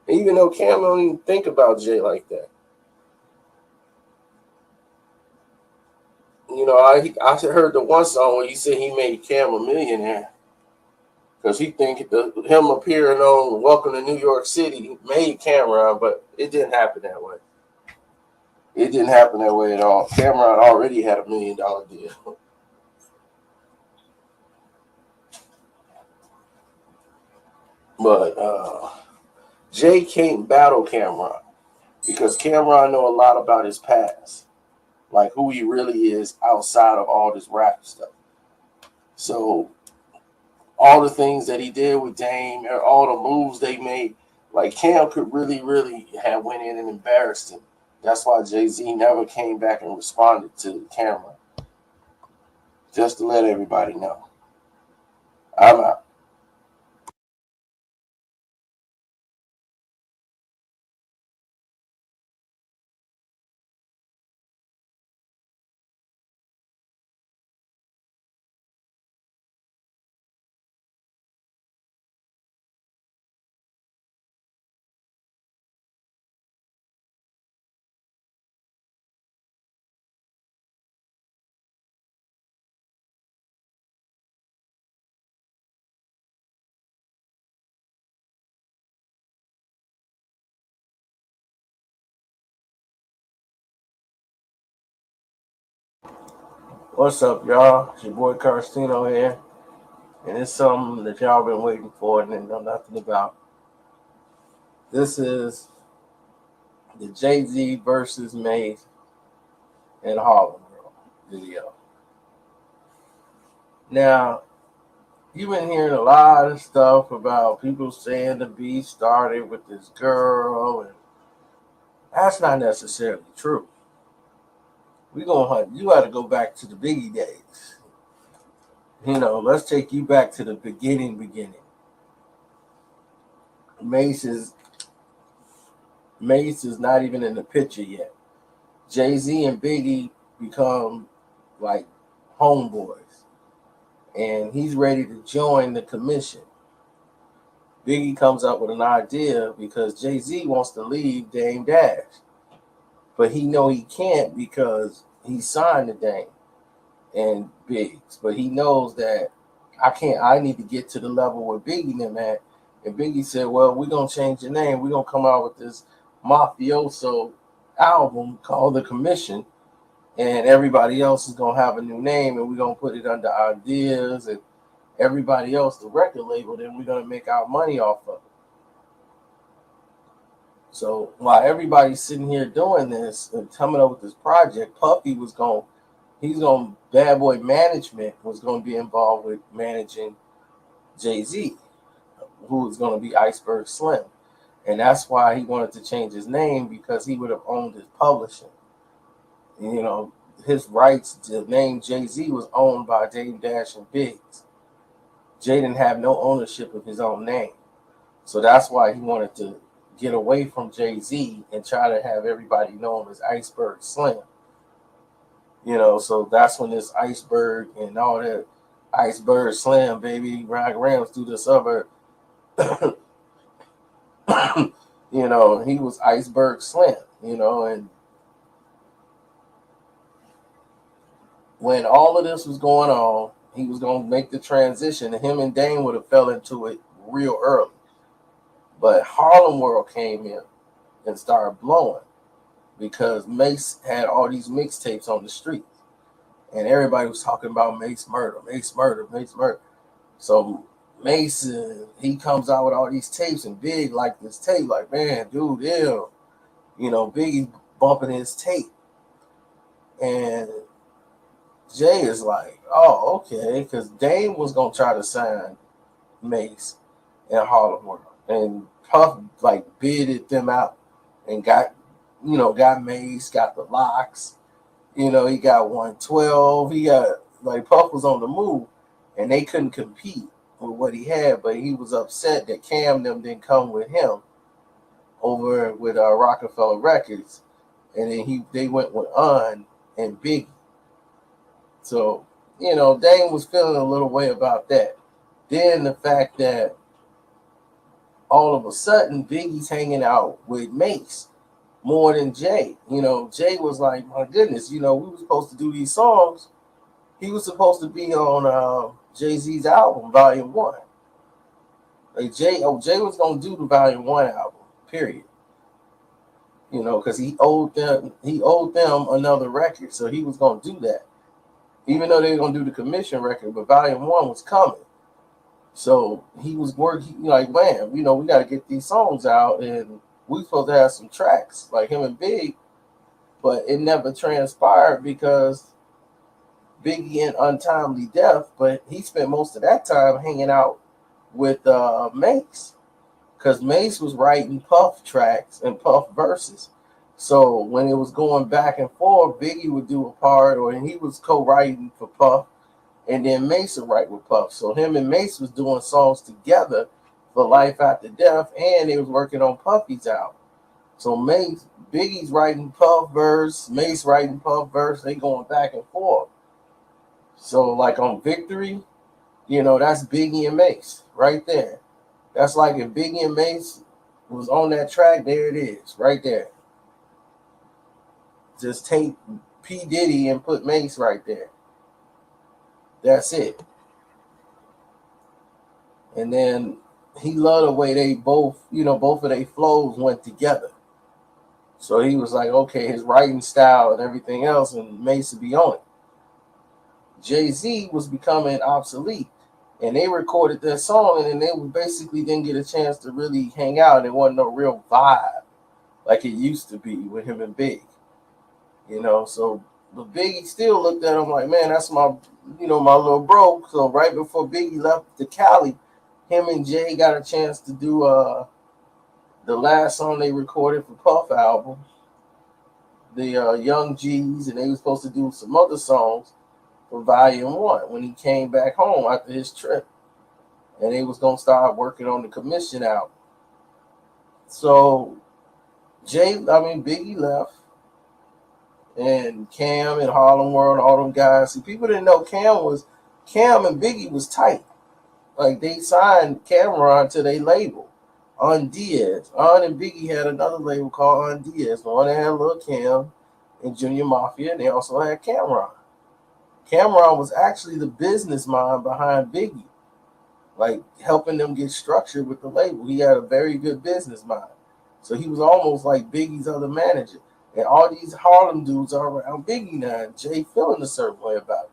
Speaker 3: even though Cam don't even think about Jay like that. I heard the one song where he said he made Cam a millionaire because he think him appearing on Welcome to New York City made Cameron, but it didn't happen that way. It didn't happen that way at all. Cameron already had $1 million deal. But Jay can't battle Cameron because Cameron know a lot about his past, like who he really is outside of all this rap stuff. So all the things that he did with Dame, or all the moves they made, like Cam could really, really have went in and embarrassed him. That's why Jay-Z never came back and responded to Cameron. Just to let everybody know. I'm out. What's up, y'all? It's your boy Karceno here, and it's something that y'all been waiting for and didn't know nothing about. This is the Jay-Z versus Mace and Harlem World video. Now, you've been hearing a lot of stuff about people saying the beef started with this girl, and that's not necessarily true. You got to go back to the Biggie days. Let's take you back to the beginning. Mace is not even in the picture yet. Jay-Z and Biggie become like homeboys, and he's ready to join the commission. Biggie comes up with an idea because Jay-Z wants to leave Dame Dash, but he can't because he signed to Dame and Biggs. But he knows that I need to get to the level where Biggie and them at. And Biggie said, well, we're going to change the name. We're going to come out with this mafioso album called The Commission. And everybody else is going to have a new name. And we're going to put it under Ideas. And everybody else, the record label, then we're going to make our money off of it. So while everybody's sitting here doing this and coming up with this project, Puffy Bad Boy Management was going to be involved with managing Jay-Z, who was going to be Iceberg Slim. And that's why he wanted to change his name, because he would have owned his publishing. His rights to name Jay-Z was owned by Dame Dash and Biggs. Jay didn't have no ownership of his own name. So that's why he wanted to get away from Jay-Z and try to have everybody know him as Iceberg Slim. So that's when this Iceberg and all that Iceberg Slim, baby, Rams through the suburb. He was Iceberg Slim, and when all of this was going on, he was going to make the transition, and him and Dame would have fell into it real early. But Harlem World came in and started blowing because Mace had all these mixtapes on the street. And everybody was talking about Mace murder. So Mace, he comes out with all these tapes, and Big like this tape, like, man, dude, ew. Biggie's bumping his tape. And Jay is like, oh, okay, because Dame was going to try to sign Mace in Harlem World. And Puff bidded them out and got Mace, got the locks. He got 112. He got Puff was on the move, and they couldn't compete with what he had. But he was upset that Cam them didn't come with him over with Rockefeller Records, and then they went with Un and Biggie. So Dame was feeling a little way about that. Then the fact that all of a sudden Biggie's hanging out with Mace more than Jay. Jay was like, my goodness, we were supposed to do these songs. He was supposed to be on Jay-Z's album, Volume 1. Jay was going to do the Volume 1 album, period. Because he owed them another record, so he was going to do that. Even though they were going to do the commission record, but Volume 1 was coming. So he was working man, we got to get these songs out, and we supposed to have some tracks like him and Big, but it never transpired because Biggie in untimely death. But he spent most of that time hanging out with Mace, because Mace was writing Puff tracks and Puff verses. So when it was going back and forth, Biggie would do a part, or he was co-writing for Puff. And then Mace would write with Puff. So him and Mace was doing songs together for Life After Death, and they was working on Puffy's album. So Biggie's writing Puff verse, Mace writing Puff verse, they going back and forth. So on Victory, that's Biggie and Mace right there. That's like if Biggie and Mace was on that track, there it is, right there. Just take P. Diddy and put Mace right there. That's it. And then he loved the way they both of their flows went together. So he was like, okay, his writing style and everything else, and Mace would be on it. Jay-Z was becoming obsolete. And they recorded that song, and then they basically didn't get a chance to really hang out. It wasn't no real vibe like it used to be with him and Big. So but Biggie still looked at him like, man, that's my my little bro. So right before Biggie left to Cali, him and Jay got a chance to do the last song they recorded for Puff album, the Young G's, and they were supposed to do some other songs for Volume 1 when he came back home after his trip. And they was going to start working on the commission album. So Biggie left, and Cam and Harlem World, all them guys. See, people didn't know Cam and Biggie was tight. Like, they signed Cameron to their label, On Diaz. On and Biggie had another label called On Diaz. The one that had Lil Cam and Junior Mafia, and they also had Cameron. Cameron was actually the business mind behind Biggie, like helping them get structured with the label. He had a very good business mind. So he was almost like Biggie's other manager. And all these Harlem dudes are around Biggie now, and Jay feeling a certain way about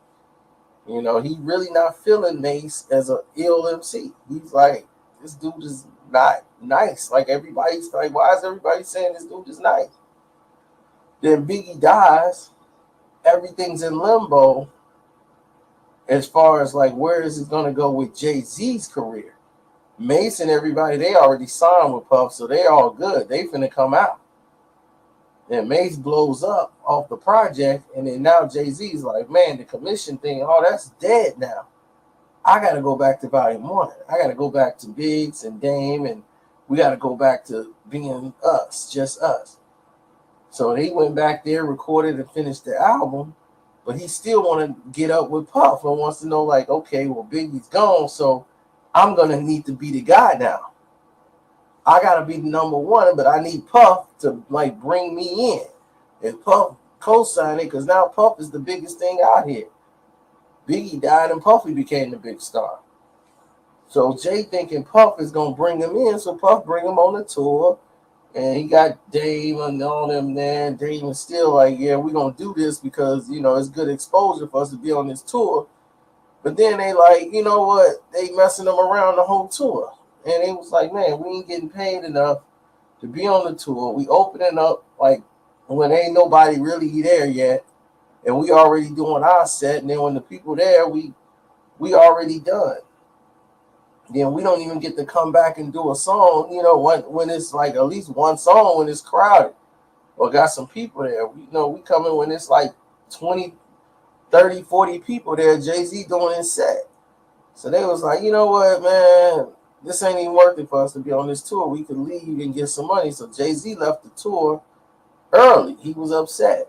Speaker 3: it. He really not feeling Mace as an ill MC. He's like, this dude is not nice. Like, everybody's like, why is everybody saying this dude is nice? Then Biggie dies. Everything's in limbo as far as like, where is it going to go with Jay-Z's career? Mace and everybody, they already signed with Puff, so they all good. They finna come out. And Mace blows up off the project, and then now Jay-Z's like, man, the commission thing, that's dead now. I got to go back to Volume 1. I got to go back to Biggs and Dame, and we got to go back to being us, just us. So they went back there, recorded, and finished the album. But he still want to get up with Puff and wants to know, like, okay, well, Biggie's gone, so I'm going to need to be the guy now. I got to be the number one, but I need Puff to, like, bring me in. And Puff co-signed it, because now Puff is the biggest thing out here. Biggie died and Puffy became the big star. So Jay thinking Puff is going to bring him in, so Puff bring him on the tour. And he got Dame and all them there. And Dame is still like, yeah, we're going to do this because, it's good exposure for us to be on this tour. But then they like, you know what? They messing them around the whole tour. And it was like, man, we ain't getting paid enough to be on the tour. We opening up like when ain't nobody really there yet. And we already doing our set. And then when the people there, we already done. Then we don't even get to come back and do a song, when it's like at least one song when it's crowded or got some people there. We come in when it's like 20, 30, 40 people there, Jay-Z doing his set. So they was like, you know what, man, this ain't even worth it for us to be on this tour. We could leave and get some money. So Jay-Z left the tour early. He was upset,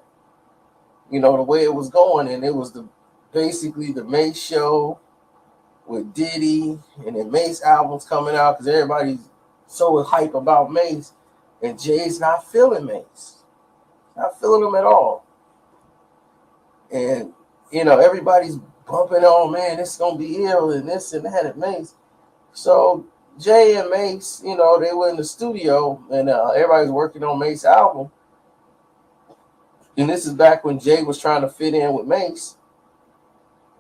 Speaker 3: the way it was going. And it was basically the Mace show with Diddy, and then Mace albums coming out because everybody's so hype about Mace, and Jay's not feeling Mace, not feeling him at all. And everybody's bumping on, man, it's gonna be ill and this and that at Mace. So Jay and Mace, they were in the studio, and everybody's working on Mace album. And this is back when Jay was trying to fit in with Mace.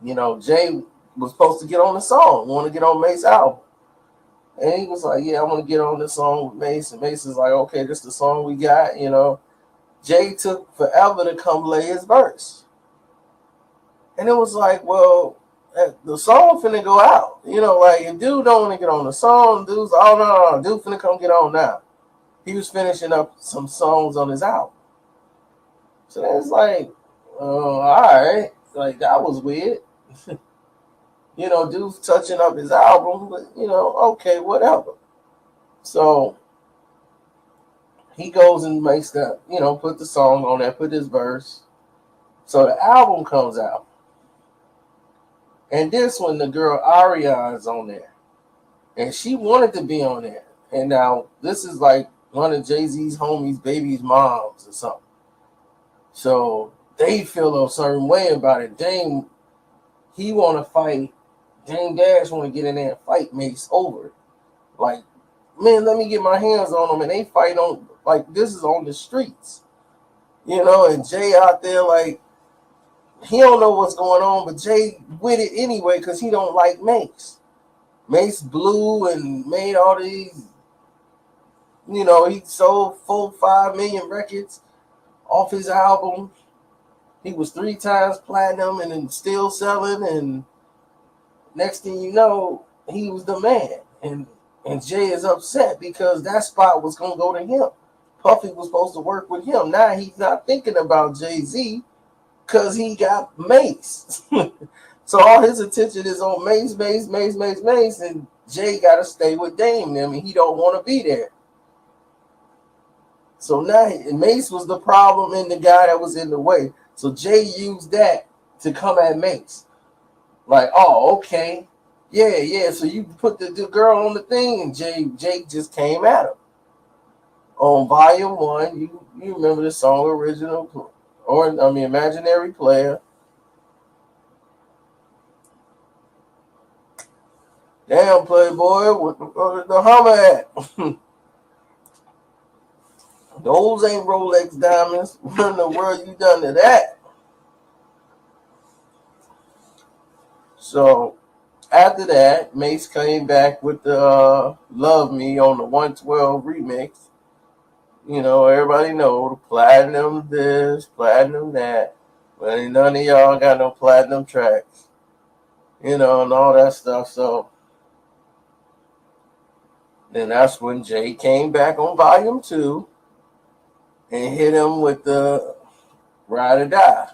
Speaker 3: Jay was supposed to get on the song, want to get on Mace's album. And he was like, yeah, I want to get on this song with Mace. And Mace is like, okay, this is the song we got, Jay took forever to come lay his verse. And it was like, well, the song finna go out. Like, if dude don't want to get on the song, dude's, oh, no, dude finna come get on now. He was finishing up some songs on his album. So then it's like, all right. Like, that was weird. Dude's touching up his album, but, okay, whatever. So he goes and makes that, put the song on there, put his verse. So the album comes out. And this one, the girl Ariana's on there. And she wanted to be on there. And now this is like one of Jay-Z's homies' baby's moms or something. So they feel a certain way about it. Dame, he want to fight. Dame Dash want to get in there and fight Mace over it. Like, man, let me get my hands on them. And they fight on, like, this is on the streets. And Jay out there, like, he don't know what's going on, but Jay with it anyway because he don't like Mace. Mace blew and made all these, he sold 4-5 million records off his album. He was 3 times platinum and then still selling, and next thing you know, he was the man. And Jay is upset because that spot was gonna go to him. Puffy was supposed to work with him. Now he's not thinking about Jay-Z because he got Mace. So all his attention is on Mace, and Jay got to stay with Dame. I mean, he don't want to be there. So now Mace was the problem and the guy that was in the way. So Jay used that to come at Mace. Like, oh, okay. Yeah. So you put the girl on the thing, and Jay just came at him. On volume 1, you remember the song original, Imaginary Player. Damn, Playboy, what the Hummer at? Those ain't Rolex diamonds. What in the world you done to that? So after that, Mace came back with the Love Me on the 112 remix. Everybody know the platinum this, platinum that. But ain't none of y'all got no platinum tracks. And all that stuff. So then that's when Jay came back on volume 2 and hit him with the Ride or Die.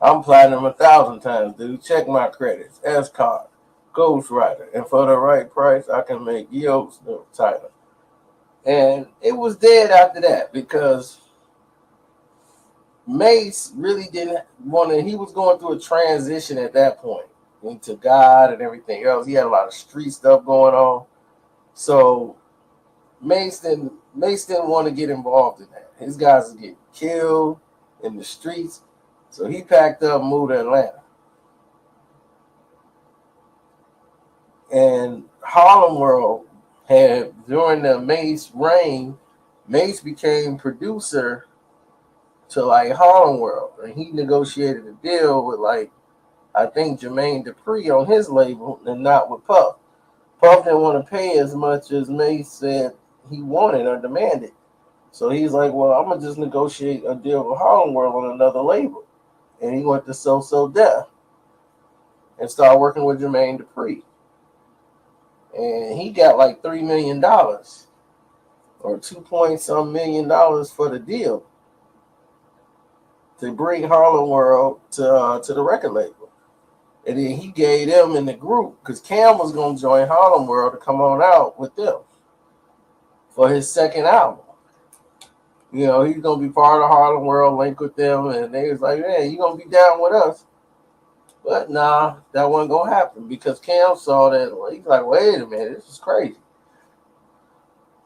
Speaker 3: I'm platinum 1,000 times, dude. Check my credits. S-Card, Ghost Rider. And for the right price, I can make Yo's title. And it was dead after that because Mace really didn't want to. He was going through a transition at that point into God and everything else. He had a lot of street stuff going on. So Mace didn't want to get involved in that. His guys were getting killed in the streets. So he packed up and moved to Atlanta. And Harlem World had, during the Mace reign, Mace became producer to like Harlem World. And he negotiated a deal with I think Jermaine Dupri on his label and not with Puff. Puff didn't want to pay as much as Mace said he wanted or demanded. So he's like, well, I'm going to just negotiate a deal with Harlem World on another label. And he went to So Def and started working with Jermaine Dupri. And he got like $3 million or 2-point-some million for the deal to bring Harlem World to the record label. And then he gave them in the group, because Cam was going to join Harlem World to come on out with them for his second album. He's going to be part of Harlem World, link with them. And they was like, man, you going to be down with us. But nah, that wasn't going to happen because Cam saw that. He's like, wait a minute, this is crazy.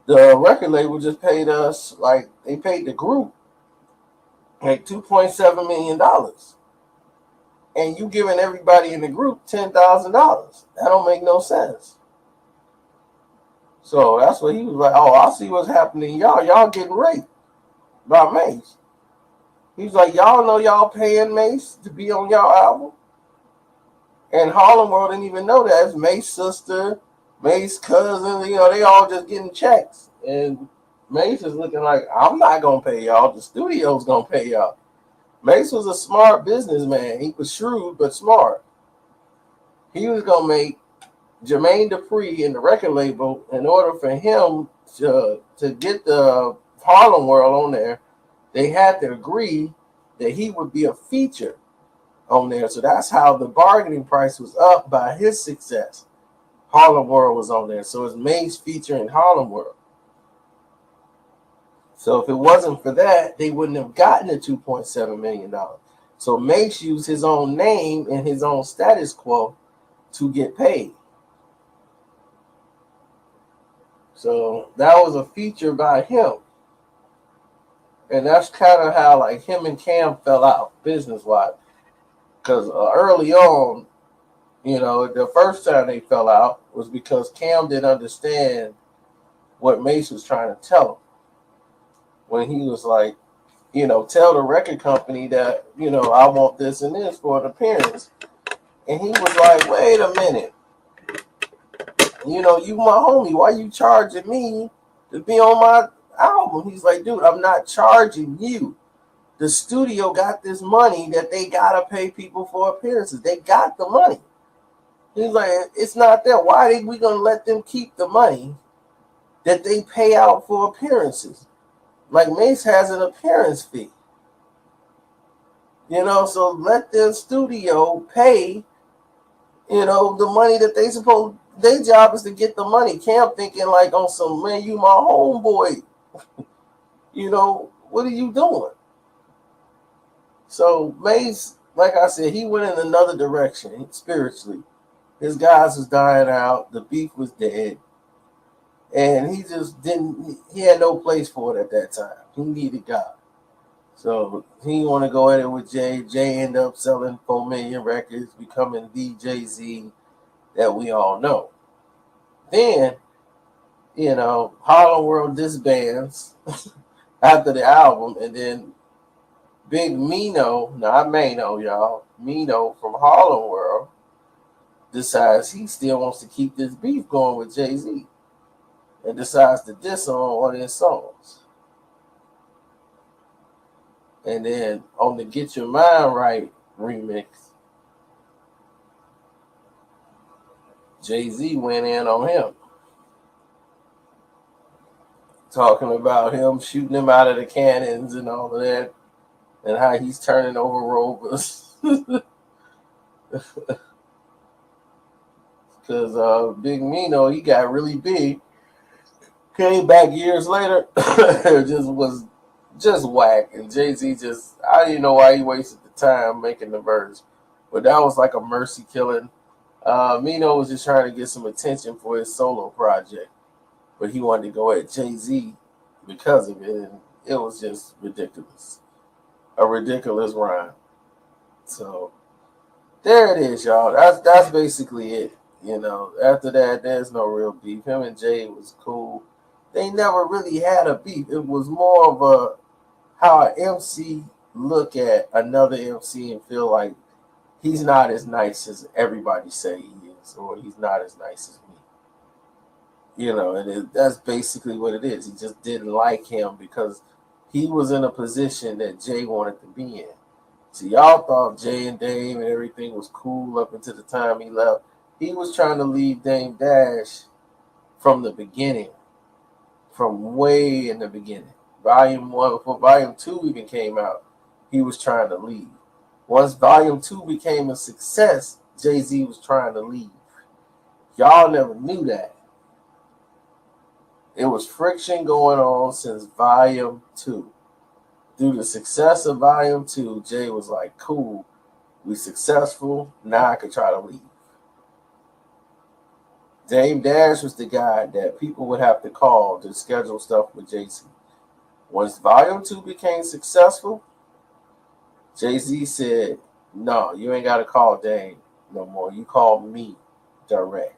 Speaker 3: The record label just paid us, they paid the group $2.7 million. And you giving everybody in the group $10,000. That don't make no sense. So that's what he was like, oh, I see what's happening. Y'all getting raped by Mace. He's like, y'all know y'all paying Mace to be on y'all album? And Harlem World didn't even know that. It's Mace's sister, Mace's cousin, they all just getting checks. And Mace is looking like, I'm not going to pay y'all. The studio's going to pay y'all. Mace was a smart businessman. He was shrewd but smart. He was going to make Jermaine Dupri in the record label in order for him to get the Harlem World on there. They had to agree that he would be a feature on there. So that's how the bargaining price was up by his success. Harlem World was on there. So it's Mace featuring Harlem World. So if it wasn't for that, they wouldn't have gotten the $2.7 million. So Mace used his own name and his own status quo to get paid. So that was a feature by him. And that's kind of how him and Cam fell out business-wise. Because early on, the first time they fell out was because Cam didn't understand what Mace was trying to tell him. When he was like, tell the record company that, I want this and this for an appearance. And he was like, wait a minute. You my homie. Why you charging me to be on my album? He's like, dude, I'm not charging you. The studio got this money that they got to pay people for appearances. They got the money. He's like, it's not there. Why are we going to let them keep the money that they pay out for appearances? Like Mace has an appearance fee. So let the studio pay, the money that they supposed. Their job is to get the money. Cam thinking like on some, man, you my homeboy. What are you doing? So Mace, like I said, he went in another direction spiritually. His guys was dying out. The beef was dead. And he just he had no place for it at that time. He needed God. So he want to go at it with Jay. Jay ended up selling 4 million records, becoming the Jay-Z that we all know. Then, Harlem World disbands after the album, and then Big Mino, not Mano, y'all, Mino from Harlem World decides he still wants to keep this beef going with Jay-Z and decides to diss on one of his songs. And then on the Get Your Mind Right remix, Jay-Z went in on him, talking about him shooting him out of the cannons and all of that, and how he's turning over rovers. Because Big Mino, he got really big, came back years later, was just whack. And Jay-Z I didn't know why he wasted the time making the verse. But that was like a mercy killing. Mino was just trying to get some attention for his solo project. But he wanted to go at Jay-Z because of it. And it was just ridiculous. A ridiculous rhyme. So there it is, y'all. That's basically it. After that, there's no real beef. Him and Jay was cool. They never really had a beef. It was more of how an MC look at another MC and feel like he's not as nice as everybody say he is, or he's not as nice as me. And that's basically what it is. He just didn't like him because he was in a position that Jay wanted to be in. So y'all thought Jay and Dame and everything was cool up until the time he left. He was trying to leave Dame Dash from the beginning, from way in the beginning. Volume 1, before Volume 2 even came out, he was trying to leave. Once Volume 2 became a success, Jay-Z was trying to leave. Y'all never knew that. It was friction going on since Volume 2. Through the success of Volume 2, Jay was like, cool, we successful, now I can try to leave. Dame Dash was the guy that people would have to call to schedule stuff with Jay-Z. Once Volume 2 became successful, Jay-Z said, no, you ain't got to call Dame no more. You call me direct.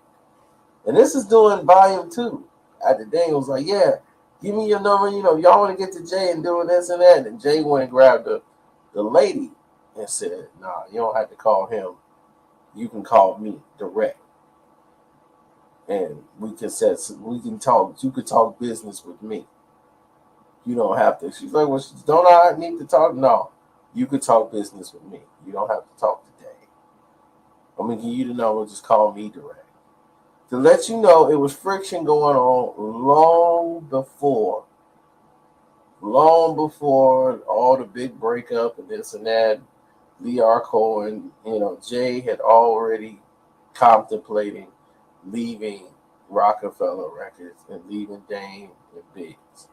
Speaker 3: And this is doing Volume 2. After Dame was like, yeah, give me your number. Y'all want to get to Jay and doing this and that. And Jay went and grabbed the lady and said, nah, you don't have to call him. You can call me direct. And we can talk. You could talk business with me. You don't have to. She's like, well, don't I need to talk? No, you could talk business with me. You don't have to talk to Dave. I'm gonna give you the number. Just call me direct. To let you know, it was friction going on long before all the big breakup and this and that. Lee Arco and Jay had already contemplating leaving Rockefeller Records and leaving Dame and Biggs.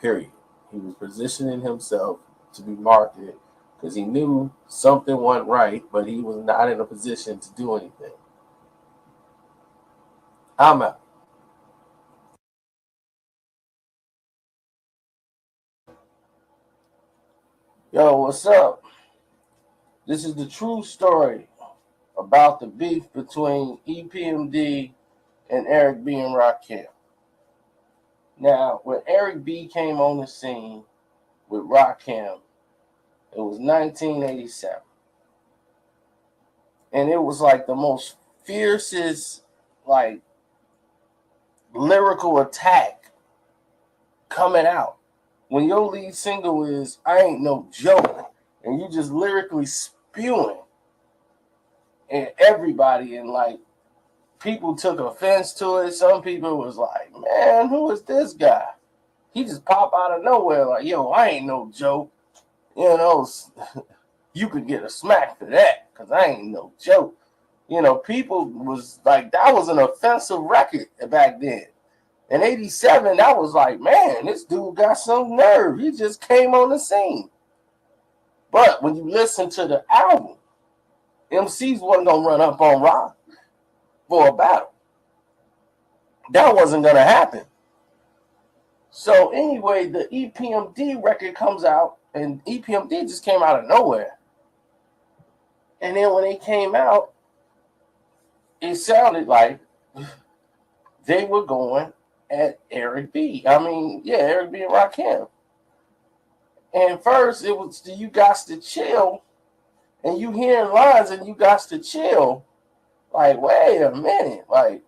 Speaker 3: Period. He was positioning himself to be marketed because he knew something wasn't right, but he was not in a position to do anything. I'm out. Yo, what's up? This is the true story about the beef between EPMD and Eric B. and Rakim. Now, when Eric B. came on the scene,
Speaker 5: with Rakim. It was 1987. And it was like the most fiercest, like, lyrical attack coming out. When your lead single is I Ain't No Joke, and you just lyrically spewing, and everybody, and like, people took offense to it. Some people was like, man, who is this guy? He just pop out of nowhere like, yo, I ain't no joke. You know, you could get a smack for that, because I ain't no joke. You know, people was like, that was an offensive record back then. In 87, that was like, man, this dude got some nerve. He just came on the scene. But when you listen to the album, MCs wasn't going to run up on Rock for a battle. That wasn't going to happen. So anyway, the EPMD record comes out, and EPMD just came out of nowhere. And then when it came out, it sounded like they were going at Eric B. Eric B and Rakim. And first, it was the You Got to Chill, and you hearing lines and You Got to Chill. Like, wait a minute. Like,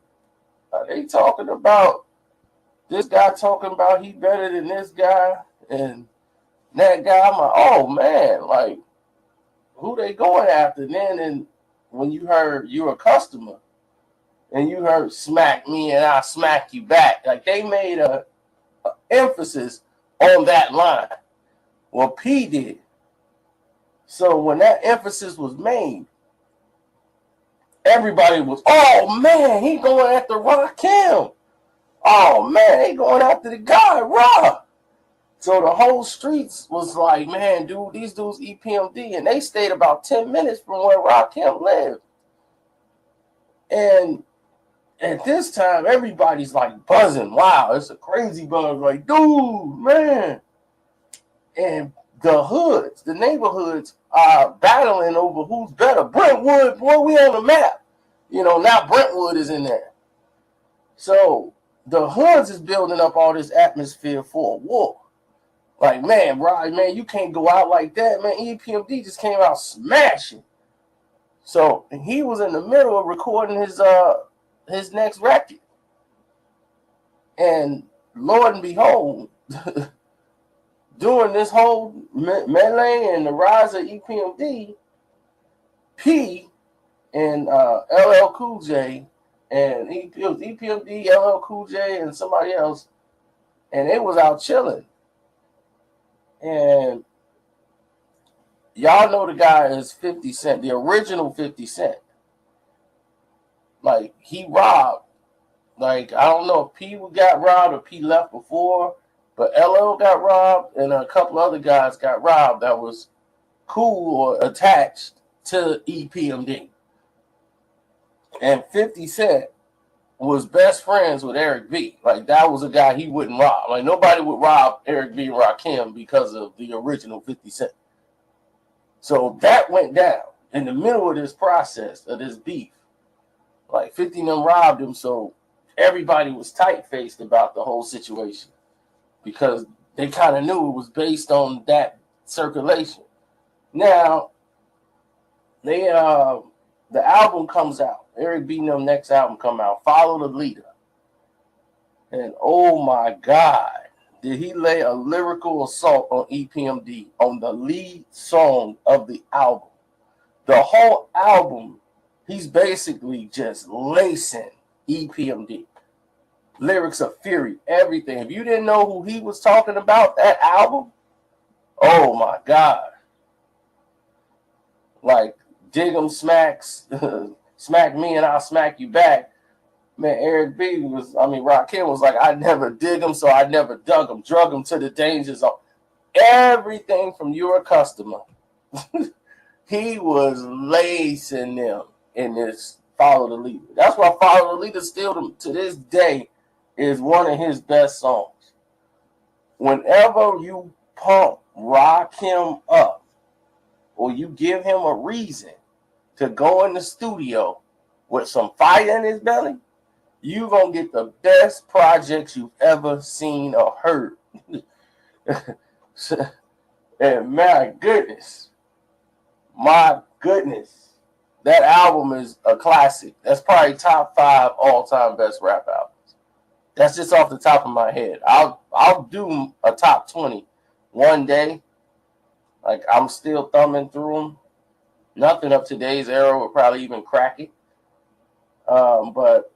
Speaker 5: are they talking about this guy talking about he better than this guy and that guy? I'm like, oh, man, like, who they going after? And when you heard You're a Customer, and you heard Smack Me and I'll Smack You Back, like, they made a emphasis on that line. Well, P did. So when that emphasis was made, everybody was, oh, man, he going after Rakim. Oh, man, they going after the guy, Rob. So the whole streets was like, man, dude, these dudes EPMD. And they stayed about 10 minutes from where Rakim lived. And at this time, everybody's like buzzing. Wow, it's a crazy buzz. Like, dude, man. And the hoods, the neighborhoods are battling over who's better. Brentwood, boy, we on the map. You know, now Brentwood is in there. So the hoods is building up all this atmosphere for a war. Like, man, Rod, man, you can't go out like that, man. EPMD just came out smashing. So he was in the middle of recording his next record. And Lord and behold, during this whole melee and the rise of EPMD, P and LL Cool J, and it was EPMD, LL Cool J, and somebody else, and they was out chilling. And y'all know the guy is 50 Cent, the original 50 Cent. Like, he robbed. Like, I don't know if P got robbed or P left before, but LL got robbed, and a couple other guys got robbed that was cool or attached to EPMD. And 50 Cent was best friends with Eric B. Like, that was a guy he wouldn't rob. Like, nobody would rob Eric B and Rakim because of the original 50 Cent. So that went down in the middle of this process of this beef. Like, 50 of them robbed him, so everybody was tight-faced about the whole situation because they kind of knew it was based on that circulation. Now, the album comes out. Eric B. and them next album come out, Follow the Leader. And oh my God, did he lay a lyrical assault on EPMD on the lead song of the album. The whole album, he's basically just lacing EPMD. Lyrics of fury, everything. If you didn't know who he was talking about, that album, oh my God. Like, dig 'em smacks, smack me and I'll smack you back. Man, Eric B Rakim was like, I never dig him, so I never dug him, drug him to the danger zone. Everything from You're a Customer. He was lacing them in this Follow the Leader. That's why Follow the Leader still to this day is one of his best songs. Whenever you pump Rakim up or you give him a reason to go in the studio with some fire in his belly, you're going to get the best projects you've ever seen or heard.
Speaker 3: And my goodness, that album is a classic. That's probably top 5 all-time best rap albums. That's just off the top of my head. I'll do a top 20 one day. Like, I'm still thumbing through them. Nothing of today's era would probably even crack it. But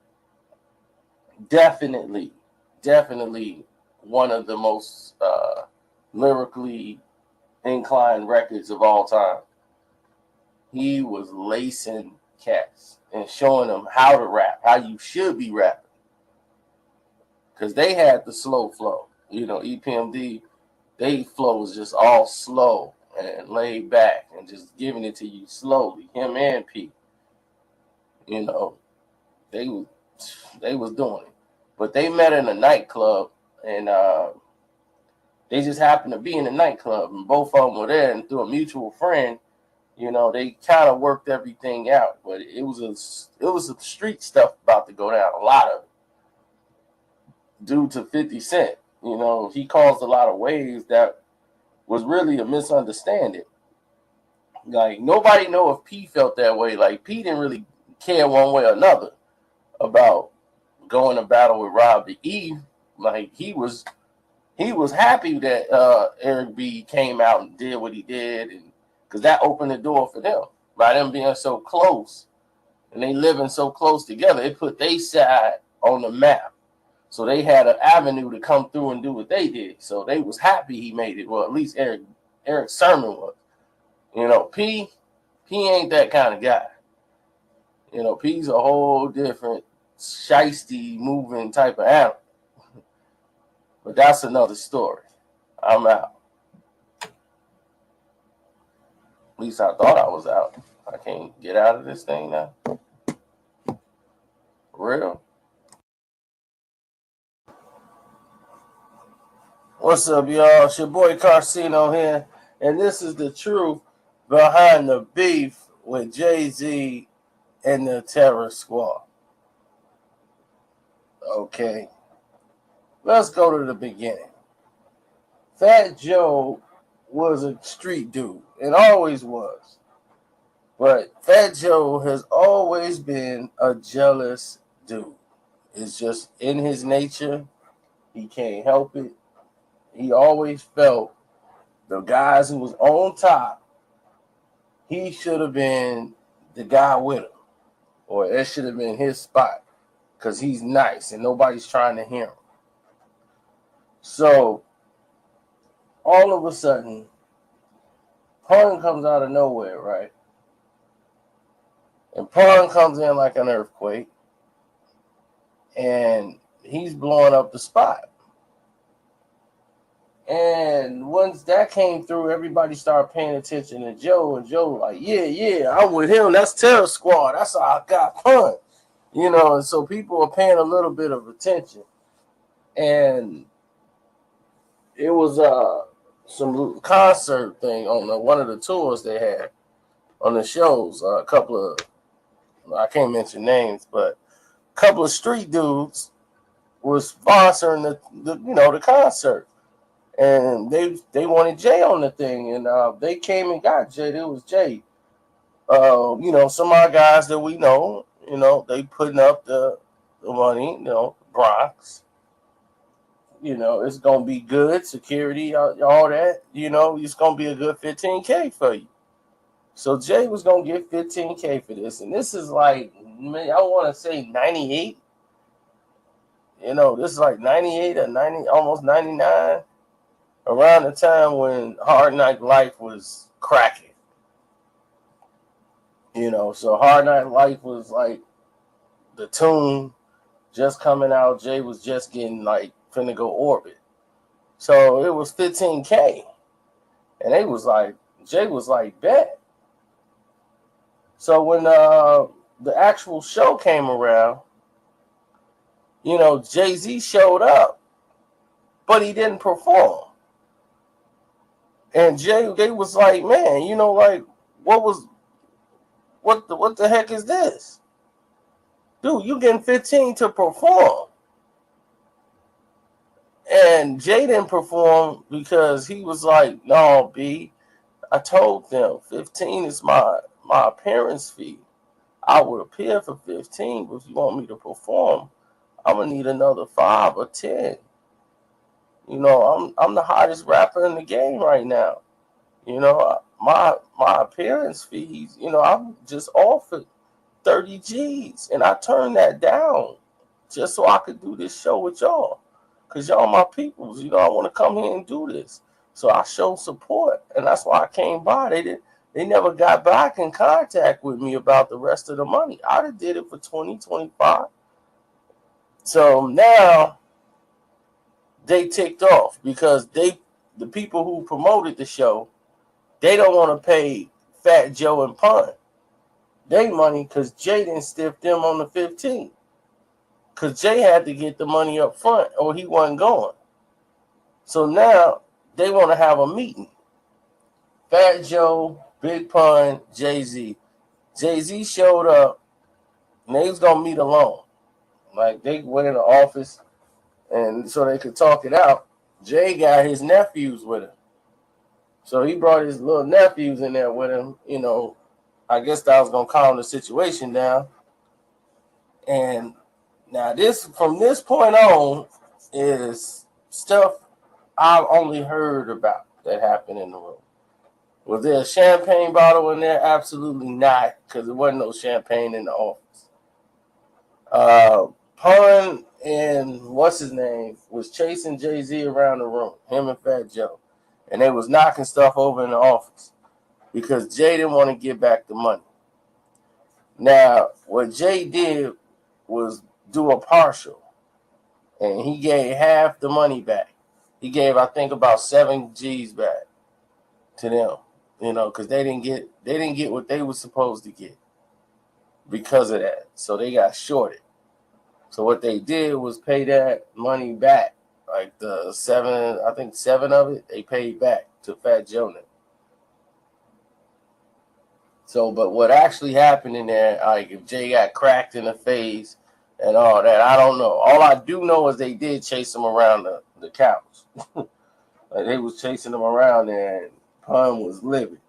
Speaker 3: definitely one of the most lyrically inclined records of all time. He was lacing cats and showing them how to rap, how you should be rapping. Because they had the slow flow. You know, EPMD, they flow was just all slow and laid back and just giving it to you slowly. Him and P. You know, they was doing it. But they met in a nightclub, and they just happened to be in a nightclub, and both of them were there, and through a mutual friend, you know, they kind of worked everything out. But it was a street stuff about to go down, a lot of it, due to 50 Cent. You know, he caused a lot of waves that was really a misunderstanding. Like, nobody know if P felt that way. Like, P didn't really care one way or another about going to battle with Rob the Eve. Like, he was happy that Eric B came out and did what he did, and because that opened the door for them. By them being so close and they living so close together, it put their side on the map. So they had an avenue to come through and do what they did. So they was happy he made it. Well, at least Eric Sermon was. You know, P ain't that kind of guy. You know, P's a whole different shiesty moving type of animal. But that's another story. I'm out. At least I thought I was out. I can't get out of this thing now. For real. What's up, y'all? It's your boy Karceno here, and this is the truth behind the beef with Jay-Z and the Terror Squad. Okay, let's go to the beginning. Fat Joe was a street dude, and always was. But Fat Joe has always been a jealous dude. It's just in his nature. He can't help it. He always felt the guys who was on top, he should have been the guy with him. Or it should have been his spot. Because he's nice and nobody's trying to hear him. So, all of a sudden, Pun comes out of nowhere, right? And Pun comes in like an earthquake. And he's blowing up the spot. And once that came through, everybody started paying attention to Joe. And Joe like, yeah, I'm with him. That's Terror Squad. That's how I got Pun. You know, and so people are paying a little bit of attention. And it was some concert thing on one of the tours they had on the shows. A couple of, I can't mention names, but a couple of street dudes was sponsoring the concert. And they wanted Jay on the thing, and they came and got Jay. It was Jay. Some of our guys that we know, they putting up the money, Bronx. It's gonna be good security, all that. It's gonna be a good $15K for you. So Jay was gonna get $15K for this, and this is like, I want to say 98. This is like 98 or 90, almost 99. Around the time when Hard Knock Life was cracking. So Hard Knock Life was like the tune just coming out. Jay was just getting like finna go orbit. So it was $15K. And Jay was like, bet. So when the actual show came around, Jay-Z showed up, but he didn't perform. And Jay, they was like, man, what the heck is this? Dude, you getting 15 to perform.
Speaker 5: And Jay didn't perform because he was like, no, B, I told them 15 is my appearance fee. I would appear for 15, but if you want me to perform, I'm gonna need another 5 or 10. You know, I'm the hottest rapper in the game right now. You know, my appearance fees, you know, I'm just offered 30 G's and I turned that down just so I could do this show with y'all. Cause y'all my peoples, you know, I want to come here and do this. So I showed support and that's why I came by. They never got back in contact with me about the rest of the money. I'd have did it for 2025. So now they ticked off because the people who promoted the show, they don't want to pay Fat Joe and Pun they money because Jay didn't stiff them on the 15th. Because Jay had to get the money up front or he wasn't going. So now they want to have a meeting. Fat Joe, Big Pun, Jay-Z. Jay-Z showed up and they was going to meet alone. Like they went in the office and so they could talk it out. Jay got his nephews with him. So he brought his little nephews in there with him. You know, I guess that was going to calm the situation down. And now this, from this point on, is stuff I've only heard about that happened in the room. Was there a champagne bottle in there? Absolutely not, because there wasn't no champagne in the office. Pun and what's his name was chasing Jay-Z around the room, him and Fat Joe. And they was knocking stuff over in the office because Jay didn't want to give back the money. Now, what Jay did was do a partial, and he gave half the money back. He gave, I think, about 7 G's back to them, you know, because they didn't get what they were supposed to get because of that. So they got shorted. So what they did was pay that money back, like the 7 of it, they paid back to Fat Joe. So, but what actually happened in there, like if Jay got cracked in the face and all that, I don't know. All I do know is they did chase him around the couch. Like they was chasing him around there and Pun was livid.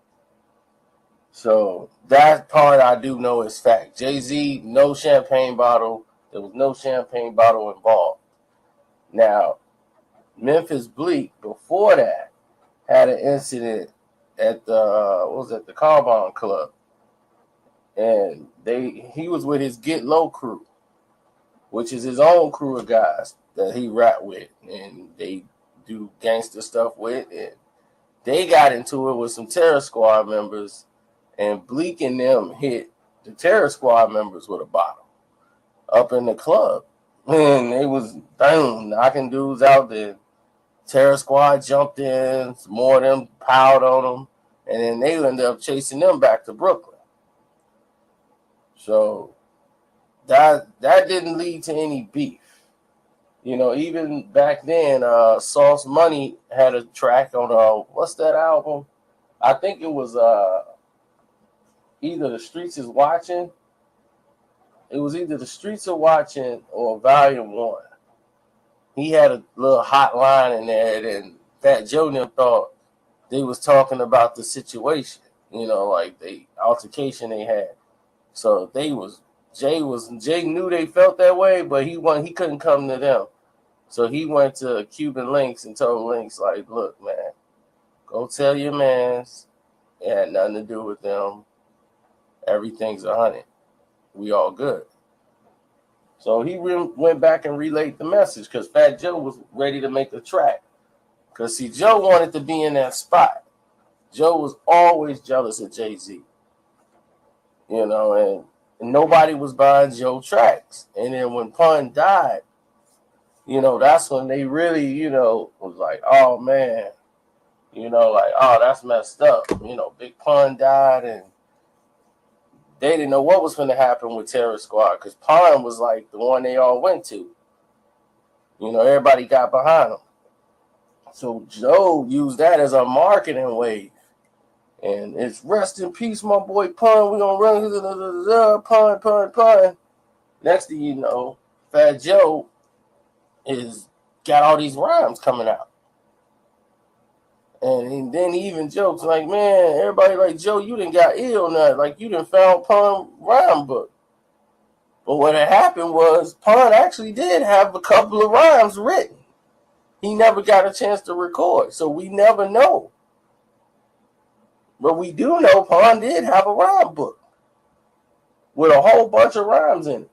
Speaker 5: So that part I do know is fact. Jay-Z, no champagne bottle. There was no champagne bottle involved. Now, Memphis Bleak, before that, had an incident at the Carbon Club. And he was with his Get Low crew, which is his own crew of guys that he rap with. And they do gangster stuff with. And they got into it with some Terror Squad members. And Bleak and them hit the Terror Squad members with a bottle up in the club. And they was knocking dudes out there. Terror Squad jumped in, some more of them piled on them, and then they ended up chasing them back to Brooklyn. So that didn't lead to any beef. You know, even back then, Sauce Money had a track on what's that album? I think it was either The Streets Is Watching. It was either The Streets Are Watching or Volume 1. He had a little hot line in there, and Fat Joe and them thought they was talking about the situation, you know, like the altercation they had. So Jay knew they felt that way, but he couldn't come to them. So he went to Cuban Links and told Links, like, look, man, go tell your mans it had nothing to do with them. Everything's 100. We all good. So he went back and relayed the message because Fat Joe was ready to make a track. Because, see, Joe wanted to be in that spot. Joe was always jealous of Jay-Z. You know, and nobody was buying Joe tracks. And then when Pun died, you know, that's when they really, you know, was like, oh, man. You know, like, oh, that's messed up. You know, Big Pun died and they didn't know what was going to happen with Terror Squad because Pun was like the one they all went to. You know, everybody got behind him. So Joe used that as a marketing wave. And it's rest in peace, my boy Pun. We're going to run Pun. Next thing you know, Fat Joe is got all these rhymes coming out. And then he even jokes like, man, everybody like, Joe, you done got ill now. Like, you done found Pun rhyme book. But what had happened was Pun actually did have a couple of rhymes written. He never got a chance to record, so we never know. But we do know Pun did have a rhyme book with a whole bunch of rhymes in it,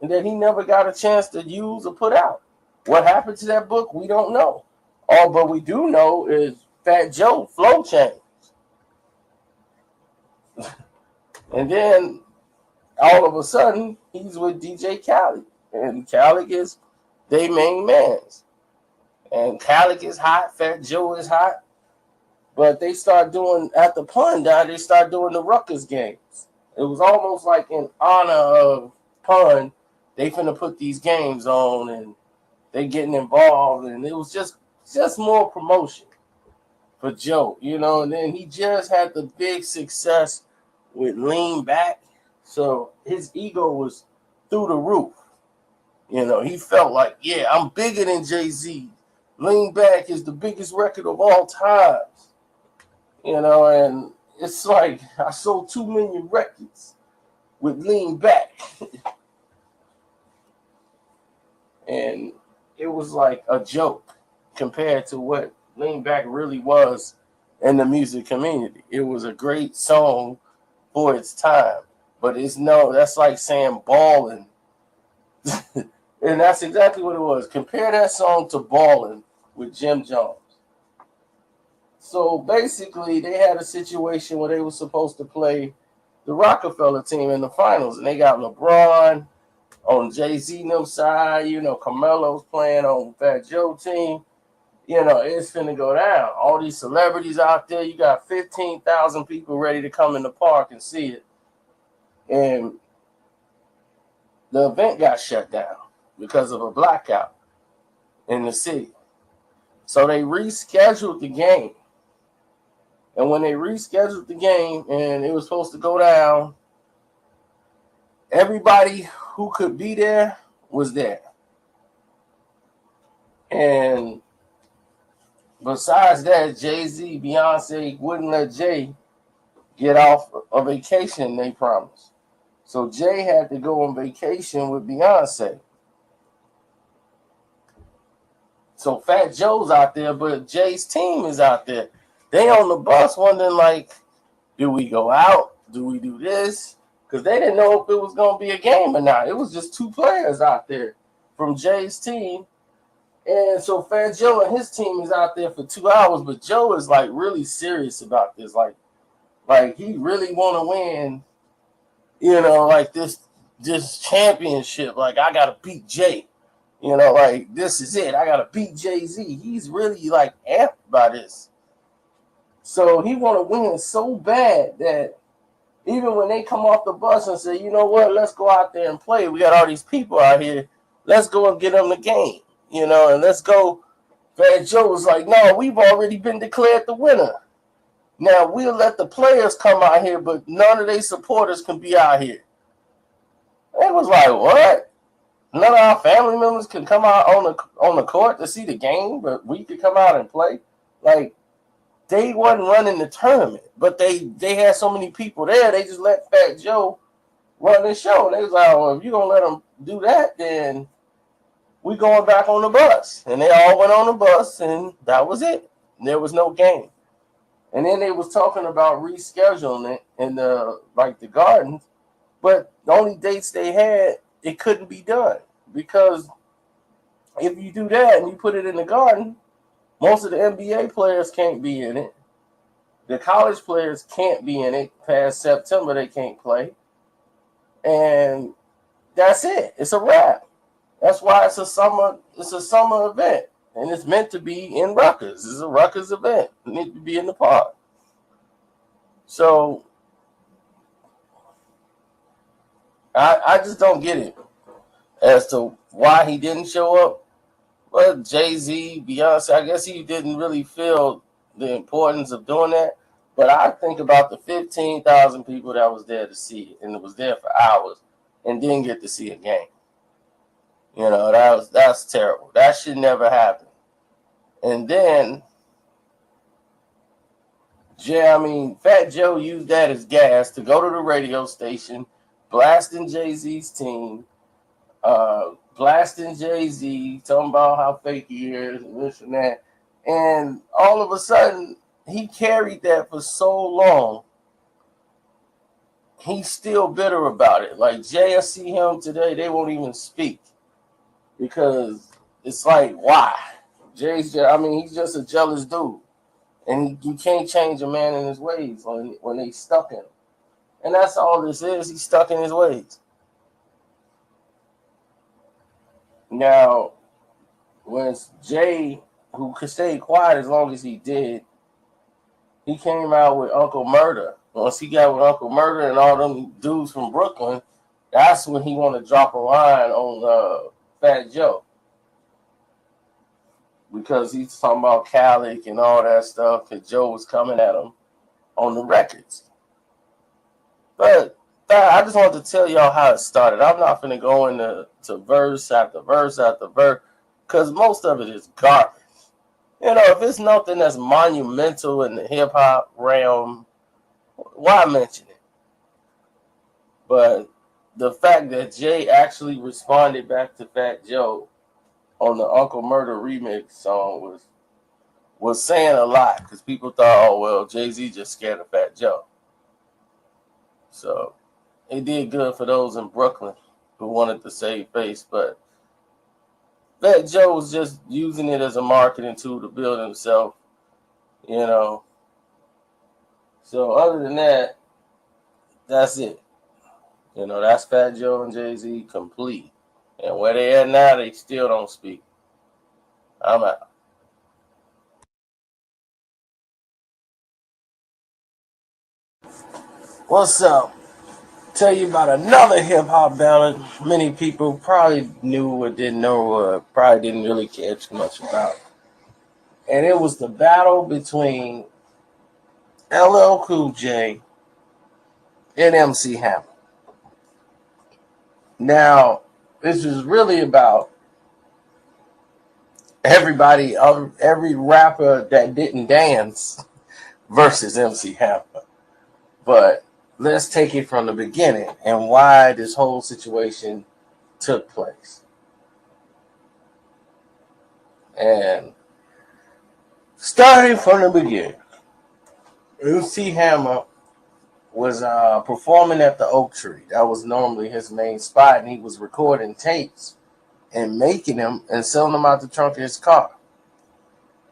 Speaker 5: and that he never got a chance to use or put out. What happened to that book, we don't know. All but we do know is Fat Joe flow changed. And then all of a sudden, he's with DJ Khaled. And Khaled is their main mans. And Khaled is hot, Fat Joe is hot. But they start doing, at the Pun died, they start doing the Ruckus games. It was almost like in honor of Pun, they finna put these games on and they getting involved. And it was just more promotion for Joe, you know. And then he just had the big success with Lean Back. So his ego was through the roof. You know, he felt like, yeah, I'm bigger than Jay-Z. Lean Back is the biggest record of all times. You know, and it's like I sold 2 million records with Lean Back. And it was like a joke compared to what Lean Back really was in the music community. It was a great song for its time. But that's like saying Ballin'. And that's exactly what it was. Compare that song to Ballin' with Jim Jones. So basically, they had a situation where they were supposed to play the Rockefeller team in the finals. And they got LeBron on Jay-Z and them side. You know, Carmelo's playing on Fat Joe team. You know, it's finna go down. All these celebrities out there. You got 15,000 people ready to come in the park and see it. And the event got shut down because of a blackout in the city. So they rescheduled the game. And when they rescheduled the game and it was supposed to go down, everybody who could be there was there. And besides that, Jay-Z, Beyonce wouldn't let Jay get off a vacation they promised. So Jay had to go on vacation with Beyonce. So Fat Joe's out there, but Jay's team is out there. They on the bus wondering, like, do we go out? Do we do this? Because they didn't know if it was going to be a game or not. It was just 2 players out there from Jay's team. And so Fat Joe and his team is out there for 2 hours, but Joe is, like, really serious about this. Like he really want to win, you know, like this championship. Like, I got to beat Jay. You know, like, this is it. I got to beat Jay-Z. He's really, like, amped by this. So he want to win so bad that even when they come off the bus and say, you know what, let's go out there and play. We got all these people out here. Let's go and get them the game, you know, and let's go. Fat Joe was like, no, we've already been declared the winner. Now, we'll let the players come out here, but none of their supporters can be out here. It was like, what? None of our family members can come out on the court to see the game, but we could come out and play. Like, they wasn't running the tournament, but they had so many people there, they just let Fat Joe run the show. And they was like, well, if you're going to let them do that, then we going back on the bus. And they all went on the bus, and that was it. There was no game. And then they was talking about rescheduling it in the Gardens, but the only dates they had, it couldn't be done. Because if you do that and you put it in the Garden, most of the NBA players can't be in it. The college players can't be in it. Past September, they can't play. And that's it. It's a wrap. That's why it's a summer event. And it's meant to be in Rutgers. It's a Rutgers event. It needs to be in the park. So I just don't get it as to why he didn't show up. But Jay-Z, Beyonce, I guess he didn't really feel the importance of doing that. But I think about the 15,000 people that was there to see it, and it was there for hours and didn't get to see a game. You know, that's terrible. That should never happen. And then Fat Joe used that as gas to go to the radio station, blasting Jay-Z's team, blasting Jay-Z, talking about how fake he is and this and that. And all of a sudden, he carried that for so long. He's still bitter about it. Like Jay, I see him today, they won't even speak because it's like, why? He's just a jealous dude. And you can't change a man in his ways when they stuck in him. And that's all this is. He's stuck in his ways. Now, when Jay, who could stay quiet as long as he did, he came out with Uncle Murder. Once he got with Uncle Murder and all them dudes from Brooklyn, that's when he wanted to drop a line on Fat Joe. Because he's talking about Khaled and all that stuff, and Joe was coming at him on the records. But I just wanted to tell y'all how it started. I'm not going to go into verse after verse after verse, because most of it is garbage. You know, if it's nothing that's monumental in the hip-hop realm, why mention it? But the fact that Jay actually responded back to Fat Joe on the Uncle Murder remix song was saying a lot, because people thought, oh, well, Jay-Z just scared of Fat Joe. So it did good for those in Brooklyn who wanted to save face, but Fat Joe was just using it as a marketing tool to build himself, you know. So other than that, that's it. You know, that's Fat Joe and Jay-Z complete. And where they at now, they still don't speak. I'm out. What's up? Tell you about another hip-hop ballad many people probably knew or didn't know or probably didn't really care too much about. And it was the battle between LL Cool J and MC Hammer. Now, this is really about every rapper that didn't dance versus MC Hammer. But let's take it from the beginning and why this whole situation took place. And starting from the beginning, MC Hammer was performing at the Oak Tree. That was normally his main spot, and he was recording tapes and making them and selling them out the trunk of his car,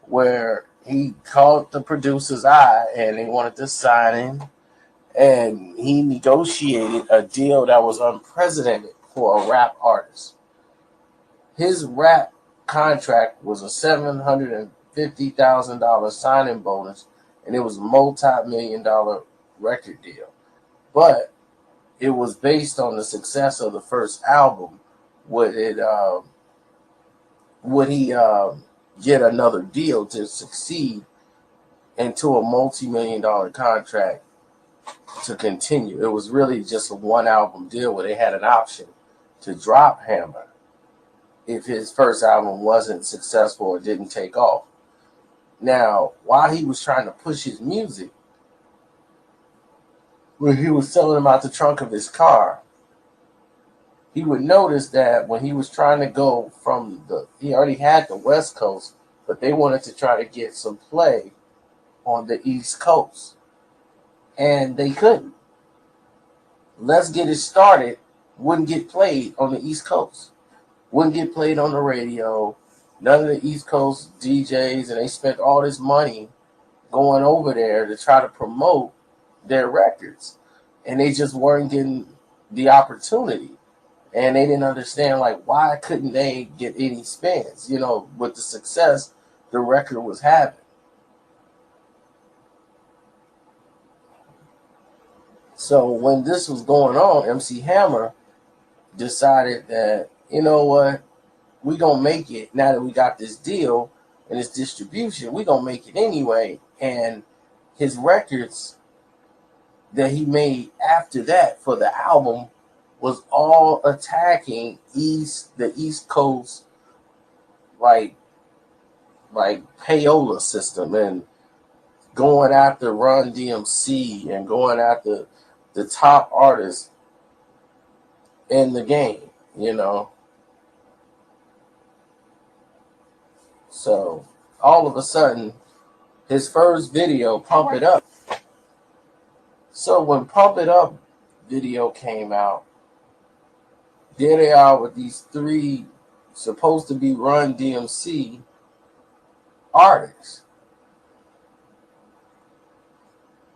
Speaker 5: where he caught the producer's eye and they wanted to sign him, and he negotiated a deal that was unprecedented for a rap artist. His rap contract was a $750,000 signing bonus, and it was a multi-million-dollar record deal. But it was based on the success of the first album. Would he get another deal to succeed into a multi-million-dollar contract to continue? It was really just a one album deal where they had an option to drop Hammer if his first album wasn't successful or didn't take off. Now, while he was trying to push his music, when he was selling them out the trunk of his car, he would notice that when he was trying to go he already had the West Coast, but they wanted to try to get some play on the East Coast. And they couldn't. Let's Get It Started wouldn't get played on the East Coast. Wouldn't get played on the radio. None of the East Coast DJs, and they spent all this money going over there to try to promote their records. And they just weren't getting the opportunity. And they didn't understand, like, why couldn't they get any spins, you know, with the success the record was having. So when this was going on, MC Hammer decided that, you know what, we gonna make it now that we got this deal and this distribution, we gonna make it anyway. And his records that he made after that for the album
Speaker 3: was all attacking the East Coast like payola system and going after Run DMC and going after the top artists in the game, you know. So all of a sudden, his first video, Pump It Up. So when Pump It Up video came out, there they are with these three supposed to be Run DMC artists.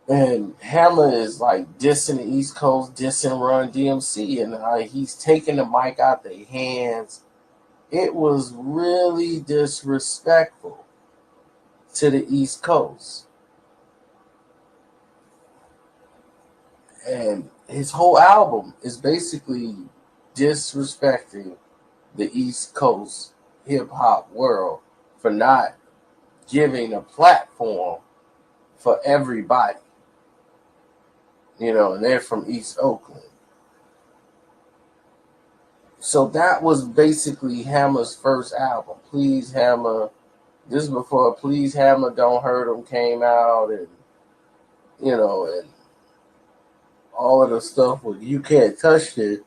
Speaker 3: And Hammer is like dissing the East Coast, dissing Run DMC, and he's taking the mic out their hands. It was really disrespectful to the East Coast. And his whole album is basically disrespecting the East Coast hip hop world for not giving a platform for everybody. You know, and they're from East Oakland. So that was basically Hammer's first album, Please Hammer. This is before Please Hammer, Don't Hurt 'Em came out, and you know, and all of the stuff with You Can't Touch It.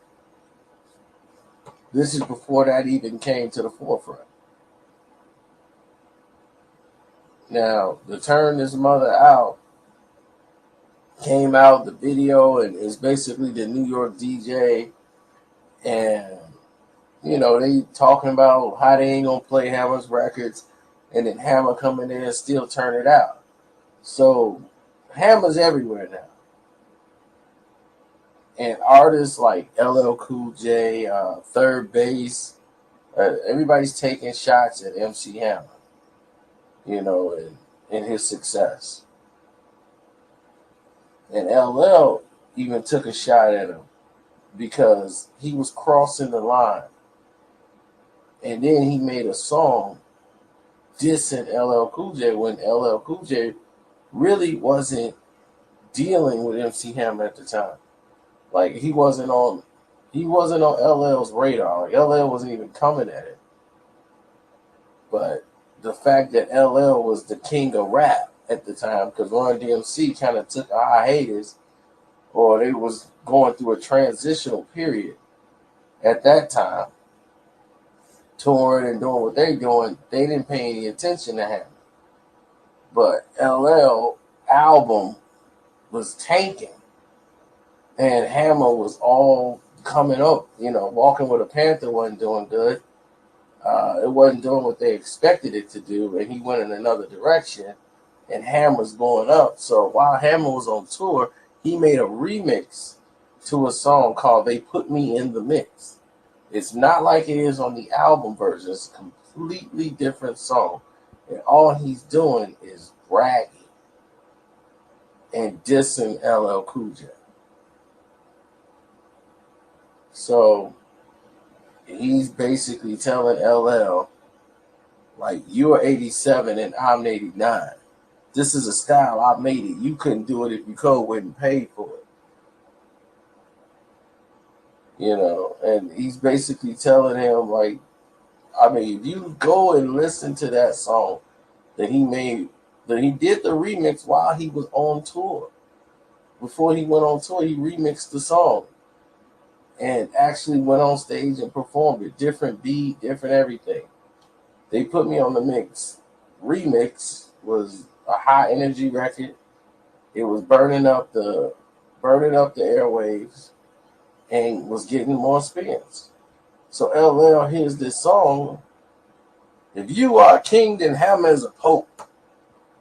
Speaker 3: This is before that even came to the forefront. Now, to Turn This Mother Out came out, the video, and it's basically the New York DJ, and you know, they talking about how they ain't gonna play Hammer's records, and then Hammer come in there and still turn it out. So Hammer's everywhere now. And artists like LL Cool J, Third Base, everybody's taking shots at MC Hammer, you know, and his success. And LL even took a shot at him because he was crossing the line. And then he made a song dissing LL Cool J when LL Cool J really wasn't dealing with MC Hammer at the time. Like he wasn't on LL's radar. Like LL wasn't even coming at it. But the fact that LL was the king of rap at the time, because Run DMC kind of took a hiatus, or they was going through a transitional period at that time, touring and doing what they doing, they didn't pay any attention to him. But LL album was tanking, and Hammer was all coming up. You know, Walking with a Panther wasn't doing good. It wasn't doing what they expected it to do, and he went in another direction, and Hammer's going up. So while Hammer was on tour, he made a remix to a song called They Put Me in the Mix. It's not like it is on the album version. It's a completely different song. And all he's doing is bragging and dissing LL Cool J. So he's basically telling LL, like, you're 87 and I'm 89. This is a style, I made it. You couldn't do it if you wouldn't pay for it. You know, and he's basically telling him, like, I mean, if you go and listen to that song that he made, that he did the remix while he was on tour. Before he went on tour, he remixed the song and actually went on stage and performed it. Different beat, different everything. They Put Me on the Mix. Remix was a high energy record. It was burning up the airwaves and was getting more spins. So LL hears this song. If you are a king, then Hammer is a pope.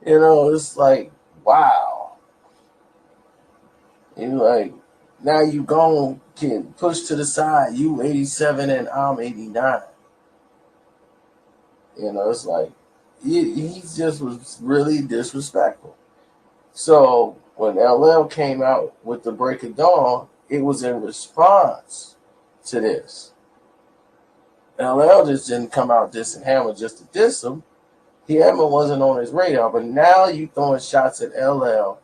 Speaker 3: You know, it's like, wow. And like, now you gone, can push to the side. You 87 and I'm 89. You know, it's like, he just was really disrespectful. So when LL came out with The Break of Dawn, it was in response to this. LL just didn't come out dissing Hammer just to diss him. Hammer wasn't on his radar, but now you throwing shots at LL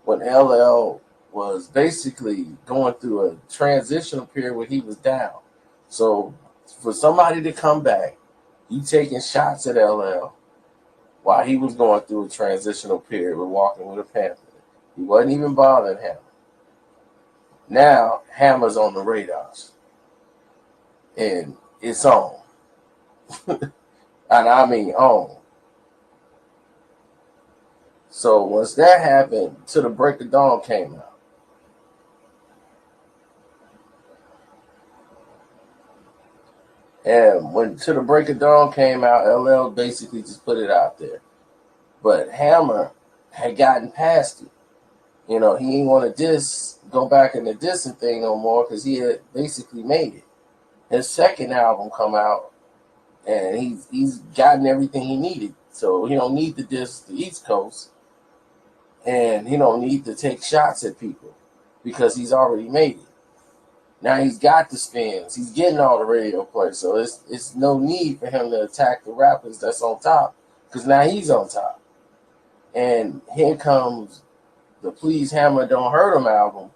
Speaker 3: when LL was basically going through a transitional period where he was down. So for somebody to come back, you taking shots at LL while he was going through a transitional period with Walking with a Panther. He wasn't even bothering him. Now Hammer's on the radars, and it's on, and I mean on. So once that happened, To the Break of Dawn came out. And when To the Break of Dawn came out, LL basically just put it out there. But Hammer had gotten past it. You know, he didn't want to go back in the dissing thing no more because he had basically made it. His second album come out, and he's gotten everything he needed. So he don't need to diss the East Coast, and he don't need to take shots at people because he's already made it. Now he's got the spins. He's getting all the radio play. So it's no need for him to attack the rappers that's on top because now he's on top. And here comes the Please Hammer Don't Hurt Him album,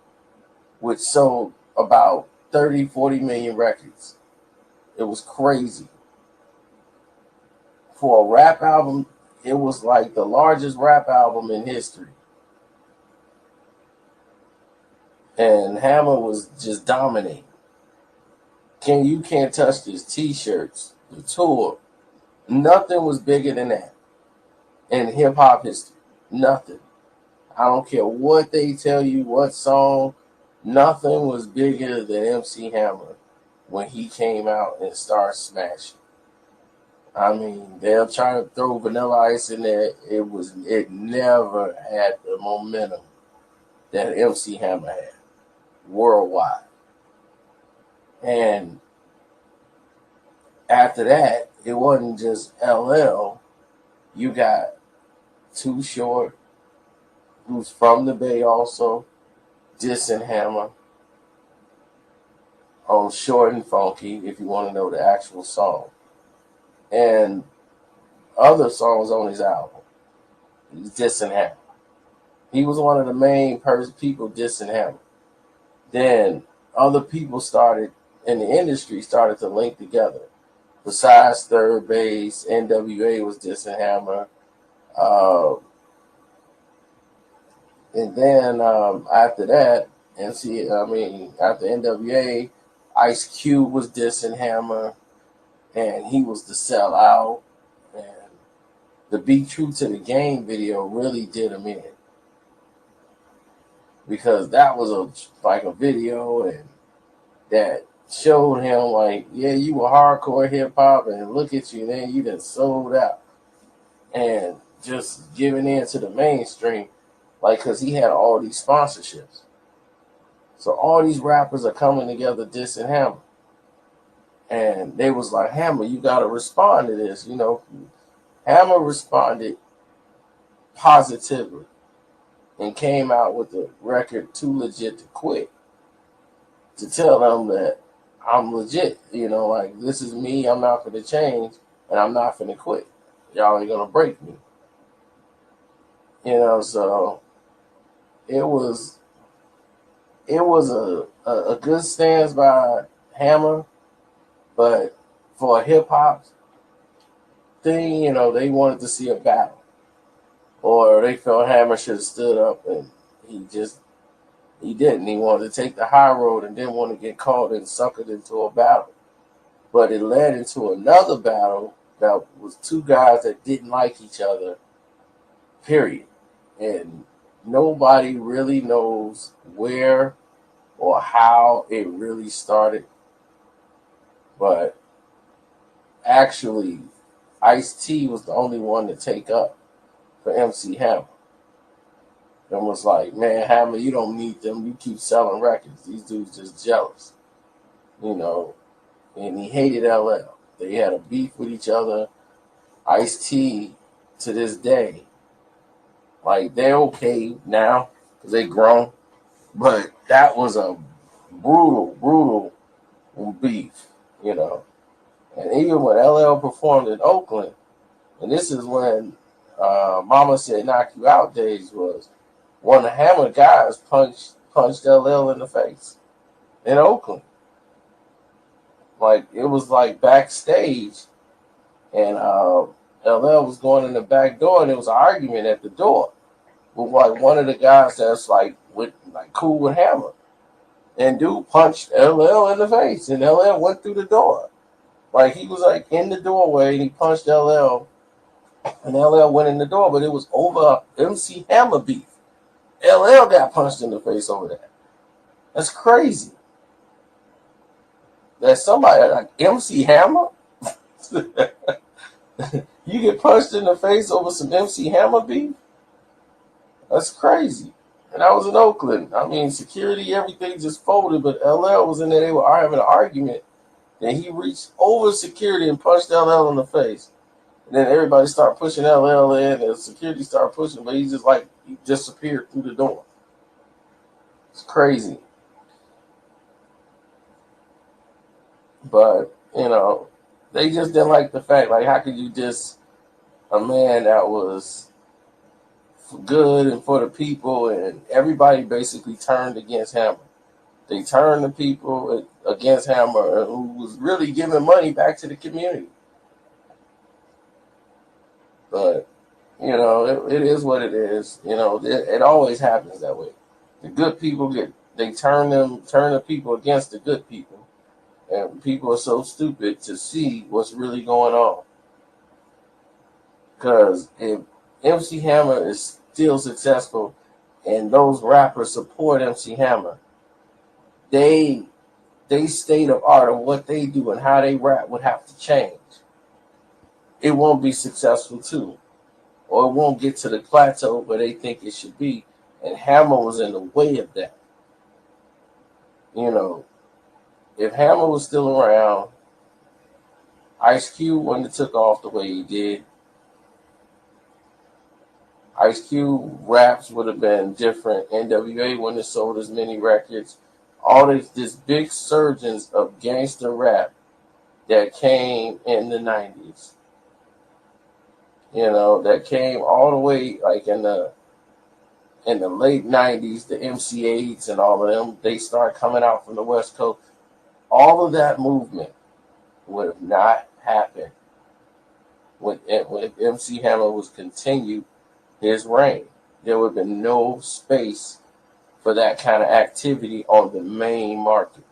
Speaker 3: which sold about 30, 40 million records. It was crazy. For a rap album, it was like the largest rap album in history. And Hammer was just dominating. You Can't Touch This t-shirts, the tour. Nothing was bigger than that in hip-hop history. Nothing. I don't care what they tell you, what song. Nothing was bigger than MC Hammer when he came out and started smashing. I mean, they'll try to throw Vanilla Ice in there. It never had the momentum that MC Hammer had worldwide. And after that, it wasn't just LL. You got Too Short, who's from the Bay also, dissing Hammer on Short and Funky, if you want to know the actual song. And other songs on his album, he's dissing Hammer. He was one of the main people dissing Hammer. Then other people in the industry started to link together. Besides Third Base, NWA was dissing Hammer. And then after that, after NWA, Ice Cube was dissing Hammer, and he was the sellout. And the Be True to the Game video really did him in, because that was a video and that showed him like, yeah, you were hardcore hip hop, and look at you, then you done sold out and just giving in to the mainstream, like, because he had all these sponsorships. So all these rappers are coming together dissing Hammer, and they was like, Hammer, you got to respond to this. You know, Hammer responded positively and came out with the record Too Legit to Quit, to tell them that I'm legit, you know, like, this is me, I'm not going to change, and I'm not going to quit. Y'all ain't going to break me. You know, so it was a good stance by Hammer, but for a hip-hop thing, you know, they wanted to see a battle. Or they felt Hammer should have stood up, and he didn't. He wanted to take the high road and didn't want to get caught and suckered into a battle. But it led into another battle that was two guys that didn't like each other, period. And nobody really knows where or how it really started. But actually, Ice-T was the only one to take up for MC Hammer. And was like, man, Hammer, you don't need them. You keep selling records. These dudes just jealous. You know, and he hated LL. They had a beef with each other. Ice-T, to this day, like, they're okay now because they grown. But that was a brutal beef, you know. And even when LL performed in Oakland, and this is when Mama Said Knock You Out days was, one of the Hammer guys punched punched LL in the face in Oakland. Like, it was like backstage, and LL was going in the back door, and there was an argument at the door with like one of the guys that's like cool with Hammer. And dude punched LL in the face, and LL went through the door. Like, he was like in the doorway, and he punched LL, and LL went in the door, but it was over MC Hammer beef. LL got punched in the face over that. That's crazy. That somebody like MC Hammer, you get punched in the face over some MC Hammer beef? That's crazy. And I was in Oakland. I mean, security, everything just folded, but LL was in there. They were having an argument. Then he reached over security and punched LL in the face. And then everybody started pushing LL in, and security started pushing, but he disappeared through the door. It's crazy. But, they just didn't like the fact, like, how could you diss a man that was good and for the people, and everybody basically turned against Hammer. They turned the people against Hammer, who was really giving money back to the community. But, it is what it is. It always happens that way. The good people turn the people against the good people. And people are so stupid to see what's really going on. Because if MC Hammer is still successful and those rappers support MC Hammer, they state of art of what they do and how they rap would have to change. It won't be successful too. Or it won't get to the plateau where they think it should be. And Hammer was in the way of that. If Hammer was still around, Ice Cube wouldn't have took off the way he did. Ice Cube raps would have been different. NWA wouldn't have sold as many records. All this big surgeons of gangster rap that came in the 90s. That came all the way like in the late 90s, the MC8s and all of them, they start coming out from the West Coast. All of that movement would have not happened when MC Hammer was continued his reign. There would have been no space for that kind of activity on the main market.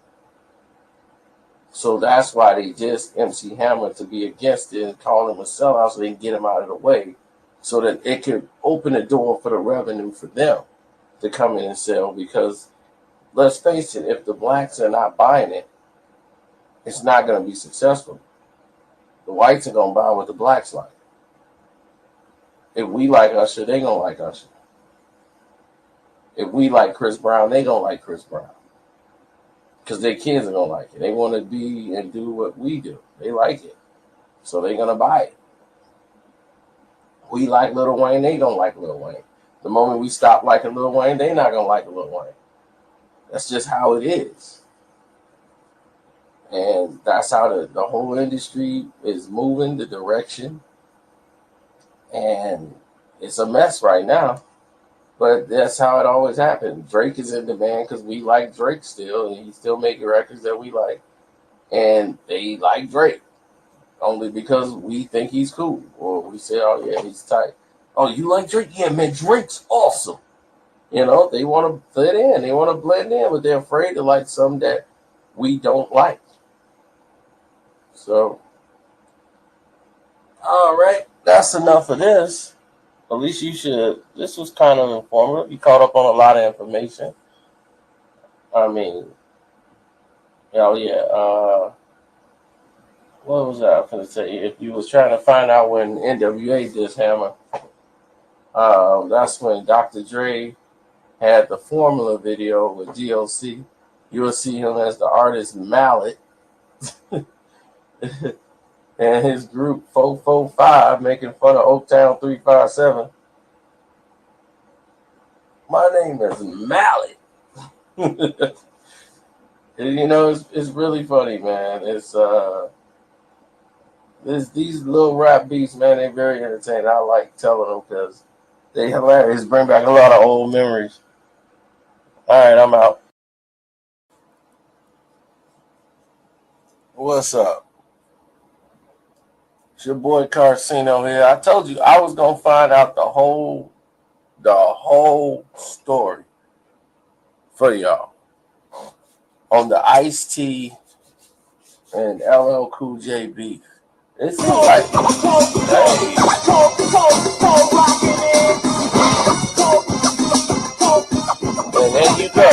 Speaker 3: So that's why they just MC Hammer to be against it and call him a sellout so they can get him out of the way so that it could open the door for the revenue for them to come in and sell. Because let's face it, if the blacks are not buying it, it's not going to be successful. The whites are going to buy what the blacks like. If we like Usher, they going to like Usher. If we like Chris Brown, they going to like Chris Brown. Because their kids are going to like it. They want to be and do what we do. They like it. So they're going to buy it. We like Lil Wayne, they don't like Lil Wayne. The moment we stop liking Lil Wayne, they're not going to like Lil Wayne. That's just how it is. And that's how the whole industry is moving, the direction. And it's a mess right now. But that's how it always happened. Drake is in demand because we like Drake still, and he's still making records that we like. And they like Drake only because we think he's cool. Or we say, oh, yeah, he's tight. Oh, you like Drake? Yeah, man, Drake's awesome. They want to fit in. They want to blend in, but they're afraid to like something that we don't like. So, all right, that's enough of this. At least you should. This was kind of informative. You caught up on a lot of information. I mean, hell yeah. What was I going to say? If you was trying to find out when NWA did Hammer, that's when Dr. Dre had the Formula video with DLC. You will see him as the artist Mallet. And his group 445 making fun of Oaktown 357. My name is Mallet. It's really funny, man. It's these little rap beats, man, they're very entertaining. I like telling them because they hilarious, bring back a lot of old memories. All right, I'm out. What's up? It's your boy Karceno here. I told you I was gonna find out the whole story for y'all on the Ice-T and LL Cool J beef. It seems like, hey, and there you go.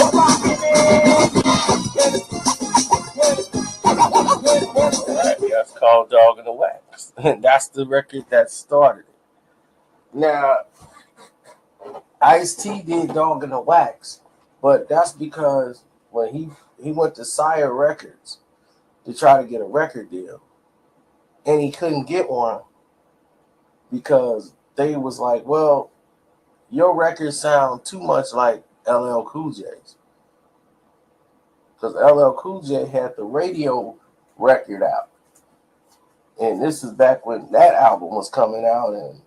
Speaker 3: That's called Dog in the Wax. That's the record that started it. Now, Ice-T did Dog in the Wax, but that's because when he went to Sire Records to try to get a record deal, and he couldn't get one because they was like, well, your records sound too much like LL Cool J's. Because LL Cool J had the radio record out. And this is back when that album was coming out, and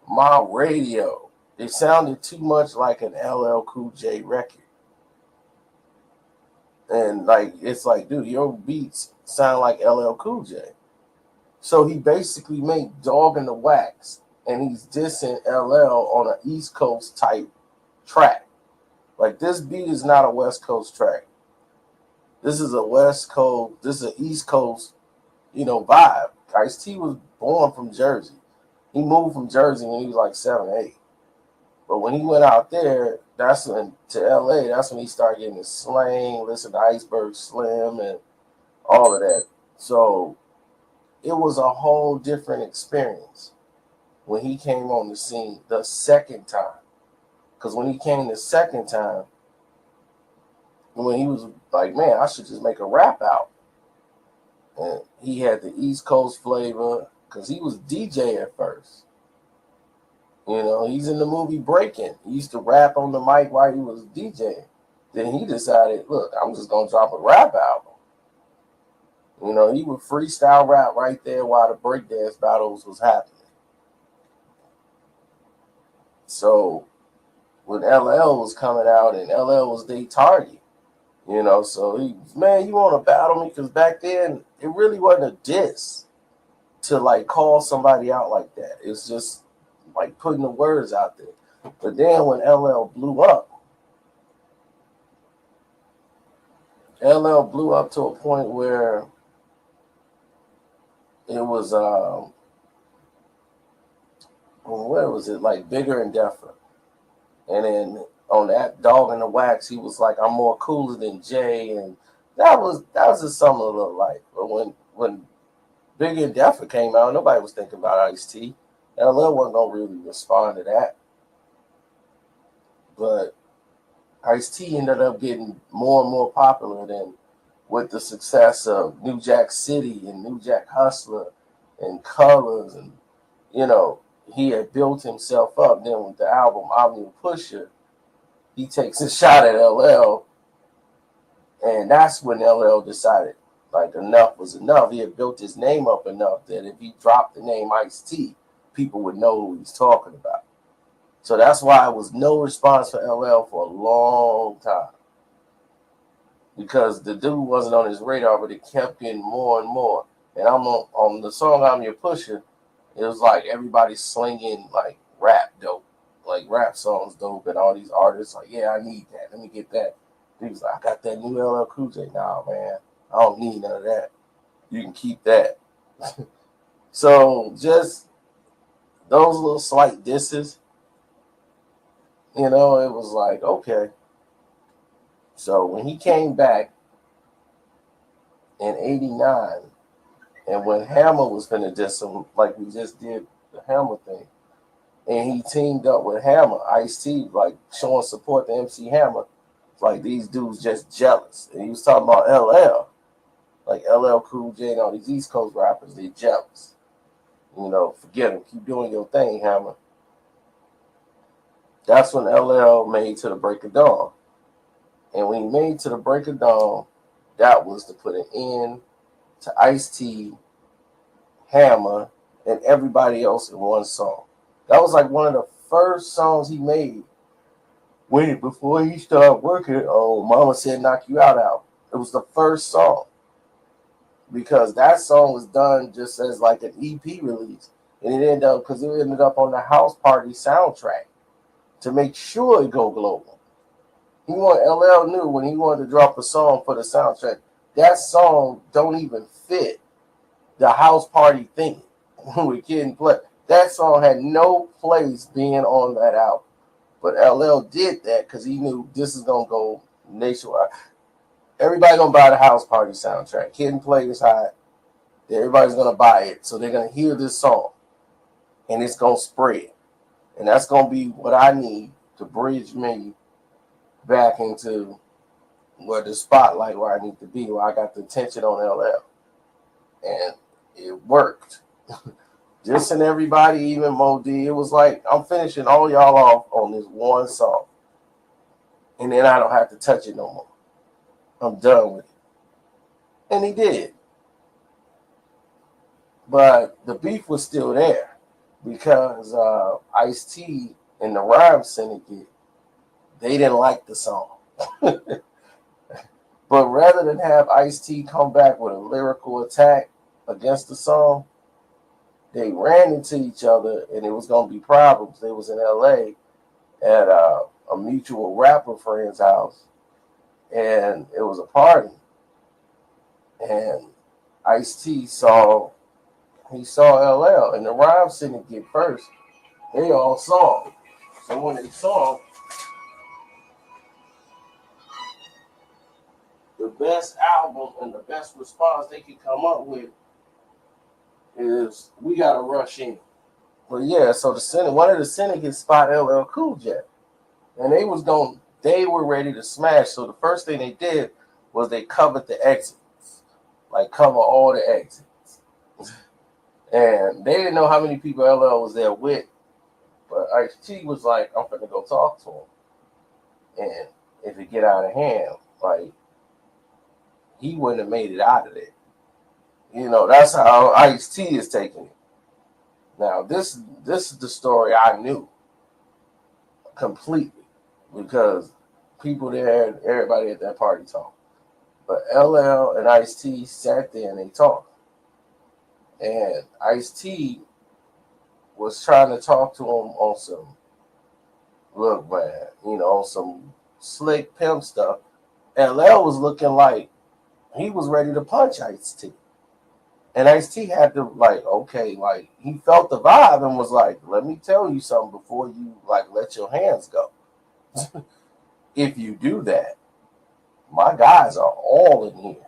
Speaker 3: my radio, it sounded too much like an LL Cool J record. And like, it's like, dude, your beats sound like LL Cool J. So he basically made Dog in the Wax, and he's dissing LL on an East Coast type track. Like, this beat is not a West Coast track. This is a West Coast, this is an East Coast, vibe. Ice-T was born from Jersey. He moved from Jersey when he was like 7, 8. But when he went out there, to LA, that's when he started getting his slang, listen to Iceberg Slim and all of that. So it was a whole different experience when he came on the scene the second time. Because when he came the second time, when he was like, man, I should just make a rap out. And he had the East Coast flavor because he was DJ at first. He's in the movie Breaking. He used to rap on the mic while he was DJing. Then he decided, look, I'm just going to drop a rap album. He would freestyle rap right there while the breakdance battles was happening. So when LL was coming out, and LL was their target, so he, man, you want to battle me? Because back then, it really wasn't a diss to like call somebody out like that. It's just like putting the words out there. But then when LL blew up to a point where it was, where was it? Like Bigger and Deffer. And then on that Dog in the Wax, he was like, I'm more cooler than Jay. And that was just something a little light. But when Bigger and Deffer came out, nobody was thinking about Ice-T. LL wasn't going to really respond to that. But Ice-T ended up getting more and more popular than with the success of New Jack City and New Jack Hustler and Colors. And, he had built himself up. Then with the album I'm Your Pusher, he takes a shot at LL. And that's when LL decided, like, enough was enough. He had built his name up enough that if he dropped the name Ice-T, people would know who he's talking about. So that's why it was no response for LL for a long time. Because the dude wasn't on his radar, but it kept getting more and more. And I'm on the song I'm Your Pusher, it was like everybody slinging like rap dope, like rap songs dope, and all these artists like, yeah, I need that. Let me get that. He was like, I got that new LL Cool J. Nah, man, I don't need none of that. You can keep that. So just those little slight disses, it was like, okay. So when he came back in 89, and when Hammer was finna diss him, like we just did the Hammer thing, and he teamed up with Hammer, Ice-T, like showing support to MC Hammer, like these dudes just jealous. And he was talking about LL, like LL Cool J and all these East Coast rappers, they jealous. Forget them, keep doing your thing, Hammer. That's when LL made To the Break of Dawn. And when he made To the Break of Dawn, that was to put an end to Ice-T, Hammer, and everybody else in one song. That was like one of the first songs he made Wait, before he started working, oh, Mama Said Knock You Out. It was the first song because that song was done just as like an EP release. And it ended up, because it ended up on the House Party soundtrack to make sure it go global. LL knew when he wanted to drop a song for the soundtrack, that song don't even fit the House Party thing with Kid and Play. That song had no place being on that album. But LL did that because he knew this is gonna go nationwide. Everybody gonna buy the House Party soundtrack. Kid and Play is hot. Everybody's gonna buy it, so they're gonna hear this song, and it's gonna spread. And that's gonna be what I need to bridge me back into where the spotlight where I need to be, where I got the attention on LL, and it worked. Just and everybody, even Mo D, it was like I'm finishing all y'all off on this one song, and then I don't have to touch it no more. I'm done with it, and he did. But the beef was still there because Ice-T and the Rhyme Syndicate, they didn't like the song. But rather than have Ice-T come back with a lyrical attack against the song, they ran into each other and it was going to be problems. They was in LA at a mutual rapper friend's house, and it was a party. And Ice-T saw LL, and the Rhyme Syndicate first. They all saw him. So when they saw him, the best album and the best response they could come up with is we gotta rush in. But yeah, so one of the syndicates spot LL Cool J, and they were ready to smash. So the first thing they did was they covered the exits, like cover all the exits, and they didn't know how many people LL was there with. But Ice-T was like, I'm gonna go talk to him, and if it get out of hand, like he wouldn't have made it out of there. That's how Ice-T is taking it. Now, this is the story I knew completely because people there, everybody at that party talked. But LL and Ice-T sat there and they talked. And Ice-T was trying to talk to him on some, look, man, on some slick pimp stuff. LL was looking like he was ready to punch Ice-T. And Ice-T had to, he felt the vibe and was like, let me tell you something before you, let your hands go. If you do that, my guys are all in here.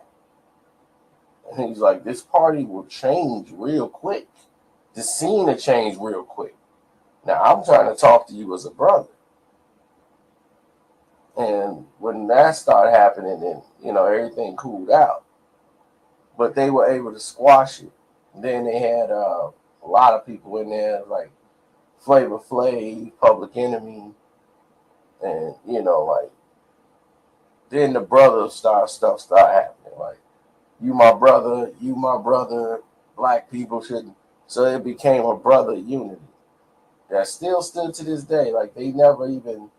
Speaker 3: And he's like, this party will change real quick. The scene will change real quick. Now, I'm trying to talk to you as a brother. And when that started happening, then, everything cooled out. But they were able to squash it. Then they had a lot of people in there, like Flavor Flav, Public Enemy, and then the brother stuff started happening. Like, you my brother, black people shouldn't. So it became a brother unity that still stood to this day. Like, they never even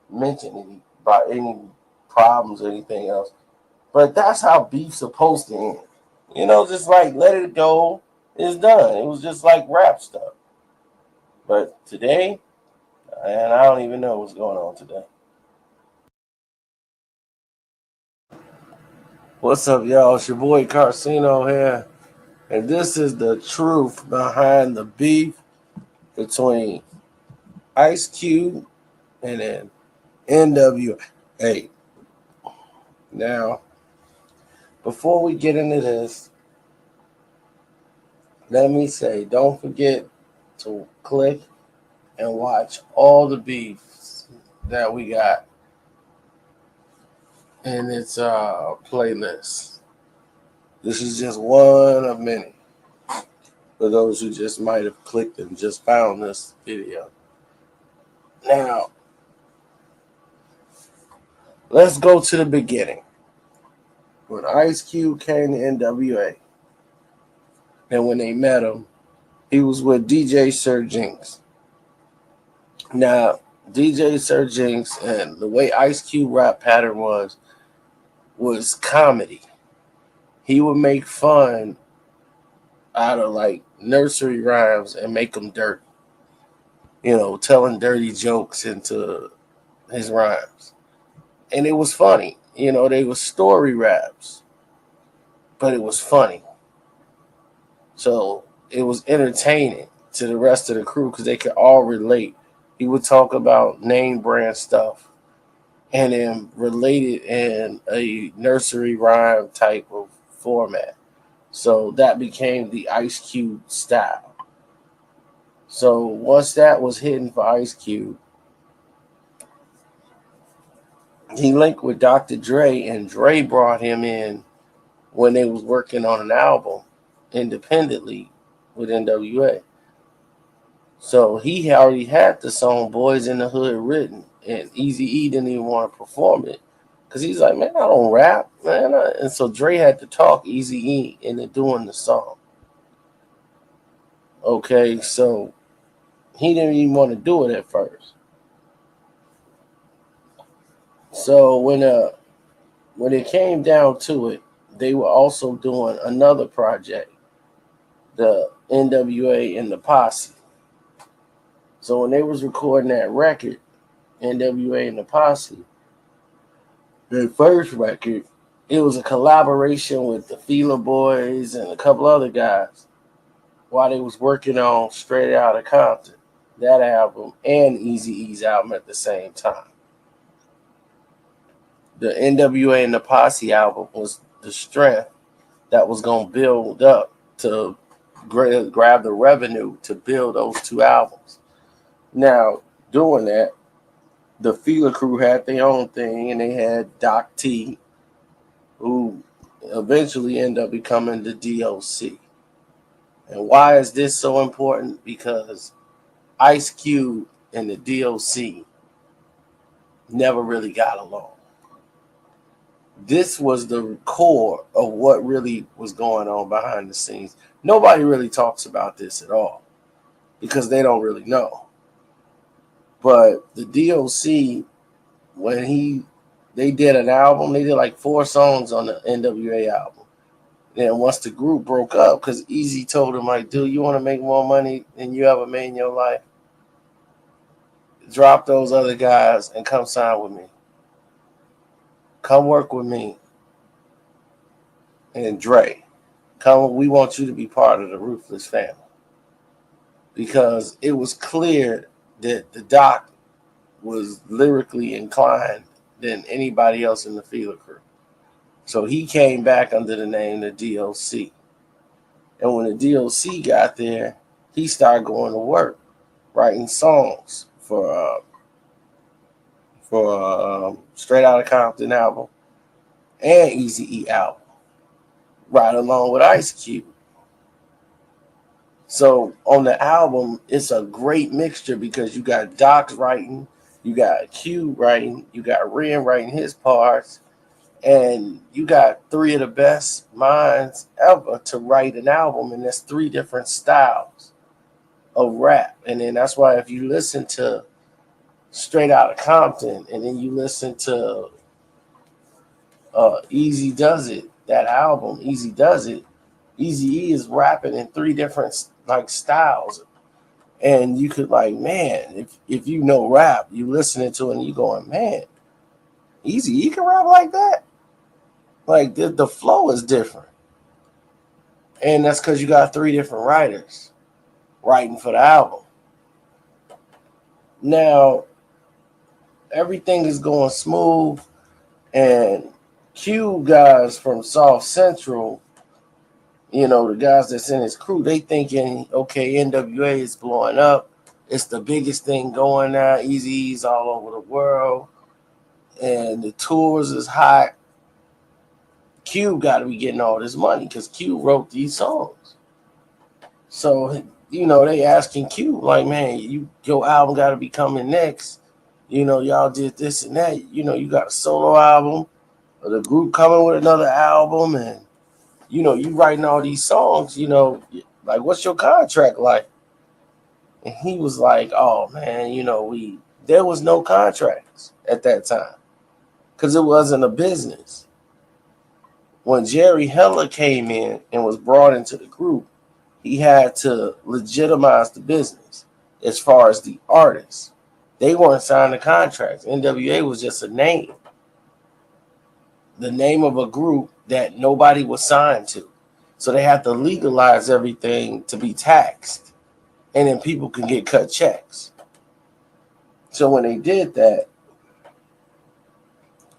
Speaker 3: mentioned any problems or anything else. But that's how beef's supposed to end. Just like let it go, it's done. It was just like rap stuff. But today, and I don't even know what's going on today. What's up, y'all? It's your boy Karceno here. And this is the truth behind the beef between Ice Cube and then NWA. Now, before we get into this, let me say, don't forget to click and watch all the beefs that we got in its playlist. This is just one of many for those who just might have clicked and just found this video. Now, let's go to the beginning. When Ice Cube came to NWA, and when they met him, he was with DJ Sir Jinx. Now, DJ Sir Jinx, and the way Ice Cube rap pattern was comedy. He would make fun out of like nursery rhymes and make them dirty. Telling dirty jokes into his rhymes. And it was funny. They were story raps, but it was funny. So it was entertaining to the rest of the crew because they could all relate. He would talk about name brand stuff and then relate it in a nursery rhyme type of format. So that became the Ice Cube style. So once that was hidden for Ice Cube, he linked with Dr. Dre, and Dre brought him in when they was working on an album independently with NWA. So he already had the song Boys in the Hood written, and Eazy-E didn't even want to perform it because he's like, man, I don't rap, man. And so Dre had to talk Eazy-E into doing the song. Okay, so he didn't even want to do it at first. So when it came down to it, they were also doing another project, the NWA and the Posse. So when they was recording that record, NWA and the Posse, their first record, it was a collaboration with the Fila Boys and a couple other guys while they was working on Straight Outta Compton, that album, and Eazy-E's album at the same time. The NWA and the Posse album was the strength that was going to build up to grab the revenue to build those two albums. Now, doing that, the Fila crew had their own thing, and they had Doc T, who eventually ended up becoming the DOC. And why is this so important? Because Ice Cube and the DOC never really got along. This was the core of what really was going on behind the scenes. Nobody really talks about this at all because they don't really know. But the DOC, when they did an album, they did like 4 songs on the NWA album. Then once the group broke up, because Eazy told him, like, dude, you want to make more money than you ever made in your life? Drop those other guys and come sign with me. Come work with me. And Dre, we want you to be part of the Ruthless family. Because it was clear that the Doc was lyrically inclined than anybody else in the Fila crew. So he came back under the name the DOC. And when the DOC got there, he started going to work, writing songs for Straight Outta Compton album and Eazy-E album, right along with Ice Cube. So on the album, it's a great mixture because you got Doc writing, you got Cube writing, you got Ren writing his parts, and you got 3 of the best minds ever to write an album, and that's 3 different styles of rap. And then that's why if you listen to Straight Outta Compton and then you listen to Easy Does It, that album, Easy Does It, Eazy-E is rapping in 3 different like styles. And you could like, man, if you know rap, you listening to it and you going, man, Eazy-E can rap like that? Like the flow is different. And that's because you got 3 different writers writing for the album. Now, everything is going smooth, and Q guys from South Central, the guys that's in his crew, they thinking, okay, NWA is blowing up. It's the biggest thing going now. Eazy-E's all over the world, and the tours is hot. Q got to be getting all this money because Q wrote these songs. So, they asking Q, like, man, your album got to be coming next. Y'all did this and that. You got a solo album, or the group coming with another album, and, you writing all these songs, like, what's your contract like? And he was like, oh, man, there was no contracts at that time because it wasn't a business. When Jerry Heller came in and was brought into the group, he had to legitimize the business as far as the artists. They weren't signing contracts. NWA was just a name, the name of a group that nobody was signed to. So they had to legalize everything to be taxed, and then people can get cut checks. So when they did that,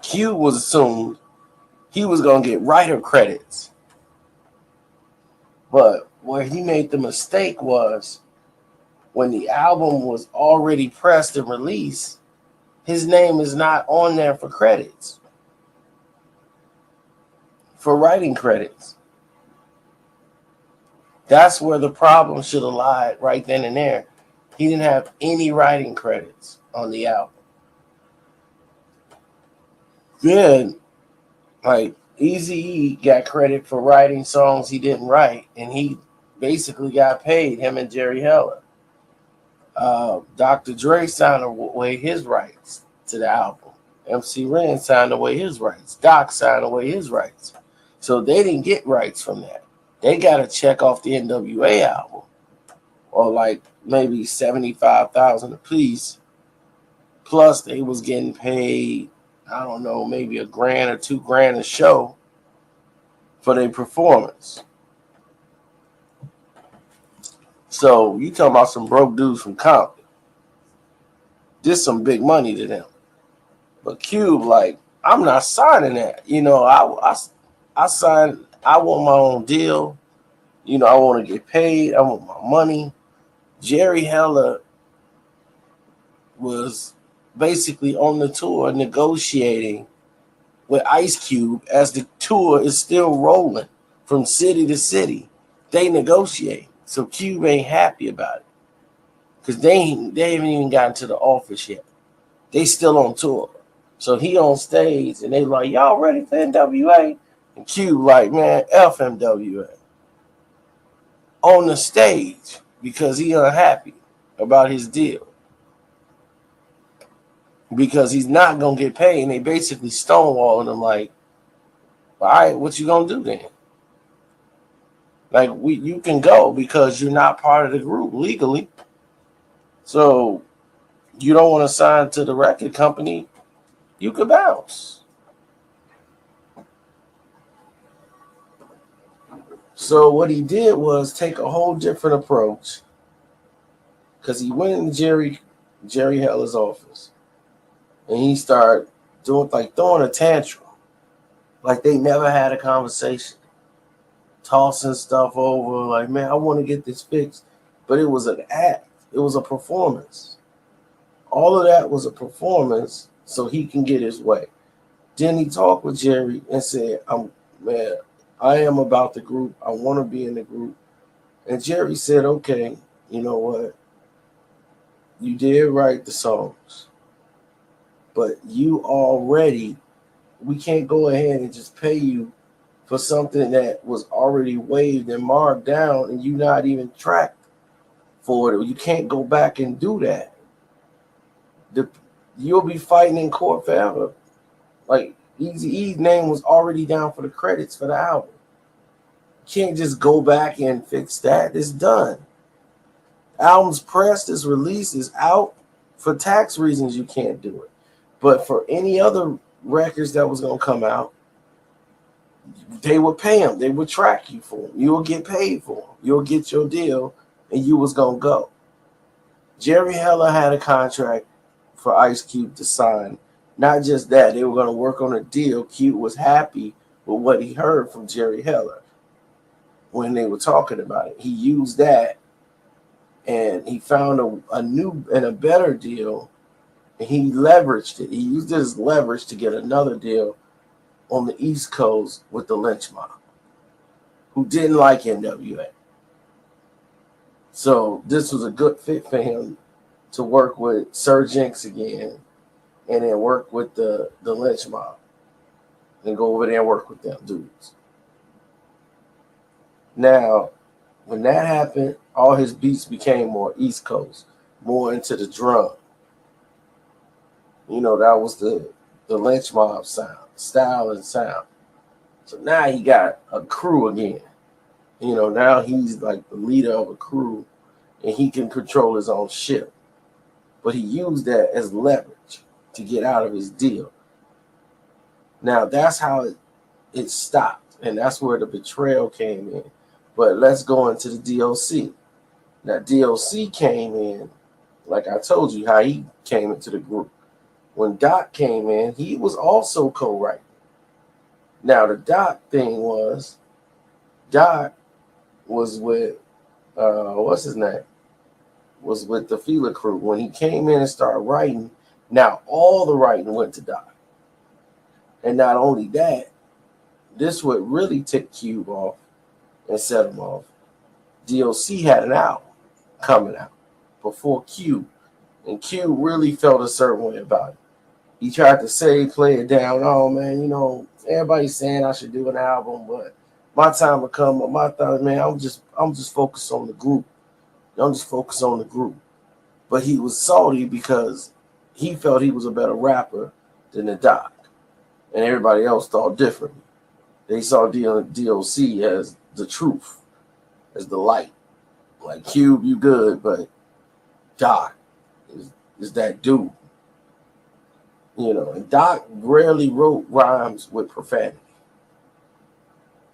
Speaker 3: Q was assumed he was going to get writer credits. But where he made the mistake was when the album was already pressed and released, his name is not on there for credits, for writing credits. That's where the problem should have lied right then and there. He didn't have any writing credits on the album. Then, like, Eazy-E got credit for writing songs he didn't write, and he basically got paid, him and Jerry Heller. Dr. Dre signed away his rights to the album. MC Ren signed away his rights. Doc signed away his rights. So they didn't get rights from that. They got a check off the NWA album, or like maybe $75,000 a piece. Plus, they was getting paid, I don't know, maybe $1,000 or $2,000 a show for their performance. So you talking about some broke dudes from Compton. This some big money to them. But Cube, like, I'm not signing that. You know, I signed, I want my own deal. You know, I want to get paid. I want my money. Jerry Heller was basically on the tour negotiating with Ice Cube as the tour is still rolling from city to city. They negotiate. So Cube ain't happy about it because they haven't even gotten to the office yet. They still on tour. So he on stage and they like, y'all ready for NWA? And Cube like, man, F NWA. On the stage because he unhappy about his deal. Because he's not going to get paid. And they basically stonewalling him like, all right, what you going to do then? Like, you can go because you're not part of the group legally. So you don't want to sign to the record company, you could bounce. So what he did was take a whole different approach because he went in Jerry Heller's office and he started throwing a tantrum like they never had a conversation, tossing stuff over like, man, I want to get this fixed. But it was an act. It was a performance. All of that was a performance so he can get his way. Then he talked with Jerry and said, I am about the group. I want to be in the group. And Jerry said, okay, you know what? You did write the songs. But we can't go ahead and just pay you for something that was already waived and marked down and you not even tracked for it. You can't go back and do that. You'll be fighting in court forever. Like, Eazy-E's name was already down for the credits for the album. You can't just go back and fix that. It's done. Album's pressed, it's released, it's out. For tax reasons, you can't do it. But for any other records that was going to come out, they would pay them. They would track you for them. You will get paid for them. You'll get your deal, and you was going to go. Jerry Heller had a contract for Ice Cube to sign. Not just that, they were going to work on a deal. Cube was happy with what he heard from Jerry Heller when they were talking about it. He used that, and he found a new and a better deal, and he leveraged it. He used it as leverage to get another deal on the East Coast with the Lynch Mob, who didn't like NWA. So this was a good fit for him to work with Sir Jinx again and then work with the Lynch Mob and go over there and work with them dudes. Now, when that happened, all his beats became more East Coast, more into the drum. That was the lynch mob style and sound. So now he got a crew again. Now he's like the leader of a crew, and he can control his own ship. But he used that as leverage to get out of his deal. Now that's how it stopped, and that's where the betrayal came in. But let's go into the DLC. Now DLC came in, like I told you, how he came into the group. When Doc came in, he was also co-writing. Now the Doc thing was, Doc was with what's his name? Was with the Fila crew. When he came in and started writing, now all the writing went to Doc. And not only that, this would really tick Cube off and set him off. DLC had an album coming out before Cube, and Cube really felt a certain way about it. He tried to play it down. Oh man, everybody's saying I should do an album, but my time will come. But my thought, man, I'm just focused on the group. I'm just focused on the group. But he was salty because he felt he was a better rapper than the Doc, and everybody else thought differently. They saw DLC as the truth, as the light. Like Cube, you good, but Doc is that dude. And Doc rarely wrote rhymes with profanity.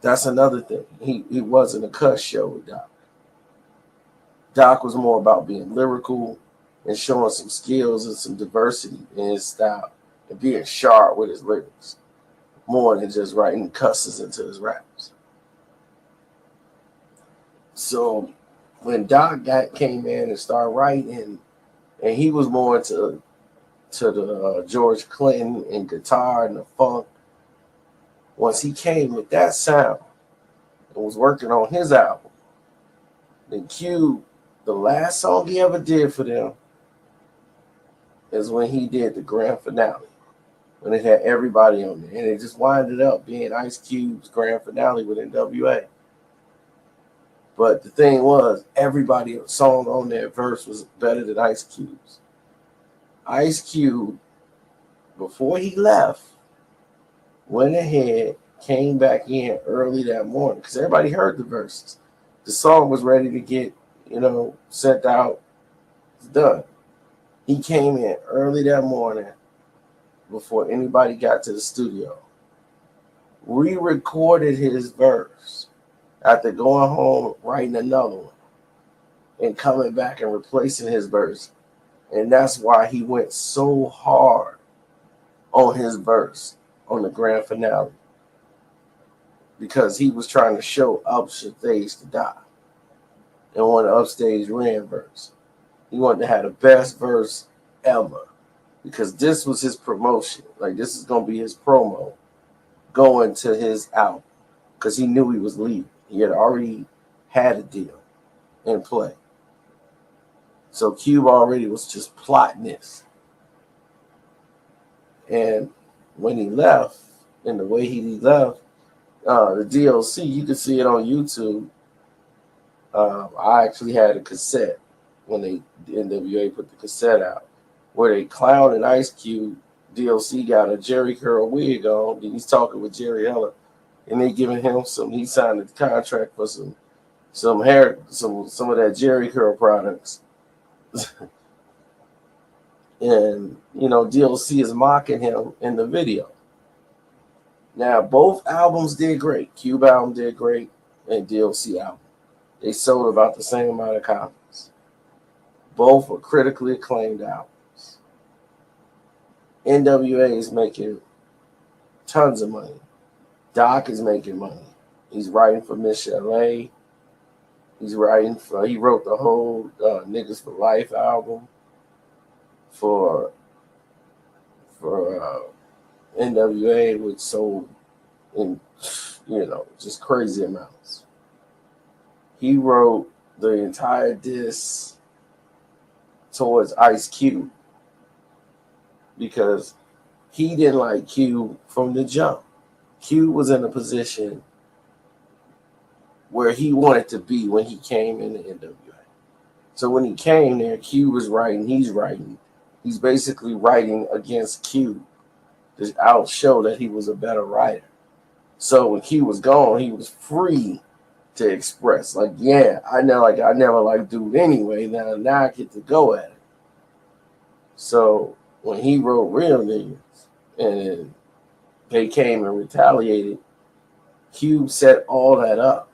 Speaker 3: That's another thing. He wasn't a cuss show with Doc. Doc was more about being lyrical and showing some skills and some diversity in his style and being sharp with his lyrics, more than just writing cusses into his raps. So when Doc came in and started writing, and he was more into the George Clinton and guitar and the funk. Once he came with that sound and was working on his album, then Cube, the last song he ever did for them is when he did the grand finale, when it had everybody on there. And it just winded up being Ice Cube's grand finale with NWA. But the thing was, everybody's song on that verse was better than Ice Cube's. Ice Cube, before he left, went ahead, came back in early that morning because everybody heard the verses. The song was ready to get, sent out. It's done. He came in early that morning before anybody got to the studio. Re-recorded his verse after going home, writing another one, and coming back and replacing his verse. And that's why he went so hard on his verse on the grand finale. Because he was trying to show upstage to die. And on the upstage ran verse. He wanted to have the best verse ever. Because this was his promotion. Like, this is going to be his promo going to his album. Because he knew he was leaving. He had already had a deal in play. So Cube already was just plotting this. And when he left, and the way he left, the DLC, you can see it on YouTube. I actually had a cassette when the NWA put the cassette out, where they clowned Ice Cube. DLC got a Jerry curl wig on, and he's talking with Jerry Heller, and they giving him he signed a contract for some hair, some of that Jerry curl products. And DLC is mocking him in the video. Now both albums did great. Cube album did great, and DLC album. They sold about the same amount of copies. Both were critically acclaimed albums. NWA is making tons of money. Doc is making money. He's writing for Miss Chalet. He wrote the whole Niggas for Life album for NWA, which sold in just crazy amounts. He wrote the entire diss towards Ice Cube because he didn't like Cube from the jump. Cube was in a position where he wanted to be when he came into NWA. So when he came there, Cube was writing, he's writing. He's basically writing against Q to outshow that he was a better writer. So when Q was gone, he was free to express. Like, yeah, I never liked dude anyway. Now I get to go at it. So when he wrote Real Niggas and they came and retaliated, Cube set all that up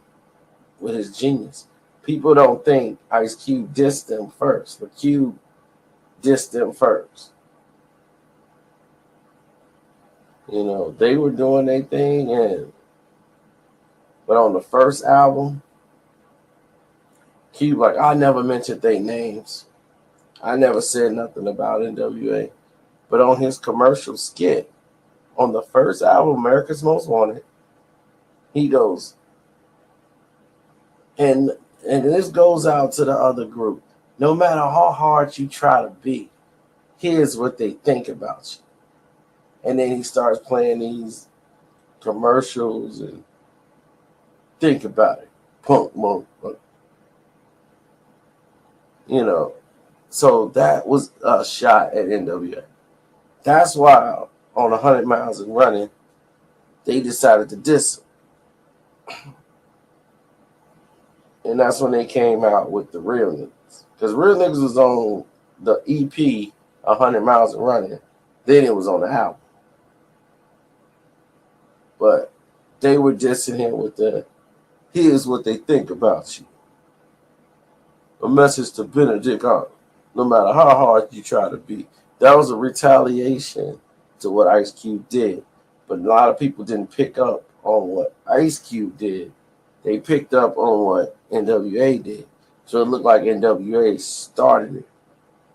Speaker 3: with his genius. People don't think Ice Cube dissed them first, but Cube dissed them first. You know, they were doing their thing, but on the first album, Cube like, I never mentioned their names. I never said nothing about NWA. But on his commercial skit, on the first album, America's Most Wanted, he goes, and this goes out to the other group. No matter how hard you try to be, here's what they think about you. And then he starts playing these commercials and think about it. Punk, monk, punk. You know, so that was a shot at NWA. That's why on 100 Miles and Running, they decided to diss him. And that's when they came out with the Real Niggas. Because Real Niggas was on the EP, 100 Miles and Running. Then it was on the album. But they were dissing him with the, here's what they think about you. A message to Benedict Arnold. No matter how hard you try to be. That was a retaliation to what Ice Cube did. But a lot of people didn't pick up on what Ice Cube did. They picked up on what NWA did. So it looked like NWA started it.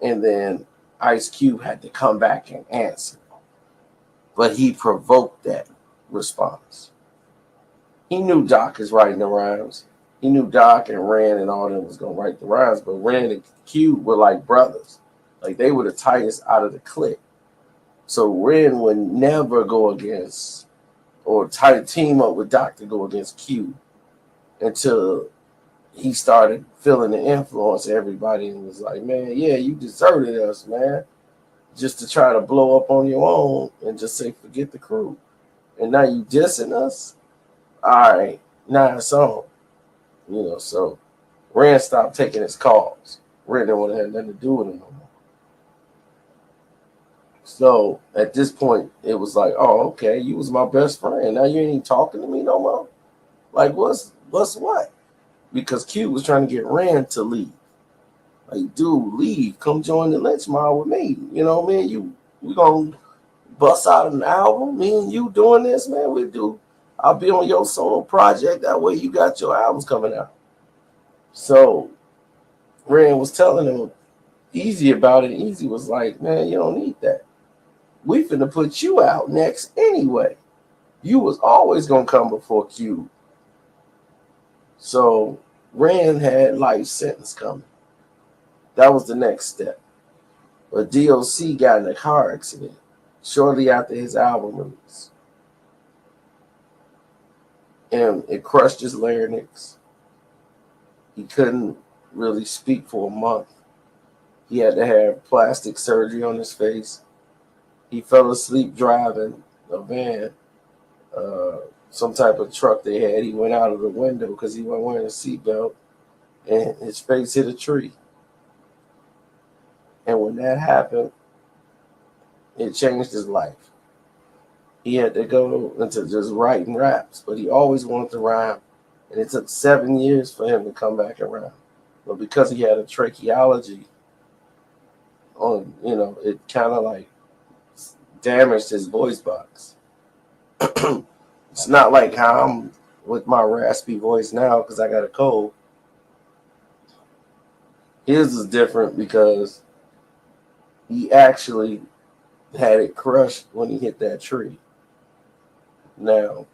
Speaker 3: And then Ice Cube had to come back and answer. But he provoked that response. He knew Doc is writing the rhymes. He knew Doc and Ren and all them was going to write the rhymes. But Ren and Cube were like brothers. Like they were the tightest out of the clique. So Ren would never go against or try to team up with Doc to go against Cube until he started feeling the influence of everybody and was like, man, yeah, you deserted us, man. Just to try to blow up on your own and just say, forget the crew. And now you dissing us? All right, now it's on. You know, so Ren stopped taking his calls. Ren didn't want to have nothing to do with him no more. So at this point, it was like, oh, okay, you was my best friend. Now you ain't even talking to me no more. Like, what's what? Because Q was trying to get Ren to leave. Like, dude, leave. Come join the Lynch Mob with me. You know, man, we gonna bust out an album. Me and you doing this, man. We do. I'll be on your solo project. That way you got your albums coming out. So Ren was telling him Easy about it. Easy was like, man, you don't need that. We finna put you out next anyway. You was always gonna come before Q. So Ren had life sentence coming. That was the next step. But DOC got in a car accident shortly after his album release. And it crushed his larynx. He couldn't really speak for a month. He had to have plastic surgery on his face. He fell asleep driving a van, some type of truck they had. He went out of the window because he wasn't wearing a seatbelt, and his face hit a tree. And when that happened, it changed his life. He had to go into just writing raps, but he always wanted to rhyme. And it took 7 years for him to come back around. But because he had a tracheology on, it kind of like damaged his voice box. It's not like how I'm with my raspy voice now because I got a cold. His is different because he actually had it crushed when he hit that tree. Now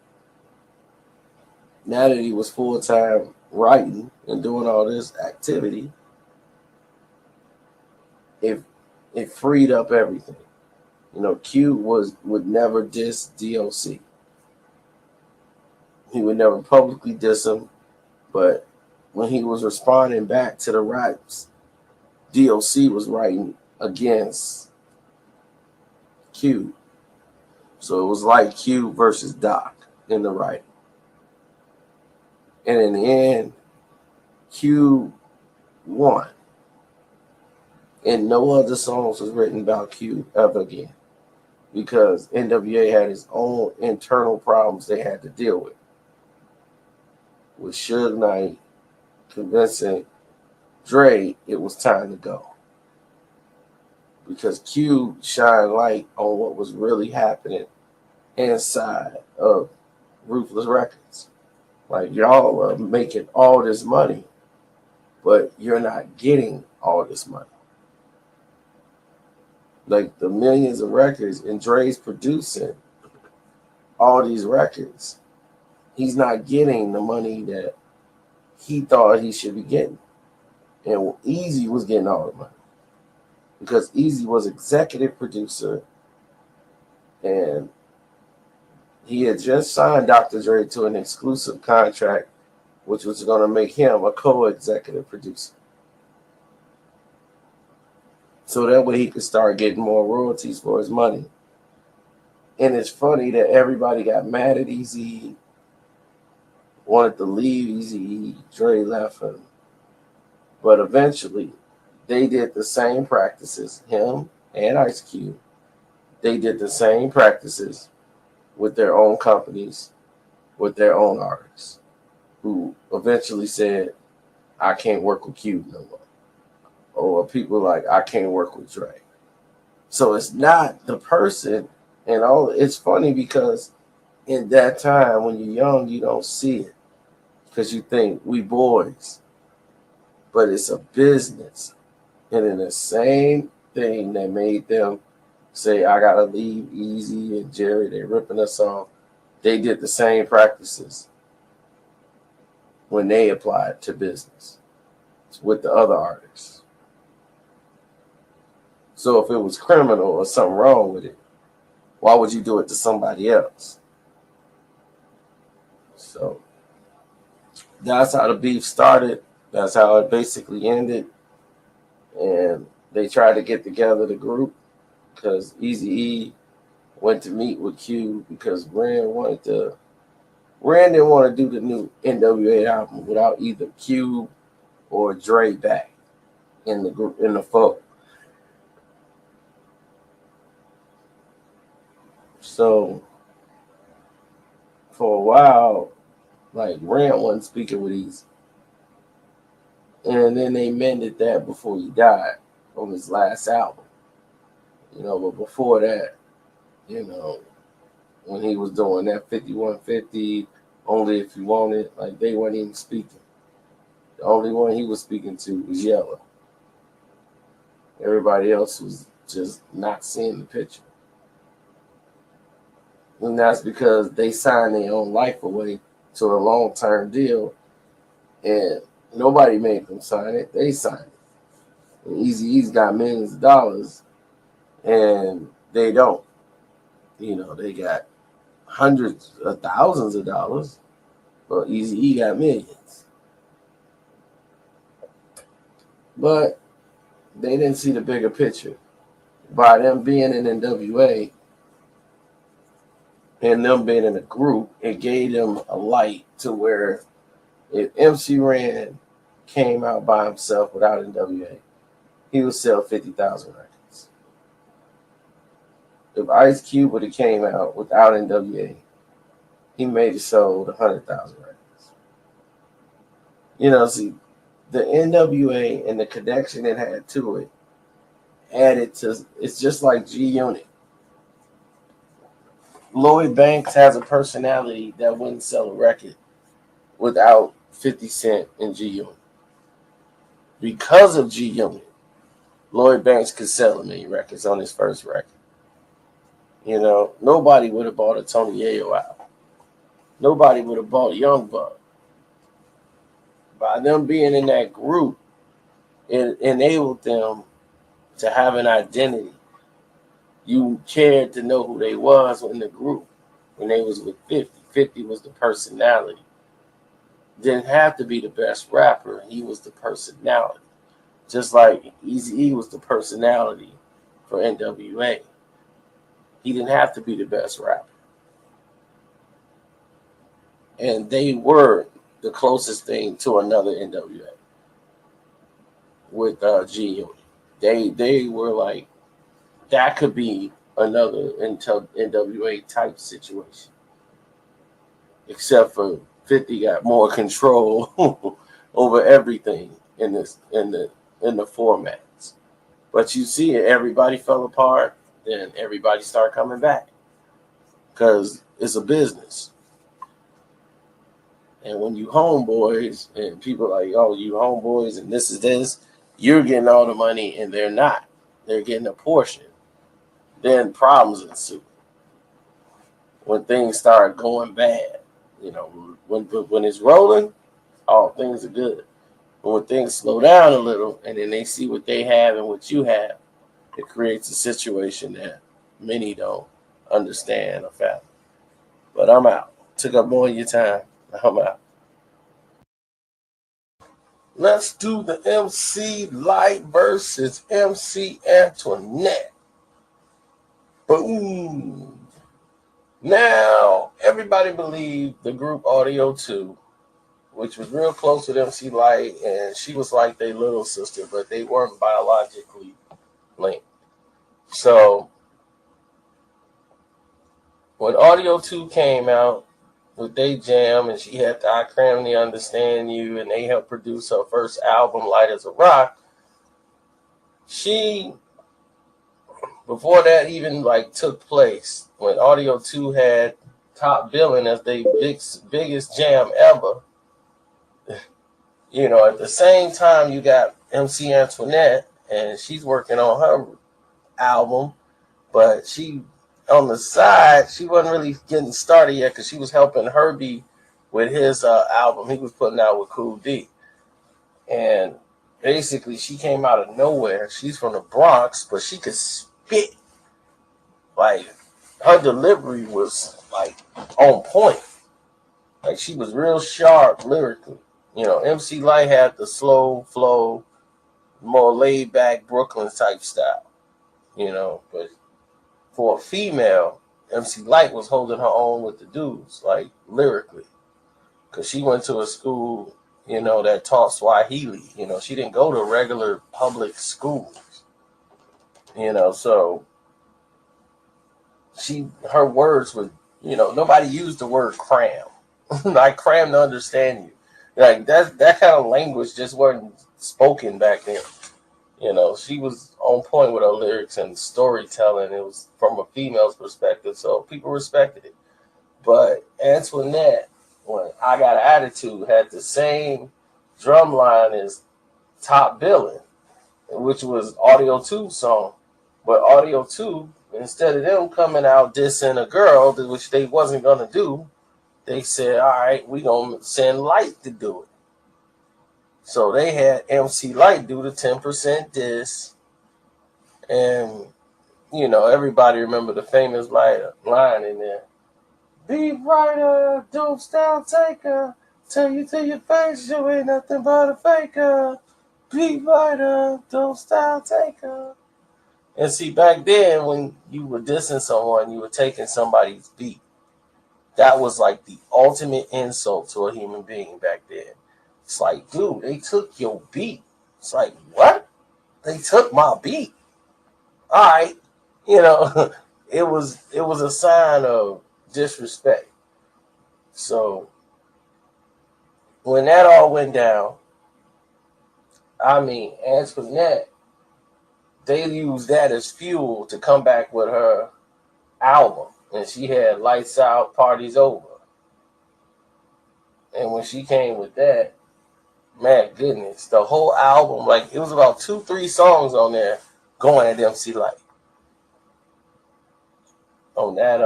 Speaker 3: that he was full-time writing and doing all this activity, it freed up everything. Q would never diss DOC. He would never publicly diss him, but when he was responding back to the raps, DOC was writing against Cube. So it was like Cube versus Doc in the writing. And in the end, Cube won. And no other songs was written about Cube ever again, because NWA had its own internal problems they had to deal with Suge Knight convincing Dre it was time to go, because Cube shined light on what was really happening inside of Ruthless Records. Like, y'all are making all this money, but you're not getting all this money. Like, the millions of records, and Dre's producing all these records, he's not getting the money that he thought he should be getting. And Easy was getting all the money, because Easy was executive producer, and he had just signed Dr. Dre to an exclusive contract, which was going to make him a co-executive producer. So that way he could start getting more royalties for his money. And it's funny that everybody got mad at Eazy, wanted to leave Eazy, Dre left him. But eventually, they did the same practices, him and Ice Cube. They did the same practices with their own companies, with their own artists, who eventually said, I can't work with Cube no more. Or people like, I can't work with Dre. So it's not the person, and all. It's funny because in that time, when you're young, you don't see it, because you think we boys. But it's a business. And in the same thing that made them say, I gotta leave Easy and Jerry, they're ripping us off, they did the same practices when they applied to business with the other artists. So if it was criminal or something wrong with it, why would you do it to somebody else? So that's how the beef started. That's how it basically ended. And they tried to get together the group, because Eazy-E went to meet with Q, because Ren didn't want to do the new NWA album without either Q or Dre back in the group, in the fold. So for a while, like, Ren wasn't speaking with Eazy. And then they mended that before he died on his last album. But before that, when he was doing that 5150, Only If You Want It, like, they weren't even speaking. The only one he was speaking to was Yellow. Everybody else was just not seeing the picture. And that's because they signed their own life away to a long-term deal, and nobody made them sign it. They signed it. And Eazy-E's got millions of dollars, and they don't. They got hundreds of thousands of dollars, but Eazy-E got millions. But they didn't see the bigger picture. By them being in NWA and them being in a group, it gave them a light to where if MC Ren came out by himself without NWA, he would sell 50,000 records. If Ice Cube would have came out without NWA, he may have sold 100,000 records. See, the NWA and the connection it had to it added to, it's just like G Unit. Lloyd Banks has a personality that wouldn't sell a record without 50 Cent and G Unit. Because of G Unit, Lloyd Banks could sell 1 million records on his first record. Nobody would have bought a Tony Yayo album. Nobody would have bought Young Buck. By them being in that group, it enabled them to have an identity. You cared to know who they was in the group when they was with 50. 50 was the personality. Didn't have to be the best rapper. He was the personality. Just like Eazy-E was the personality for NWA.
Speaker 5: He didn't have to be the best rapper. And they were the closest thing to another NWA with G Unit. They were like, that could be another NWA type situation. Except for 50 got more control over everything in the formats. But you see it, everybody fell apart, then everybody started coming back. Because it's a business. And when you homeboys and people are like, oh, you homeboys and this is this, you're getting all the money and they're not. They're getting a portion. Then problems ensue. When things start going bad, you know, when it's rolling, all things are good. But when things slow down a little and then they see what they have and what you have, it creates a situation that many don't understand or fathom. But I'm out. Took up more of your time. I'm out. Let's do the MC Light versus MC Antoinette. Boom. Now, everybody believed the group Audio 2, which was real close with MC Light, and she was like their little sister, but they weren't biologically linked. So, when Audio 2 came out with They Jam, and she had the I Cram to Understand You, and they helped produce her first album, Light as a Rock, she, before that even like took place, when Audio 2 had top billing as their biggest jam ever, you know, at the same time you got MC Antoinette, and she's working on her album, but she on the side, she wasn't really getting started yet because she was helping Herbie with his album he was putting out with Cool D. And basically, she came out of nowhere. She's from the Bronx, but she could spit. Like, her delivery was, like, on point. Like, she was real sharp lyrically. You know, MC Light had the slow flow, more laid-back Brooklyn type style. You know, but for a female, MC Light was holding her own with the dudes, like, lyrically. Because she went to a school, you know, that taught Swahili. You know, she didn't go to regular public schools. You know, so her words were, you know, nobody used the word cram. Like, cram to understand you. Like, that kind of language just wasn't spoken back then. You know, she was on point with her lyrics and storytelling. It was from a female's perspective, so people respected it. But Antoinette, when I Got Attitude, had the same drum line as Top Billin', which was Audio 2's song. But Audio 2, instead of them coming out dissing a girl, which they wasn't going to do, they said, all right, we going to send Light to do it. So they had MC Light do the 10% diss. And, you know, everybody remember the famous line in there. Be brighter, dope style taker. Tell you to your face, you ain't nothing but a faker. Be brighter, dope style taker. And see, back then, when you were dissing someone, you were taking somebody's beat. That was like the ultimate insult to a human being back then. It's like, dude, they took your beat. It's like, what? They took my beat. All right. You know, it was a sign of disrespect. So when that all went down, I mean, Antoinette, they used that as fuel to come back with her album. And she had Lights Out, Parties Over. And when she came with that, man, goodness, the whole album, like, it was about 2-3 songs on there going at MC Light. On that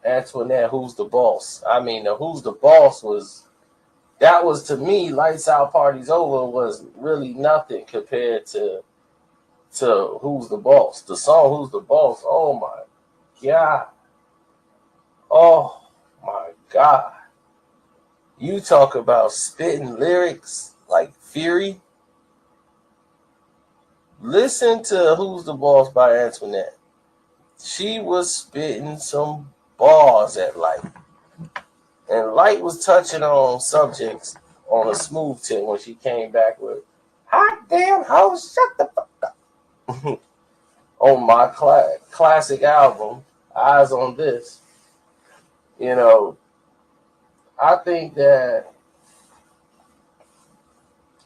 Speaker 5: Antoinette, Who's the Boss? I mean, the Who's the Boss was to me, Lights Out, Parties Over was really nothing compared to Who's the Boss. The song Who's the Boss, oh my God. Oh my God. You talk about spitting lyrics like Fury. Listen to Who's the Boss by Antoinette. she was spitting some bars at Light. And Light was touching on subjects on a smooth tip when she came back with hot damn hoes, shut the fuck up. On my classic album, Eyes on This. You know, I think that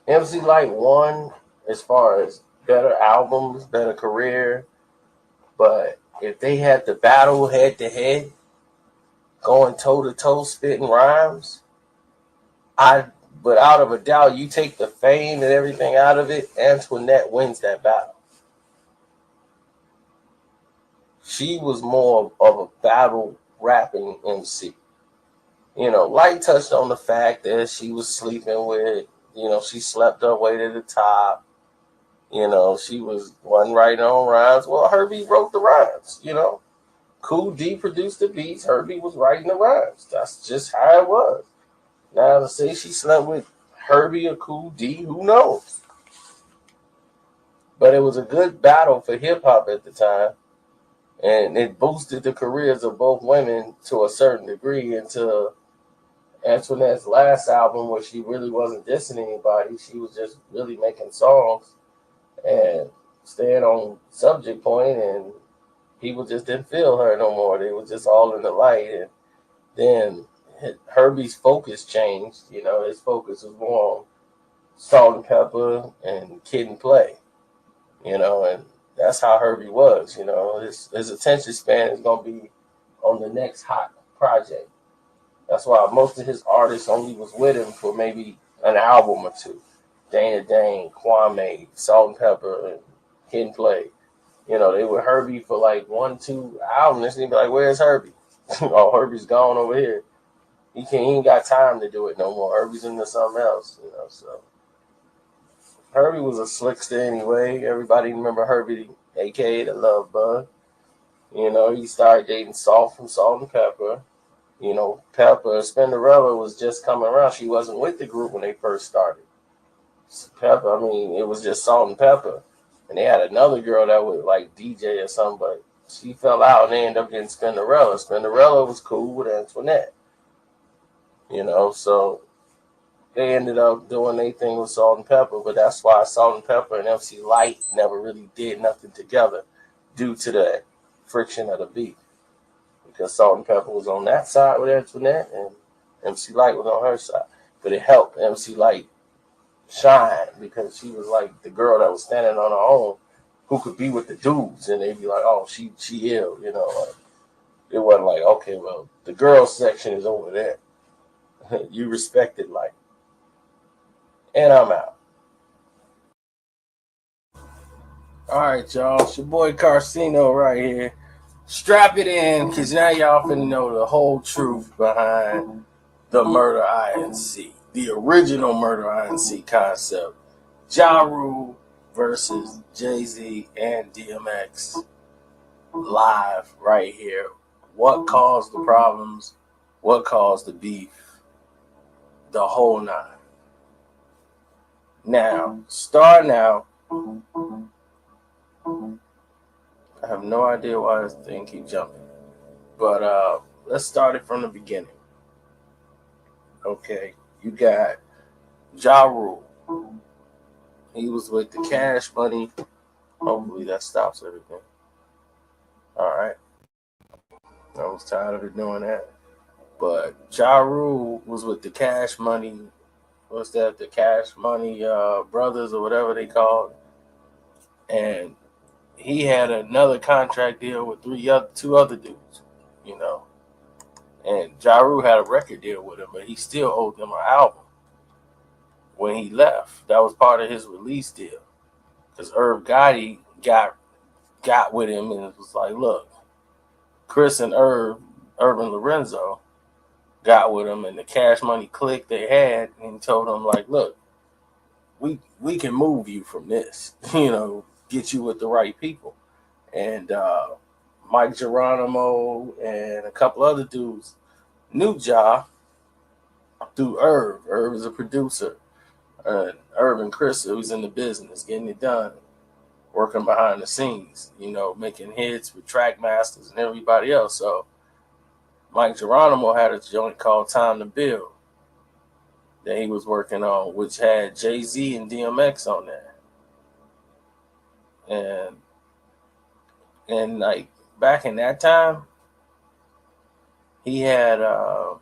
Speaker 5: MC Light won as far as better albums, better career. But if they had to battle head to head, going toe to toe, spitting rhymes, but out of a doubt, you take the fame and everything out of it, Antoinette wins that battle. She was more of a battle rapping MC. You know, Light touched on the fact that she was sleeping with, she slept her way to the top. She wasn't writing on rhymes. Well, Herbie wrote the rhymes, Cool D produced the beats. Herbie was writing the rhymes. That's just how it was. Now to say she slept with Herbie or Cool D, who knows? But it was a good battle for hip hop at the time. And it boosted the careers of both women to a certain degree until Antoinette's last album, where she really wasn't dissing anybody. She was just really making songs and staying on subject point, and people just didn't feel her no more. They were just all in the light. And then Herbie's focus changed. His focus was more on Salt and Pepper and Kid and Play. And that's how Herbie was. His attention span is going to be on the next hot project. That's why most of his artists only was with him for maybe an album or two. Dana Dane, Kwame, Salt and Pepper, and Kid and Play. They were Herbie for like 1-2 albums. And he'd be like, "Where's Herbie?" Oh, Herbie's gone over here. He ain't got time to do it no more. Herbie's into something else, so. Herbie was a slickster anyway. Everybody remember Herbie, a.k.a. the Love Bug. He started dating Salt from Salt and Pepper. Pepper, Spinderella was just coming around. She wasn't with the group when they first started. Pepper, it was just Salt and Pepper. And they had another girl that was like DJ or something, but she fell out and they ended up getting Spinderella. Spinderella was cool with Antoinette. So they ended up doing their thing with Salt and Pepper, but that's why Salt and Pepper and MC Light never really did nothing together due to the friction of the beat. Because Salt and Pepper was on that side with Antoinette and MC Light was on her side. But it helped MC Light shine because she was like the girl that was standing on her own who could be with the dudes, and they'd be like, "Oh, she ill," Like, it wasn't like, okay, well, the girls section is over there. You respect it, like. And I'm out. All right, y'all. It's your boy Karceno right here. Strap it in, because now y'all finna know the whole truth behind the Murder INC. The original Murder INC concept. Ja Rule versus Jay-Z and DMX. Live right here. What caused the problems? What caused the beef? The whole nine. Now, starting out, I have no idea why this thing keeps jumping. But let's start it from the beginning. Okay, you got Ja Rule. He was with the Cash Money. Hopefully that stops everything. All right. I was tired of it doing that. But Ja Rule was with the Cash Money. What's that? The Cash Money Brothers or whatever they called. And he had another contract deal with two other dudes, And Ja Rule had a record deal with him, but he still owed them an album when he left. That was part of his release deal. Because Irv Gotti got with him and was like, look, Chris and Urban Lorenzo, got with him, and the Cash Money clique they had, and told him, like, look, we can move you from this, get you with the right people. And Mike Geronimo and a couple other dudes knew Ja through Irv. Irv is a producer. Irv and Chris, who's in the business, getting it done, working behind the scenes, making hits with track masters and everybody else. So Mike Geronimo had a joint called Time to Build that he was working on, which had Jay-Z and DMX on there. And like back in that time, he had Ja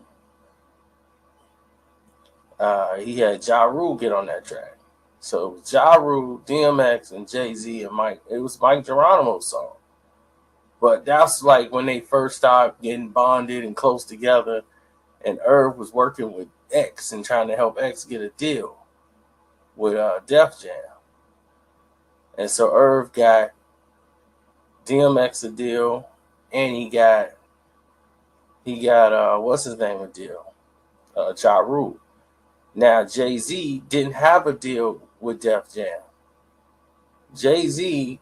Speaker 5: Rule get on that track. So Ja Rule, DMX, and Jay-Z and Mike. It was Mike Geronimo's song. But that's like when they first started getting bonded and close together, and Irv was working with X and trying to help X get a deal with Def Jam. And so Irv got DMX a deal, and he got what's his name a deal? Ja Rule. Now Jay-Z didn't have a deal with Def Jam. Jay-Z,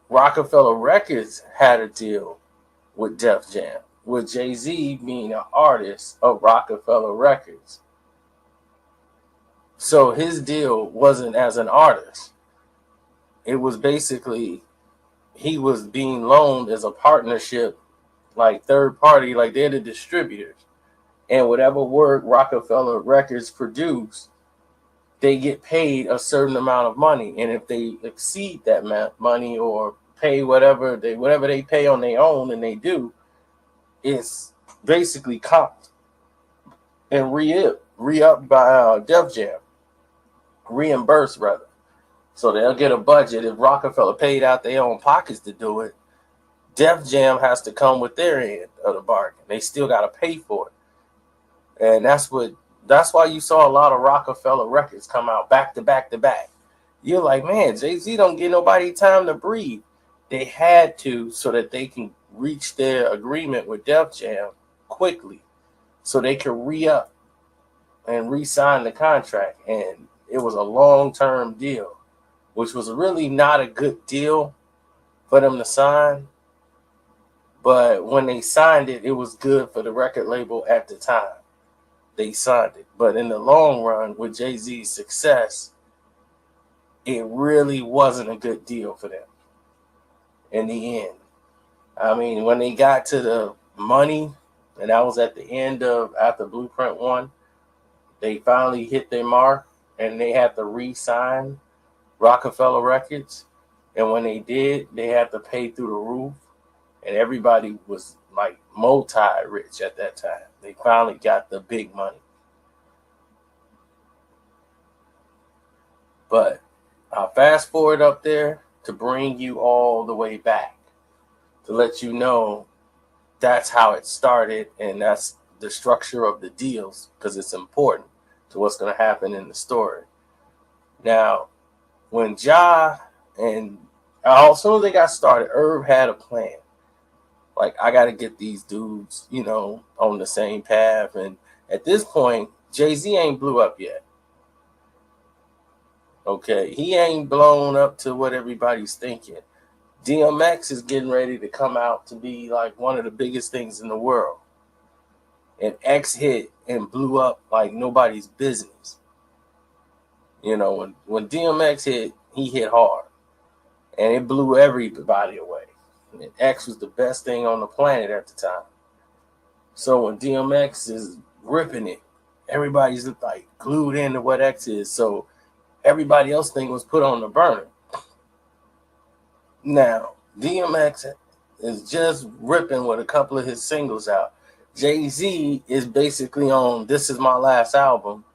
Speaker 5: Rockefeller Records had a deal with Def Jam, with Jay-Z being an artist of Rockefeller Records. So his deal wasn't as an artist. It was basically he was being loaned as a partnership, like third party, like they're the distributors. And whatever work Rockefeller Records produce, they get paid a certain amount of money. And if they exceed that money or pay whatever they pay on their own, and they do, it's basically comped and re-up by Def Jam, reimbursed rather. So they'll get a budget. If Rockefeller paid out their own pockets to do it, Def Jam has to come with their end of the bargain. They still got to pay for it. And that's why you saw a lot of Rockefeller records come out back to back to back. You're like, man, Jay-Z don't give nobody time to breathe. They had to, so that they can reach their agreement with Def Jam quickly, so they could re-up and re-sign the contract. And it was a long-term deal, which was really not a good deal for them to sign. But when they signed it, it was good for the record label at the time. They signed it. But in the long run, with Jay-Z's success, it really wasn't a good deal for them in the end. I mean, when they got to the money, and that was at the end of after Blueprint 1, they finally hit their mark, and they had to re-sign Rockefeller Records. And when they did, they had to pay through the roof. And everybody was like multi-rich at that time. They finally got the big money. But I'll fast forward up there to bring you all the way back, to let you know that's how it started, and that's the structure of the deals, because it's important to what's going to happen in the story. Now, when Ja and as soon as they got started, Irv had a plan. Like, I got to get these dudes, on the same path. And at this point, Jay-Z ain't blew up yet. Okay, he ain't blown up to what everybody's thinking. DMX is getting ready to come out to be like one of the biggest things in the world. And X hit and blew up like nobody's business. When DMX hit, he hit hard. And it blew everybody away. And X was the best thing on the planet at the time. So when DMX is ripping it, everybody's like glued into what X is. So everybody else thing was put on the burner. Now, DMX is just ripping with a couple of his singles out. Jay-Z is basically on This Is My Last Album.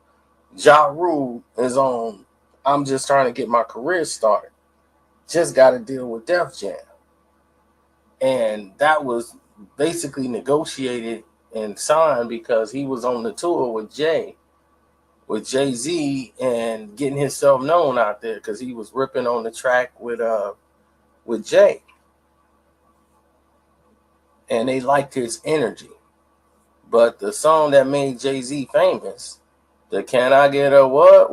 Speaker 5: Ja Rule is on I'm Just Trying to Get My Career Started. Just got to deal with Def Jam. And that was basically negotiated and signed because he was on the tour with Jay-Z, and getting himself known out there because he was ripping on the track with Jay. And they liked his energy. But the song that made Jay-Z famous, the Can I Get a what,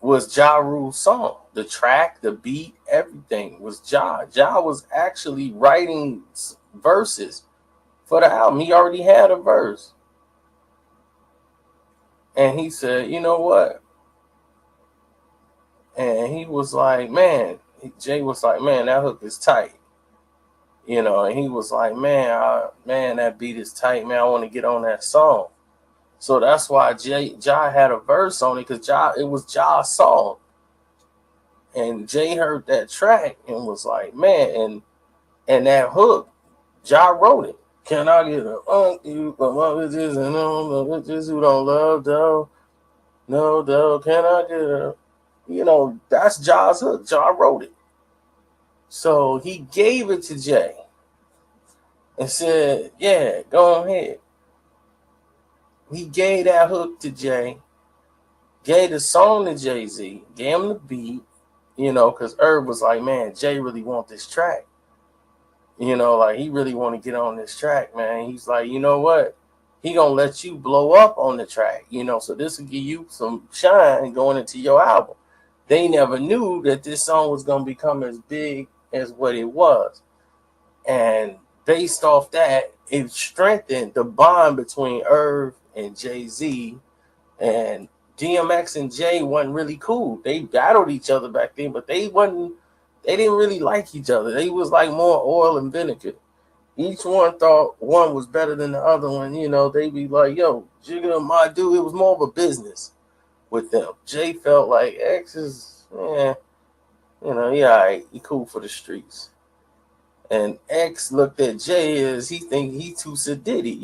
Speaker 5: was Ja Rule's song. The track, the beat, everything was Ja. Ja was actually writing verses for the album. He already had a verse. And he said, you know what? And he was like, man, Jay was like, man, that hook is tight. And he was like, man, that beat is tight, man. I want to get on that song. So that's why Ja had a verse on it, because it was Ja's song. And Jay heard that track and was like, man, and that hook, Ja wrote it. Can I get a you for my bitches and all the bitches who don't love though? No though, can I get a that's Ja's hook. Ja wrote it. So he gave it to Jay and said, yeah, go ahead. He gave that hook to Jay, gave the song to Jay-Z, gave him the beat, because Herb was like, man, Jay really want this track. Like he really want to get on this track, man. He's like, you know what? He gonna let you blow up on the track, so this will give you some shine going into your album. They never knew that this song was gonna become as big as what it was. And based off that, it strengthened the bond between Irv and Jay-Z. And DMX and Jay wasn't really cool. They battled each other back then, but they didn't really like each other. They was like more oil and vinegar. Each one thought one was better than the other one. They be like, yo, Jigga, my dude. It was more of a business with them. Jay felt like X is, yeah, all right. He cool for the streets. And X looked at Jay as he think he too sedity.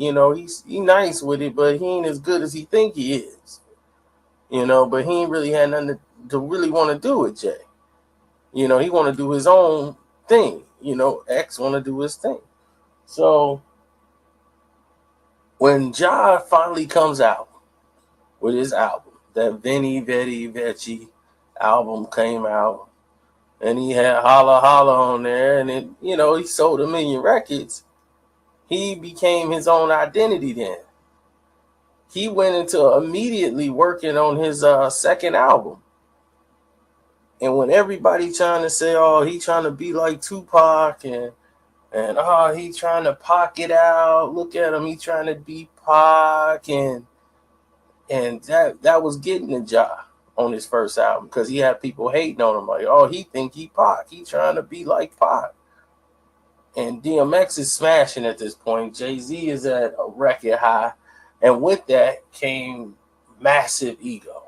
Speaker 5: He nice with it, but he ain't as good as he think he is. But he ain't really had nothing to really want to do with Jay. He want to do his own thing. X want to do his thing. So when Ja finally comes out with his album, that Veni Vedi Veci album came out, and he had Holla Holla on there, and it, he sold 1 million records. He became his own identity then. He went into immediately working on his second album. And when everybody trying to say, oh, he trying to be like Tupac and oh, he trying to pocket out, look at him, he trying to be Pac, and that was getting the job on his first album, because he had people hating on him like, oh, he think he Pac, he trying to be like Pac. And DMX is smashing at this point. Jay-Z is at a record high, and with that came massive ego.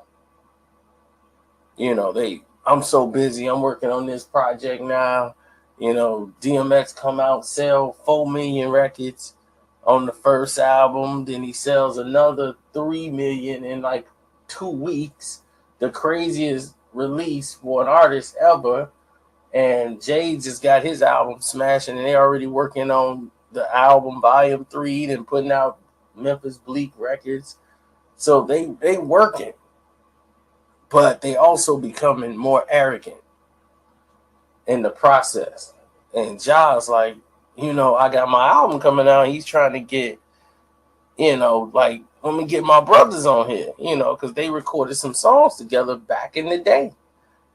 Speaker 5: I'm so busy. I'm working on this project now. DMX come out, sell 4 million records on the first album. Then he sells another 3 million in like 2 weeks. The craziest release for an artist ever. And Jay just got his album smashing, and they're already working on the album Volume 3 and putting out Memphis Bleak records. So they working. But they also becoming more arrogant in the process. And Ja's like, I got my album coming out. He's trying to get, like, let me get my brothers on here, because they recorded some songs together back in the day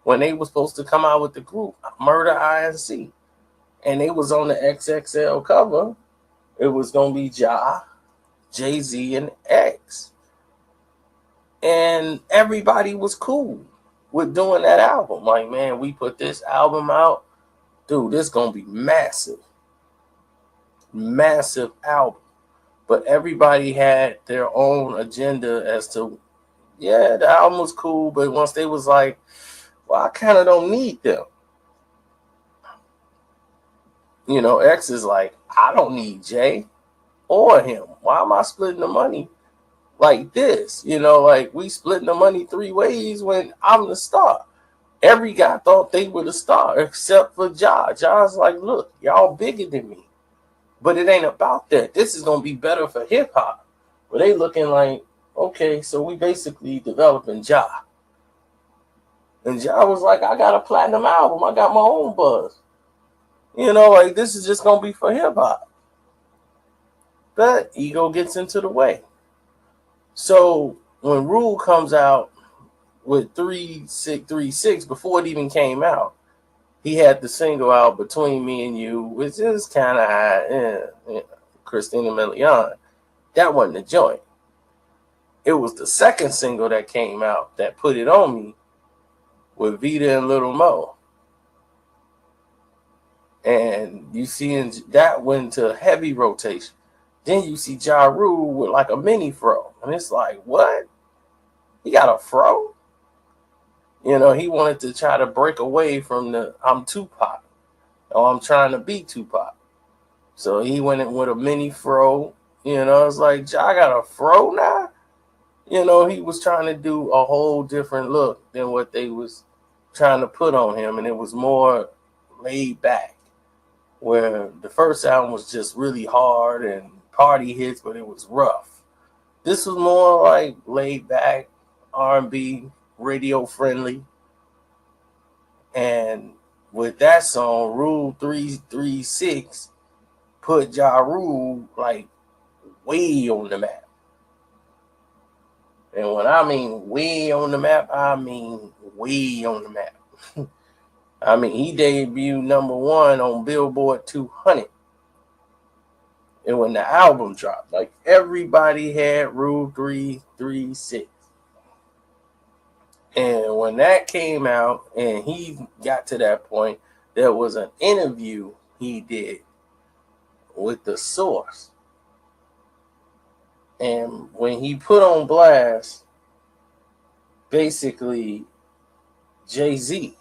Speaker 5: when they were supposed to come out with the group Murder INC. And they was on the XXL cover. It was going to be Ja, Jay-Z, and X. And everybody was cool with doing that album. Like, man, we put this album out. Dude, this going to be massive. Massive album. But everybody had their own agenda as to, yeah, the album was cool. But once they was like, well, I kind of don't need them. X is like, I don't need Jay or him. Why am I splitting the money like this? Like, we splitting the money 3 ways when I'm the star. Every guy thought they were the star except for Ja. Ja's like, look, y'all bigger than me. But it ain't about that. This is going to be better for hip hop. But they looking like, okay, so we basically developing Ja. And Ja was like, I got a platinum album. I got my own buzz. Like, this is just going to be for hip hop. But ego gets into the way. So when Rule comes out with 3-6 before it even came out, he had the single out Between Me and You, which is kind of high. Christina Milian. That wasn't the joint. It was the second single that came out that put it on me with Vita and Little Mo. And you see that went to heavy rotation. Then you see Ja Rule with like a mini fro. And it's like, what? He got a fro? You know, he wanted to try to break away from the I'm Tupac. Or I'm trying to be Tupac. So he went in with a mini fro. You know, it's like, Ja got a fro now? You know, he was trying to do a whole different look than what they was trying to put on him. And it was more laid back. Where the first album was just really hard and party hits, but it was rough. This was more like laid back, R&B, radio friendly. And with that song, Rule 336 put Ja Rule like way on the map. And when I mean way on the map, I mean way on the map. I mean, he debuted #1 on Billboard 200. And when the album dropped, like everybody had Rule 336. And when that came out and he got to that point, there was an interview he did with The Source. And when he put on blast, basically, Jay-Z,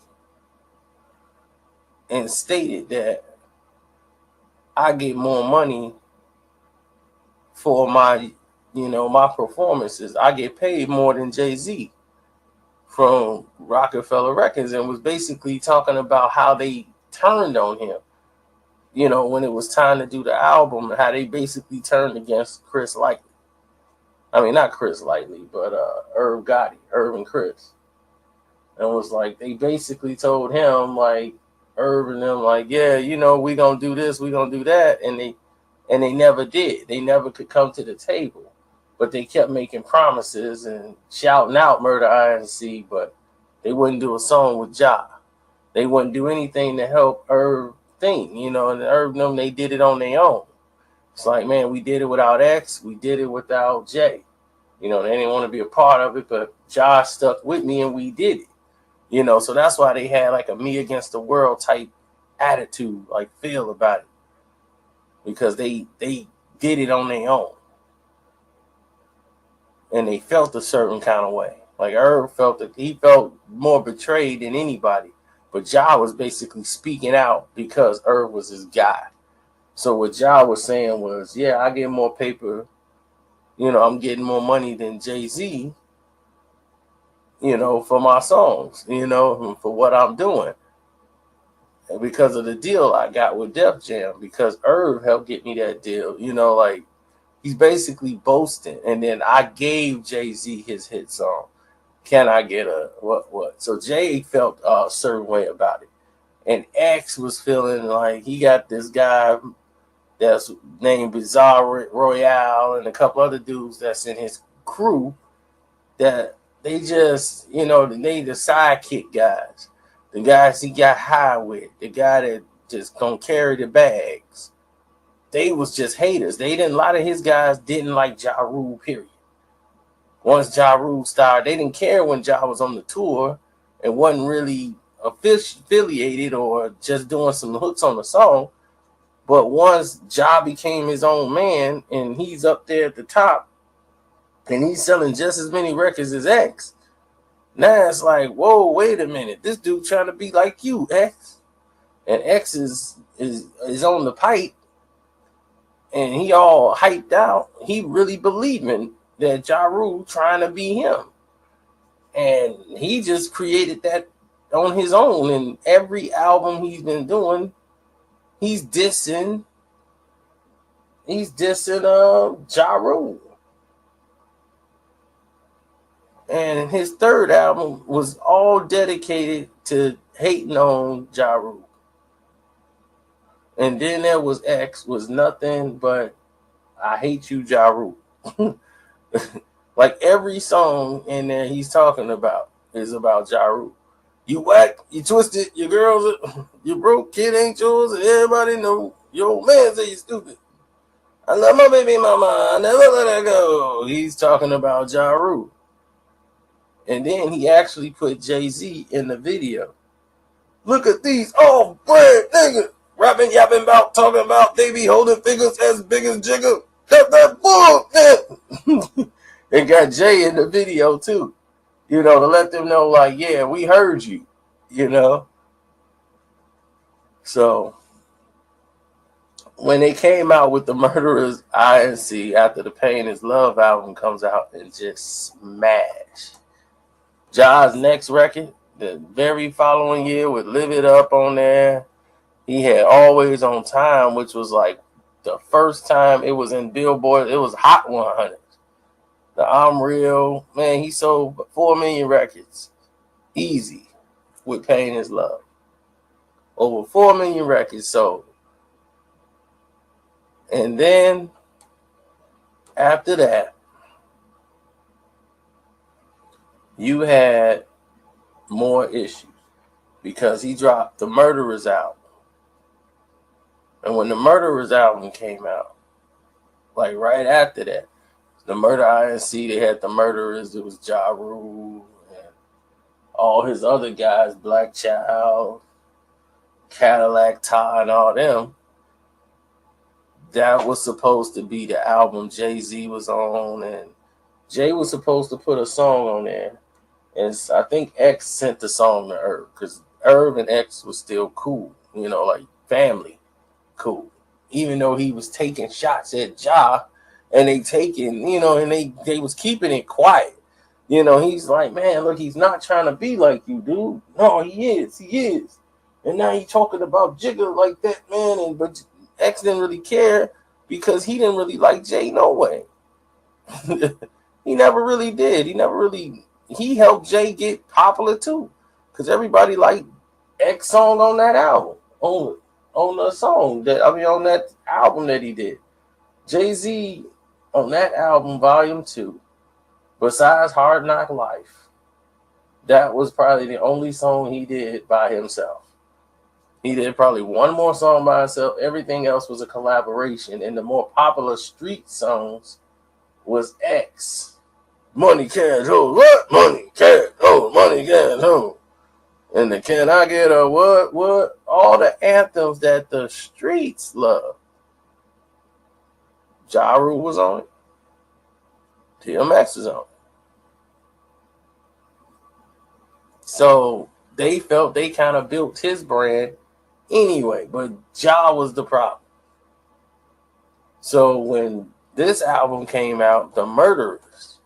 Speaker 5: and stated that I get more money for my, my performances. I get paid more than Jay-Z from Rockefeller Records, and was basically talking about how they turned on him, when it was time to do the album, how they basically turned against Chris Lightly. I mean, not Chris Lightly, but Irv Gotti, Irv and Chris. And was like, they basically told him, like, Irv and them, like, yeah, we gonna do this, we gonna do that, and they never did. They never could come to the table, but they kept making promises and shouting out Murder INC, but they wouldn't do a song with Ja. They wouldn't do anything to help Irv think, and Irv and them, they did it on their own. It's like, man, we did it without X, we did it without Jay. They didn't want to be a part of it, but Ja stuck with me and we did it. So that's why they had like a me against the world type attitude, like feel about it. Because they did it on their own. And they felt a certain kind of way. Like Irv felt that he felt more betrayed than anybody. But Ja was basically speaking out because Irv was his guy. So what Ja was saying was, yeah, I get more paper. I'm getting more money than Jay-Z, for my songs, for what I'm doing. And because of the deal I got with Def Jam, because Irv helped get me that deal, like he's basically boasting. And then I gave Jay-Z his hit song, Can I Get a What? So Jay felt a certain way about it. And X was feeling like he got this guy that's named Bizarre Royale and a couple other dudes that's in his crew that they just, they the sidekick guys. The guys he got high with, the guy that just gonna carry the bags. They was just haters. A lot of his guys didn't like Ja Rule, period. Once Ja Rule started, they didn't care when Ja was on the tour and wasn't really affiliated or just doing some hooks on the song. But once Ja became his own man and he's up there at the top and he's selling just as many records as X, now it's like, whoa, wait a minute. This dude trying to be like you, X. And X is on the pipe and he all hyped out. He really believing that Ja Rule trying to be him. And he just created that on his own. And every album he's been doing, he's dissing Ja Rule. And his third album was all dedicated to hating on Ja Rule. And then there was X, was nothing but I hate you, Ja Rule. Like every song in there he's talking about is about Ja Rule. You whack, you twisted, your girls, you broke, kid ain't yours, and everybody know your old man say you stupid. I love my baby mama, I never let her go. He's talking about Ja Rule. And then he actually put Jay-Z in the video. Look at these old brand niggas rapping, yapping about, talking about they be holding figures as big as Jigga. That bull. And got Jay in the video too. You know, to let them know, like, yeah, we heard you. You know. So when they came out with the Murderers INC after the Pain is Love album comes out and just smash. Ja's next record, the very following year with Live It Up on there. He had Always on Time, which was like the first time it was in Billboard. It was Hot 100. The I'm Real. Man, he sold 4 million records. Easy with Pain is Love. Over 4 million records sold. And then after that, you had more issues because he dropped the Murderers album. And when the Murderers album came out, like right after that, the Murder INC, they had the Murderers, it was Ja Rule and all his other guys, Black Child, Cadillac Ty, and all them. That was supposed to be the album Jay-Z was on, and Jay was supposed to put a song on there. And I think X sent the song to Irv, because Irv and X was still cool, you know, like family cool. Even though he was taking shots at Ja, and they taking, you know, and they was keeping it quiet. You know, he's like, man, look, he's not trying to be like you, dude. No, he is. And now he's talking about Jigga like that, man, but X didn't really care because he didn't really like Jay no way. He never really did. He helped Jay get popular too. Because everybody liked X song on that album. On the song on that album that he did. Jay-Z on that album, Volume 2, besides Hard Knock Life, that was probably the only song he did by himself. He did probably one more song by himself. Everything else was a collaboration. And the more popular street songs was X. Money can't hold what? Money can't hold. Money can't hold. And the Can I Get a What? All the anthems that the streets love. Ja Rule was on it. DMX was on it. So they felt they kind of built his brand anyway, but Ja was the problem. So when this album came out, The Murderers,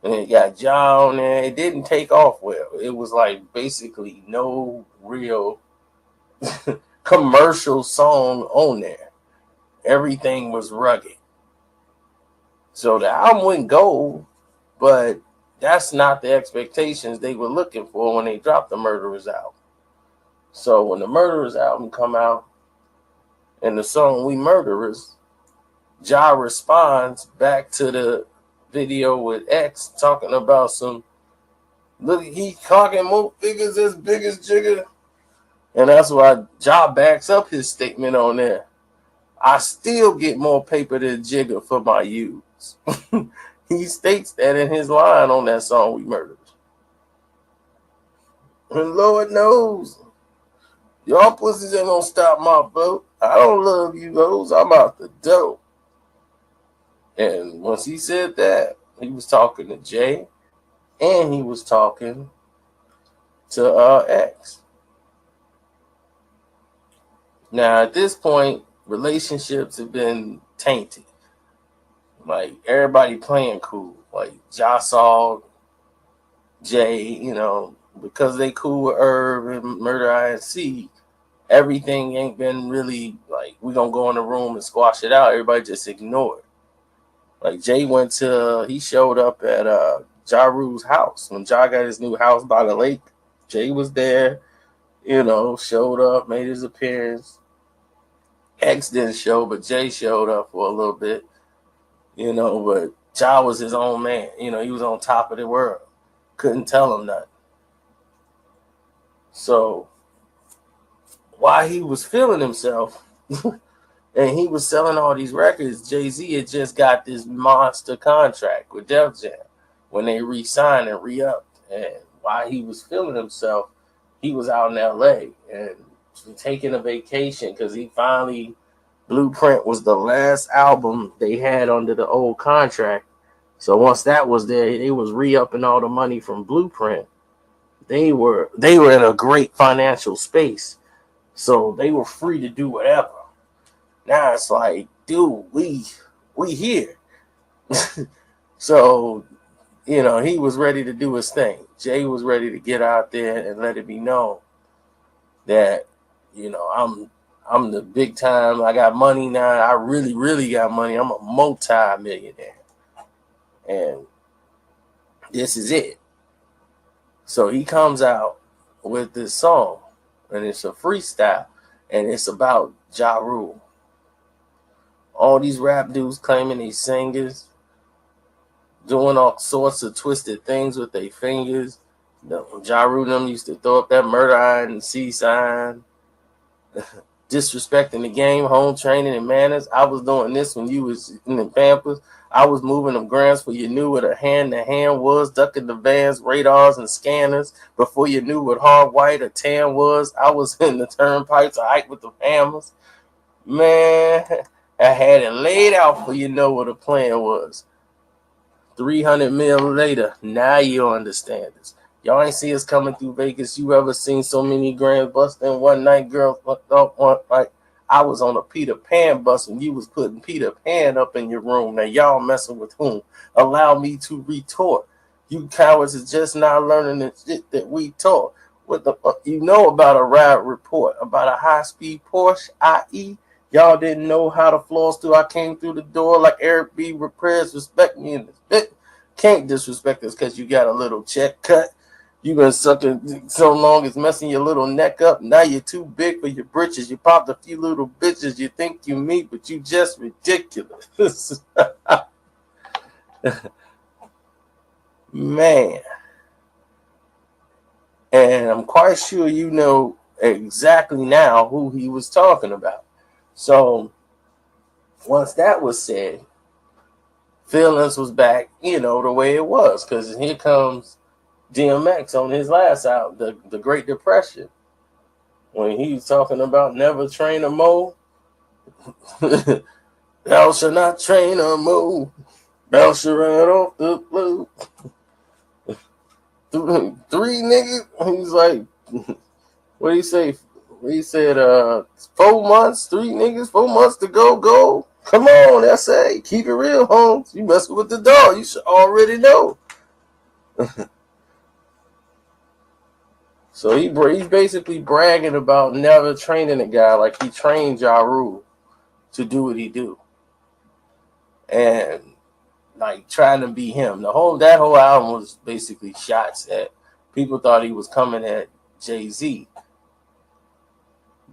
Speaker 5: and it got Ja on there, it didn't take off well. It was like basically no real commercial song on there. Everything was rugged. So the album went gold, but that's not the expectations they were looking for when they dropped the Murderers album. So when the Murderers album come out and the song We Murderers, Ja responds back to the video with X talking about some, look, he cocking more figures as big as Jigga. And that's why Ja backs up his statement on there. I still get more paper than Jigga for my use. He states that in his line on that song We Murdered. And Lord knows, y'all pussies ain't gonna stop my vote. I don't love you hoes. I'm out the dope. And once he said that, he was talking to Jay and he was talking to X. Now, at this point, relationships have been tainted. Like, everybody playing cool. Like, Ja saw Jay, you know, because they cool with Irv and Murder INC, everything ain't been really, like, we gonna go in the room and squash it out. Everybody just ignored. Like, Jay he showed up at Ja Rule's house. When Ja got his new house by the lake, Jay was there, you know, showed up, made his appearance. X didn't show, but Jay showed up for a little bit, you know, but Ja was his own man. You know, he was on top of the world. Couldn't tell him nothing. So while he was feeling himself and he was selling all these records, Jay-Z had just got this monster contract with Def Jam when they re-signed and re-upped. And while he was feeling himself, he was out in LA and taking a vacation because he finally, Blueprint was the last album they had under the old contract. So once that was there, they was re-upping all the money from Blueprint. They were in a great financial space. So they were free to do whatever. Now it's like, dude, we here. So, he was ready to do his thing. Jay was ready to get out there and let it be known that, I'm the big time. I got money now. I really, really got money. I'm a multi-millionaire. And this is it. So he comes out with this song, and it's a freestyle, and it's about Ja Rule. All these rap dudes claiming they singers, doing all sorts of twisted things with their fingers. Ja Rule them used to throw up that murder eye and C sign, disrespecting the game, home training, and manners. I was doing this when you was in the Pampers. I was moving them grams before you knew what a hand-to-hand was, ducking the vans, radars, and scanners. Before you knew what hard white or tan was, I was in the turnpikes, I hiked with the hammers. Man, I had it laid out for you know what the plan was. 300 mil later, now you understand this. Y'all ain't see us coming through Vegas. You ever seen so many grand busts in one night, girls? Like I was on a Peter Pan bus and you was putting Peter Pan up in your room. Now y'all messing with whom? Allow me to retort. You cowards is just not learning the shit that we taught. What the fuck you know about a ride report? About a high-speed Porsche, i.e., y'all didn't know how the floors through. I came through the door like Eric B. Repairs. Respect me in this bit. Can't disrespect us because you got a little check cut. You been sucking so long it's messing your little neck up. Now you're too big for your britches. You popped a few little bitches. You think you me, but you just ridiculous. Man. And I'm quite sure you know exactly now who he was talking about. So once that was said, feelings was back, the way it was. Because here comes DMX on his last album, the Great Depression. When he was talking about never train a mole. Thou shall not train a mole. Thou shall ride off the blue. Three niggas. He's like, what did he say? He said, 4 months, 3 niggas, 4 months to go. Come on, S.A. Keep it real, Holmes. You messing with the dog. You should already know. So he's basically bragging about never training a guy like he trained Ja Rule to do what he do. And like trying to be him. That whole album was basically shots at people thought he was coming at Jay-Z.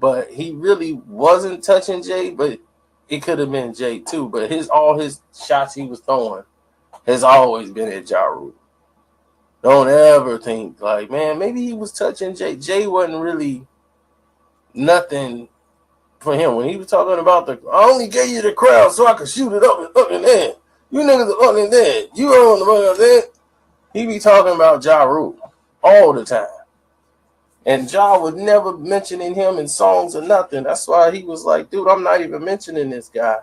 Speaker 5: But he really wasn't touching Jay, but it could have been Jay too. But all his shots he was throwing has always been at Ja Rule. Don't ever think like, man, maybe he was touching Jay. Jay wasn't really nothing for him. When he was talking about I only gave you the crowd so I could shoot it up and in. You niggas are up and in. You on the money there. He be talking about Ja Rule all the time. And Ja was never mentioning him in songs or nothing. That's why he was like, dude, I'm not even mentioning this guy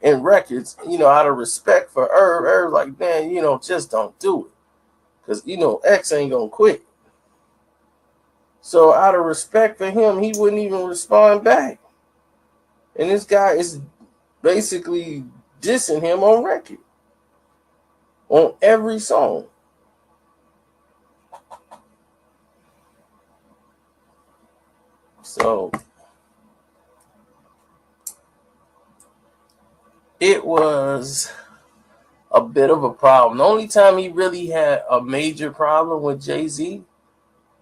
Speaker 5: in records, out of respect for Irv. Irv like, man, just don't do it. Because, X ain't going to quit. So out of respect for him, he wouldn't even respond back. And this guy is basically dissing him on record. On every song. So it was a bit of a problem. The only time he really had a major problem with Jay-Z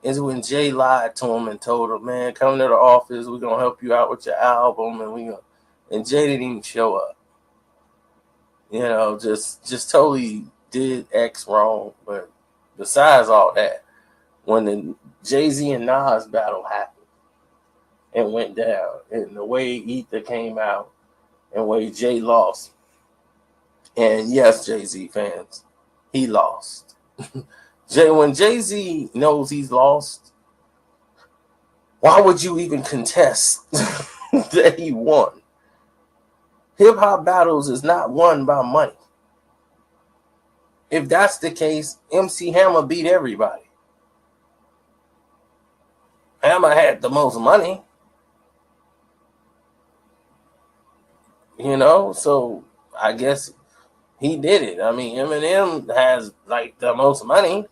Speaker 5: is when Jay lied to him and told him, man, come to the office, we're gonna help you out with your album, and Jay didn't even show up. Just totally did X wrong. But besides all that, when the Jay-Z and Nas battle happened and went down, and the way Ether came out and way Jay lost, and yes, Jay-Z fans, he lost. When Jay-Z knows he's lost, why would you even contest that he won? Hip-hop battles is not won by money. If that's the case, MC Hammer beat everybody. Hammer had the most money. You know, so I guess he did it. I mean, Eminem has like the most money.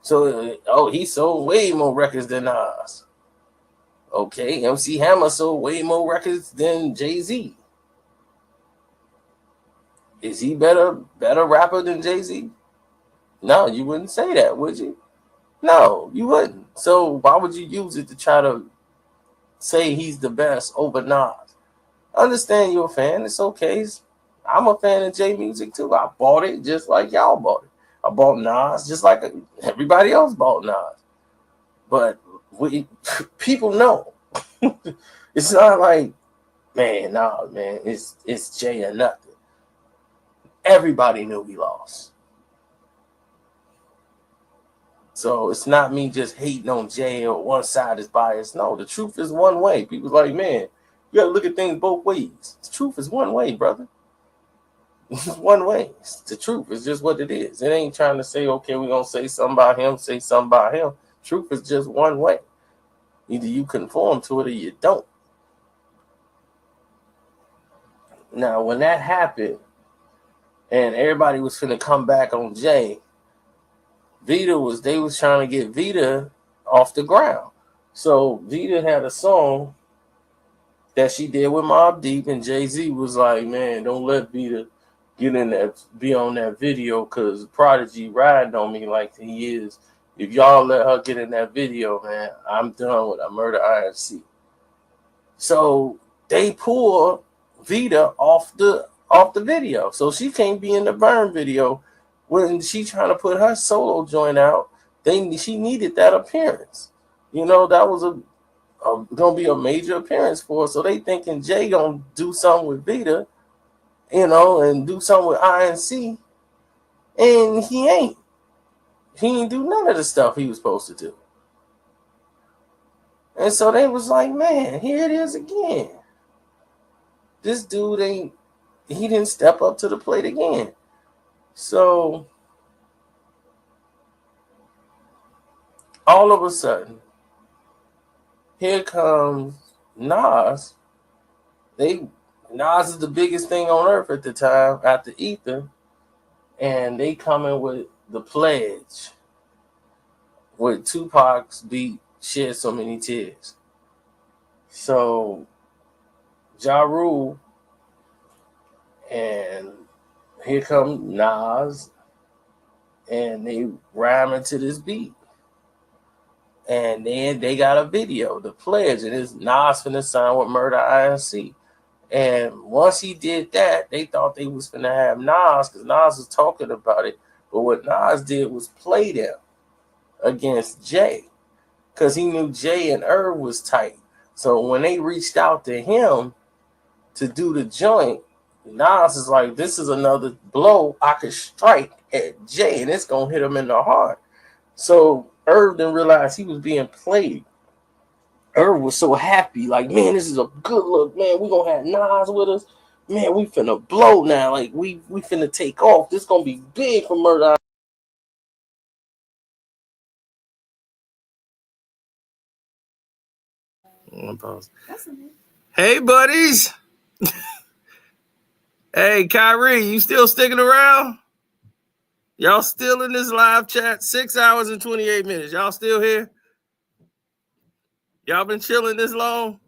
Speaker 5: So, he sold way more records than Nas. Okay, MC Hammer sold way more records than Jay-Z. Is he better rapper than Jay-Z? No, you wouldn't say that, would you? No, you wouldn't. So why would you use it to try to say he's the best over Nas? I understand you're a fan. It's okay. I'm a fan of J music too. I bought it just like y'all bought it. I bought Nas just like everybody else bought Nas. But people know. It's not like, man, it's Jay or nothing. Everybody knew he lost. So it's not me just hating on Jay or one side is biased. No, the truth is one way. People's like, man, you gotta look at things both ways. The truth is one way, brother. It's one way. The truth is just what it is. It ain't trying to say, okay, we're gonna say something about him, say something about him. Truth is just one way. Either you conform to it or you don't. Now, when that happened, and everybody was finna come back on Jay, they was trying to get Vita off the ground. So Vita had a song that she did with Mobb Deep, and Jay-Z was like, man, don't let Vita be on that video, because Prodigy riding on me like he is. If y'all let her get in that video, man, I'm done with I Murder INC. So they pull Vita off the video. So she can't be in the Burn video. When she trying to put her solo joint out, she needed that appearance. You know, that was gonna be a major appearance for her. So they thinking Jay gonna do something with Vita, you know, and do something with INC, and he ain't. He ain't do none of the stuff he was supposed to do. And so they was like, man, here it is again. This dude he didn't step up to the plate again. So all of a sudden, here comes Nas. Nas is the biggest thing on earth at the time after Ether, and they coming with The Pledge, with Tupac's beat Shed So Many Tears. So Ja Rule, and here come Nas, and they rhyming to this beat. And then they got a video, The Pledge, and it's Nas finna sign with Murder INC. And once he did that, they thought they was finna have Nas, because Nas was talking about it. But what Nas did was play them against Jay, because he knew Jay and Irv was tight. So when they reached out to him to do the joint, Nas is like, this is another blow I could strike at Jay, and it's gonna hit him in the heart. So Irv didn't realize he was being played. Irv was so happy, like, man, this is a good look, man. We gonna have Nas with us, man. We finna blow now, like we finna take off. This gonna be big for Murder.
Speaker 1: Pause. Hey, buddies. Hey, Kyrie, you still sticking around? Y'all still in this live chat? 6 hours and 28 minutes. Y'all still here? Y'all been chilling this long?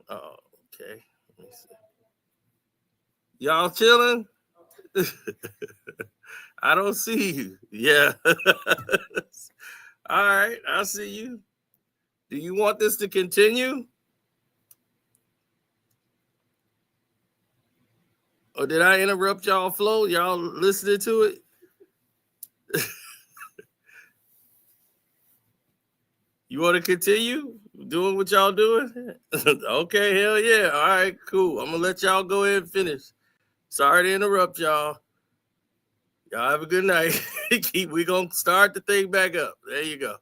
Speaker 1: Oh, okay. Let me see. Y'all chilling? I don't see you. Yeah. All right, I see you. Do you want this to continue? Or did I interrupt y'all flow? Y'all listening to it? You want to continue doing what y'all doing? Okay, hell yeah. All right, cool. I'm going to let y'all go ahead and finish. Sorry to interrupt y'all. Y'all have a good night. We gonna start the thing back up. There you go.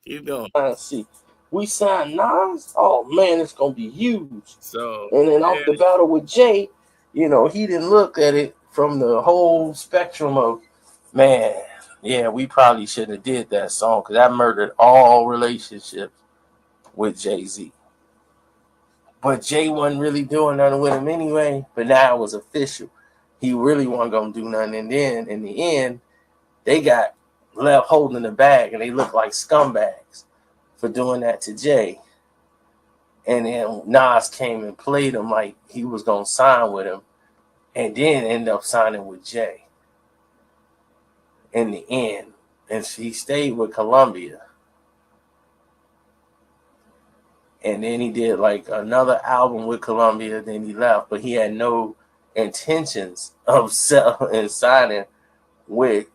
Speaker 1: Keep going.
Speaker 5: See, we signed Nas. Oh man, it's gonna be huge.
Speaker 1: So,
Speaker 5: and then off the battle with Jay, he didn't look at it from the whole spectrum of, man, yeah, we probably shouldn't have did that song because that murdered all relationships with Jay-Z. But Jay wasn't really doing nothing with him anyway. But now it was official. He really wasn't gonna do nothing. And then in the end, they got left holding the bag, and they looked like scumbags for doing that to Jay. And then Nas came and played him like he was gonna sign with him, and then end up signing with Jay in the end. And he stayed with Columbia. And then he did like another album with Columbia, then he left, but he had no intentions of selling and signing with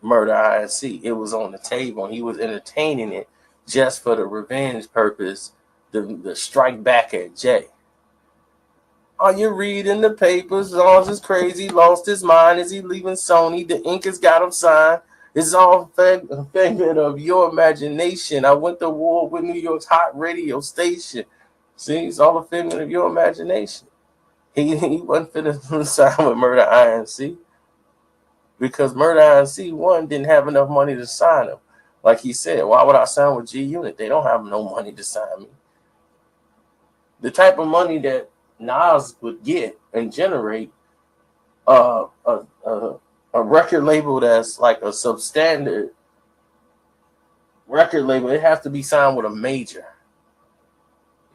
Speaker 5: Murder INC. It was on the table, and he was entertaining it just for the revenge purpose, the strike back at Jay. Are you reading the papers? Laws is crazy, lost his mind. Is he leaving Sony? The ink has got him signed. It's all a figment of your imagination. I went to war with New York's hot radio station. See, it's all a figment of your imagination. He wasn't finna sign with Murder INC because Murder INC, one, didn't have enough money to sign him. Like he said, why would I sign with G Unit? They don't have no money to sign me. The type of money that Nas would get and generate a record label that's like a substandard record label, it has to be signed with a major.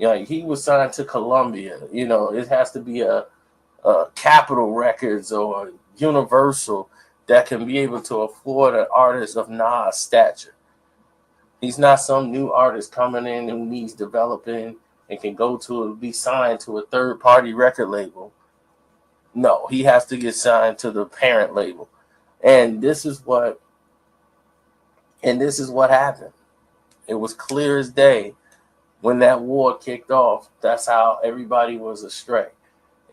Speaker 5: Like he was signed to Columbia. It has to be a Capitol Records or Universal that can be able to afford an artist of Nas stature. He's not some new artist coming in who needs developing and can be signed to a third-party record label. No, he has to get signed to the parent label. And this is what happened. It was clear as day when that war kicked off. That's how everybody was astray.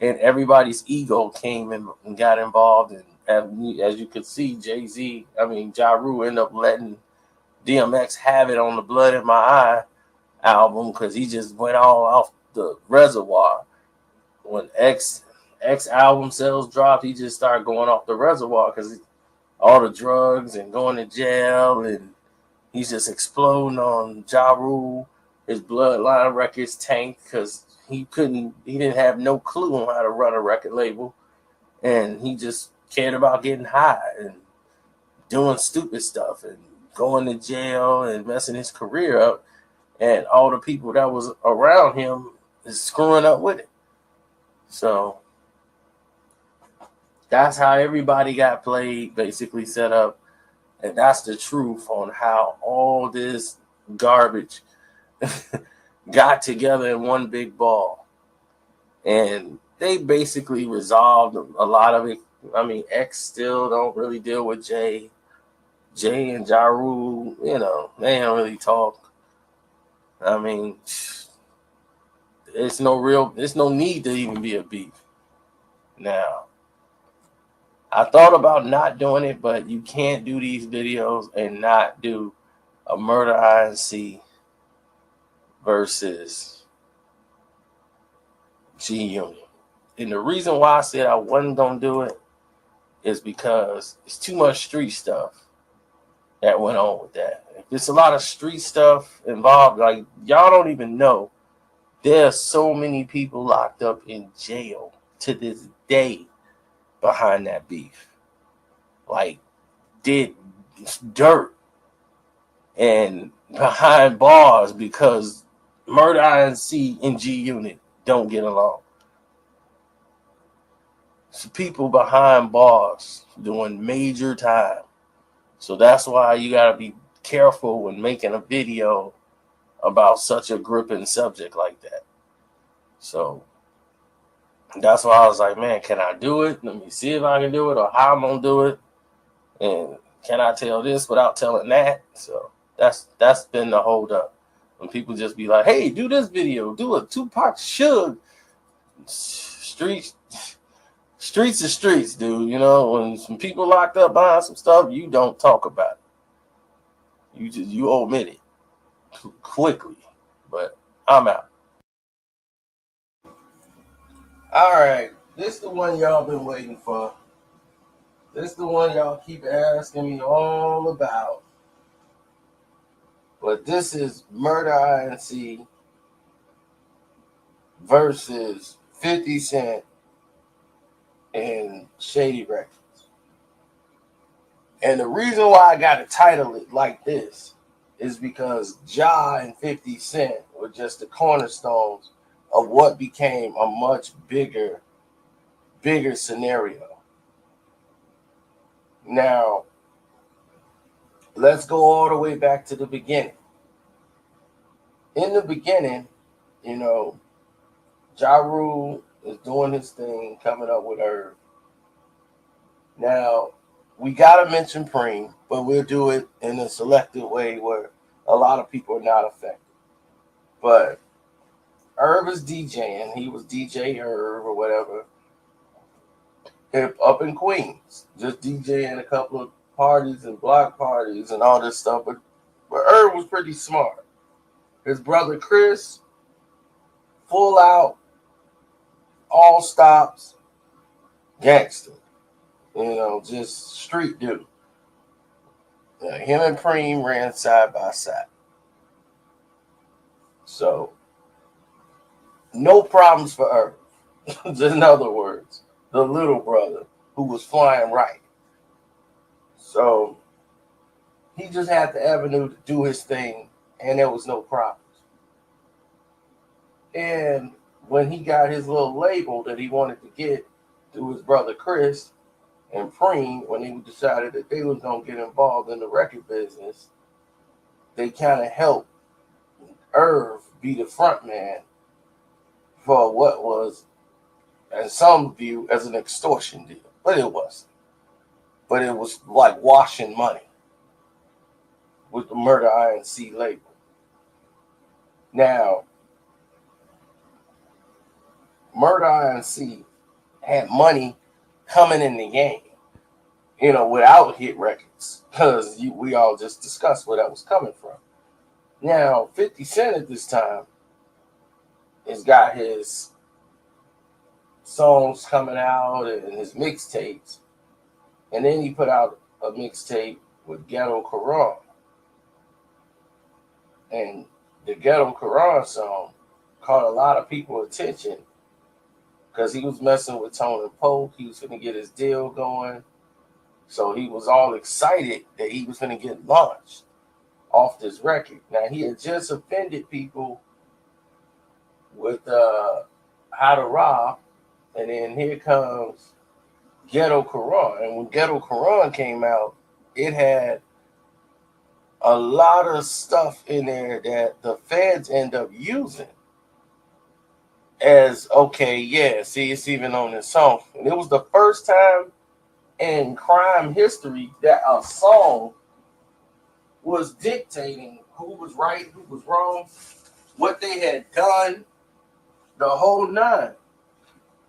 Speaker 5: And everybody's ego came in and got involved. And as you could see, Ja Rule ended up letting DMX have it on the Blood in My Eye album because he just went all off the reservoir. When X album sales dropped, he just started going off the reservoir because all the drugs and going to jail, and he's just exploding on Ja Rule. His Bloodline Records tanked because he didn't have no clue on how to run a record label, and he just cared about getting high and doing stupid stuff and going to jail and messing his career up. And all the people that was around him is screwing up with it. So that's how everybody got played, basically set up. And that's the truth on how all this garbage got together in one big ball. And they basically resolved a lot of it. I mean, X still don't really deal with Jay. Jay and Ja Rule, they don't really talk. I mean, there's no need to even be a beef. Now, I thought about not doing it, but you can't do these videos and not do a Murder INC versus G Unit. And the reason why I said I wasn't going to do it is because it's too much street stuff that went on with that. There's a lot of street stuff involved. Like, y'all don't even know. There's so many people locked up in jail to this day behind that beef. Like, did dirt and behind bars because Murder INC and G Unit don't get along. So people behind bars doing major time. So that's why you got to be careful when making a video about such a gripping subject like that. So that's why I was like, man, can I do it? Let me see if I can do it or how I'm going to do it. And can I tell this without telling that? So that's been the hold up. When people just be like, hey, do this video, do a Tupac Suge street
Speaker 3: Streets are streets, dude. You know, when some people locked up behind some stuff, you don't talk about it. You omit it quickly. But I'm out. All right, this is the one y'all been waiting for. This is the one y'all keep asking me all about. But this is Murder Inc. versus 50 Cent and Shady Records. And the reason why I got to title it like this is because Ja and 50 Cent were just the cornerstones of what became a much bigger scenario. Now, let's go all the way back to the beginning. In the beginning, you know, Ja Rule is doing his thing, coming up with Herb. Now, we got to mention Preem, but we'll do it in a selective way where a lot of people are not affected. But Herb is DJing. He was DJ Herb or whatever up in Queens, just DJing a couple of parties and block parties and all this stuff. But Herb was pretty smart. His brother Chris, full out, all stops, gangster. You know, just street dude. Him and Preem ran side by side. So, no problems for Herb. In other words, the little brother who was flying right. So, he just had the avenue to do his thing, and there was no problems. And when he got his little label that he wanted to get through his brother Chris and Preem, when they decided that they was going to get involved in the record business, they kind of helped Irv be the front man for what was, in some view, as an extortion deal. But it wasn't. But it was like washing money with the Murder Inc. label. Now, Murder Inc. had money coming in the game, you know, without hit records, because we all just discussed where that was coming from. Now, 50 Cent at this time has got his songs coming out and his mixtapes, and then he put out a mixtape with Ghetto Quran. And the Ghetto Quran song caught a lot of people's attention because he was messing with Tone and Polk. He was going to get his deal going. So he was all excited that he was going to get launched off this record. Now, he had just offended people with How to Rob, and then here comes Ghetto Quran. And when Ghetto Quran came out, it had a lot of stuff in there that the feds end up using as, okay, yeah, see, it's even on this song. And it was the first time in crime history that a song was dictating who was right, who was wrong, what they had done, the whole nine.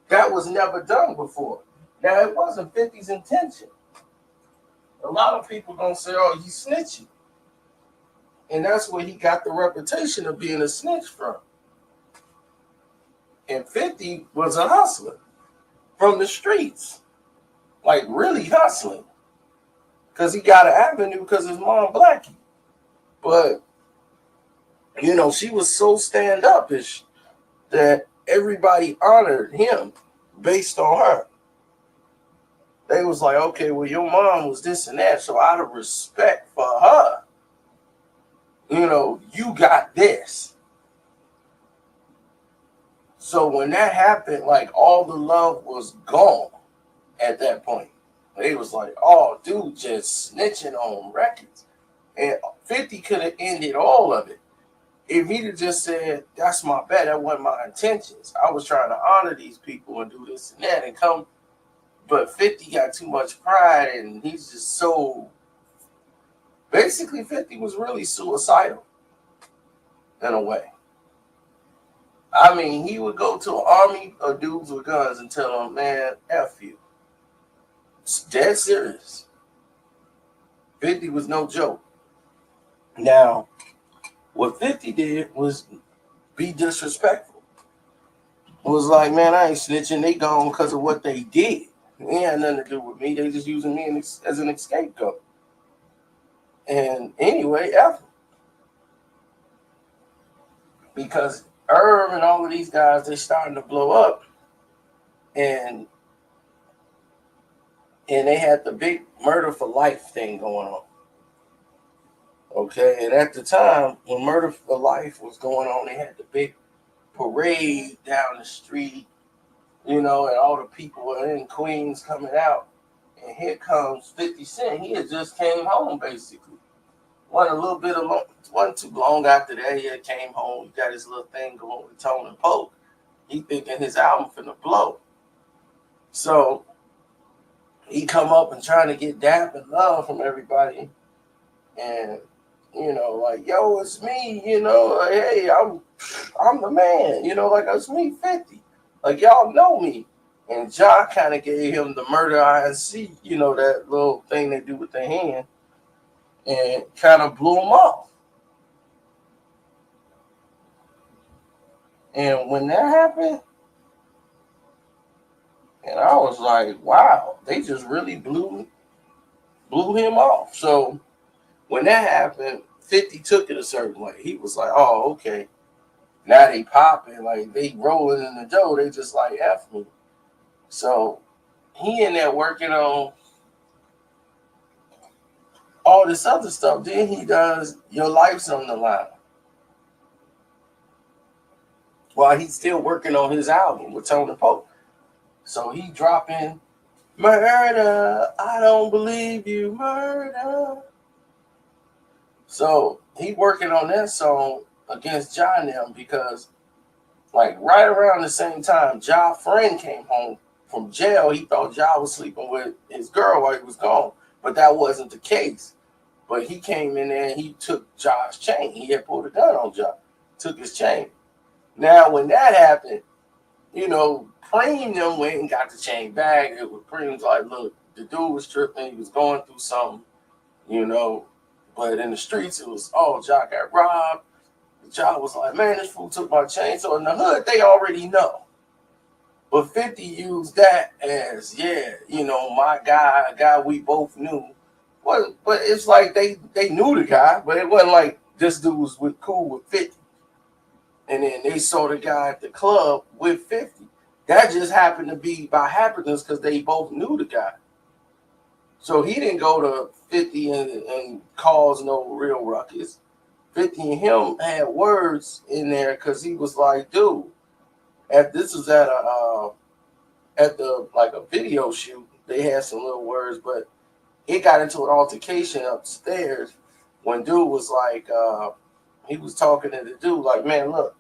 Speaker 3: That was never done before. Now, it wasn't 50's intention. A lot of people gonna say, oh, he's snitching. And that's where he got the reputation of being a snitch from. And 50 was a hustler from the streets. Like, really hustling. Because he got an avenue because his mom Blackie. But, you know, she was so stand-up-ish that everybody honored him based on her. They was like, okay, well, your mom was this and that, so out of respect for her, you know, you got this. So when that happened, like, all the love was gone at that point. They was like, oh, dude, just snitching on records. And 50 could have ended all of it if he'd have just said, that's my bad, that wasn't my intentions. I was trying to honor these people and do this and that and come. But 50 got too much pride, and he's just so... Basically, 50 was really suicidal in a way. I mean, he would go to an army of dudes with guns and tell them, man, F you. It's dead serious. 50 was no joke. Now, what 50 did was be disrespectful. It was like, man, I ain't snitching. They gone because of what they did. It had nothing to do with me. They just using me as an scapegoat. And anyway, F because Irv and all of these guys, they starting to blow up, and they had the big murder for life thing going on. Okay, and at the time when murder for life was going on, they had the big parade down the street, and all the people were in Queens coming out, and here comes 50 Cent. He had just came home basically. Wasn't too long after that. He had came home. He got his little thing going with Tone and Poke. He thinking his album finna blow. So he come up and trying to get dap and love from everybody. And, like, yo, it's me, like, hey, I'm the man, like, it's me, 50. Like, y'all know me. And Ja kind of gave him the murder INC, that little thing they do with their hand, and kind of blew him off. And when that happened, and I was like, wow, they just really blew him off. So when that happened, 50 took it a certain way. He was like, oh, okay. Now they popping, like they rolling in the dough. They just like F me. So he in there working on all this other stuff. Then he does Your Life's on the Line, while he's still working on his album with Tone and Poke. So he dropping murder, I don't believe you, murder. So he working on that song against Ja and them because, like, right around the same time, Ja friend came home from jail. He thought Ja was sleeping with his girl while he was gone, but that wasn't the case. But he came in there and he took Ja's chain. He had pulled a gun on Ja, took his chain. Now, when that happened, Preem them went and got the chain back. It was Preem's like, look, the dude was tripping. He was going through something, But in the streets, it was, oh, Ja got robbed. Ja was like, man, this fool took my chain. So in the hood, they already know. But 50 used that as, my guy, a guy we both knew. But it's like they knew the guy, but it wasn't like this dude was cool with 50. And then they saw the guy at the club with 50. That just happened to be by happenstance because they both knew the guy. So he didn't go to 50 and cause no real ruckus. 50 and him had words in there because he was like, dude, this was at a video shoot. They had some little words, but it got into an altercation upstairs when dude was like, he was talking to the dude like, man, look,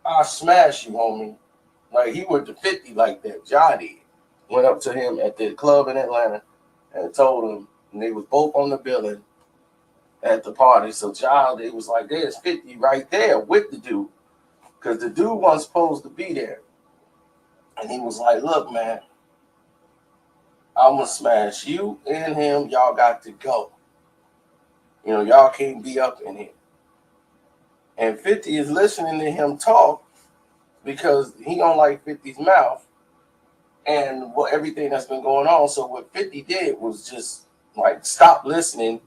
Speaker 3: I'll smash you, homie. Like, he went to 50 like that. Ja did. Went up to him at the club in Atlanta and told him, and they was both on the building at the party. So Ja, it was like, there's 50 right there with the dude. Because the dude wasn't supposed to be there. And he was like, look, man, I'm going to smash you and him. Y'all got to go. Y'all can't be up in here. And 50 is listening to him talk because he don't like 50's mouth and everything that's been going on. So what 50 did was just like stop listening,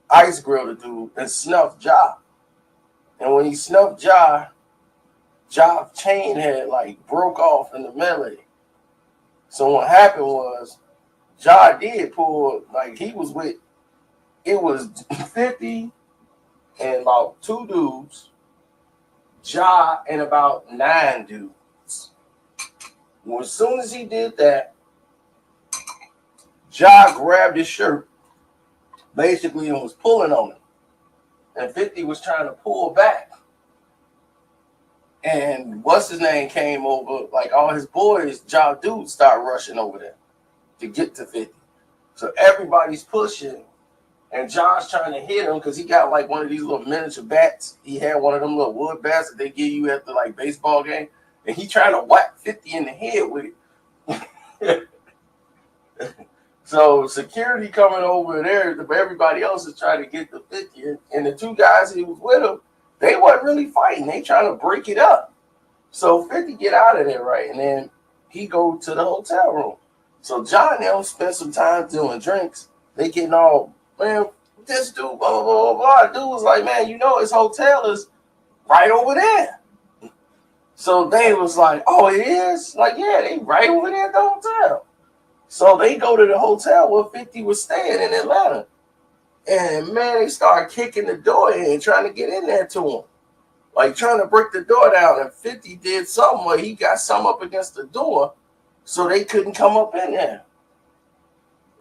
Speaker 3: ice grill the dude, and snuff Ja. And when he snuffed Ja, Ja's chain had like broke off in the melee. So what happened was Ja did pull, like he was with, it was 50 and about 2 dudes, Ja and about 9 dudes. Well, as soon as he did that, Ja grabbed his shirt, basically, and was pulling on him. And 50 was trying to pull back. And what's his name came over, like all his boys, Ja dudes start rushing over there to get to 50. So everybody's pushing And John's trying to hit him because he got like one of these little miniature bats. He had one of them little wood bats that they give you at the like baseball game. And he trying to whack 50 in the head with it. So security coming over there, but everybody else is trying to get the 50. And the two guys who was with him, they weren't really fighting. They trying to break it up. So 50 get out of there, right? And then he go to the hotel room. So John and them spend some time doing drinks. They getting all, man, this dude, blah, blah, blah, blah. Dude was like, man, you know his hotel is right over there. So they was like, oh, it is? Like, yeah, they right over there at the hotel. So they go to the hotel where 50 was staying in Atlanta. And, man, they start kicking the door in, trying to get in there to him. Like, trying to break the door down. And 50 did something where he got some up against the door so they couldn't come up in there.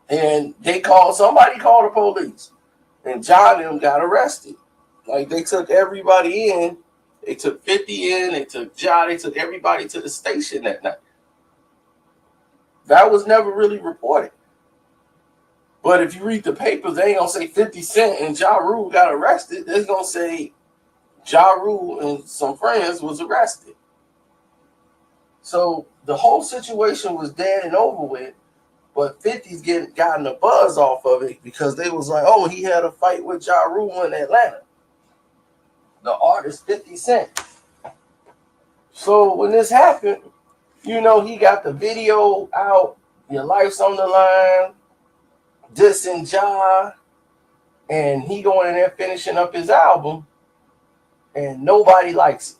Speaker 3: And somebody called the police. And John and them got arrested. Like, they took everybody in. They took 50 in. They took John. They took everybody to the station that night. That was never really reported. But if you read the papers, they ain't going to say 50 Cent and Ja Rule got arrested. They're going to say Ja Rule and some friends was arrested. So the whole situation was dead and over with. But 50's gotten a buzz off of it because they was like, oh, he had a fight with Ja Rule in Atlanta. The artist 50 Cent. So when this happened, you know, he got the video out, Your Life's on the Line, dissing Ja, and he going in there finishing up his album, and nobody likes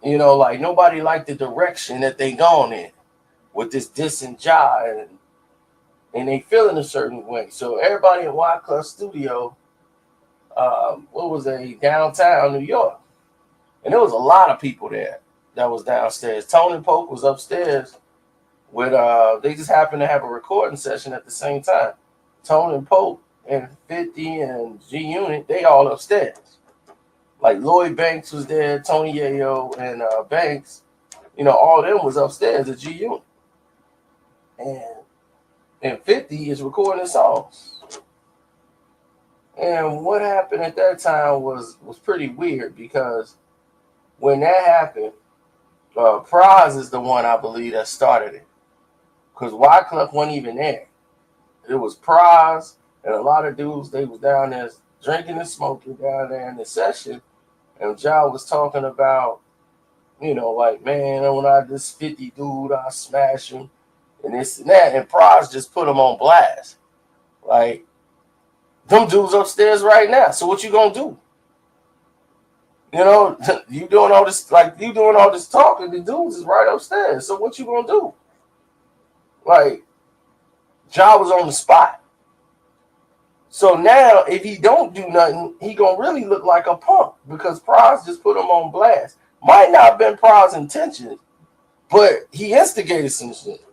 Speaker 3: it. You know, like nobody liked the direction that they gone in with this dissing Ja, and they feeling a certain way. So everybody in Y Club Studio, downtown New York, and there was a lot of people there that was downstairs. Tony Pope was upstairs with they just happened to have a recording session at the same time. Tony Pope and 50 and G Unit, they all upstairs. Like Lloyd Banks was there, Tony Yayo and Banks, you know, all of them was upstairs at G Unit. And 50 is recording songs. And what happened at that time was pretty weird because when that happened, Praz is the one I believe that started it. Because Wyclef wasn't even there. It was Praz and a lot of dudes, they was down there drinking and smoking down there in the session. And Ja was talking about, you know, like, man, when I this 50 dude, I smash him and this and that. And Praz just put him on blast. Like, them dudes upstairs right now. So what you gonna do? You know, you doing all this talking, the dudes is right upstairs. So what you gonna do? Like, Ja was on the spot. So now, if he don't do nothing, he gonna really look like a punk because Praz just put him on blast. Might not have been Praz's intention, but he instigated some shit.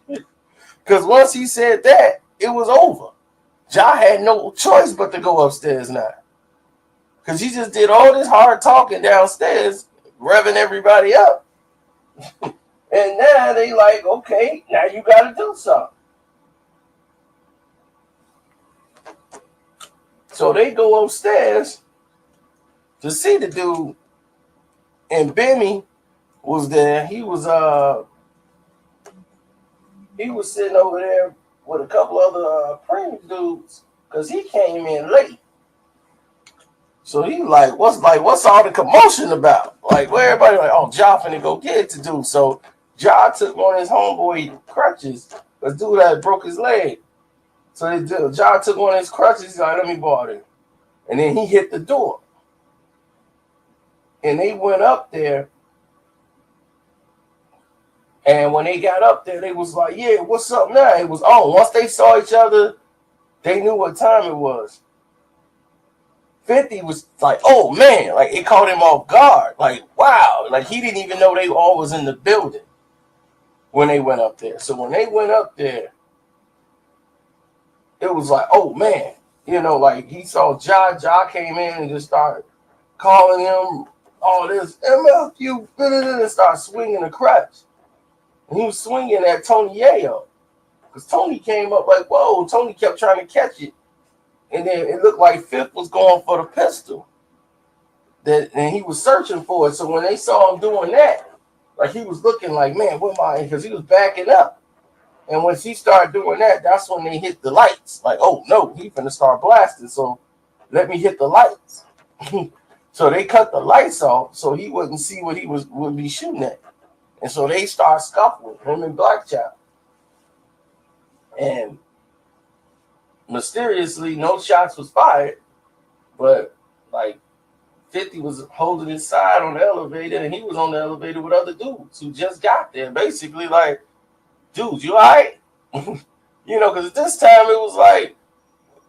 Speaker 3: Because once he said that, it was over. Ja had no choice but to go upstairs now. Because he just did all this hard talking downstairs, revving everybody up. And now they like, okay, now you got to do something. So they go upstairs to see the dude. And Benny was there. He was sitting over there with a couple other Prince dudes because he came in late. So he what's all the commotion about? Like, where everybody like, oh, Ja finna go get it to do. So Ja took one of his homeboy crutches. Because dude had broke his leg. So Ja took one of his crutches. He's like, let me borrow it. And then he hit the door. And they went up there. And when they got up there, they was like, yeah, what's up now? It was on. Once they saw each other, they knew what time it was. 50 was like, oh, man. Like, it caught him off guard. Like, wow. Like, he didn't even know they all was in the building when they went up there. So when they went up there, it was like, oh, man. You know, like, he saw Ja. Ja came in and just started calling him all this MFU, and started swinging the crutch. And he was swinging at Tony Yayo. Because Tony came up like, whoa. Tony kept trying to catch it. And then it looked like Fifth was going for the pistol. And he was searching for it. So when they saw him doing that, like he was looking like, man, what am I? Because he was backing up. And when she started doing that, that's when they hit the lights. Like, oh no, he finna start blasting. So let me hit the lights. So they cut the lights off so he wouldn't see what he would be shooting at. And so they start scuffling, him and Black Child. And mysteriously, no shots was fired, but like 50 was holding his side on the elevator, and he was on the elevator with other dudes who just got there. Basically, like, dude, you all right? Because at this time it was like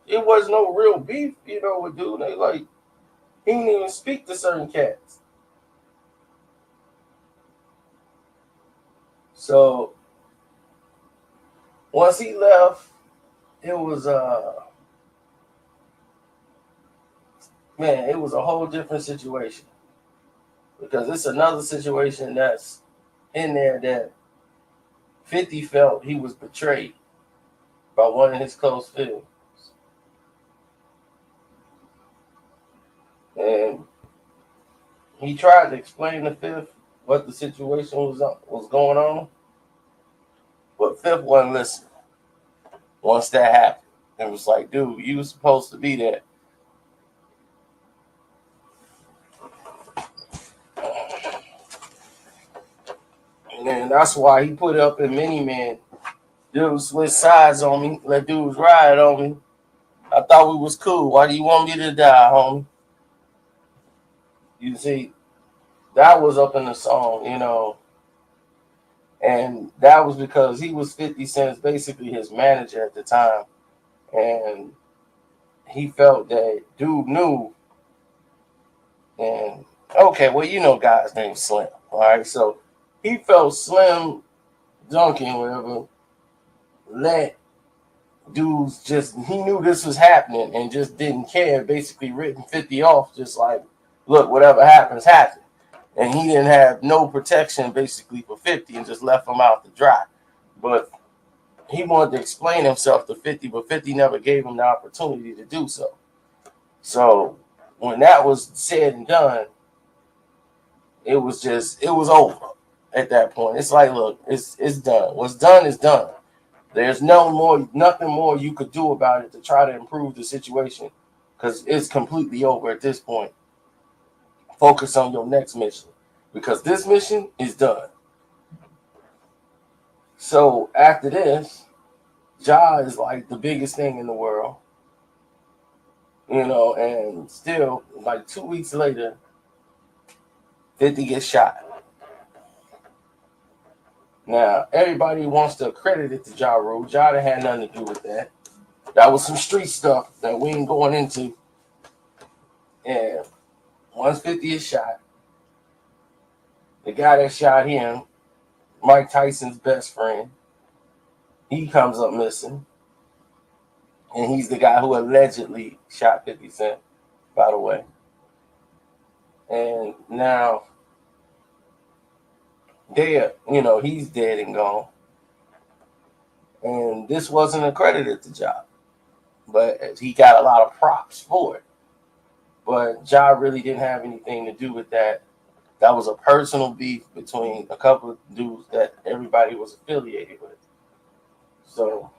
Speaker 3: it was no real beef, with dude. They like he didn't even speak to certain cats. So once he left, it was it was a whole different situation. Because it's another situation that's in there that 50 felt he was betrayed by one of his close friends. And he tried to explain to Fifth what the situation was going on, but Fifth wasn't listening. Once that happened, it was like, dude, you were supposed to be there. And then that's why he put up in Mini-Man, dude switch sides on me, let dudes ride on me. I thought we was cool. Why do you want me to die, homie? You see, that was up in the song, and that was because he was 50 Cent's basically his manager at the time, and he felt that dude knew. And okay, well, guy's named Slim, all right? So he felt Slim Duncan, whatever, let dudes he knew this was happening and just didn't care, basically written 50 off, just like, look, whatever happens, happen. And he didn't have no protection basically for 50 and just left him out to dry. But he wanted to explain himself to 50, but 50 never gave him the opportunity to do so. So when that was said and done, it was over at that point. It's like, look, it's done. What's done is done. There's nothing more you could do about it to try to improve the situation because it's completely over at this point. Focus on your next mission because this mission is done. So after this, Ja is like the biggest thing in the world, and still like 2 weeks later, 50 gets shot. Now, everybody wants to accredit it to Ja Rule. Ja had nothing to do with that. That was some street stuff that we ain't going into. And once 50 is shot, the guy that shot him, Mike Tyson's best friend, he comes up missing. And he's the guy who allegedly shot 50 Cent, by the way. And now, he's dead and gone. And this wasn't accredited to Ja. But he got a lot of props for it. But Ja really didn't have anything to do with that. That was a personal beef between a couple of dudes that everybody was affiliated with. So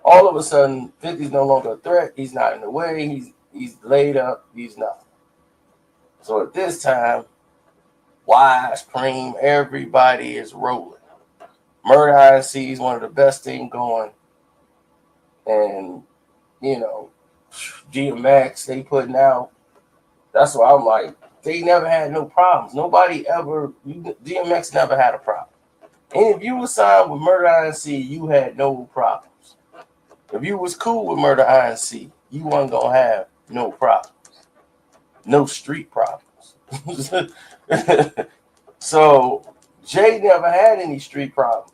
Speaker 3: all of a sudden, 50's no longer a threat. He's not in the way. He's laid up. He's nothing. So at this time, Wise, Preem, everybody is rolling. Murder INC is one of the best things going. And, DMX, they putting out. That's why I'm like, they never had no problems. DMX never had a problem. And if you were signed with Murder INC, you had no problems. If you was cool with Murder INC, you wasn't going to have no problems. No street problems. So, Jay never had any street problems.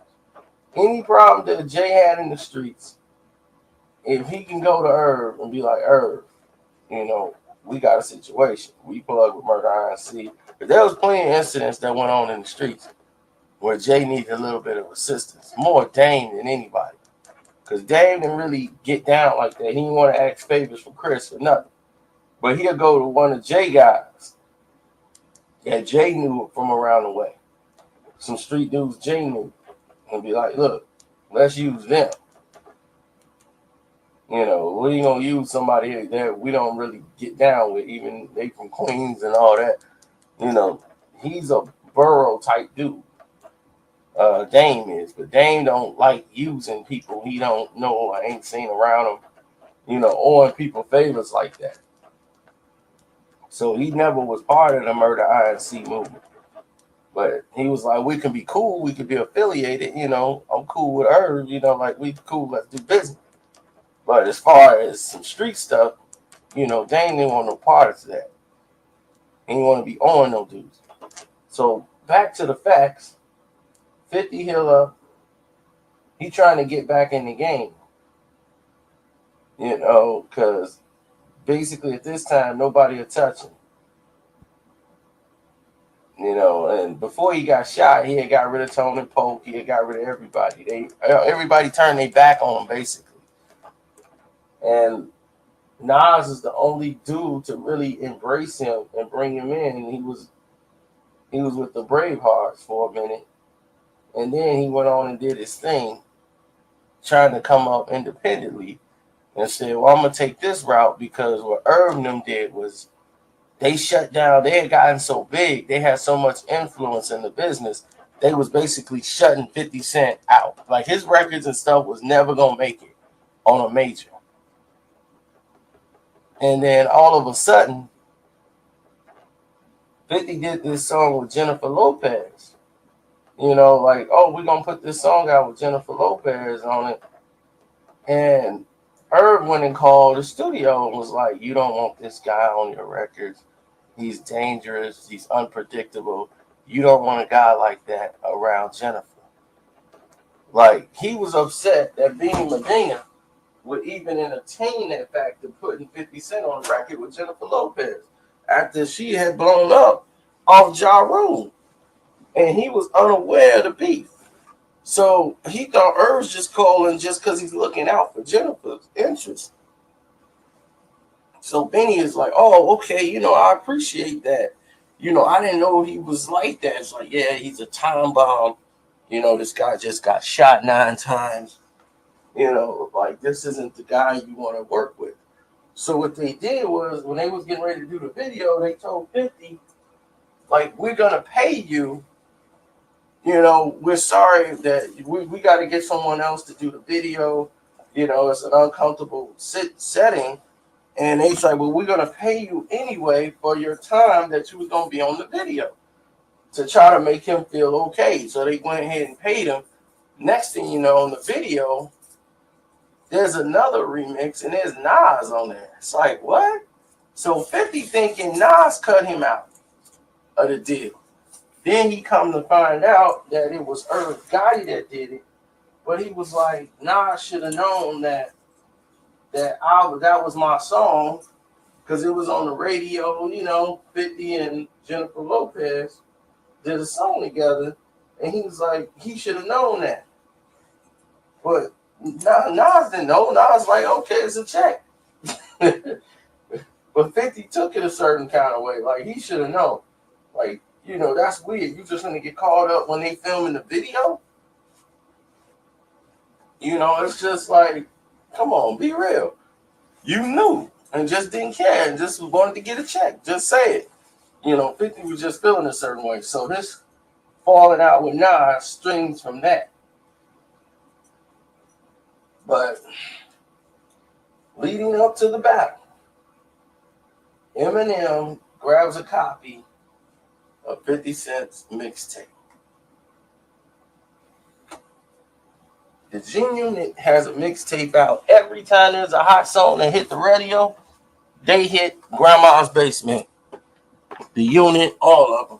Speaker 3: Any problem that Jay had in the streets, if he can go to Irv and be like, Irv, we got a situation. We plug with Murder INC. But there was plenty of incidents that went on in the streets where Jay needed a little bit of assistance, more Dame than anybody. Because Dame didn't really get down like that. He didn't want to ask favors for Chris or nothing. But he'll go to one of Jay guys that Jay knew from around the way. Some street dudes Jay knew. And be like, look, let's use them. You know, we ain't gonna use somebody that we don't really get down with, even they from Queens and all that. You know, he's a borough type dude. Dame is, but Dame don't like using people he don't know or ain't seen around him, you know, owing people favors like that. So he never was part of the Murder INC movement. But he was like, we can be cool, we can be affiliated, you know, I'm cool with her, you know, like we cool, let's do business. But as far as some street stuff, you know, Dame didn't want no part of that. He didn't want to be on no dudes. So back to the facts. 50 Hilla, he trying to get back in the game. You know, because basically at this time, nobody will touch him. You know, and before he got shot, he had got rid of Tone and Polk. He had got rid of everybody. Everybody turned their back on him, basically. And Nas is the only dude to really embrace him and bring him in. And he was with the Bravehearts for a minute. And then he went on and did his thing, trying to come up independently, and said, well, I'm going to take this route, because what Irv and them did was they shut down. They had gotten so big. They had so much influence in the business. They was basically shutting 50 Cent out. Like, his records and stuff was never going to make it on a major. And then all of a sudden, 50 did this song with Jennifer Lopez. You know, like, oh, we're going to put this song out with Jennifer Lopez on it. And Irv went and called the studio and was like, you don't want this guy on your records. He's dangerous. He's unpredictable. You don't want a guy like that around Jennifer. Like, he was upset that Beanie Medina would even entertain that fact of putting 50 Cent on the record with Jennifer Lopez after she had blown up off Ja Rule. And he was unaware of the beef. So he thought Irv's just calling just because he's looking out for Jennifer's interest. So Benny is like, oh, okay, you know, I appreciate that. You know, I didn't know he was like that. It's like, yeah, he's a time bomb. You know, this guy just got shot 9 times. You know, like, this isn't the guy you want to work with. So what they did was, when they was getting ready to do the video, they told 50, like, we're going to pay you. You know, we're sorry that we got to get someone else to do the video. You know, it's an uncomfortable setting. And they said, well, we're going to pay you anyway for your time that you was going to be on the video, to try to make him feel okay. So they went ahead and paid him. Next thing you know, on the video, there's another remix, and there's Nas on there. It's like, what? So 50 thinking Nas cut him out of the deal. Then he come to find out that it was Irv Gotti that did it. But he was like, Nas should have known that was my song, because it was on the radio. You know, 50 and Jennifer Lopez did a song together. And he was like, he should have known that. But Nas didn't know. Nas like, okay, it's a check. But 50 took it a certain kind of way. Like, he should have known. Like, you know, that's weird. You just gonna get caught up when they filming the video? You know, it's just like, come on, be real. You knew and just didn't care and just wanted to get a check. Just say it. You know, 50 was just feeling a certain way. So this falling out with Nas strings from that. But leading up to the battle, Eminem grabs a copy of 50 Cent's mixtape. The G Unit has a mixtape out. Every time there's a hot song that hit the radio, they hit Grandma's Basement, the Unit, all of them,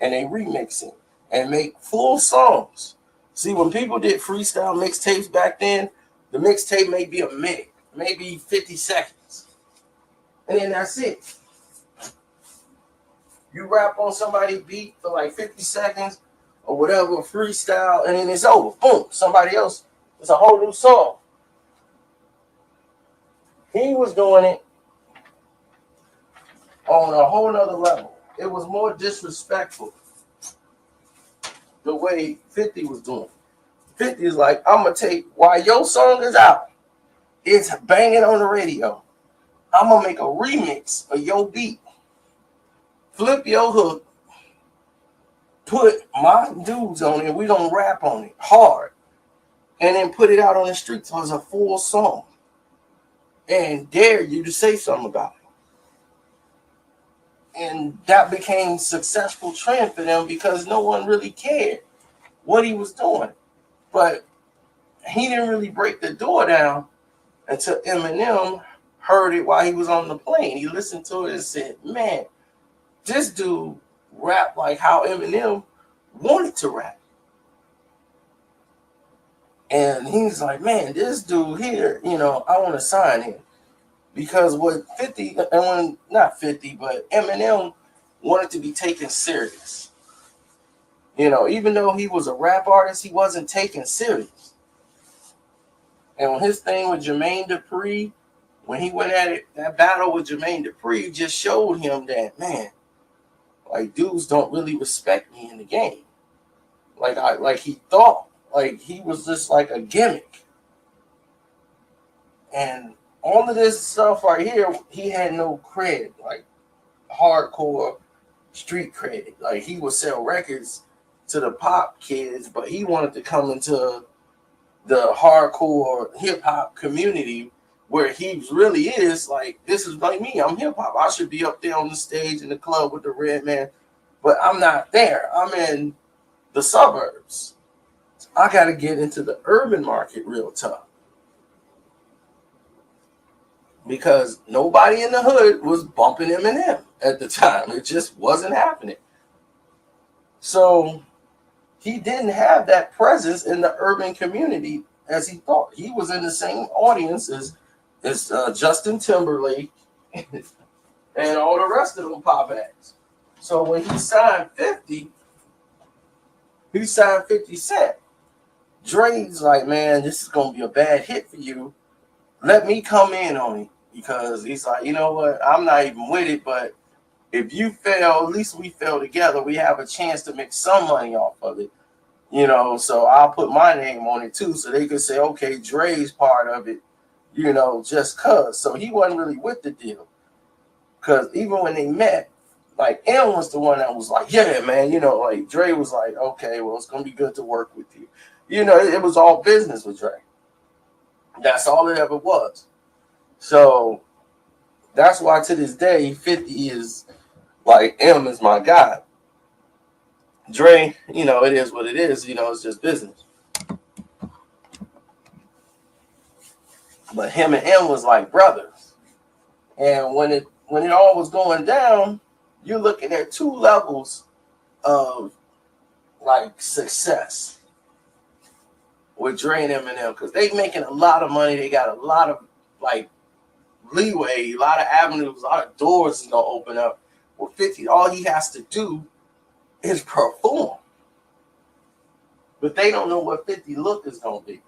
Speaker 3: and they remix it and make full songs. See, when people did freestyle mixtapes back then, the mixtape may be a minute, maybe 50 seconds, and then that's it. You rap on somebody's beat for like 50 seconds or whatever, freestyle, and then it's over. Boom, somebody else. It's a whole new song. He was doing it on a whole nother level. It was more disrespectful the way 50 was doing. 50 is like, I'm gonna take while your song is out, it's banging on the radio. I'm gonna make a remix of your beat, flip your hook, put my dudes on it, we gonna rap on it hard, and then put it out on the streets as a full song. And dare you to say something about it. And that became successful trend for them because no one really cared what he was doing. But he didn't really break the door down until Eminem heard it while he was on the plane. He listened to it and said, man, this dude rap like how Eminem wanted to rap. And he's like, man, this dude here, I want to sign him. Because what 50, and when not 50, but Eminem wanted to be taken serious. Even though he was a rap artist, he wasn't taken serious. And when his thing with Jermaine Dupri, when he went at it, that battle with Jermaine Dupri just showed him that, man, like dudes don't really respect me in the game. Like he thought, like he was just like a gimmick. And all of this stuff right here, he had no cred, like hardcore street cred. Like he would sell records to the pop kids, but he wanted to come into the hardcore hip hop community where he really is like, this is like me, I'm hip hop. I should be up there on the stage in the club with the red man, but I'm not there. I'm in the suburbs. I got to get into the urban market real tough. Because nobody in the hood was bumping Eminem at the time. It just wasn't happening. So he didn't have that presence in the urban community as he thought. He was in the same audience as Justin Timberlake and all the rest of them pop acts. So when he signed 50, he signed 50 Cent. Dre's like, man, this is going to be a bad hit for you. Let me come in on it. Because he's like, you know what? I'm not even with it, but if you fail, at least we fail together. We have a chance to make some money off of it. So I'll put my name on it too. So they could say, okay, Dre's part of it, just cuz. So he wasn't really with the deal. Because even when they met, like M was the one that was like, yeah, man, like Dre was like, okay, well, it's going to be good to work with you. It was all business with Dre. That's all it ever was. So that's why to this day, 50 is like, M is my guy. Dre, it is what it is. It's just business. But him and M was like brothers. And when it all was going down, you're looking at two levels of like success with Dre and Eminem, because they making a lot of money. They got a lot of like leeway, a lot of avenues, a lot of doors is gonna open up. With 50, all he has to do is perform. But they don't know what 50 look is gonna be.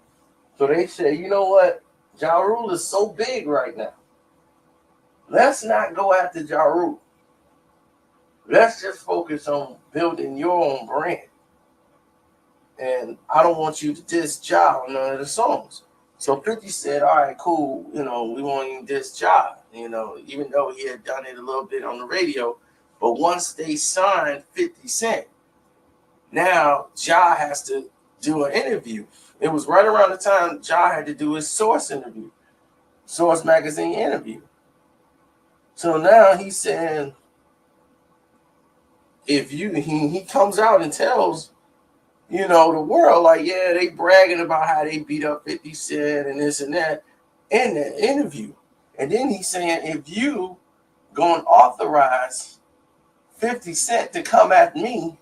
Speaker 3: So they say, you know what? Ja Rule is so big right now. Let's not go after Ja Rule. Let's just focus on building your own brand. And I don't want you to diss Ja on none of the songs. So 50 said, all right, cool, we won't even diss Ja, even though he had done it a little bit on the radio. But once they signed 50 Cent, now Ja has to do an interview. It was right around the time Ja had to do his Source interview, Source magazine interview. So now he's saying, he comes out and tells, the world, like, yeah, they bragging about how they beat up 50 Cent and this and that in the interview. And then he's saying, if you going to authorize 50 Cent to come at me,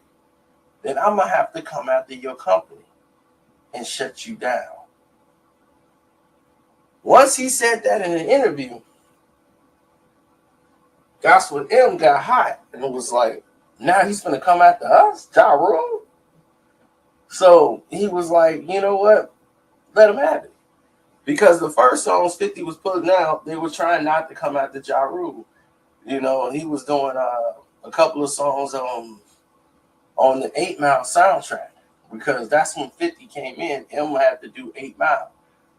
Speaker 3: then I'm going to have to come after your company and shut you down. Once he said that in an interview, that's when M got hot and it was like, now he's going to come after us, Ja Rule? So he was like, you know what? Let him have it. Because the first songs 50 was putting out, they were trying not to come out to Ja Rule. You know, and he was doing a couple of songs on the 8 Mile soundtrack, because that's when 50 came in. M had to do 8 Mile.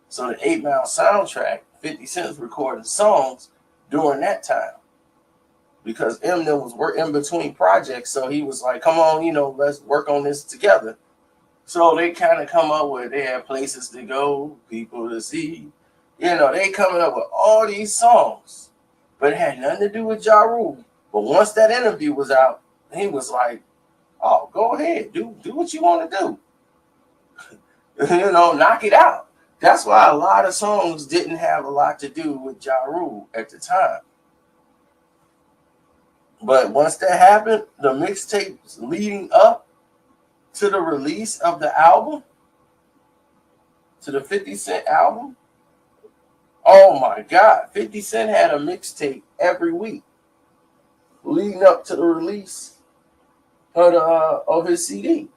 Speaker 3: So the 8 Mile soundtrack, 50 Cent's recording songs during that time, because Eminem was working in between projects. So he was like, come on, you know, let's work on this together. So they kind of come up with, they had places to go, people to see. You know, they coming up with all these songs, but it had nothing to do with Ja Rule. But once that interview was out, he was like, oh, go ahead, do what you want to do. You know, knock it out. That's why a lot of songs didn't have a lot to do with Ja Rule at the time. But once that happened, the mixtapes leading up to the release of the album, to the 50 Cent album, oh my God, 50 Cent had a mixtape every week leading up to the release of his CD.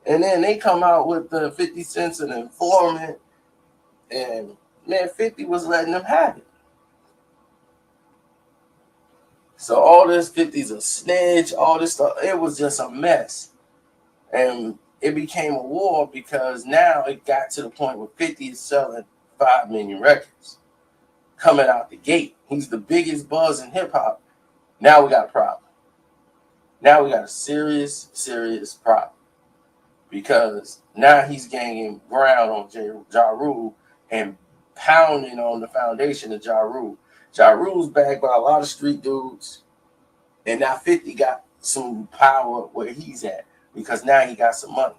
Speaker 3: And then they come out with the 50 Cent's an informant, and man, 50 was letting them have it. So all this 50's a snitch, all this stuff, it was just a mess. And it became a war, because now it got to the point where 50 is selling 5 million records coming out the gate. He's the biggest buzz in hip hop. Now we got a problem. Now we got a serious, serious problem, because now he's gaining ground on Ja Rule and pounding on the foundation of Ja Rule. Ja Rule's backed by a lot of street dudes, and now 50 got some power where he's at, because now he got some money.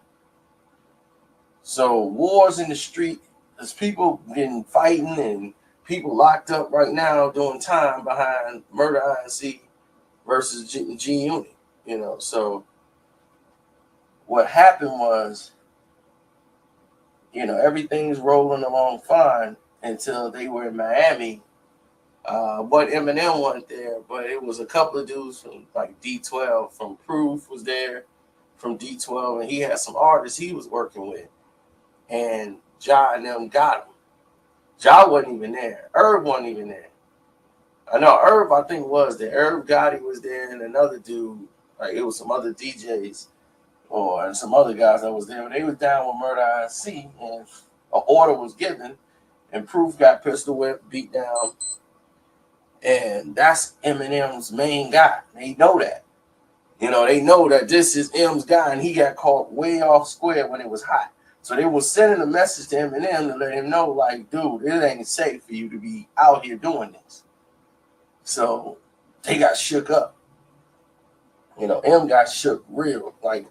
Speaker 3: So wars in the street, there's people getting fighting and people locked up right now doing time behind Murder Inc. versus G Unit. You know, so what happened was, you know, everything's rolling along fine until they were in Miami. But Eminem wasn't there, but it was a couple of dudes from like D12, from Proof was there, from D12, and he had some artists he was working with. And Ja and them got him. Ja wasn't even there. Irv wasn't even there. I know Irv, I think, was there. Irv Gotti was there, and another dude, like it was some other DJs and some other guys that was there. But they was down with Murder Inc. and an order was given, and Proof got pistol whipped, beat down. And that's Eminem's main guy. They know that. You know, they know that this is M's guy, and he got caught way off square when it was hot. So they were sending a message to Eminem to let him know, like, dude, it ain't safe for you to be out here doing this. So they got shook up. You know, M got shook real. Like,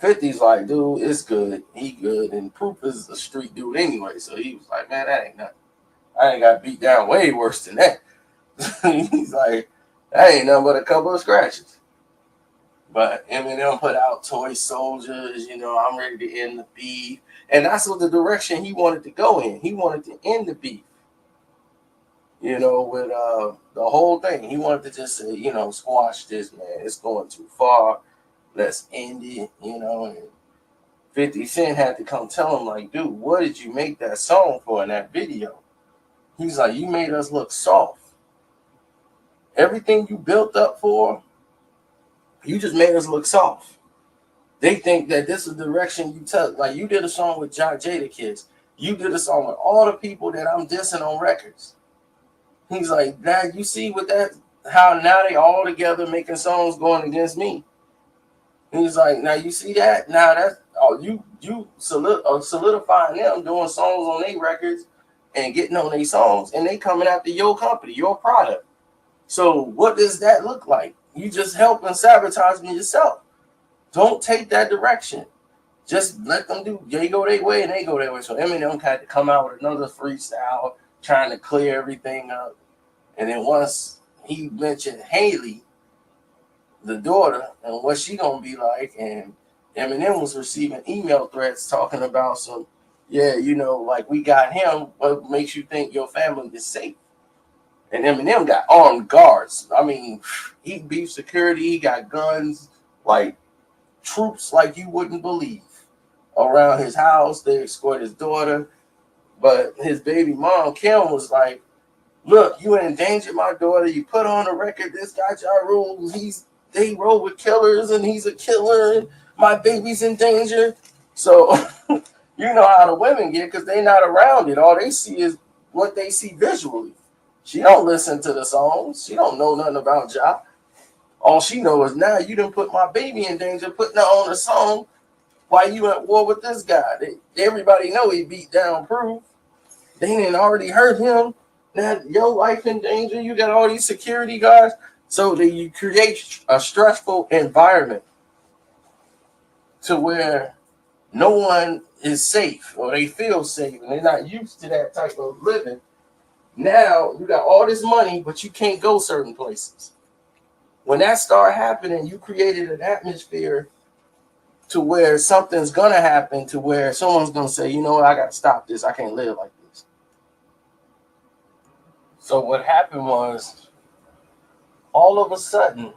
Speaker 3: 50's like, dude, it's good. He good. And Proof is a street dude anyway. So he was like, man, that ain't nothing. I ain't got beat down way worse than that. He's like, that ain't nothing but a couple of scratches. But Eminem put out Toy Soldiers, you know, I'm ready to end the beef. And that's what the direction he wanted to go in. He wanted to end the beef, you know, with the whole thing. He wanted to just say, you know, squash this, man. It's going too far. Let's end it, you know. And 50 Cent had to come tell him, like, dude, what did you make that song for in that video? He's like, you made us look soft. Everything you built up for, you just made us look soft. They think that this is the direction you took. Like, you did a song with Jadakiss. You did a song with all the people that I'm dissing on records. He's like, now you see with that, how now they all together making songs going against me. He's like, now you see that? Now that's you solidifying them doing songs on their records and getting on their songs, and they coming after your company, your product. So what does that look like? You just helping sabotage me yourself. Don't take that direction. Just let them do. They go their way and they go their way. So Eminem had to come out with another freestyle trying to clear everything up. And then once he mentioned Haley, the daughter, and what she gonna be like, and Eminem was receiving email threats talking about some, yeah, you know, like, we got him. What makes you think your family is safe? And Eminem got armed guards. I mean, he beef security. He got guns, like troops like you wouldn't believe, around his house. They escort his daughter. But his baby mom, Kim, was like, look, you endangered my daughter. You put on the record this guy Ja Rule, they roll with killers and he's a killer and my baby's in danger. So you know how the women get because they not around it. All they see is what they see visually. She don't listen to the songs. She don't know nothing about Ja. All she knows is now you done put my baby in danger, putting her on a song while you at war with this guy. Everybody know he beat down Proof. They didn't already hurt him. Now your life in danger. You got all these security guards. So that you create a stressful environment to where no one is safe or they feel safe and they're not used to that type of living. Now you got all this money, but you can't go certain places. When that started happening, you created an atmosphere to where something's gonna happen, to where someone's gonna say, you know what, I gotta stop this. I can't live like this. So what happened was, all of a sudden,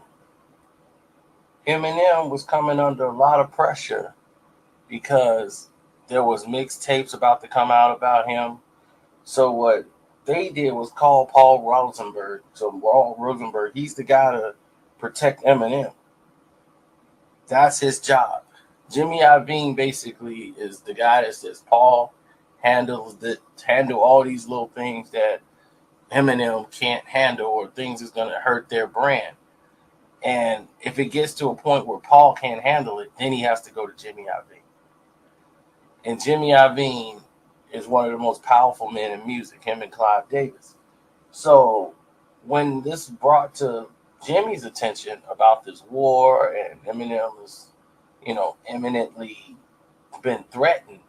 Speaker 3: Eminem was coming under a lot of pressure because there was mixtapes about to come out about him. So what they did was call Paul Rosenberg. So Paul Rosenberg, he's the guy to protect Eminem. That's his job. Jimmy Iovine basically is the guy that says, Paul, handle all these little things that Eminem can't handle or things is going to hurt their brand. And if it gets to a point where Paul can't handle it, then he has to go to Jimmy Iovine. And Jimmy Iovine is one of the most powerful men in music, him and Clive Davis. So when this brought to Jimmy's attention about this war and Eminem is, eminently been threatened,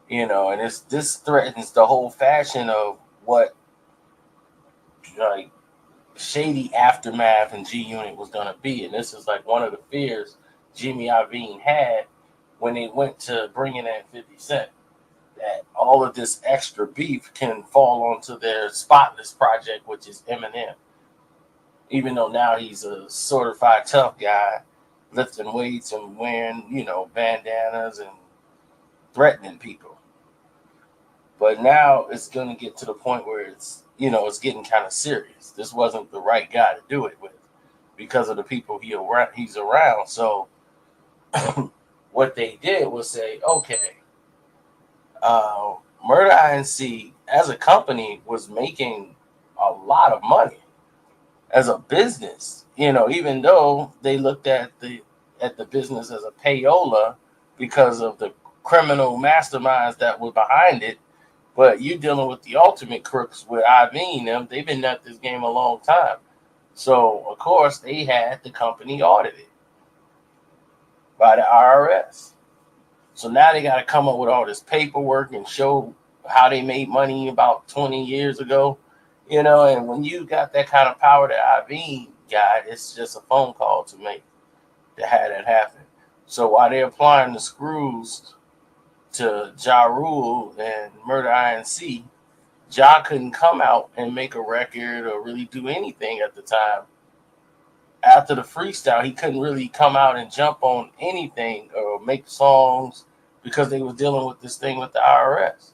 Speaker 3: and this threatens the whole fashion of what like shady aftermath and G Unit was gonna be. And this is like one of the fears Jimmy Iovine had when they went to bringing in 50 Cent, that all of this extra beef can fall onto their Spotless project, which is Eminem. Even though now he's a certified tough guy, lifting weights and wearing, bandanas and threatening people. But now it's going to get to the point where it's getting kind of serious. This wasn't the right guy to do it with because of the people he's around. So what they did was say, okay, Murder Inc. as a company was making a lot of money as a business, even though they looked at the business as a payola because of the criminal masterminds that were behind it. But you're dealing with the ultimate crooks with Iovine. They've been at this game a long time. So, of course, they had the company audited by the IRS. So now they got to come up with all this paperwork and show how they made money about 20 years ago. And when you got that kind of power that Iovine got, it's just a phone call to make to have that happen. So while they're applying the screws to Ja Rule and Murder Inc., Ja couldn't come out and make a record or really do anything at the time. After the freestyle, he couldn't really come out and jump on anything or make songs because they was dealing with this thing with the IRS.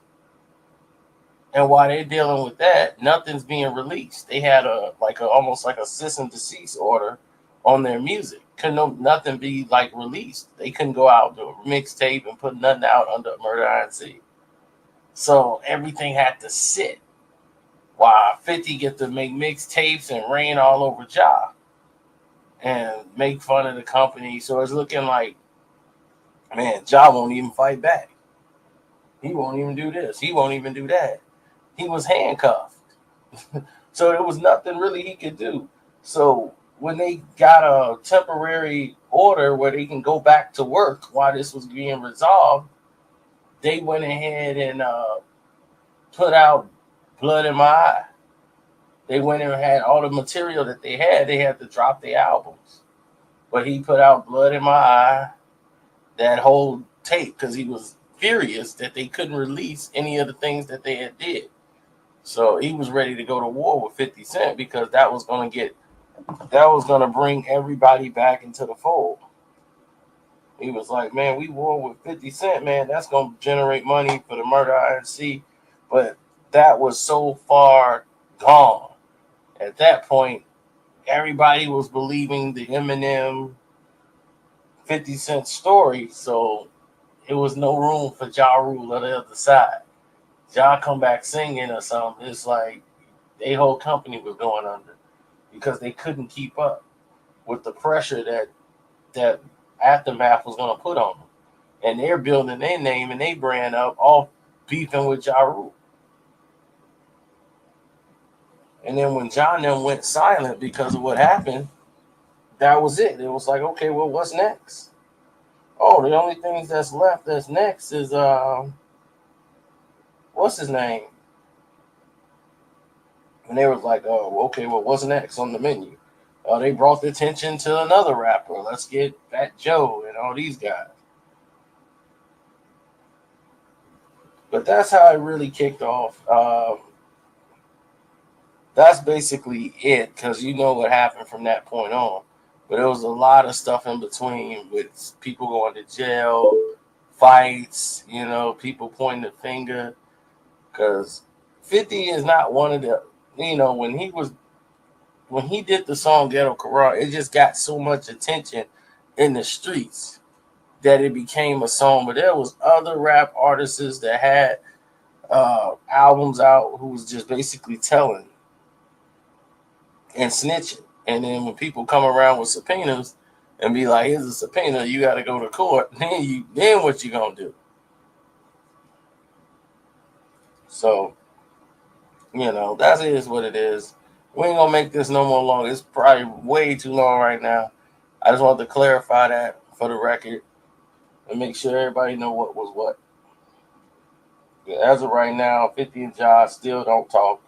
Speaker 3: And while they're dealing with that, nothing's being released. They had almost like a cease and desist order on their music. Nothing be released. They couldn't go out do a mixtape and put nothing out under Murder Inc. So everything had to sit while 50 get to make mixtapes and rain all over Ja and make fun of the company. So it's looking like, man, Ja won't even fight back. He won't even do this. He won't even do that. He was handcuffed. So there was nothing really he could do. So when they got a temporary order where they can go back to work while this was being resolved, they went ahead and put out Blood in My Eye. They went and had all the material that they had to drop their albums. But he put out Blood in My Eye, that whole tape, because he was furious that they couldn't release any of the things that they had did. So he was ready to go to war with 50 Cent because that was going to bring everybody back into the fold.
Speaker 5: He was like, man, we war with 50 Cent, man. That's going to generate money for the Murder INC. But that was so far gone. At that point, everybody was believing the Eminem 50 Cent story. So it was no room for Ja Rule on the other side. Ja come back singing or something. It's like their whole company was going under because they couldn't keep up with the pressure that Aftermath was going to put on them. And they're building their name and their brand up, all beefing with Ja Rule. And then when John them went silent because of what happened, that was it. It was like, okay, well, what's next? Oh, the only things that's left that's next is what's his name? And they was like, oh, okay, well, what's next on the menu? They brought the attention to another rapper. Let's get Fat Joe and all these guys. But that's how it really kicked off. That's basically it, because you know what happened from that point on. But there was a lot of stuff in between with people going to jail, fights, people pointing the finger. Because 50 is not one of the, when he did the song Ghetto Corral, it just got so much attention in the streets that it became a song. But there was other rap artists that had albums out who was just basically telling and snitching. And then when people come around with subpoenas and be like, here's a subpoena, you got to go to court, then what you gonna do? So, that is what it is. We ain't gonna make this no more long. It's probably way too long right now. I just wanted to clarify that for the record and make sure everybody know what was what. As of right now, 50 and Ja still don't talk,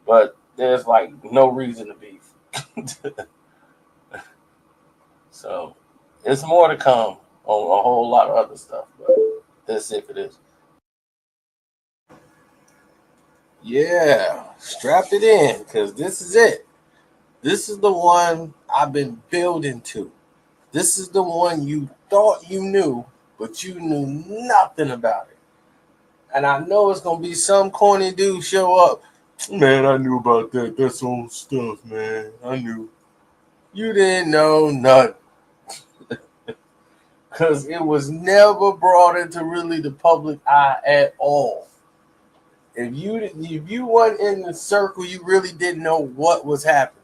Speaker 5: but there's like no reason to beef. So it's more to come on a whole lot of other stuff, but that's it for this. Yeah, strapped it in because this is it. This is the one I've been building to. This is the one you thought you knew, but you knew nothing about it. And I know it's going to be some corny dude show up. Man, I knew about that. That's old stuff, man. I knew. You didn't know nothing. Because it was never brought into really the public eye at all. If you weren't in the circle, you really didn't know what was happening.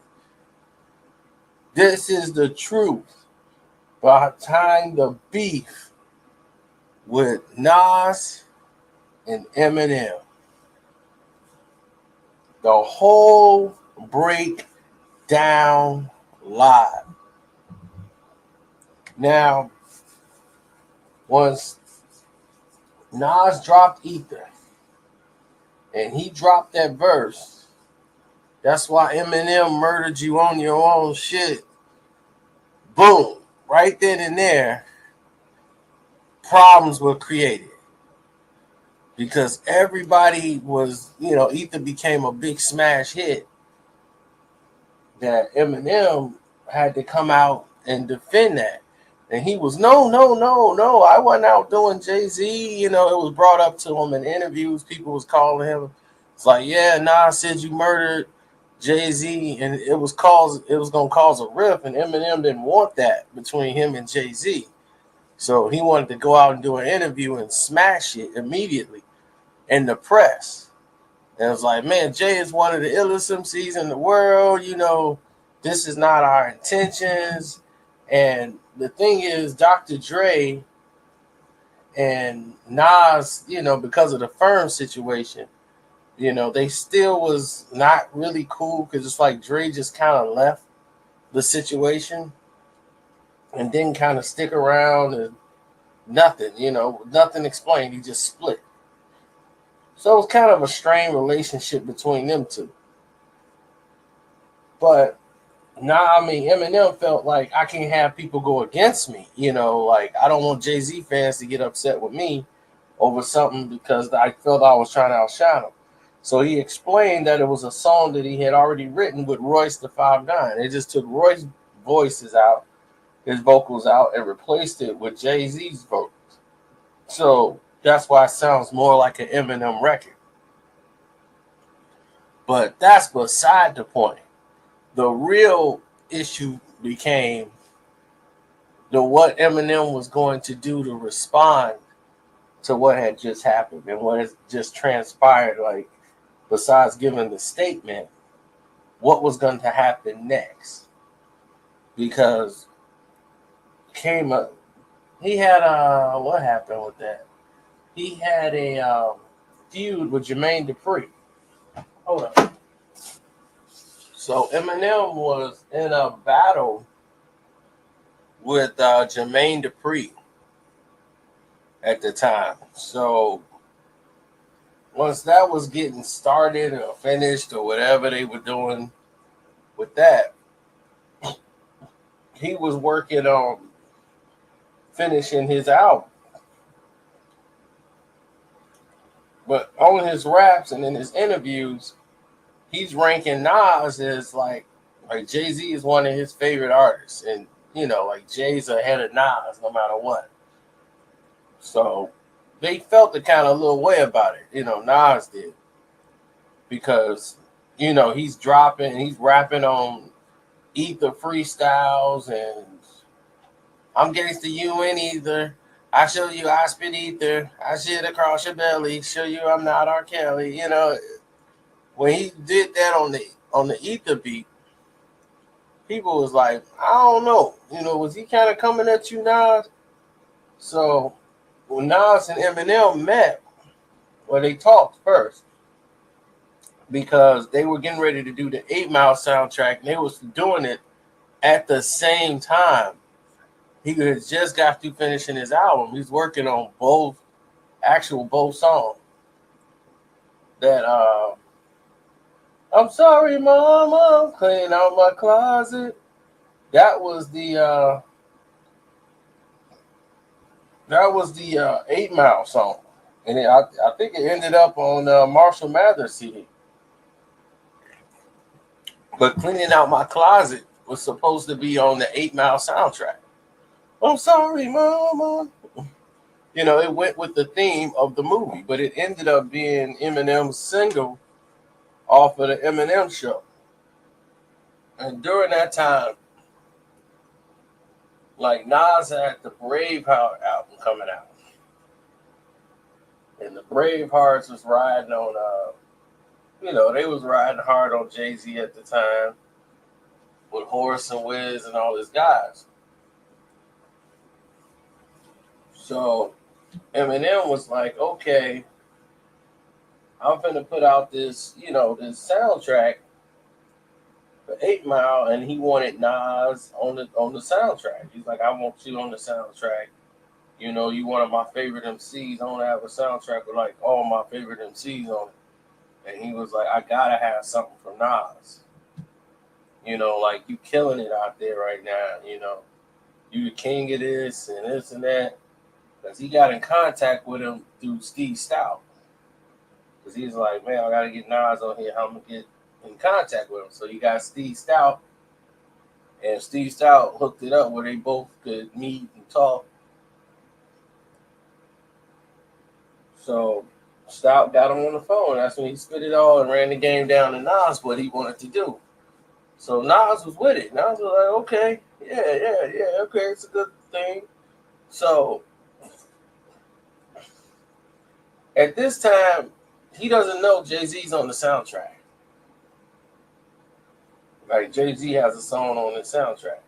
Speaker 5: This is the truth behind the beef with Nas and Eminem. The whole breakdown live. Now, once Nas dropped Ether and he dropped that verse, that's why Eminem murdered you on your own shit. Boom. Right then and there, problems were created. Because everybody was, Ether became a big smash hit that Eminem had to come out and defend that. And he was, no, I wasn't out doing Jay-Z. It was brought up to him in interviews. People was calling him. It's like, yeah, Nas said you murdered Jay-Z, and it was going to cause a rift, and Eminem didn't want that between him and Jay-Z. So he wanted to go out and do an interview and smash it immediately in the press. And it was like, man, Jay is one of the illest MCs in the world. This is not our intentions. And the thing is, Dr. Dre and Nas, because of the firm situation, they still was not really cool because it's like Dre just kind of left the situation and didn't kind of stick around and nothing, nothing explained. He just split. So it was kind of a strained relationship between them two. But Eminem felt like I can't have people go against me. Like I don't want Jay-Z fans to get upset with me over something because I felt I was trying to outshine him. So he explained that it was a song that he had already written with Royce the 5'9". They just took Royce's voices out his vocals out and replaced it with Jay-Z's vocals. So that's why it sounds more like an Eminem record. But that's beside the point. The real issue became what Eminem was going to do to respond to what had just happened and what has just transpired. Like, besides giving the statement, what was going to happen next? Because he had what happened with that? He had a feud with Jermaine Dupri. Hold on. So Eminem was in a battle with Jermaine Dupri at the time. So once that was getting started or finished or whatever they were doing with that, he was working on finishing his album. But on his raps and in his interviews, he's ranking Nas as like Jay-Z is one of his favorite artists. And, like Jay's ahead of Nas no matter what. So they felt the kind of little way about it, Nas did. Because, he's rapping on Ether freestyles and I'm getting to you in Ether. I show you I spit ether. I shit across your belly. Show you I'm not R. Kelly. When he did that on the ether beat, people was like, I don't know. Was he kind of coming at you, Nas? So when Nas and Eminem met, they talked first because they were getting ready to do the 8 Mile soundtrack, and they was doing it at the same time. He had just got through finishing his album. He's working on both songs. That I'm sorry, Mama, I'm cleaning out my closet. That was the 8 Mile song, and I think it ended up on Marshall Mathers CD. But cleaning out my closet was supposed to be on the 8 Mile soundtrack. I'm sorry, Mama. It went with the theme of the movie, but it ended up being Eminem's single off of the Eminem Show. And during that time, like Nas had the Braveheart album coming out. And the Bravehearts was riding on, they was riding hard on Jay-Z at the time with Horace and Wiz and all his guys. So Eminem was like, okay, I'm going to put out this, this soundtrack for 8 Mile, and he wanted Nas on the soundtrack. He's like, I want you on the soundtrack. You one of my favorite MCs. I want to have a soundtrack with like all my favorite MCs on it. And he was like, I gotta have something for Nas. Like you killing it out there right now. You the king of this and that. Because he got in contact with him through Steve Stout. Because he's like, man, I got to get Nas on here. How I'm going to get in contact with him. So you got Steve Stout. And Steve Stout hooked it up where they both could meet and talk. So Stout got him on the phone. That's when he spit it all and ran the game down to Nas what he wanted to do. So Nas was with it. Nas was like, okay, yeah, okay, it's a good thing. So at this time, he doesn't know Jay-Z's on the soundtrack. Like Jay-Z has a song on the soundtrack.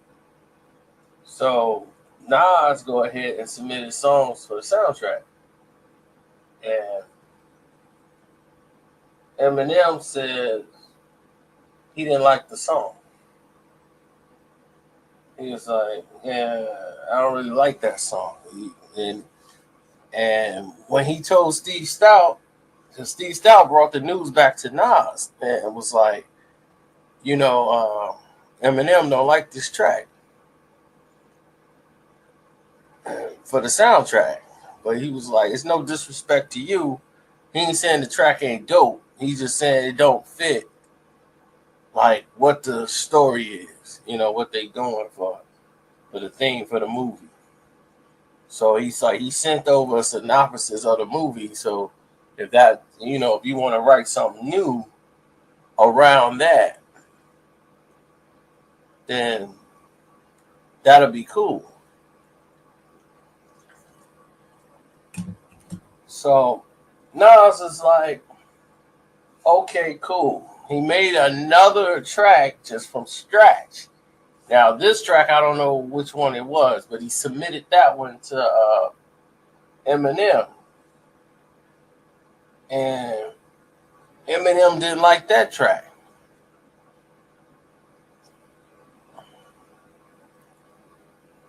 Speaker 5: So Nas go ahead and submitted songs for the soundtrack. And Eminem said he didn't like the song. He was like, yeah, I don't really like that song. And when he told Steve Stout, because Steve Stout brought the news back to Nas and was like, Eminem don't like this track for the soundtrack. But he was like, it's no disrespect to you. He ain't saying the track ain't dope. He's just saying it don't fit like what the story is, what they going for. for the theme for the movie. So he sent over a synopsis of the movie. So if that, if you want to write something new around that, then that'll be cool. So Nas is like, okay, cool. He made another track just from scratch. Now this track, I don't know which one it was, but he submitted that one to Eminem, and Eminem didn't like that track.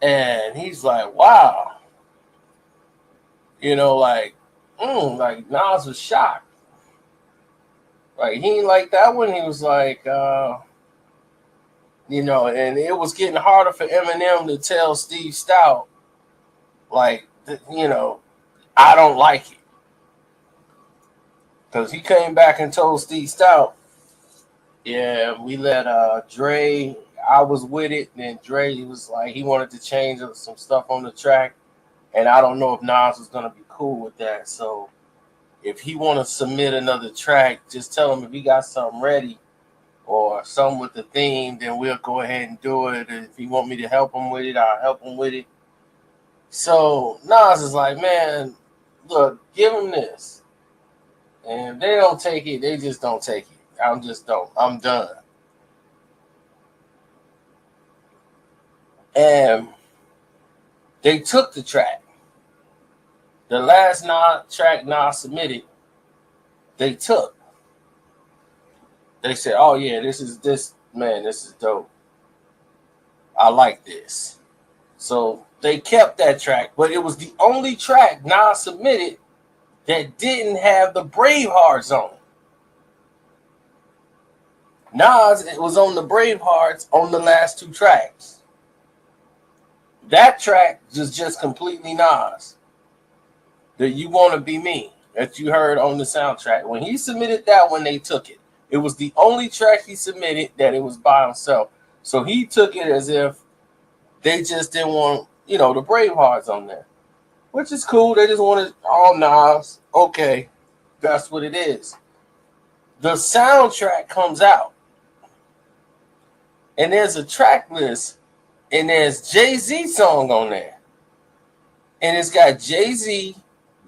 Speaker 5: And he's like, wow. Like Nas was shocked. Like, he didn't like that one. He was like, and it was getting harder for Eminem to tell Steve Stout, like, I don't like it. Because he came back and told Steve Stout, yeah, we let Dre, I was with it, and Dre was like, he wanted to change some stuff on the track, and I don't know if Nas was going to be cool with that. So if he want to submit another track, just tell him if he got something ready or something with the theme, then we'll go ahead and do it. And if he want me to help him with it, I'll help him with it. So Nas is like, man, look, give him this. And if they don't take it, they just don't take it. I'm done. And they took the track. The last track Nas submitted, they took. They said, oh yeah, this is dope. I like this. So they kept that track, but it was the only track Nas submitted that didn't have the Bravehearts on it. Nas, it was on the Bravehearts on the last two tracks. That track was just completely Nas. That You Want to Be Me, that you heard on the soundtrack. When he submitted that one, they took it. It was the only track he submitted that it was by himself. So he took it as if they just didn't want, the Bravehearts on there. Which is cool. They just wanted all Nas. Okay, that's what it is. The soundtrack comes out. And there's a track list. And there's Jay-Z song on there. And it's got Jay-Z,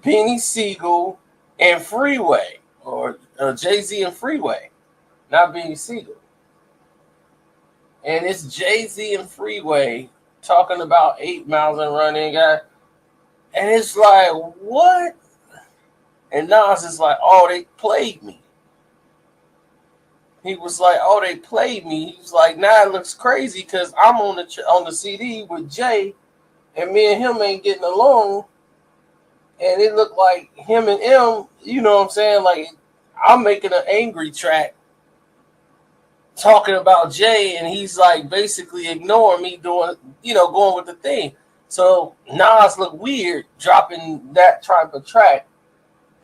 Speaker 5: Beanie Siegel, and Freeway. Or Jay-Z and Freeway. Not Beanie Siegel. And it's Jay-Z and Freeway talking about 8 miles and running. And it's like, what? And Nas is like, oh, they played me. He was like, oh, they played me. He was like, nah, it looks crazy because I'm on the CD with Jay, and me and him ain't getting along. And it looked like him and him, you know what I'm saying? Like, I'm making an angry track talking about Jay, and he's like basically ignoring me doing, going with the thing. So Nas looked weird dropping that type of track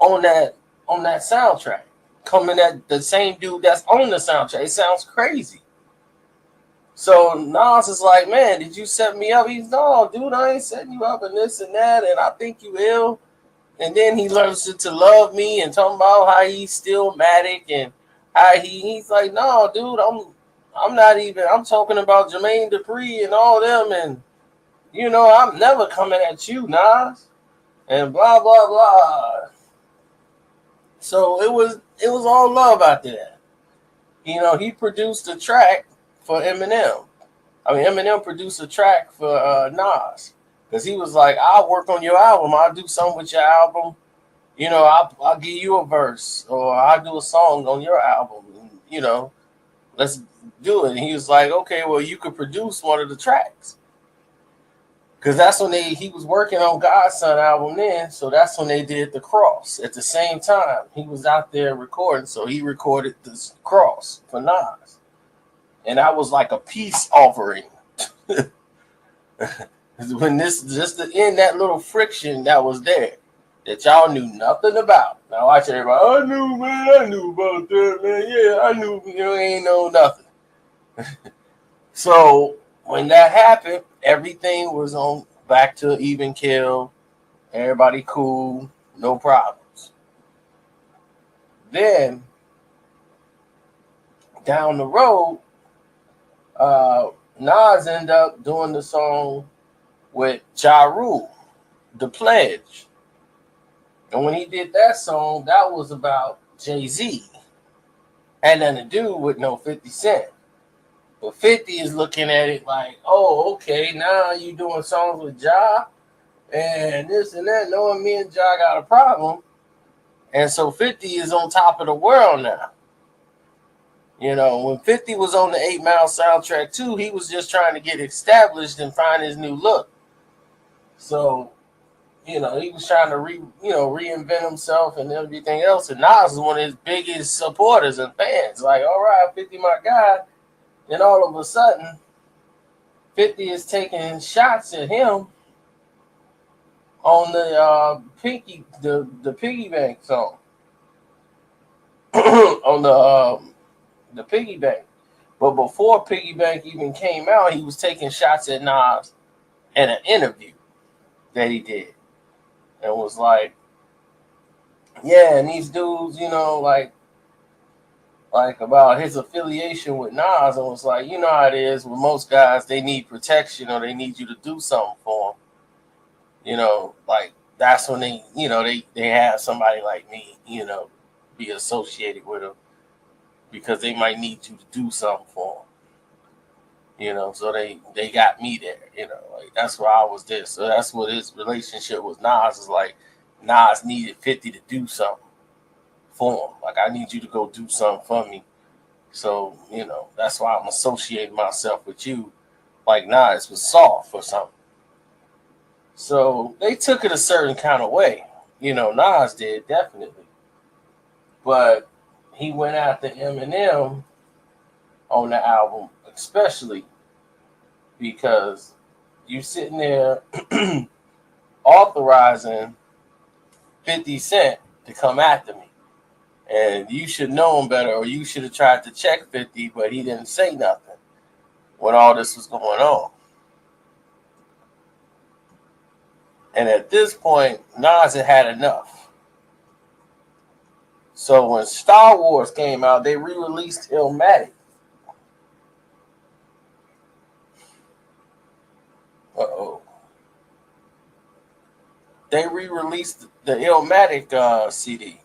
Speaker 5: on that soundtrack. Coming at the same dude that's on the soundtrack. It sounds crazy. So Nas is like, man, did you set me up? He's, no, dude, I ain't setting you up and this and that, and I think you ill. And then he learns to love me and talking about how he's still Matic and how he's like, no, dude, I'm not even, I'm talking about Jermaine Dupri and all them, and I'm never coming at you, Nas, and blah blah blah. So it was all love out there. He produced a track for Eminem. I mean, Eminem produced a track for Nas. Because he was like, I'll work on your album. I'll do something with your album. I'll give you a verse. Or I'll do a song on your album. And, let's do it. And he was like, okay, well, you could produce one of the tracks. Because that's when he was working on Godson album then. So that's when they did The Cross. At the same time, he was out there recording. So he recorded this Cross for Nas. And that was like a peace offering. When just to end that little friction that was there, that y'all knew nothing about. Now watch everybody, I knew about that, man. Yeah, I knew, ain't know nothing. So when that happened, everything was on back to even kill. Everybody cool, no problems. Then down the road, Nas ended up doing the song with Ja Rule, The Pledge. And when he did that song, that was about Jay-Z. Had nothing to do with no 50 Cent. But 50 is looking at it like, oh, okay, now you doing songs with Ja and this and that, knowing me and Ja got a problem. And so 50 is on top of the world now. You know, when 50 was on the 8 Mile soundtrack too, he was just trying to get established and find his new look. So, you know, he was trying to reinvent himself and everything else. And Nas is one of his biggest supporters and fans. Like, all right, 50 my guy. Then all of a sudden, 50 is taking shots at him on the piggy bank song. On the piggy bank. But before Piggy Bank even came out, he was taking shots at Nas in an interview that he did. And was like, yeah, and these dudes, you know, like about his affiliation with Nas, and was like, you know how it is with most guys, they need protection or they need you to do something for them. You know, like that's when they, you know, they have somebody like me, you know, be associated with them because they might need you to do something for them. You know, so they got me there, you know, like that's where I was there. So that's what his relationship with Nas is like. Nas needed 50 to do something for him. Like, I need you to go do something for me. So, you know, that's why I'm associating myself with you. Like Nas was soft or something. So they took it a certain kind of way. You know, Nas did, definitely. But he went after Eminem on the album, especially because you sitting there authorizing 50 Cent to come after me. And you should know him better, or you should have tried to check 50, but he didn't say nothing when all this was going on. And at this point, Nas had enough. So when Star Wars came out, they re-released Illmatic. Uh-oh. They re-released the Illmatic CD.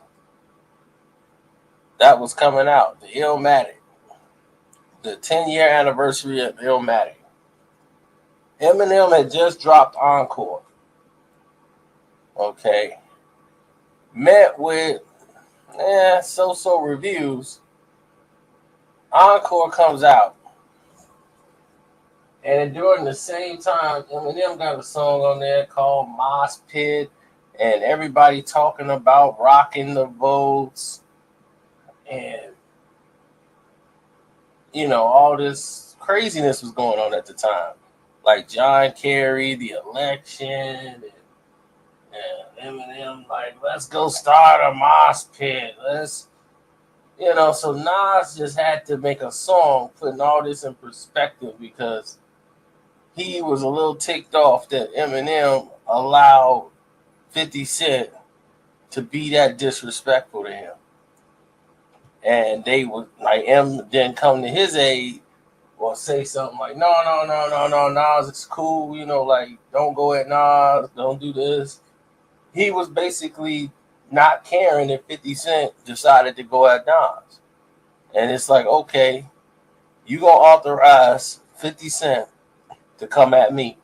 Speaker 5: That was coming out, the Illmatic. The 10-year anniversary of Illmatic. Eminem had just dropped Encore. Okay. Met with so-so reviews. Encore comes out. And during the same time, Eminem got a song on there called Mosh Pit, and everybody talking about rocking the votes and, you know, all this craziness was going on at the time. Like John Kerry, the election, and Eminem, like, let's go start a mosh pit. Let's, you know, so Nas just had to make a song putting all this in perspective because he was a little ticked off that Eminem allowed 50 Cent to be that disrespectful to him. And they would, like, M didn't come to his aid or say something like, no, Nas, it's cool, you know, like, don't go at Nas, don't do this. He was basically not caring if 50 Cent decided to go at Nas. And it's like, okay, you gonna authorize 50 Cent to come at me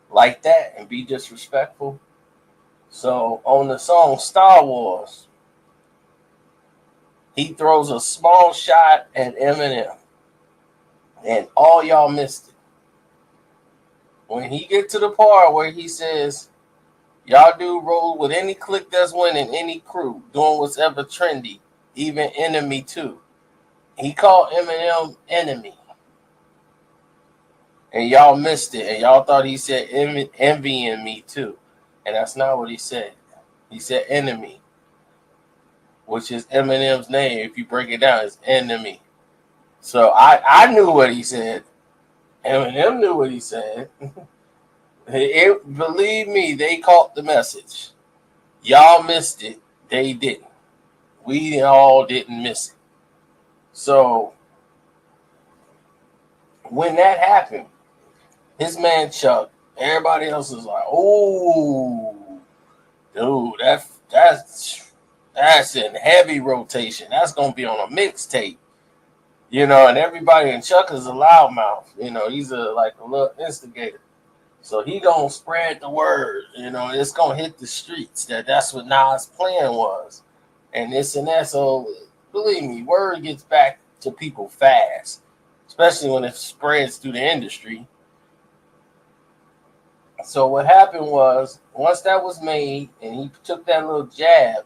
Speaker 5: like that and be disrespectful? So on the song Star Wars, he throws a small shot at Eminem, and all y'all missed it. When he get to the part where he says, y'all do roll with any clique that's winning, any crew, doing what's ever trendy, even enemy too. He called Eminem enemy. And y'all missed it, and y'all thought he said envying me too. And that's not what he said. He said enemy, which is Eminem's name. If you break it down, it's enemy. So I knew what he said. Eminem knew what he said. Believe me, they caught the message. Y'all missed it. They didn't. We all didn't miss it. So when that happened, his man Chuck, everybody else was like, "Oh, dude, that's in heavy rotation. That's gonna be on a mixtape." And everybody, and Chuck is a loudmouth. He's like a little instigator. So he gonna spread the word. It's gonna hit the streets that's what Nas' plan was, and this and that. So believe me, word gets back to people fast, especially when it spreads through the industry. So what happened was, once that was made and he took that little jab,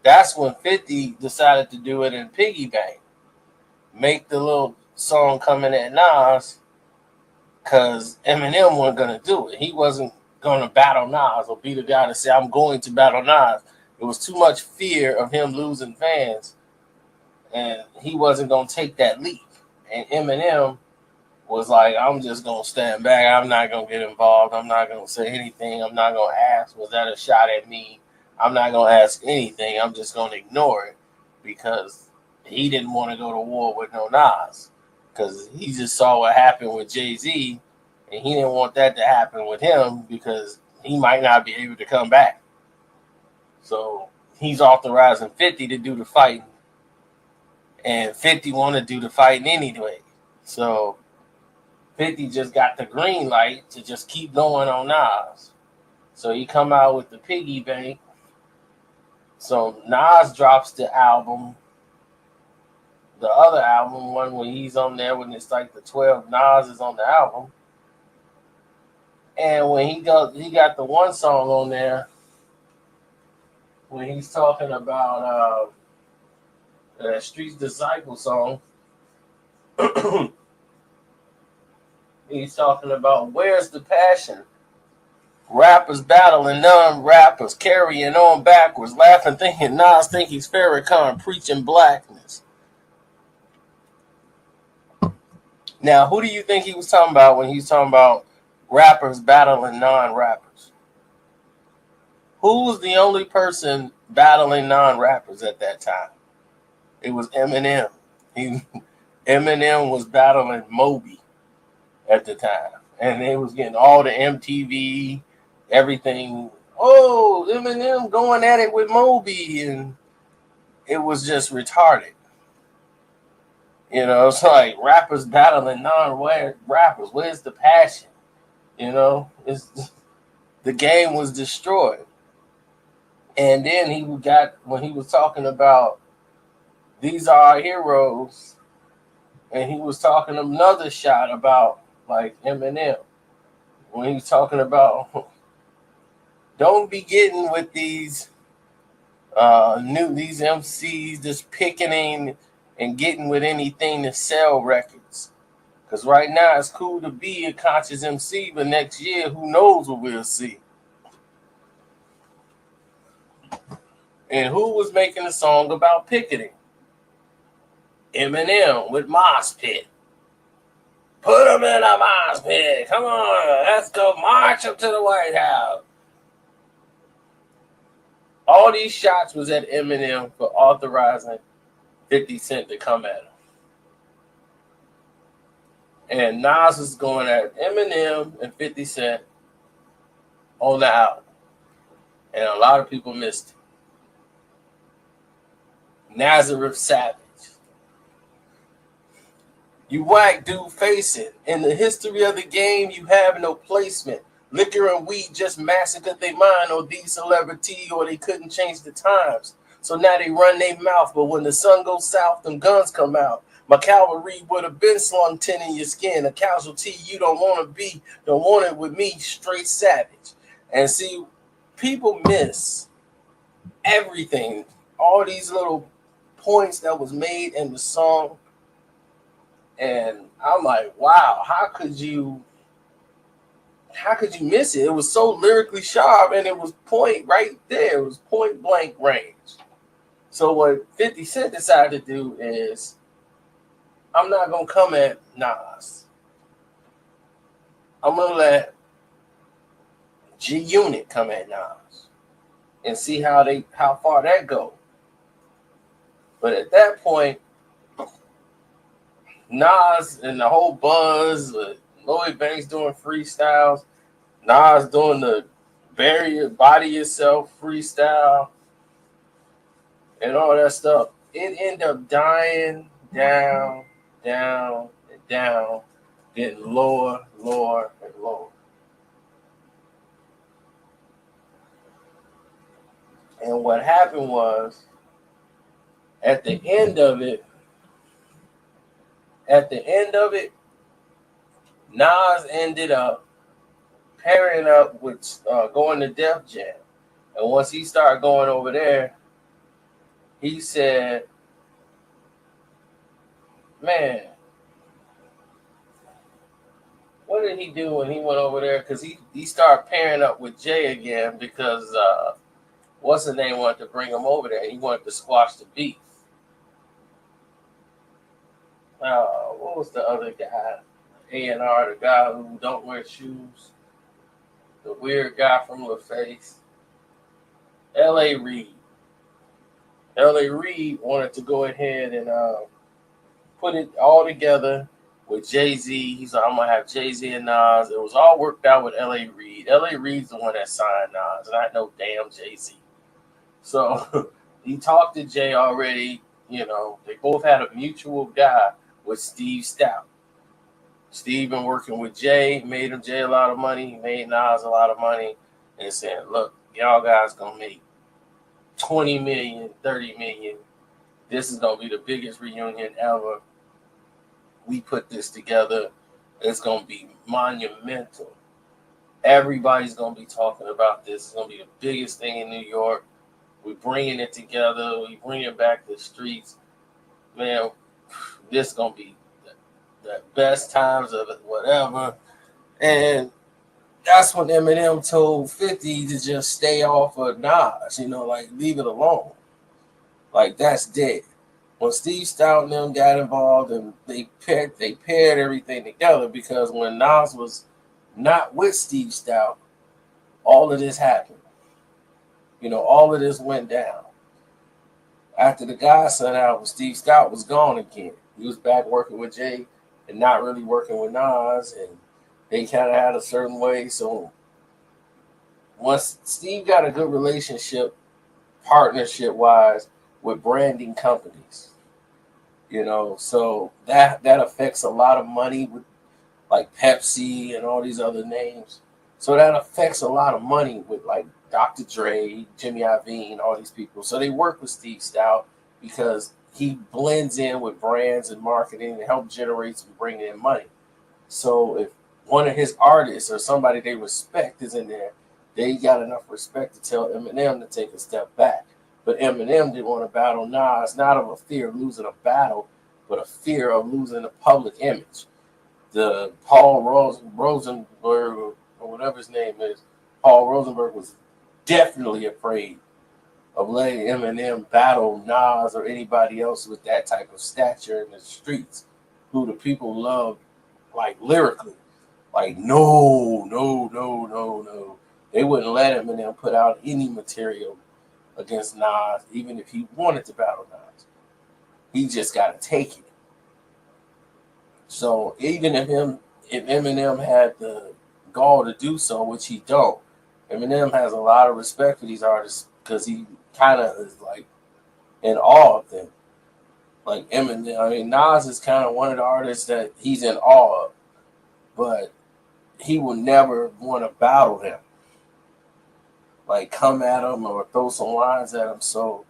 Speaker 5: that's when 50 decided to do it in piggy bank, make the little song coming at Nas, because Eminem wasn't going to do it. He wasn't going to battle Nas or be the guy to say, I'm going to battle Nas. It was too much fear of him losing fans, and he wasn't going to take that leap. And Eminem was like, I'm just going to stand back. I'm not going to get involved. I'm not going to say anything. I'm not going to ask, was that a shot at me? I'm not going to ask anything. I'm just going to ignore it, because he didn't want to go to war with no Nas, because he just saw what happened with Jay-Z, and he didn't want that to happen with him, because he might not be able to come back. So he's authorizing 50 to do the fighting, and 50 want to do the fighting anyway. So 50 just got the green light to just keep going on Nas. So he come out with the piggy bank. So Nas drops the album, the other album, one when he's on there, when it's like the 12 Nas is on the album. And when he got the one song on there when he's talking about that Streets Disciple song. He's talking about, where's the passion? Rappers battling non-rappers, carrying on backwards, laughing, thinking Nas think he's Farrakhan, preaching blackness. Now, who do you think he was talking about when he was talking about rappers battling non-rappers? Who was the only person battling non-rappers at that time? It was Eminem. Eminem was battling Moby at the time, and they was getting all the MTV, everything. Oh, Eminem going at it with Moby, and it was just retarded. It's like rappers battling non-rappers. Where's the passion? The game was destroyed. And then when he was talking about these are our heroes, and he was talking another shot about like Eminem, when he was talking about don't be getting with these these MCs just picking and getting with anything to sell records. Because right now it's cool to be a conscious MC, but next year, who knows what we'll see. And who was making a song about picketing? Eminem with Mosh Pit. Put him in a mosh pit. Come on, let's go march up to the White House. All these shots was at Eminem for authorizing 50 Cent to come at him. And Nas was going at Eminem and 50 Cent on the album. And a lot of people missed it. Nazareth Savage. You whack dude, face it. In the history of the game, you have no placement. Liquor and weed just massacred their mind on these celebrity, or they couldn't change the times. So now they run their mouth, but when the sun goes south, them guns come out. My cavalry would have been slung 10 in your skin. A casualty you don't want to be, don't want it with me, straight savage. And see, people miss everything. All these little points that was made in the song. And I'm like, wow, how could you miss it? It was so lyrically sharp, and it was point right there. It was point blank range. So what 50 Cent decided to do is, I'm not going to come at Nas. I'm gonna let G Unit come at Nas and see how far that go. But at that point, Nas and the whole buzz with Lloyd Banks doing freestyles, Nas doing the bury your body yourself freestyle and all that stuff, it ended up dying down, down, and down, getting lower, lower, and lower. And what happened was, at the end of it, Nas ended up pairing up with going to Def Jam. And once he started going over there, he said, man, what did he do when he went over there? Because he started pairing up with Jay again because what's the name wanted to bring him over there. He wanted to squash the beef. What was the other guy? A&R, the guy who don't wear shoes. The weird guy from LaFace. L.A. Reid. L.A. Reid wanted to go ahead and put it all together with Jay-Z. He's like, I'm going to have Jay-Z and Nas. It was all worked out with L.A. Reid. L.A. Reid's the one that signed Nas, and I know damn Jay-Z. So he talked to Jay already. You know, they both had a mutual guy with Steve Stout. Steve been working with Jay, made him Jay a lot of money, he made Nas a lot of money, and said, look, y'all guys gonna make 20 million, 30 million. This is gonna be the biggest reunion ever. We put this together. It's gonna be monumental. Everybody's gonna be talking about this. It's gonna be the biggest thing in New York. We're bringing it together. We bring it back to the streets. Man, this is gonna be the best times of it, whatever. And that's when Eminem told 50 to just stay off of Nas, like leave it alone. Like that's dead. When Steve Stout and them got involved and they paired everything together, because when Nas was not with Steve Stout, all of this happened. All of this went down. After the Godson album, Steve Stout was gone again. He was back working with Jay and not really working with Nas, and they kind of had a certain way. So once Steve got a good relationship, partnership-wise, with branding companies, so that affects a lot of money with like Pepsi and all these other names. So that affects a lot of money with like Dr. Dre, Jimmy Iovine, all these people. So they work with Steve Stout because he blends in with brands and marketing and help generate and bring in money. So if one of his artists or somebody they respect is in there, they got enough respect to tell Eminem to take a step back. But Eminem didn't want to battle Nas, not of a fear of losing a battle, but a fear of losing the public image. The Paul Rosenberg, or whatever his name is, Paul Rosenberg was definitely afraid of letting Eminem battle Nas or anybody else with that type of stature in the streets, who the people love, like lyrically. Like, no. They wouldn't let Eminem put out any material against Nas, even if he wanted to battle Nas. He just got to take it. So even if Eminem had the gall to do so, which he don't, Eminem has a lot of respect for these artists because he kind of is like in awe of them. Like Eminem, Nas is kind of one of the artists that he's in awe of, but he will never want to battle him, like come at him or throw some lines at him. So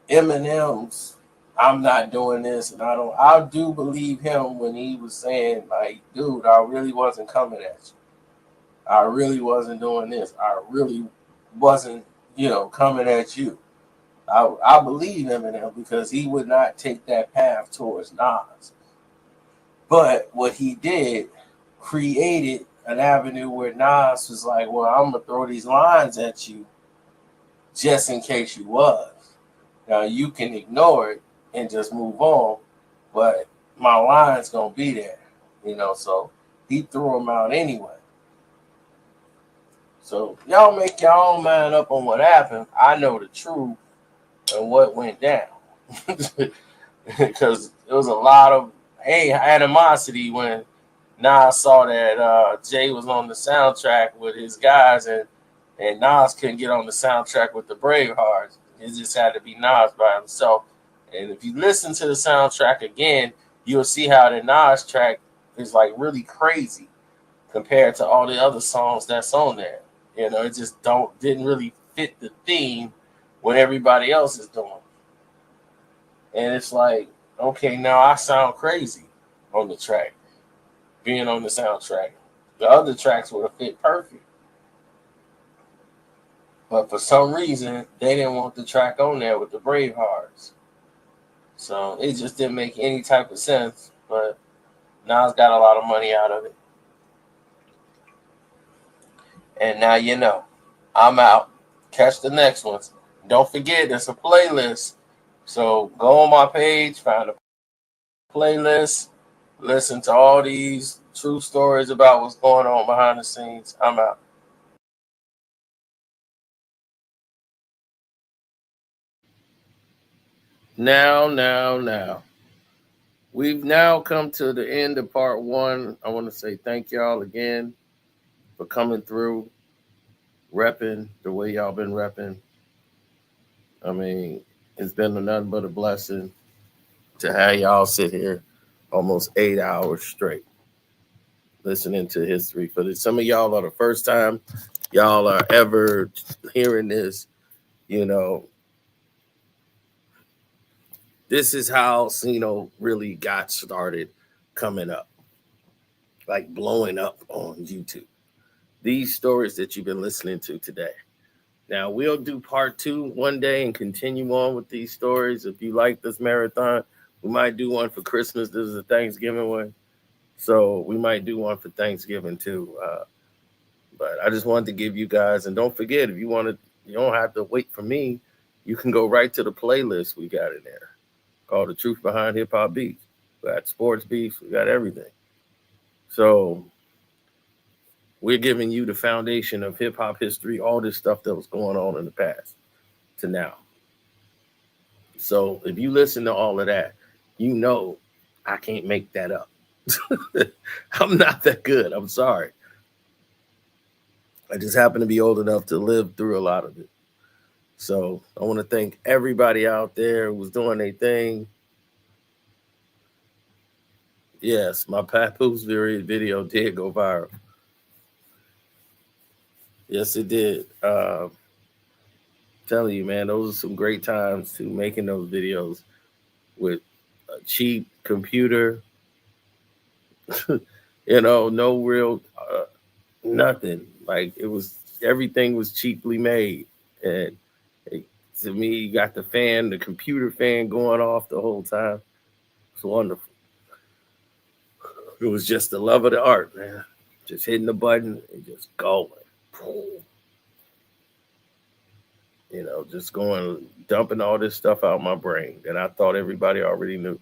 Speaker 5: Eminem's, I'm not doing this, and I do believe him when he was saying, like, dude, I really wasn't coming at you. I really wasn't doing this. I really wasn't, coming at you. I believe Eminem because he would not take that path towards Nas. But what he did created an avenue where Nas was like, well, I'm going to throw these lines at you just in case you was. Now, you can ignore it and just move on, but my line's going to be there, So
Speaker 3: he threw him out anyway. So y'all make your own mind up on what happened. I know the truth and what went down. Because there was a lot of animosity when Nas saw that Jay was on the soundtrack with his guys and Nas couldn't get on the soundtrack with the Bravehearts. It just had to be Nas by himself. And if you listen to the soundtrack again, you'll see how the Nas track is like really crazy compared to all the other songs that's on there. You know, it just didn't really fit the theme what everybody else is doing. And it's like, okay, now I sound crazy on the track, being on the soundtrack. The other tracks would have fit perfect. But for some reason, they didn't want the track on there with the Bravehearts. So it just didn't make any type of sense. But Nas got a lot of money out of it. And now you know. I'm out. Catch the next ones. Don't forget, there's a playlist. So go on my page, find a playlist, listen to all these true stories about what's going on behind the scenes. I'm out.
Speaker 1: Now. We've now come to the end of part one. I want to say thank y'all again for coming through, repping the way y'all been repping. I mean, it's been nothing but a blessing to have y'all sit here almost 8 hours straight listening to history. For some of y'all are the first time y'all are ever hearing this, you know, this is how really got started coming up, like blowing up on YouTube. These stories that you've been listening to today. Now we'll do part two one day and continue on with these stories. If you like this marathon, we might do one for Christmas. This is a Thanksgiving one, so we might do one for Thanksgiving too. But I just wanted to give you guys, and don't forget, if you want to, you don't have to wait for me. You can go right to the playlist we got in there called The Truth Behind Hip Hop Beats. We got sports beefs, we got everything. So we're giving you the foundation of hip hop history, all this stuff that was going on in the past to now. So if you listen to all of that, you know I can't make that up. I'm not that good. I'm sorry. I just happen to be old enough to live through a lot of it. So I want to thank everybody out there who was doing their thing. Yes, my Papoose video did go viral. Yes, it did. Telling you, man, those are some great times to making those videos with a cheap computer. No real nothing. Like everything was cheaply made, and to me, you got the computer fan going off the whole time. It's wonderful. It was just the love of the art, man. Just hitting the button and just going. Just going, dumping all this stuff out my brain that I thought everybody already knew.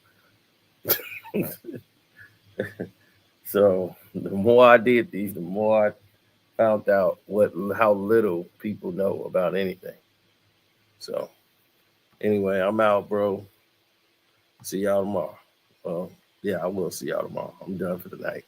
Speaker 1: So the more I did these, the more I found out how little people know about anything. So anyway, I'm out, bro. See y'all tomorrow. Well, yeah, I will see y'all tomorrow. I'm done for the night.